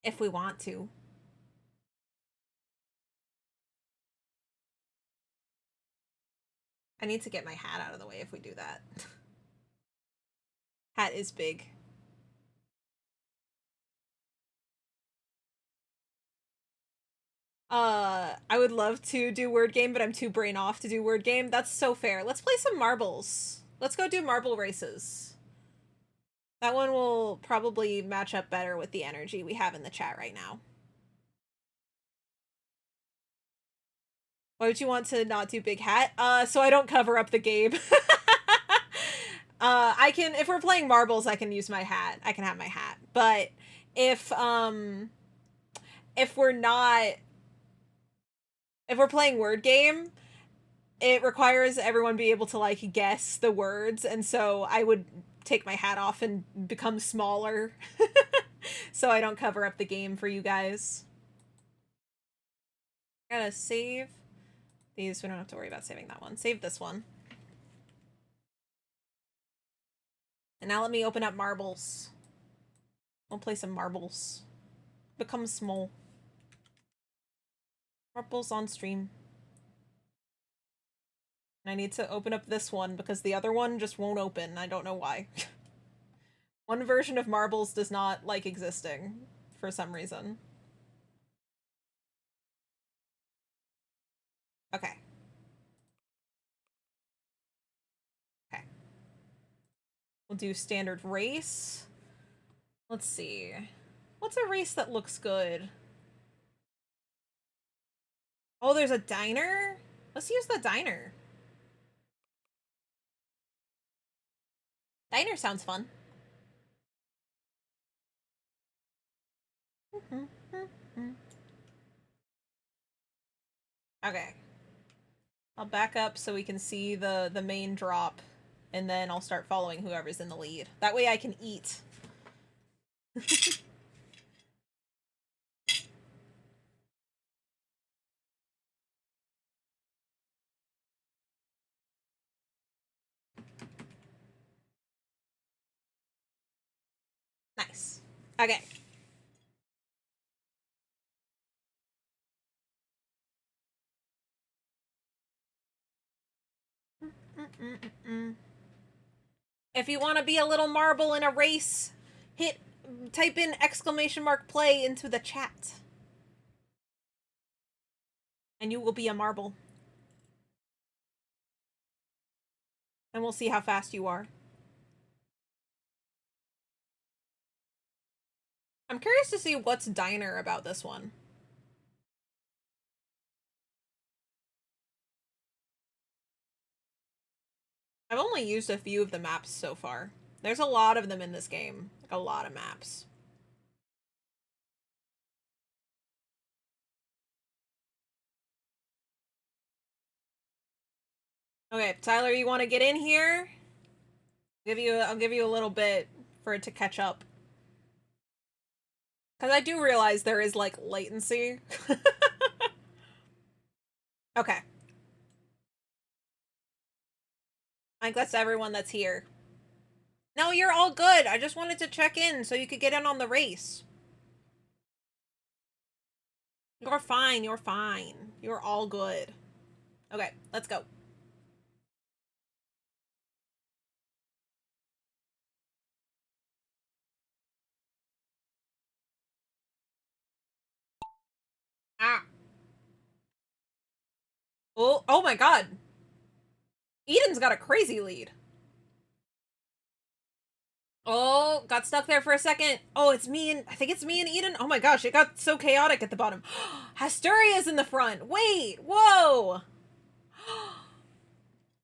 If we want to. I need to get my hat out of the way if we do that. Hat is big. I would love to do word game, but I'm too brain off to do word game. That's so fair. Let's play some marbles. Let's go do marble races. That one will probably match up better with the energy we have in the chat right now. Why would you want to not do big hat? So I don't cover up the game. I can, if we're playing marbles, I can use my hat. I can have my hat. But if we're not, if we're playing word game, it requires everyone be able to like guess the words, and so I would take my hat off and become smaller so I don't cover up the game for you guys. I gotta save these. We don't have to worry about saving that one. Save this one. And now let me open up marbles. We'll play some marbles. Become small. Marbles on stream. And I need to open up this one because the other one just won't open. I don't know why. One version of marbles does not like existing for some reason. Okay. Okay. We'll do standard race. Let's see. What's a race that looks good? Oh, there's a diner? Let's use the diner. Diner sounds fun. Okay. I'll back up so we can see the main drop, and then I'll start following whoever's in the lead. That way I can eat. Nice. Okay. If you want to be a little marble in a race, type in !play into the chat. And you will be a marble. And we'll see how fast you are. I'm curious to see what's diner about this one. I've only used a few of the maps so far. There's a lot of them in this game. Like a lot of maps. Okay, Tyler, you want to get in here? I'll give you a little bit for it to catch up. Because I do realize there is, like, latency. Okay. I think that's everyone that's here. No, you're all good. I just wanted to check in so you could get in on the race. You're fine. You're fine. You're all good. Okay, let's go. Ah. Oh, oh my god. Eden's got a crazy lead. Oh, got stuck there for a second. Oh, it's me and I think it's me and Eden. Oh my gosh, it got so chaotic at the bottom. Hasturia's in the front. Wait, whoa.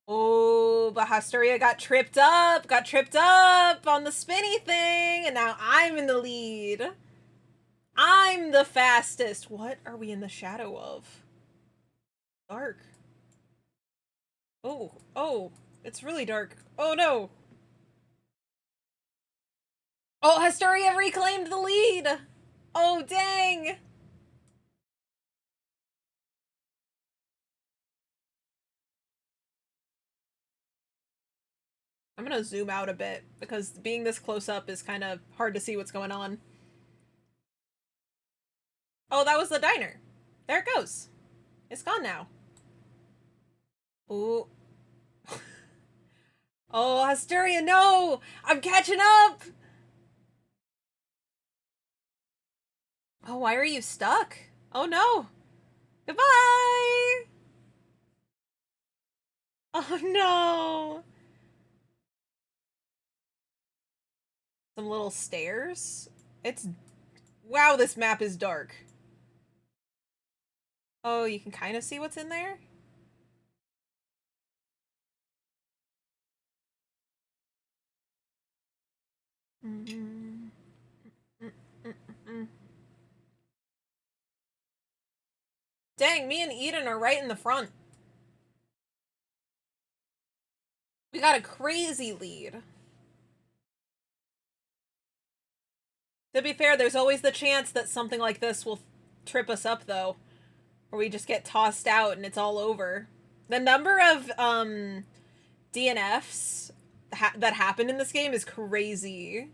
Oh, but Hasturia got tripped up on the spinny thing, and now I'm in the lead. I'm the fastest. What are we in the shadow of? Dark. Oh, oh, it's really dark. Oh no. Oh, Hasturia reclaimed the lead. Oh, dang. I'm gonna zoom out a bit because being this close up is kind of hard to see what's going on. Oh, that was the diner. There it goes. It's gone now. Ooh. Oh, Hasturia, no! I'm catching up! Oh, why are you stuck? Oh no! Goodbye! Oh no! Some little stairs? It's... Wow, this map is dark. Oh, you can kind of see what's in there? Mm-hmm. Mm-mm-mm-mm. Dang, me and Eden are right in the front. We got a crazy lead. To be fair, there's always the chance that something like this will trip us up, though. Or we just get tossed out and it's all over. The number of DNFs that happen in this game is crazy.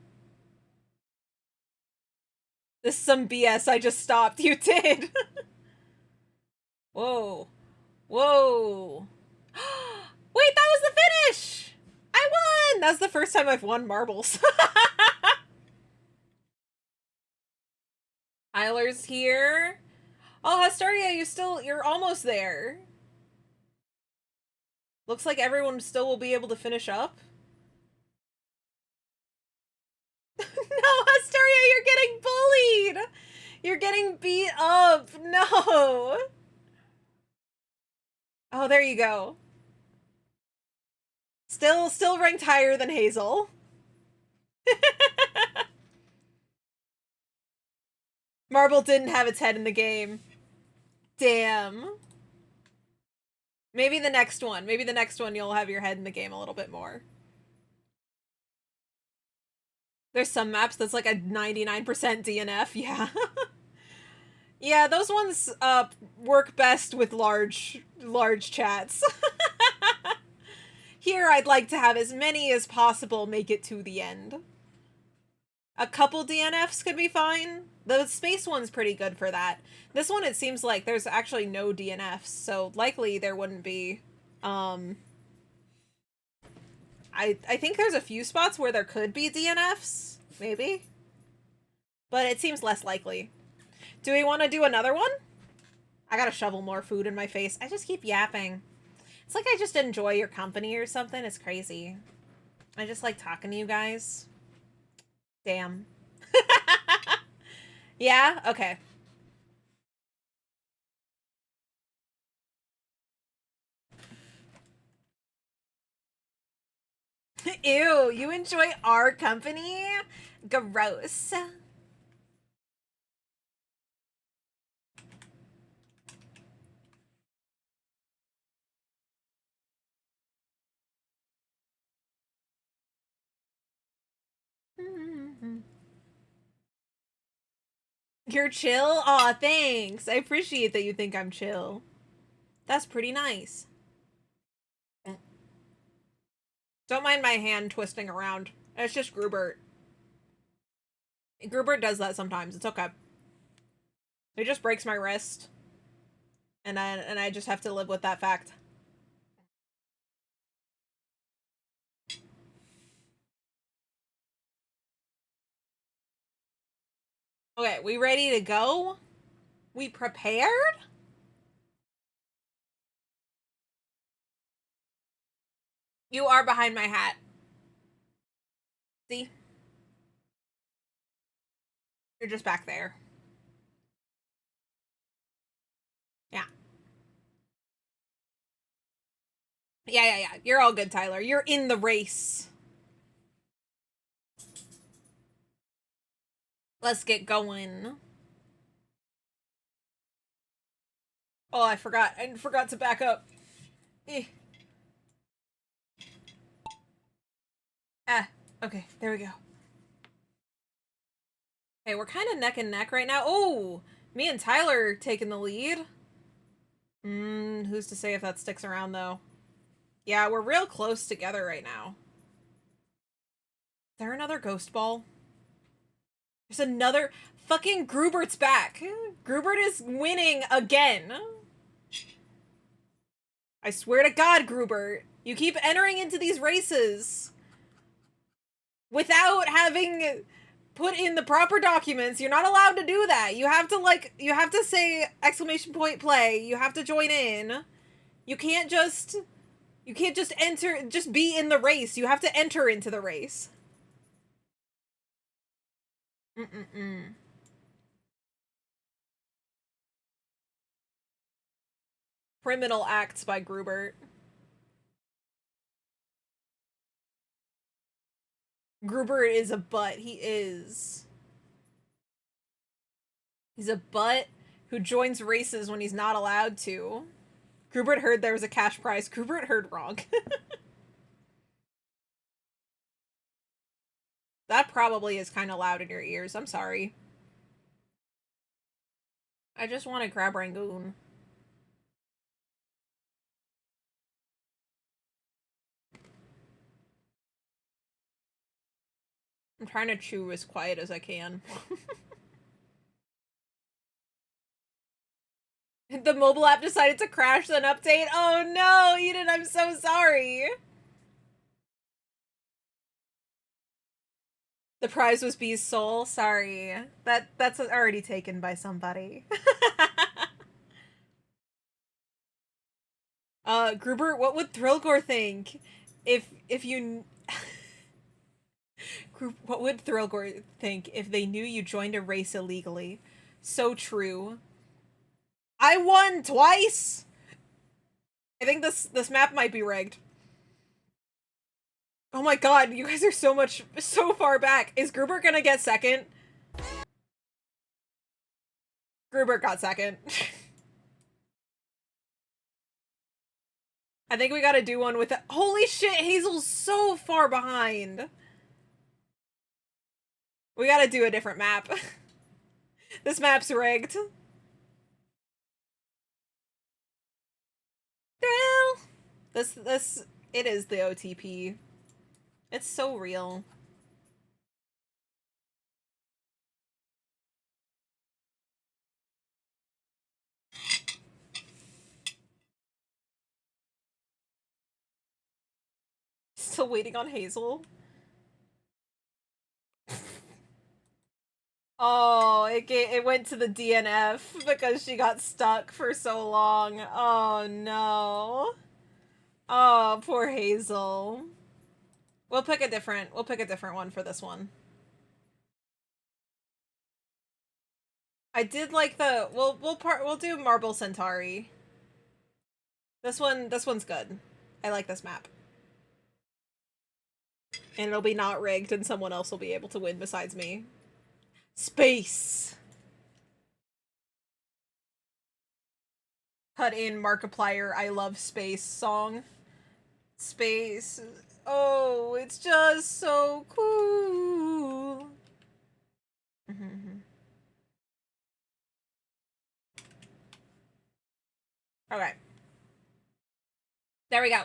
This is some BS. I just stopped. You did. Whoa. Whoa. Wait, that was the finish! I won! That's the first time I've won marbles. Tyler's here. Oh, Hastaria, you're almost there. Looks like everyone still will be able to finish up. No, Hastaria, you're getting bullied! You're getting beat up! No! Oh, there you go. Still ranked higher than Hazel. Marble didn't have its head in the game. Damn. Maybe the next one. Maybe the next one you'll have your head in the game a little bit more. There's some maps that's like a 99% DNF, yeah. Yeah, those ones work best with large chats. Here I'd like to have as many as possible make it to the end. A couple DNFs could be fine. The space one's pretty good for that. This one, it seems like there's actually no DNFs, so likely there wouldn't be. I think there's a few spots where there could be DNFs, maybe. But it seems less likely. Do we want to do another one? I gotta shovel more food in my face. I just keep yapping. It's like I just enjoy your company or something. It's crazy. I just like talking to you guys. Damn. Yeah? Okay. Ew, you enjoy our company? Gross. You're chill? Aw, thanks. I appreciate that you think I'm chill. That's pretty nice. Don't mind my hand twisting around. It's just Grubert. Grubert does that sometimes. It's okay. It just breaks my wrist. And I just have to live with that fact. Okay, we ready to go? We prepared? You are behind my hat. See? You're just back there. Yeah. Yeah. You're all good, Tyler. You're in the race. Let's get going. Oh, I forgot. I forgot to back up. Eh. Ah, okay. There we go. Hey, we're kind of neck and neck right now. Oh, me and Tyler taking the lead. Who's to say if that sticks around, though? Yeah, we're real close together right now. Is there another ghost ball? There's another... Fucking Grubert's back. Grubert is winning again. I swear to God, Grubert. You keep entering into these races without having put in the proper documents. You're not allowed to do that. You have to, like, you have to say exclamation point play. You have to join in. You can't just enter, just be in the race. You have to enter into the race. Criminal acts by Grubert. Grubert is a butt. He is. He's a butt who joins races when he's not allowed to. Grubert heard there was a cash prize. Grubert heard wrong. That probably is kind of loud in your ears. I'm sorry. I just want to grab Rangoon. I'm trying to chew as quiet as I can. The mobile app decided to crash then update. Oh no, Eden, I'm so sorry. The prize was Bee's soul. Sorry. That's already taken by somebody. Grubert, what would Thrillgore think if you what would Thrillgore think if they knew you joined a race illegally? So true. I won twice. I think this map might be rigged. Oh my god, you guys are so far back. Is Grubert gonna get second? Grubert got second. I think we gotta do one with it. Holy shit, Hazel's so far behind. We gotta do a different map. This map's rigged. Thrill! It is the OTP. It's so real. Still waiting on Hazel. Oh, it went to the DNF because she got stuck for so long. Oh no. Oh, poor Hazel. We'll pick a different one for this one. I did like the we'll do Marble Centauri. This one's good. I like this map. And it'll be not rigged and someone else will be able to win besides me. Space. Cut in Markiplier I love space song. Space. Oh, it's just so cool. Okay. There we go.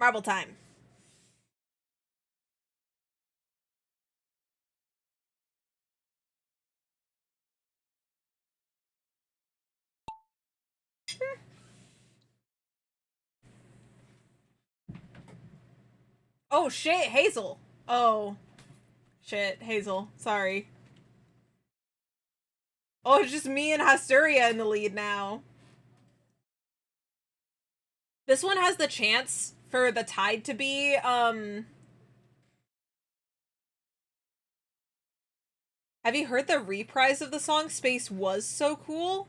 Marble time. Oh shit, Hazel. Oh. Shit, Hazel. Sorry. Oh, it's just me and Hasturia in the lead now. This one has the chance for the tide to be, have you heard the reprise of the song Space Was So Cool?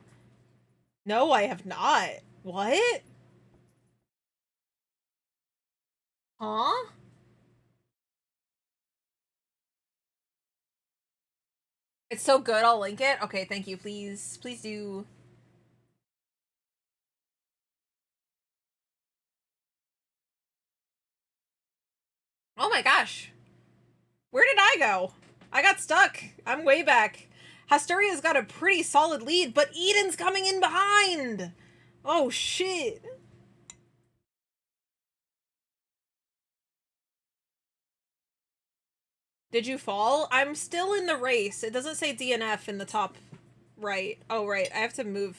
No, I have not. What? Huh? It's so good, I'll link it. Okay, thank you. Please, please do. Oh my gosh. Where did I go? I got stuck. I'm way back. Hasturia's got a pretty solid lead, but Eden's coming in behind. Oh shit. Did you fall? I'm still in the race. It doesn't say DNF in the top right. Oh, right. I have to move.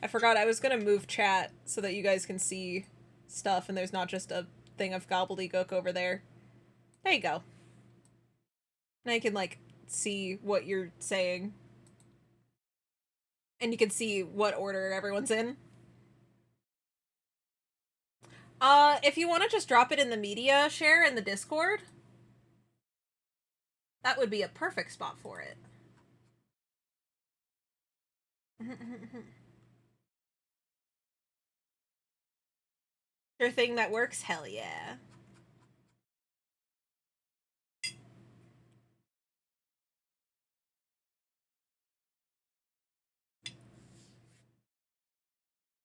I forgot I was gonna move chat so that you guys can see stuff and there's not just a thing of gobbledygook over there. There you go. Now you can, like, see what you're saying. And you can see what order everyone's in. If you want to just drop it in the media share in the Discord, that would be a perfect spot for it. Sure thing that works? Hell yeah.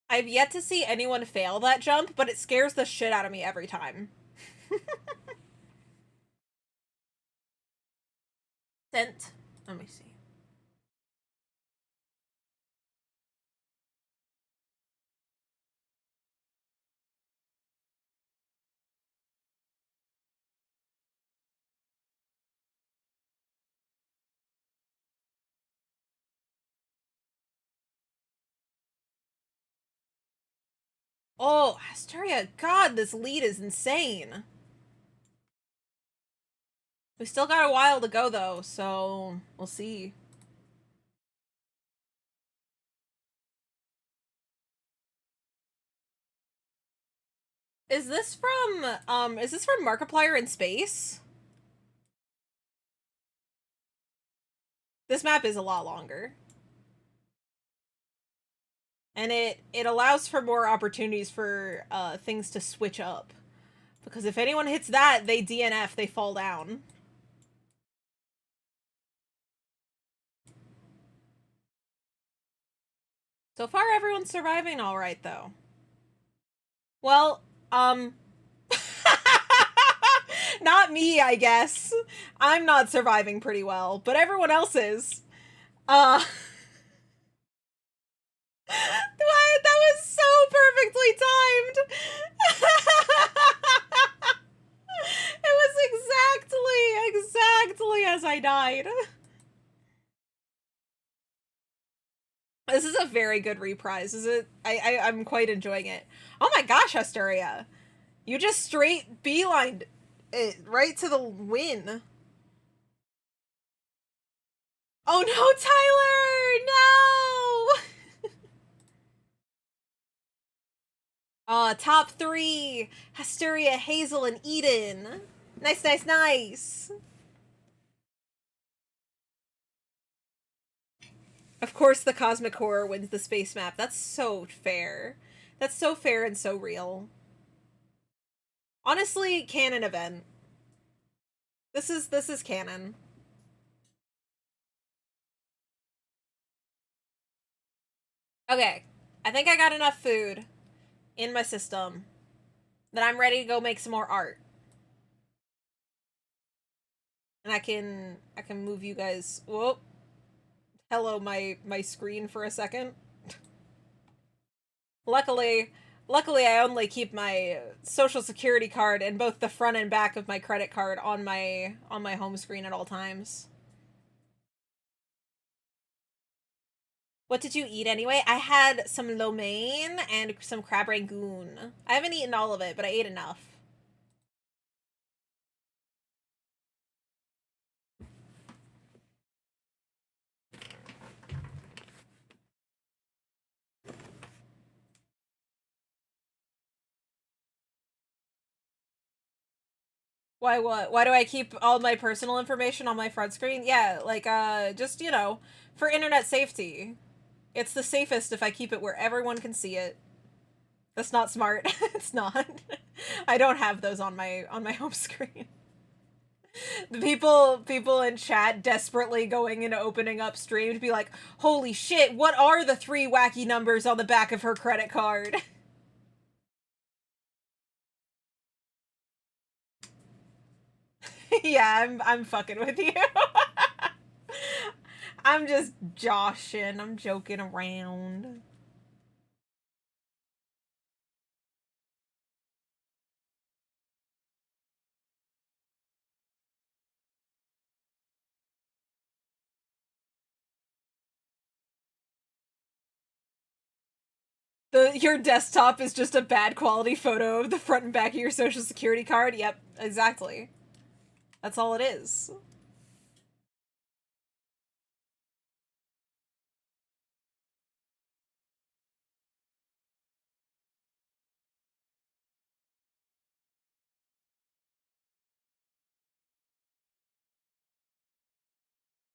I've yet to see anyone fail that jump, but it scares the shit out of me every time. Sent. Let me see. Oh, Asteria, God, this lead is insane. We still got a while to go, though, so we'll see. Is this from Markiplier in Space? This map is a lot longer. And it allows for more opportunities for things to switch up. Because if anyone hits that, they DNF, they fall down. So far, everyone's surviving all right, though. Well, not me, I guess. I'm not surviving pretty well, but everyone else is. What? That was so perfectly timed! It was exactly as I died. This is a very good reprise. Is it? I'm quite enjoying it. Oh my gosh, Asteria. You just straight beelined it right to the win. Oh no, Tyler! No! Top 3. Asteria, Hazel, and Eden. Nice, nice, nice. Of course the Cosmic Horror wins the space map. That's so fair. That's so fair and so real. Honestly, canon event. This is canon. Okay. I think I got enough food in my system that I'm ready to go make some more art. And I can move you guys. Whoop. Hello my screen for a second. Luckily I only keep my social security card and both the front and back of my credit card on my home screen at all times. What did you eat anyway? I had some lo mein and some crab rangoon. I haven't eaten all of it, but I ate enough. Why what? Why do I keep all my personal information on my front screen? Yeah, like, just, you know, for internet safety. It's the safest if I keep it where everyone can see it. That's not smart. It's not. I don't have those on my home screen. The people in chat desperately going and opening up stream to be like, holy shit, what are the 3 wacky numbers on the back of her credit card? Yeah, I'm fucking with you. I'm just joshing. I'm joking around. Your desktop is just a bad quality photo of the front and back of your social security card. Yep, exactly. That's all it is.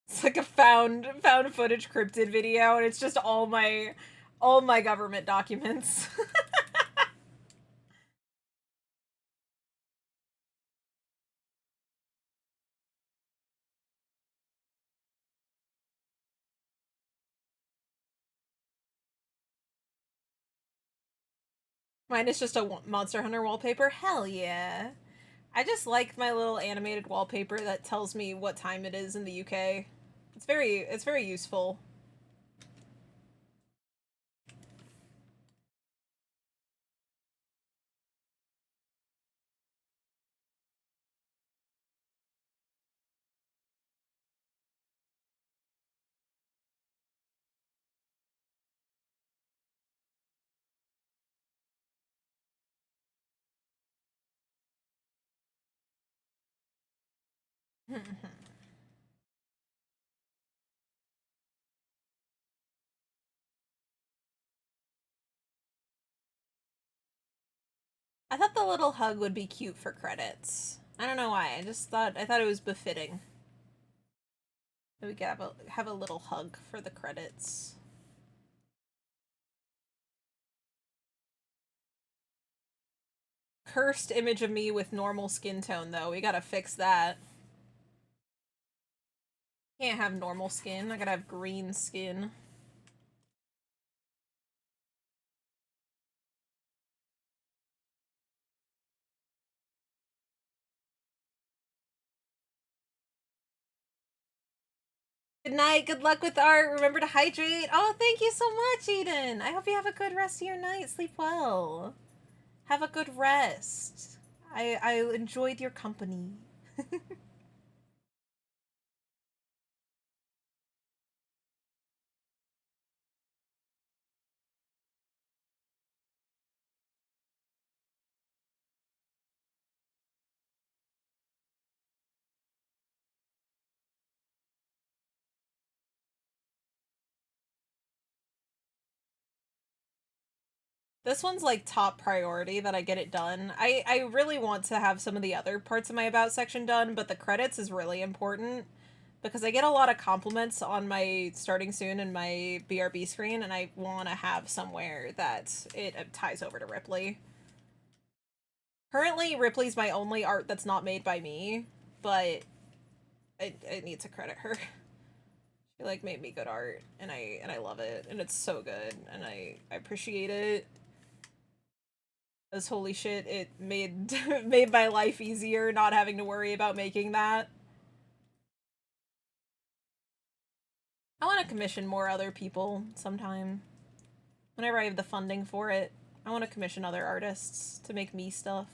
It's like a found footage cryptid video, and it's just all my government documents. Mine is just a Monster Hunter wallpaper. Hell yeah. I just like my little animated wallpaper that tells me what time it is in the UK. It's very useful. I thought the little hug would be cute for credits. I don't know why. I thought it was befitting. That we could have a little hug for the credits. Cursed image of me with normal skin tone though. We gotta fix that. Can't have normal skin. I gotta have green skin. Good night. Good luck with art. Remember to hydrate. Oh, thank you so much, Eden. I hope you have a good rest of your night. Sleep well. Have a good rest. I enjoyed your company. This one's like top priority that I get it done. I really want to have some of the other parts of my about section done, but the credits is really important because I get a lot of compliments on my starting soon and my BRB screen, and I want to have somewhere that it ties over to Ripley. Currently, Ripley's my only art that's not made by me, but I need to credit her. She like made me good art, and I love it, and it's so good, and I appreciate it. Because holy shit, it made made my life easier not having to worry about making that. I want to commission more other people sometime. Whenever I have the funding for it, I want to commission other artists to make me stuff.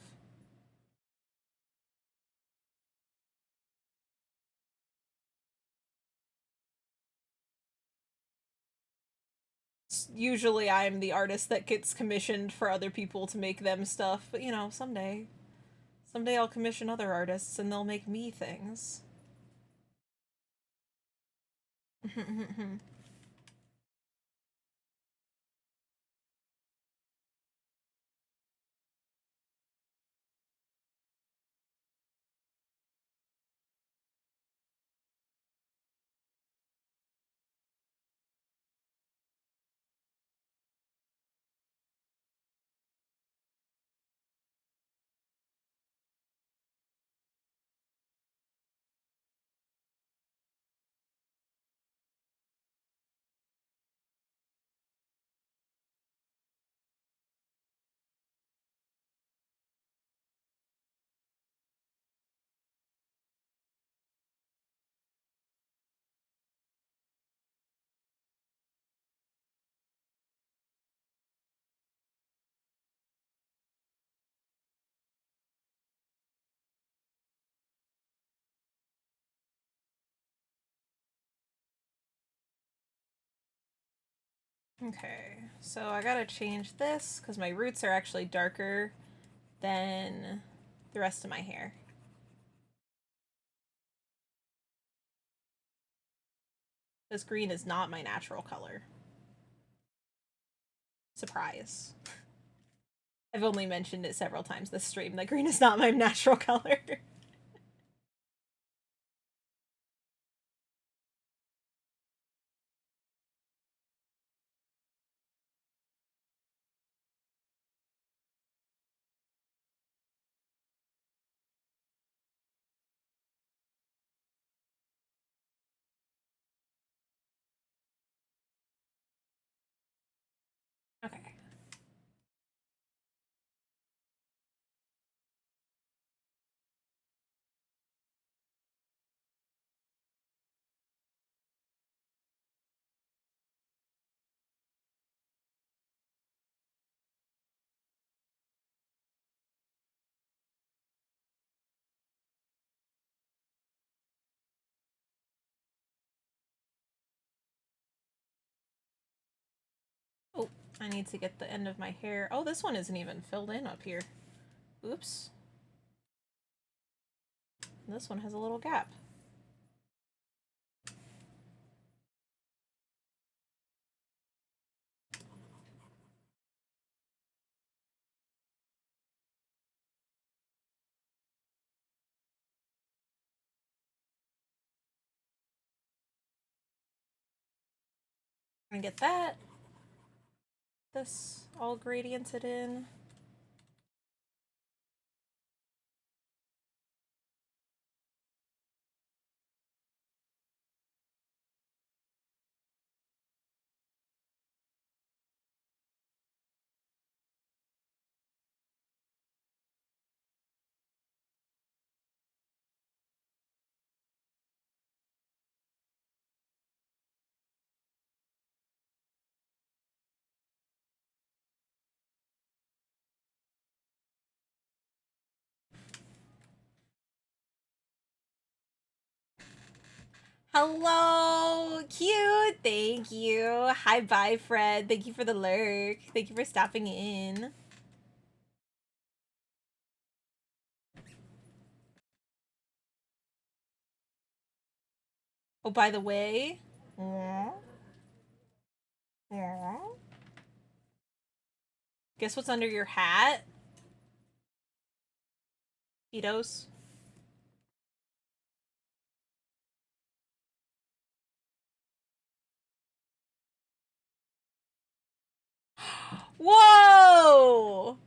Usually I'm the artist that gets commissioned for other people to make them stuff, but you know, someday. Someday I'll commission other artists and they'll make me things. Okay, so I gotta change this because my roots are actually darker than the rest of my hair. This green is not my natural color. Surprise. I've only mentioned it several times this stream that green is not my natural color. Okay. Oh, I need to get the end of my hair. Oh, this one isn't even filled in up here. Oops. This one has a little gap. And get that. This all gradiented in. Hello, cute. Thank you. Hi, bye, Fred. Thank you for the lurk. Thank you for stopping in. Oh, by the way, guess what's under your hat? Cheetos. Whoa!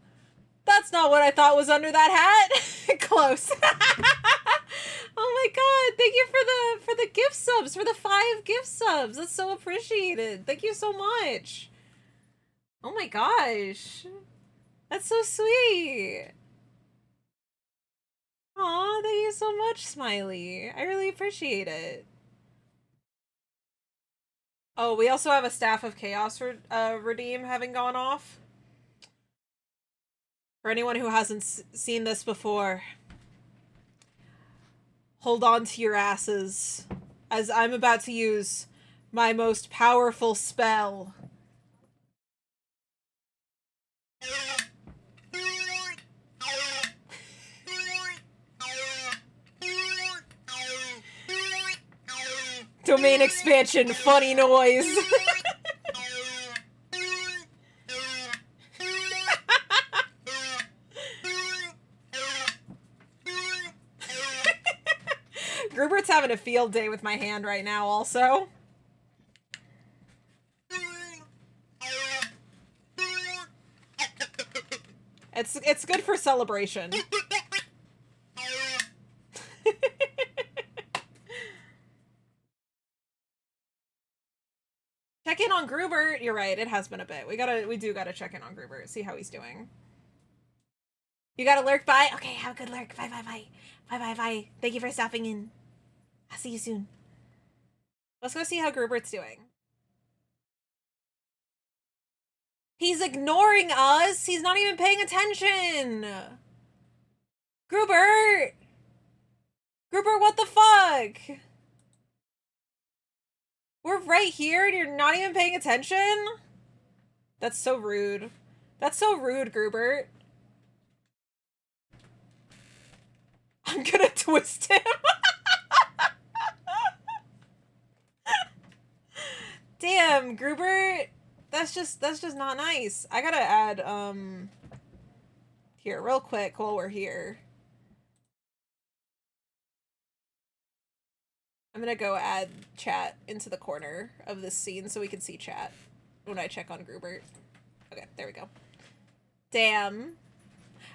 That's not what I thought was under that hat. Close. Oh my god, thank you for the gift subs, for the 5 gift subs. That's so appreciated. Thank you so much. Oh my gosh. That's so sweet. Aw, thank you so much, Smiley. I really appreciate it. Oh, we also have a Staff of Chaos redeem having gone off. For anyone who hasn't seen this before, hold on to your asses, as I'm about to use my most powerful spell. Domain expansion, funny noise. Grubert's having a field day with my hand right now, also. It's good for celebration. Check in on Grubert. You're right, it has been a bit. We do gotta check in on Grubert, see how he's doing. You gotta lurk, bye? Okay, have a good lurk. Bye, bye, bye. Bye, bye, bye. Thank you for stopping in. I'll see you soon. Let's go see how Grubert's doing. He's ignoring us! He's not even paying attention! Grubert! Grubert, what the fuck? We're right here and you're not even paying attention? That's so rude. That's so rude, Grubert. I'm gonna twist him. Damn, Grubert. That's just not nice. I gotta add, here, real quick while we're here. I'm gonna go add chat into the corner of this scene so we can see chat when I check on Grubert. Okay, there we go. Damn.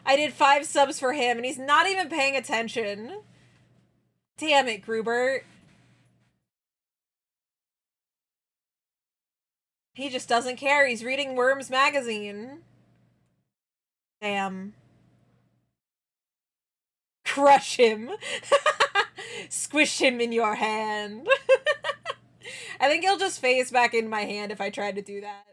I did 5 subs for him and he's not even paying attention. Damn it, Grubert. He just doesn't care. He's reading Worms magazine. Damn. Crush him. Squish him in your hand. I think he'll just phase back in my hand if I try to do that.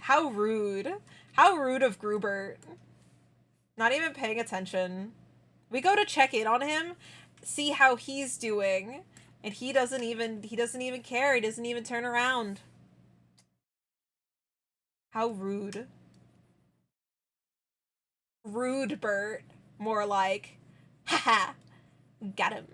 How rude. How rude of Grubert. Not even paying attention. We go to check in on him, see how he's doing, and he doesn't even care. He doesn't even turn around. How rude. Rude Bert. More like, haha, got him.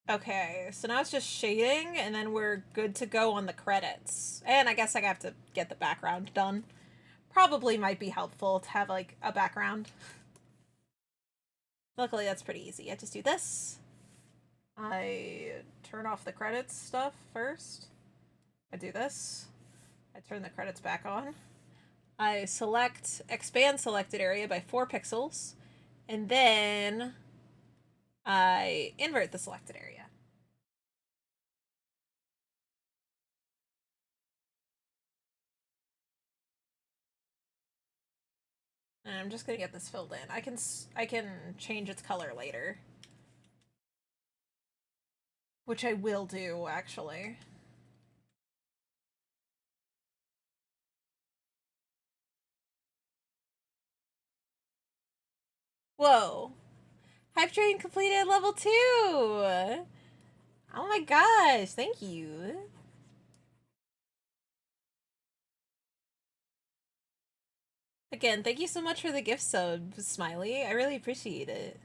Okay, so now it's just shading, and then we're good to go on the credits. And I guess I have to get the background done. Probably might be helpful to have, like, a background. Luckily, that's pretty easy. I just do this. I turn off the credits stuff first. I do this. I turn the credits back on. I select, expand selected area by 4 pixels, and then I invert the selected area. And I'm just gonna get this filled in. I can change its color later. Which I will do, actually. Whoa. Hype train completed level 2! Oh my gosh, thank you. Again, thank you so much for the gift sub, Smiley. I really appreciate it.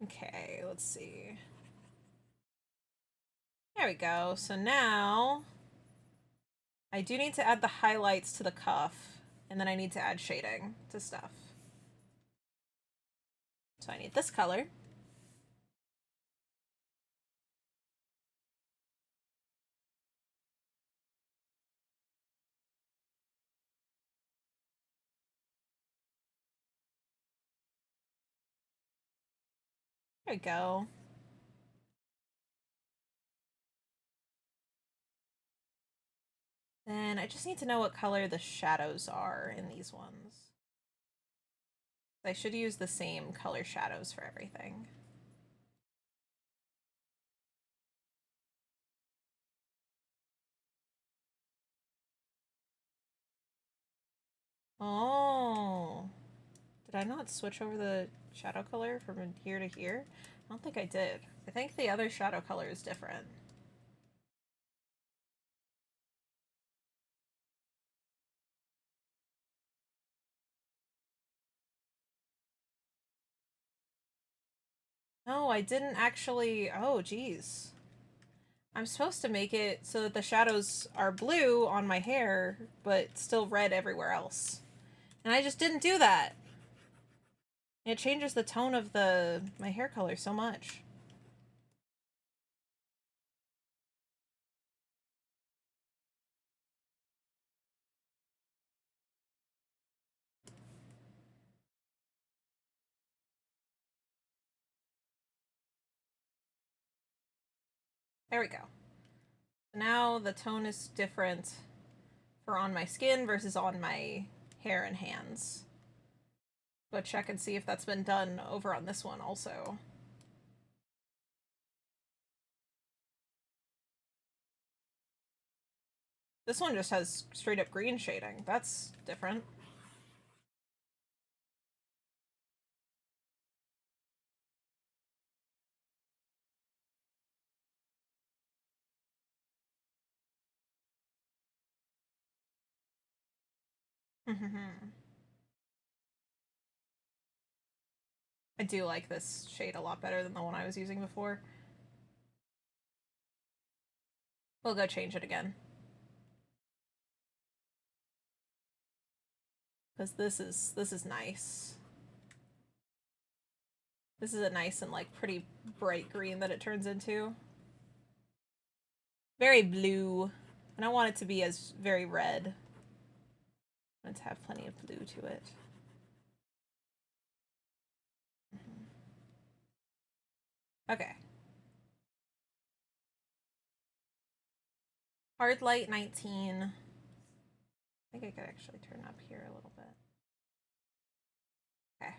Okay, let's see. There we go. So now I do need to add the highlights to the cuff, and then I need to add shading to stuff. So I need this color. There we go. Then I just need to know what color the shadows are in these ones. I should use the same color shadows for everything. Oh. Did I not switch over the shadow color from here to here? I don't think I did. I think the other shadow color is different. No, I didn't actually... Oh, geez. I'm supposed to make it so that the shadows are blue on my hair, but still red everywhere else. And I just didn't do that. It changes the tone of my hair color so much. There we go. Now the tone is different for on my skin versus on my hair and hands. Go check and see if that's been done over on this one also. This one just has straight up green shading. That's different. I do like this shade a lot better than the one I was using before. We'll go change it again. Because this is nice. This is a nice and like pretty bright green that it turns into. Very blue. I don't want it to be as very red. I want it to have plenty of blue to it. Okay. Hard light 19. I think I could actually turn up here a little bit. Okay.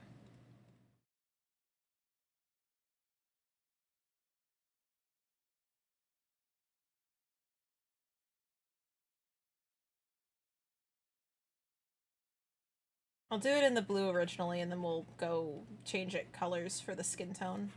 I'll do it in the blue originally, and then we'll go change it colors for the skin tone.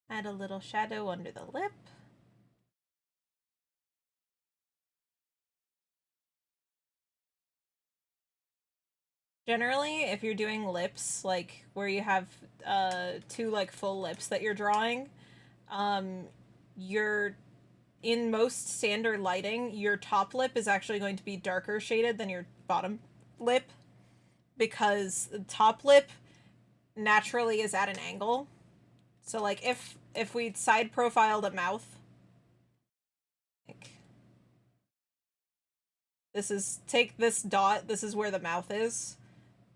Add a little shadow under the lip. Generally, if you're doing lips, like where you have two like full lips that you're drawing, you're in most standard lighting, your top lip is actually going to be darker shaded than your bottom lip because the top lip naturally is at an angle. So like if we side profiled a mouth, like this is take this dot, this is where the mouth is.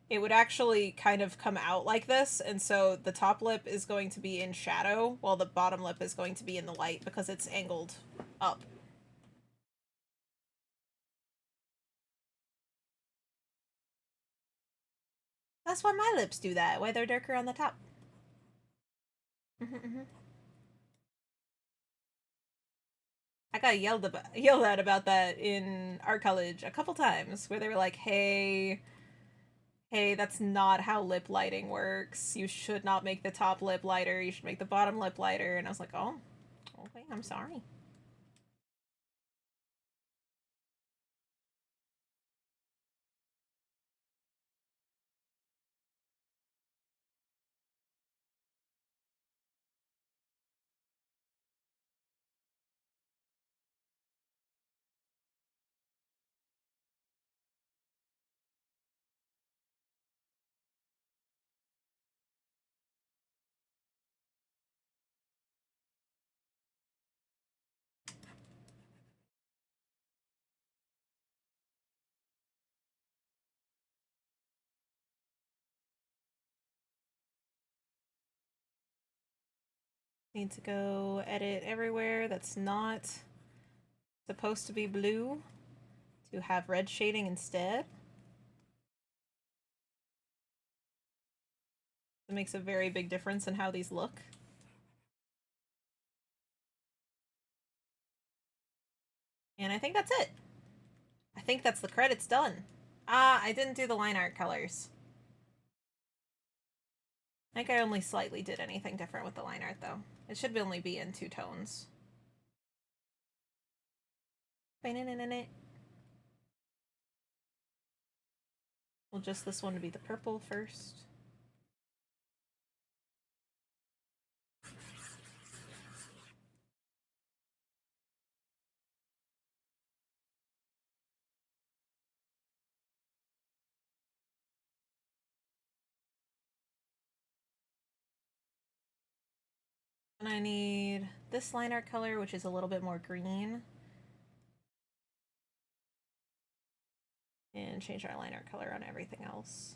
It would actually kind of come out like this, and so the top lip is going to be in shadow while the bottom lip is going to be in the light because it's angled up. That's why my lips do that, why they're darker on the top. I got yelled at about that in art college a couple times, where they were like, "Hey, that's not how lip lighting works. You should not make the top lip lighter. You should make the bottom lip lighter." And I was like, "Oh, okay, I'm sorry." Need to go edit everywhere that's not supposed to be blue to have red shading instead. It makes a very big difference in how these look. And I think that's it. I think that's the credits done. Ah, I didn't do the line art colors. I think I only slightly did anything different with the line art, though. It should only be in 2 tones. We'll just this one to be the purple first. And I need this line art color, which is a little bit more green. And change our line art color on everything else.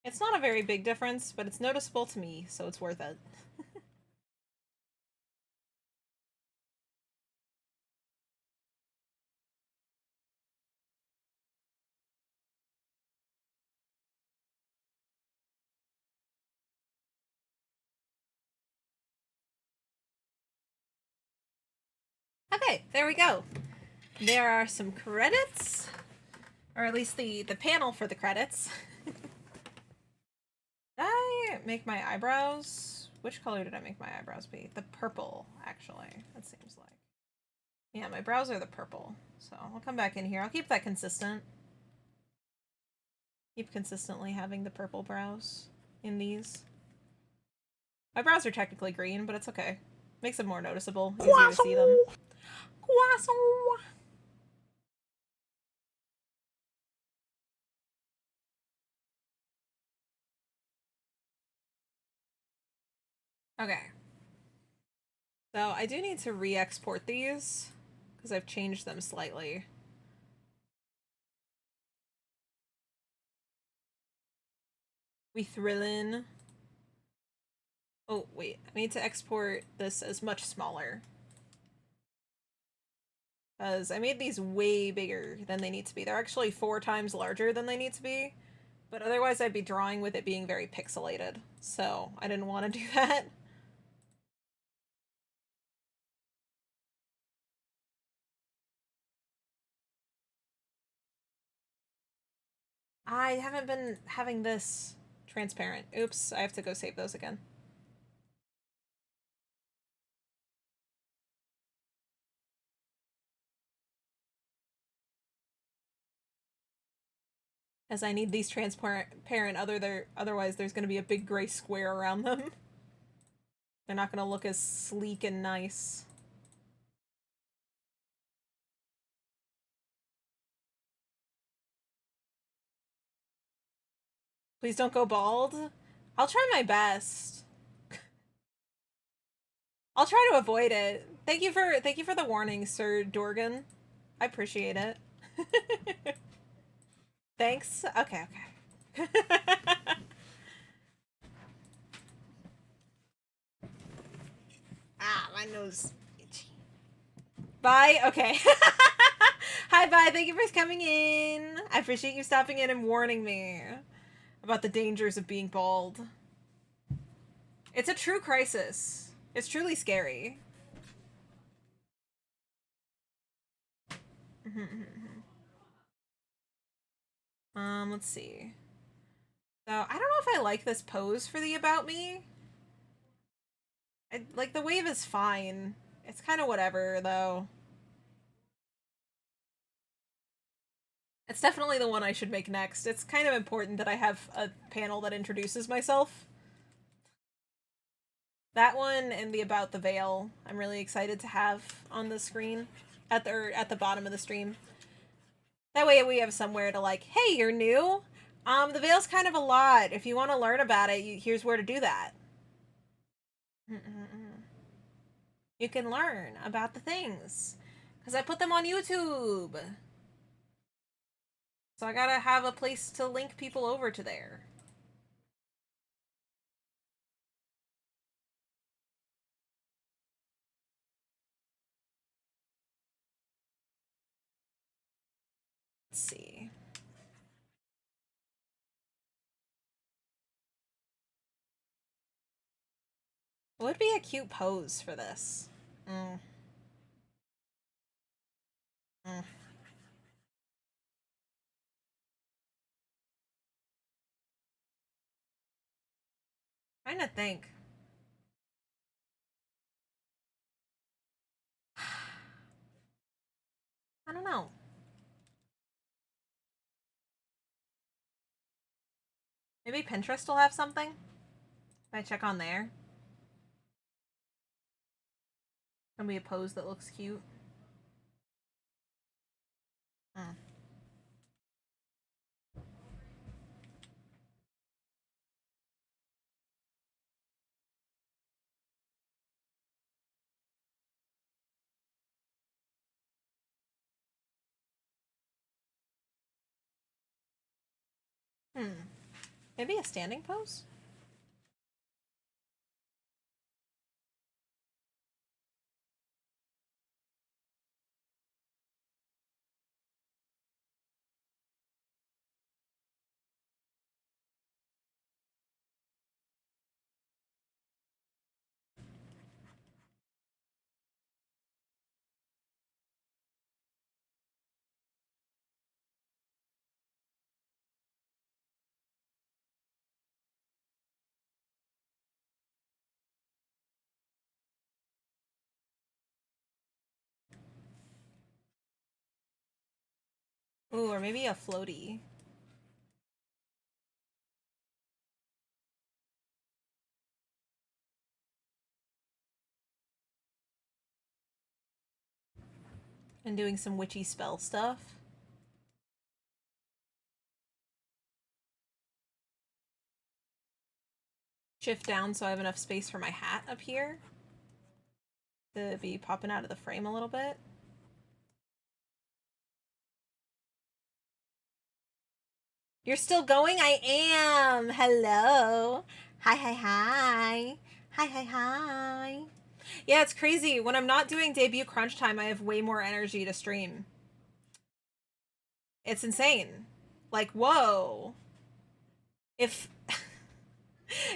It's not a very big difference, but it's noticeable to me, so it's worth it. Okay, there we go. There are some credits, or at least the panel for the credits. Did I make my eyebrows? Which color did I make my eyebrows be? The purple, actually, it seems like. Yeah, my brows are the purple, so I'll come back in here. I'll keep that consistent. Keep consistently having the purple brows in these. My brows are technically green, but it's okay. Makes them more noticeable, easier to see them. Croissant! Okay. So I do need to re-export these because I've changed them slightly. We thrillin'. Oh, wait. I need to export this as much smaller. Because I made these way bigger than they need to be. They're actually 4 times larger than they need to be. But otherwise I'd be drawing with it being very pixelated. So I didn't want to do that. I haven't been having this transparent. Oops, I have to go save those again. As I need these transparent, otherwise there's going to be a big gray square around them. They're not going to look as sleek and nice. Please don't go bald. I'll try my best. I'll try to avoid it. Thank you for the warning, Sir Dorgan. I appreciate it. Thanks. Okay. Ah, my nose itchy. Bye. Okay. Hi, bye. Thank you for coming in. I appreciate you stopping in and warning me about the dangers of being bald. It's a true crisis. It's truly scary. Let's see. So, I don't know if I like this pose for the About Me. Like, the wave is fine. It's kind of whatever, though. It's definitely the one I should make next. It's kind of important that I have a panel that introduces myself. That one and the About the Veil, I'm really excited to have on the screen. At the bottom of the stream. That way we have somewhere to like, hey, you're new? The Veil's kind of a lot. If you want to learn about it, here's where to do that. You can learn about the things. Because I put them on YouTube. So I gotta have a place to link people over to there. Let's see. What would be a cute pose for this? Trying to think. I don't know. Maybe Pinterest will have something? If I check on there. Gonna be a pose that looks cute. Maybe a standing pose? Ooh, or maybe a floaty. And doing some witchy spell stuff. Shift down so I have enough space for my hat up here. To be popping out of the frame a little bit. You're still going? I am! Hello! Hi, hi, hi! Hi, hi, hi! Yeah, it's crazy. When I'm not doing debut crunch time, I have way more energy to stream. It's insane. Like, whoa. If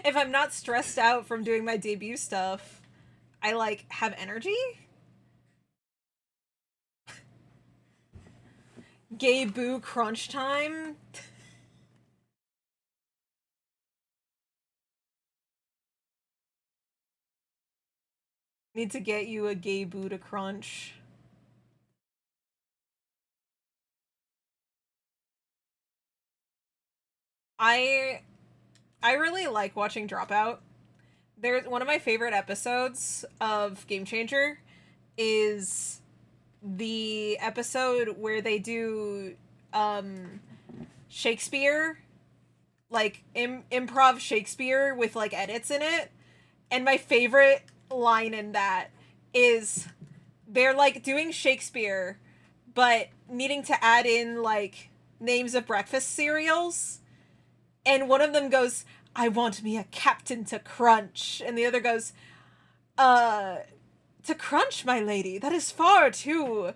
if I'm not stressed out from doing my debut stuff, I like have energy? Gay boo crunch time? Need to get you a gay boo to crunch. I really like watching Dropout. There's one of my favorite episodes of Game Changer is the episode where they do Shakespeare, like improv Shakespeare with like edits in it. And my favorite line in that is they're like doing Shakespeare but needing to add in like names of breakfast cereals. And one of them goes, I want me a captain to crunch. And the other goes, to crunch, my lady, that is far too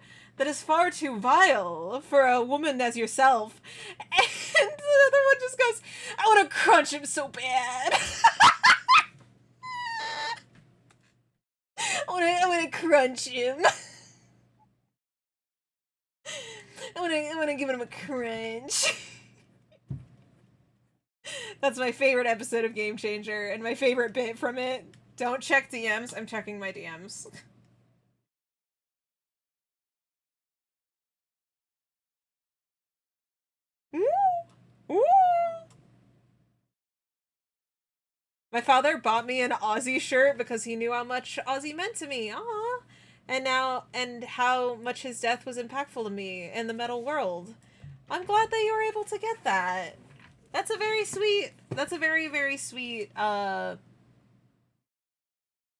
vile for a woman as yourself. And the other one just goes, I want to crunch him so bad. I want to crunch him. I want to give him a crunch. That's my favorite episode of Game Changer, and my favorite bit from it. Don't check DMs. I'm checking my DMs. Ooh! Ooh! My father bought me an Aussie shirt because he knew how much Aussie meant to me. Aww. And how much his death was impactful to me in the metal world. I'm glad that you were able to get that. That's a very, very sweet,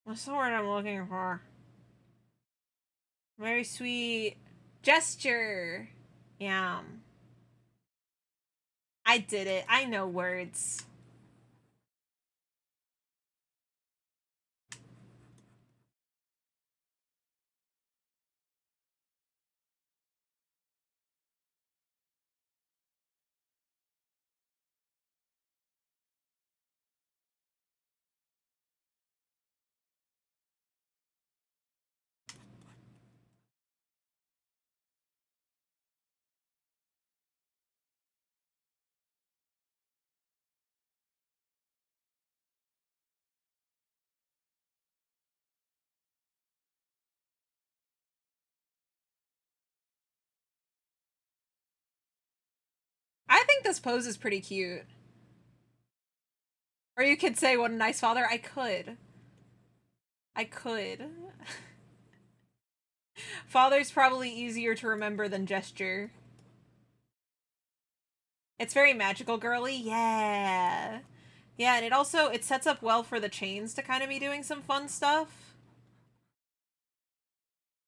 what's the word I'm looking for? Very sweet gesture. Yeah. I did it. I know words. I think this pose is pretty cute. Or you could say, what a nice father. I could. I could. Father's probably easier to remember than gesture. It's very magical girly. Yeah. Yeah, and it sets up well for the chains to kind of be doing some fun stuff.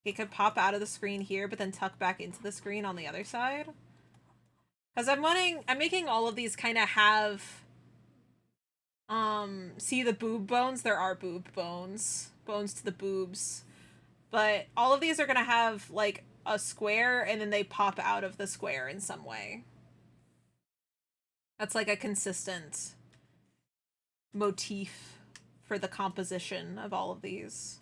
It could pop out of the screen here, but then tuck back into the screen on the other side. Because I'm making all of these kind of have, see the boob bones? There are boob bones. Bones to the boobs. But all of these are going to have, like, a square, and then they pop out of the square in some way. That's, like, a consistent motif for the composition of all of these.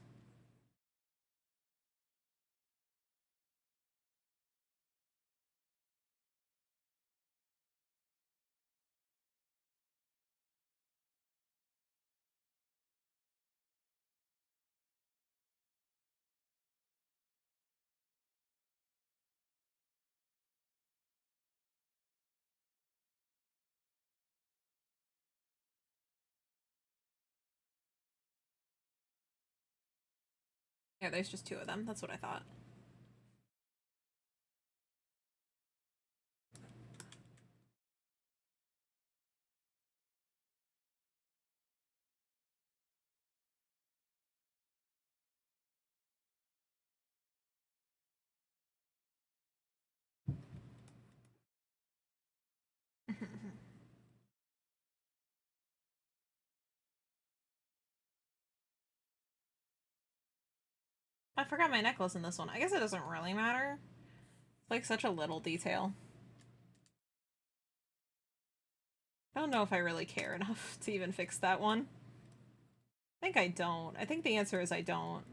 Yeah, there's just two of them. That's what I thought. I forgot my necklace in this one. I guess it doesn't really matter. It's like such a little detail. I don't know if I really care enough to even fix that one. I think I don't. I think the answer is I don't.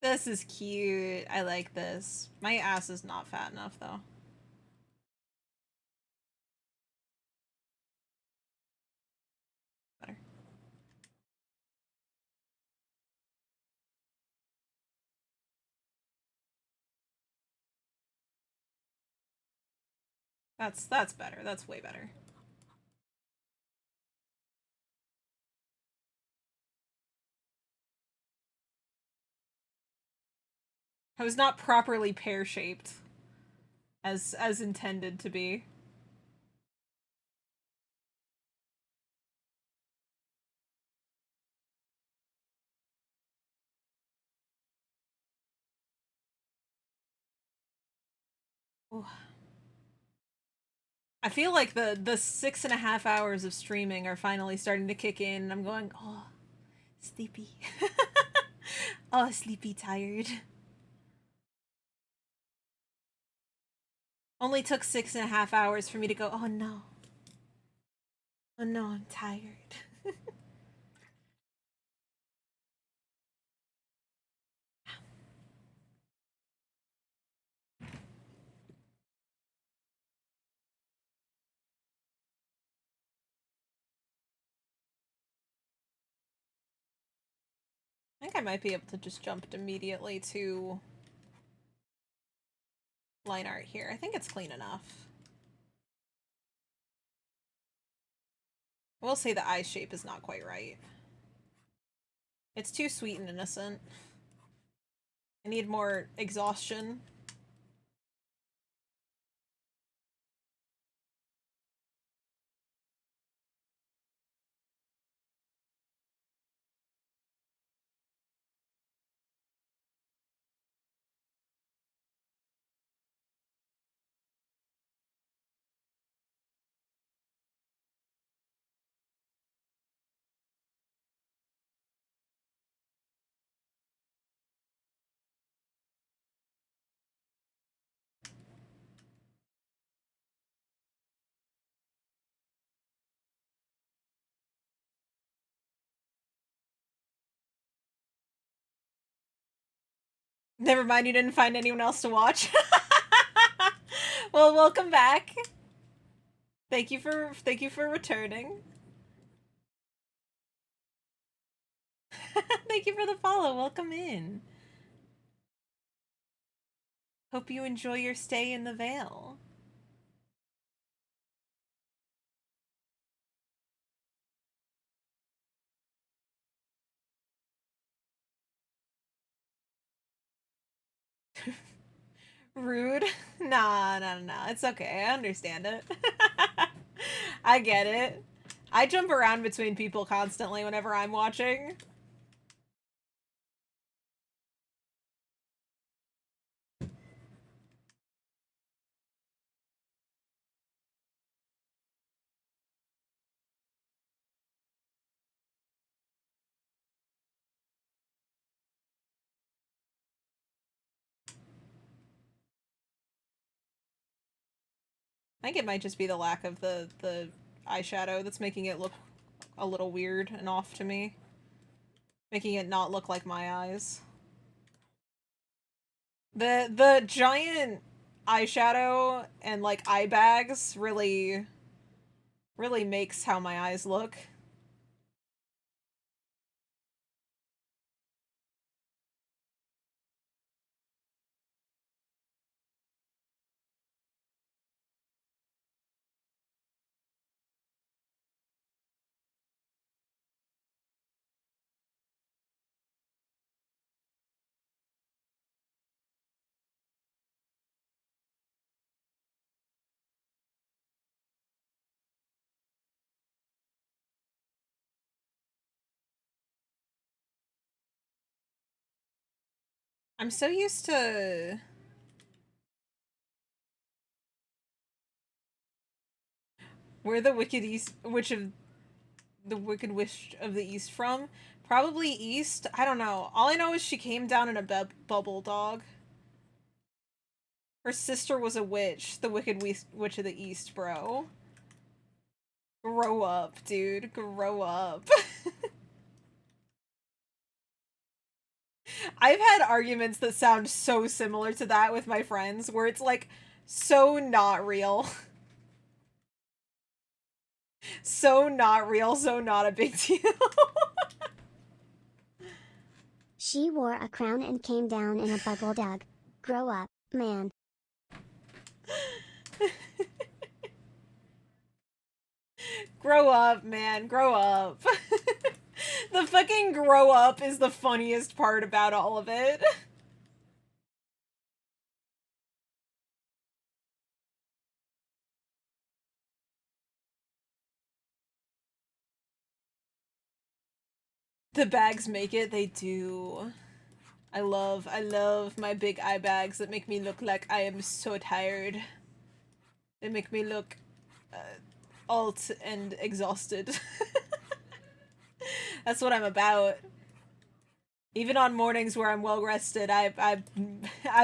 This is cute. I like this. My ass is not fat enough, though. Better. That's better. That's way better. I was not properly pear-shaped as intended to be. Ooh. I feel like the 6.5 hours of streaming are finally starting to kick in, and I'm going, oh, sleepy. Oh, sleepy, tired. Only took 6.5 hours for me to go, oh no. Oh no, I'm tired. I think I might be able to just jump immediately to line art here. I think it's clean enough. I will say the eye shape is not quite right. It's too sweet and innocent. I need more exhaustion. Never mind, you didn't find anyone else to watch. Well, welcome back. Thank you for returning. Thank you for the follow. Welcome in. Hope you enjoy your stay in the Vale. Rude? Nah, nah, nah. It's okay. I understand it. I get it. I jump around between people constantly whenever I'm watching. I think it might just be the lack of the eyeshadow that's making it look a little weird and off to me. Making it not look like my eyes. The giant eyeshadow and like eye bags really makes how my eyes look. I'm so used to where the Wicked East, which of the Wicked Witch of the East from? Probably East. I don't know. All I know is she came down in a bubble dog. Her sister was a witch, the Wicked Witch of the East, bro. Grow up, dude. Grow up. I've had arguments that sound so similar to that with my friends, where it's like so not real. So not real, so not a big deal. She wore a crown and came down in a bubble dog. Grow up, man. Grow up, man. Grow up. The fucking grow up is the funniest part about all of it. The bags make it, they do. I love my big eye bags that make me look like I am so tired. They make me look alt and exhausted. That's what I'm about. Even on mornings where I'm well rested, I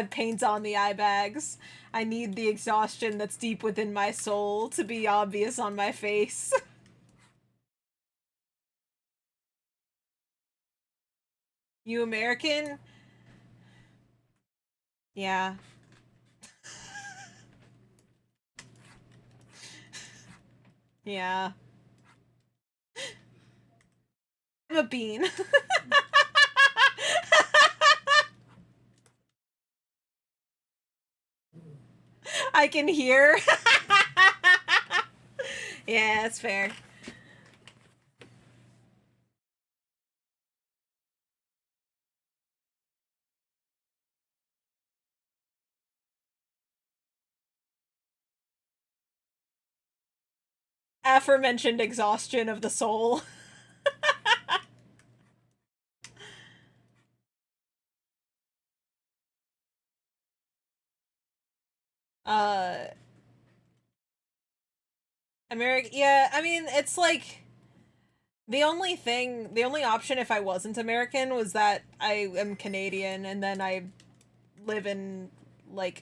paint on the eye bags. I need the exhaustion that's deep within my soul to be obvious on my face. You American? Yeah. Yeah. I'm a bean. I can hear. Yeah, that's fair. Aforementioned exhaustion of the soul. uh American, yeah, I mean, it's like the only option if I wasn't American was that I am Canadian and then I live in, like,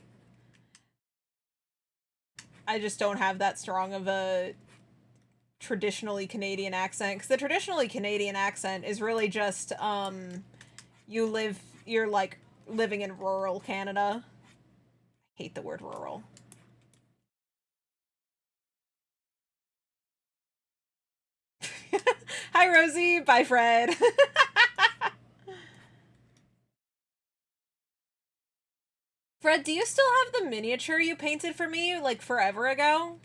I just don't have that strong of a traditionally Canadian accent, because the traditionally Canadian accent is really just you're like living in rural Canada. I hate the word rural. Hi Rosie, bye Fred. Fred, do you still have the miniature you painted for me like forever ago?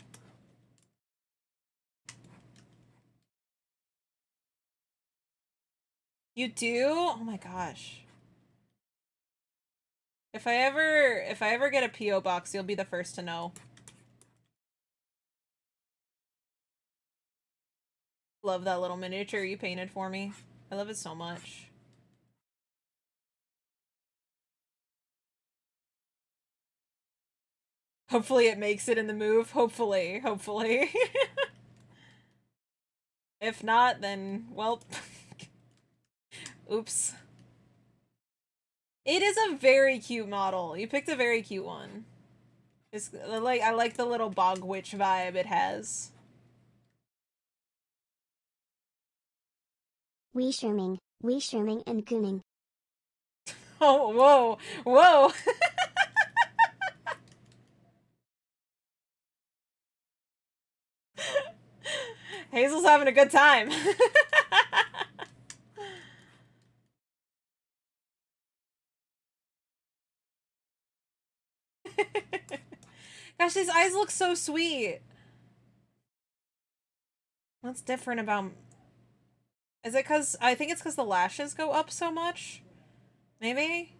You do? Oh my gosh. If I ever get a PO box, you'll be the first to know. Love that little miniature you painted for me. I love it so much. Hopefully it makes it in the move. Hopefully. Hopefully. If not, then, well, oops. It is a very cute model. You picked a very cute one. It's like, I like the little bog witch vibe it has. We shrooming and gooning. Oh, whoa, whoa. Hazel's having a good time. Gosh, these eyes look so sweet. What's different about... Is it because... I think it's because the lashes go up so much? Maybe?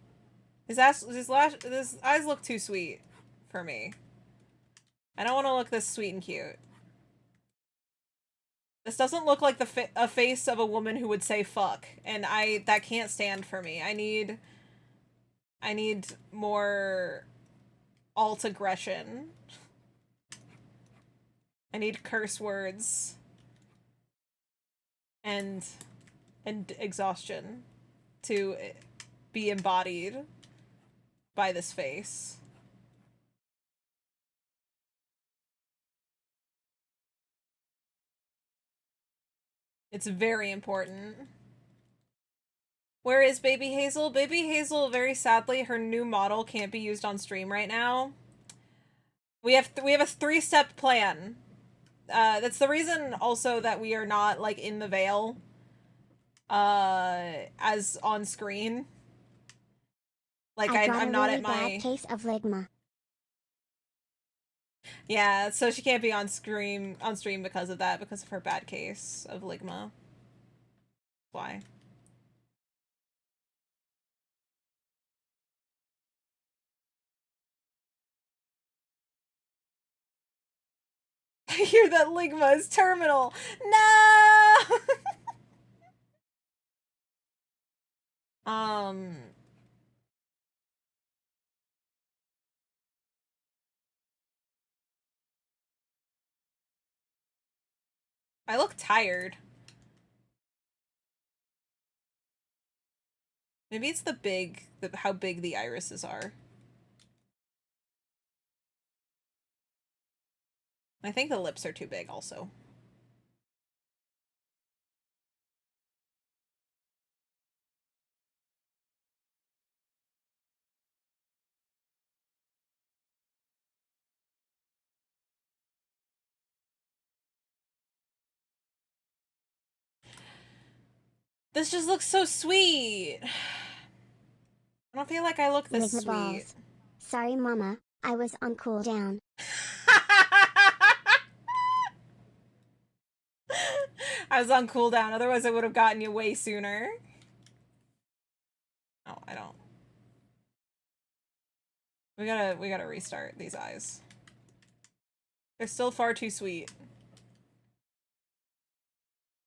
His eyes look too sweet for me. I don't want to look this sweet and cute. This doesn't look like a face of a woman who would say fuck, and that can't stand for me. I need more alt aggression. I need curse words and exhaustion to be embodied by this face. It's very important. Where is Baby Hazel? Baby Hazel, very sadly, her new model can't be used on stream right now. We have a 3-step plan. That's the reason also that we are not, like, in the veil as on screen. Like, I'm not at my bad case of ligma. Yeah, so she can't be on stream because of that, because of her bad case of ligma. Why? I hear that ligma is terminal. No. I look tired. Maybe it's how big the irises are. I think the lips are too big also. This just looks so sweet. I don't feel like I look this Ligma sweet. balls. Sorry, Mama. I was on cooldown. I was on cooldown, otherwise I would have gotten you way sooner. Oh, I don't. We gotta restart these eyes. They're still far too sweet.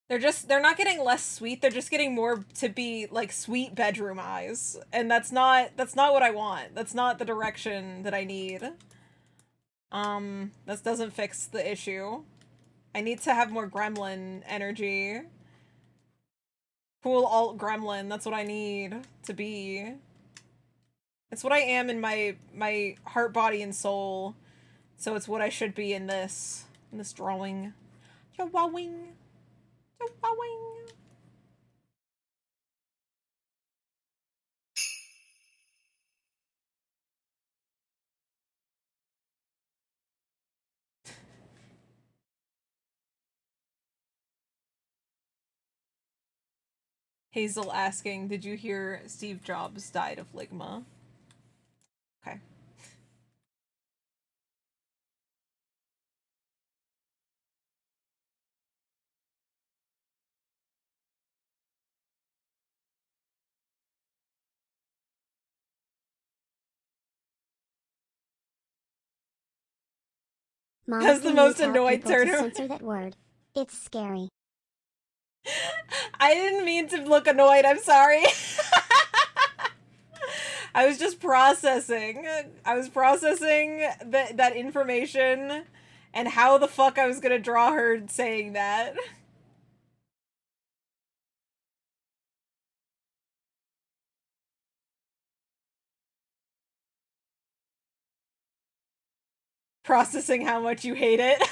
They're not getting less sweet, they're just getting more to be like sweet bedroom eyes. And that's not what I want. That's not the direction that I need. That doesn't fix the issue. I need to have more gremlin energy. Cool alt gremlin, that's what I need to be. It's what I am in my heart, body, and soul. So it's what I should be in this drawing. Drawing. Drawing. Hazel asking, did you hear Steve Jobs died of ligma? Okay. Mama, That's the can most you tell annoyed people to turner. censor that word? It's scary. I didn't mean to look annoyed, I'm sorry. I was just processing. I was processing that information and how the fuck I was gonna draw her saying that. Processing how much you hate it.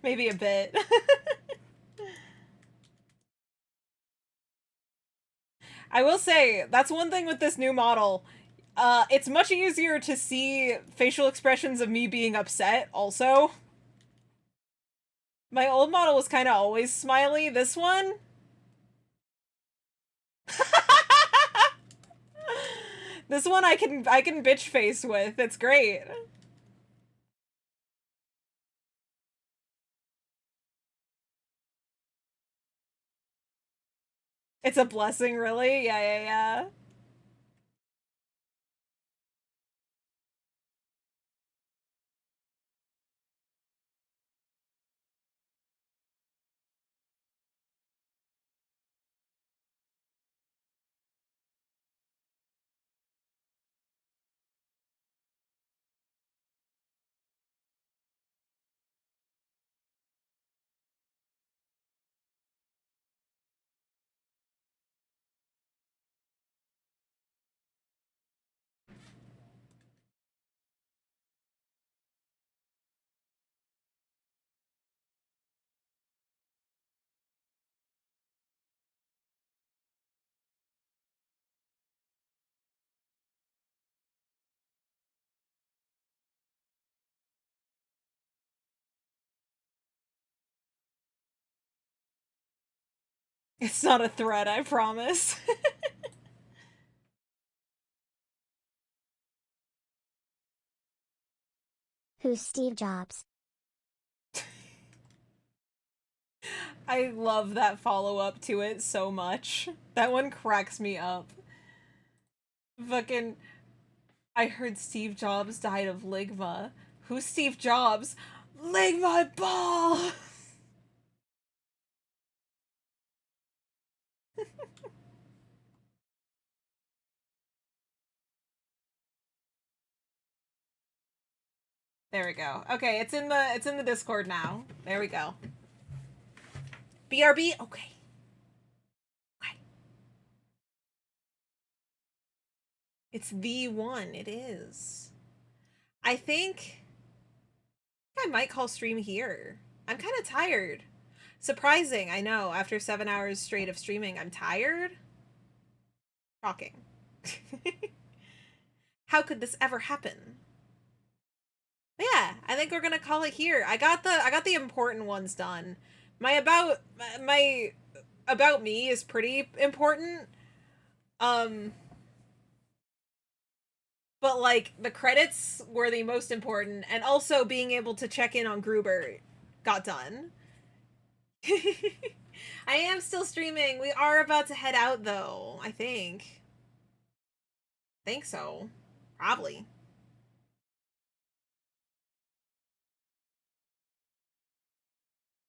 Maybe a bit. I will say, that's one thing with this new model. It's much easier to see facial expressions of me being upset, also. My old model was kind of always smiley. This one? This one I can bitch face with. It's great. It's a blessing, really? Yeah. It's not a threat, I promise. Who's Steve Jobs? I love that follow-up to it so much. That one cracks me up. Fucking... I heard Steve Jobs died of ligma. Who's Steve Jobs? Lig my ball! There we go. Okay, it's in the Discord now. There we go. BRB? Okay. Okay. It's the one. It is. I think I might call stream here. I'm kind of tired. Surprising, I know. After 7 hours straight of streaming, I'm tired. Shocking. How could this ever happen? But yeah, I think we're gonna call it here. I got the important ones done. My about me is pretty important. But like the credits were the most important, and also being able to check in on Grubert got done. I am still streaming. We are about to head out though, I think. Think so. Probably.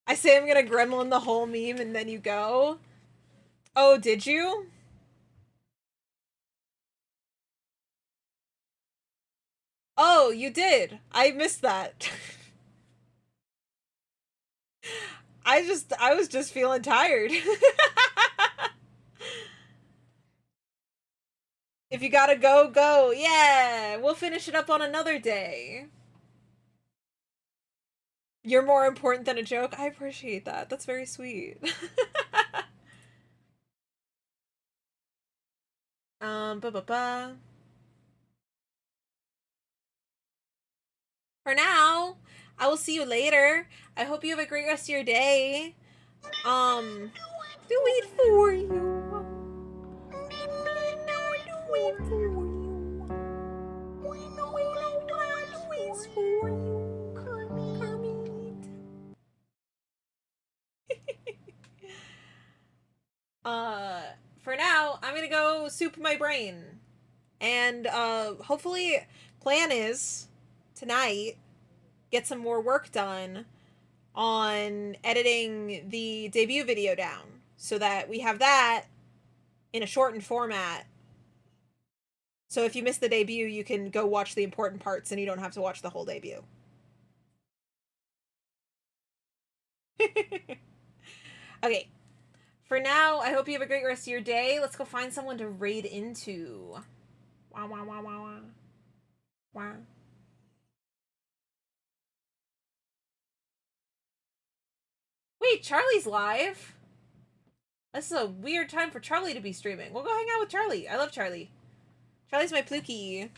I say I'm gonna gremlin the whole meme and then you go. Oh, did you? Oh, you did. I missed that. I was just feeling tired. If you gotta go, go. Yeah, we'll finish it up on another day. You're more important than a joke. I appreciate that. That's very sweet. Ba-ba-ba. For now, I will see you later. I hope you have a great rest of your day. Do it for you. Do it for you. For you. Kermit. For now, I'm gonna go soup my brain. And, hopefully, plan is, tonight, get some more work done on editing the debut video down, so that we have that in a shortened format. So if you miss the debut, you can go watch the important parts and you don't have to watch the whole debut. Okay. For now, I hope you have a great rest of your day. Let's go find someone to raid into. Wah, wah, wah, wah, wah. Wah. Wait, Charlie's live? This is a weird time for Charlie to be streaming. We'll go hang out with Charlie. I love Charlie. Charlie's my Plukie.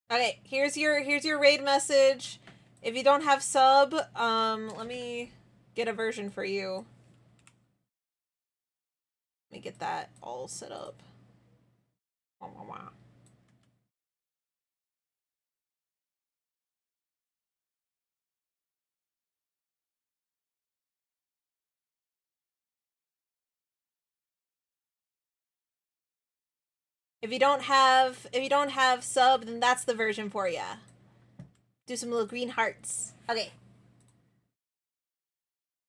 Okay, here's your raid message. If you don't have sub, let me get a version for you. Let me get that all set up. Wah, wah, wah. If you don't have sub, then that's the version for you. Do some little green hearts. Okay.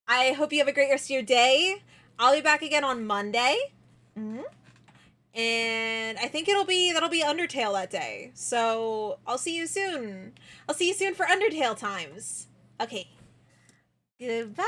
I hope you have a great rest of your day. I'll be back again on Monday. And I think that'll be Undertale that day. So I'll see you soon. I'll see you soon for Undertale times. Okay. Goodbye.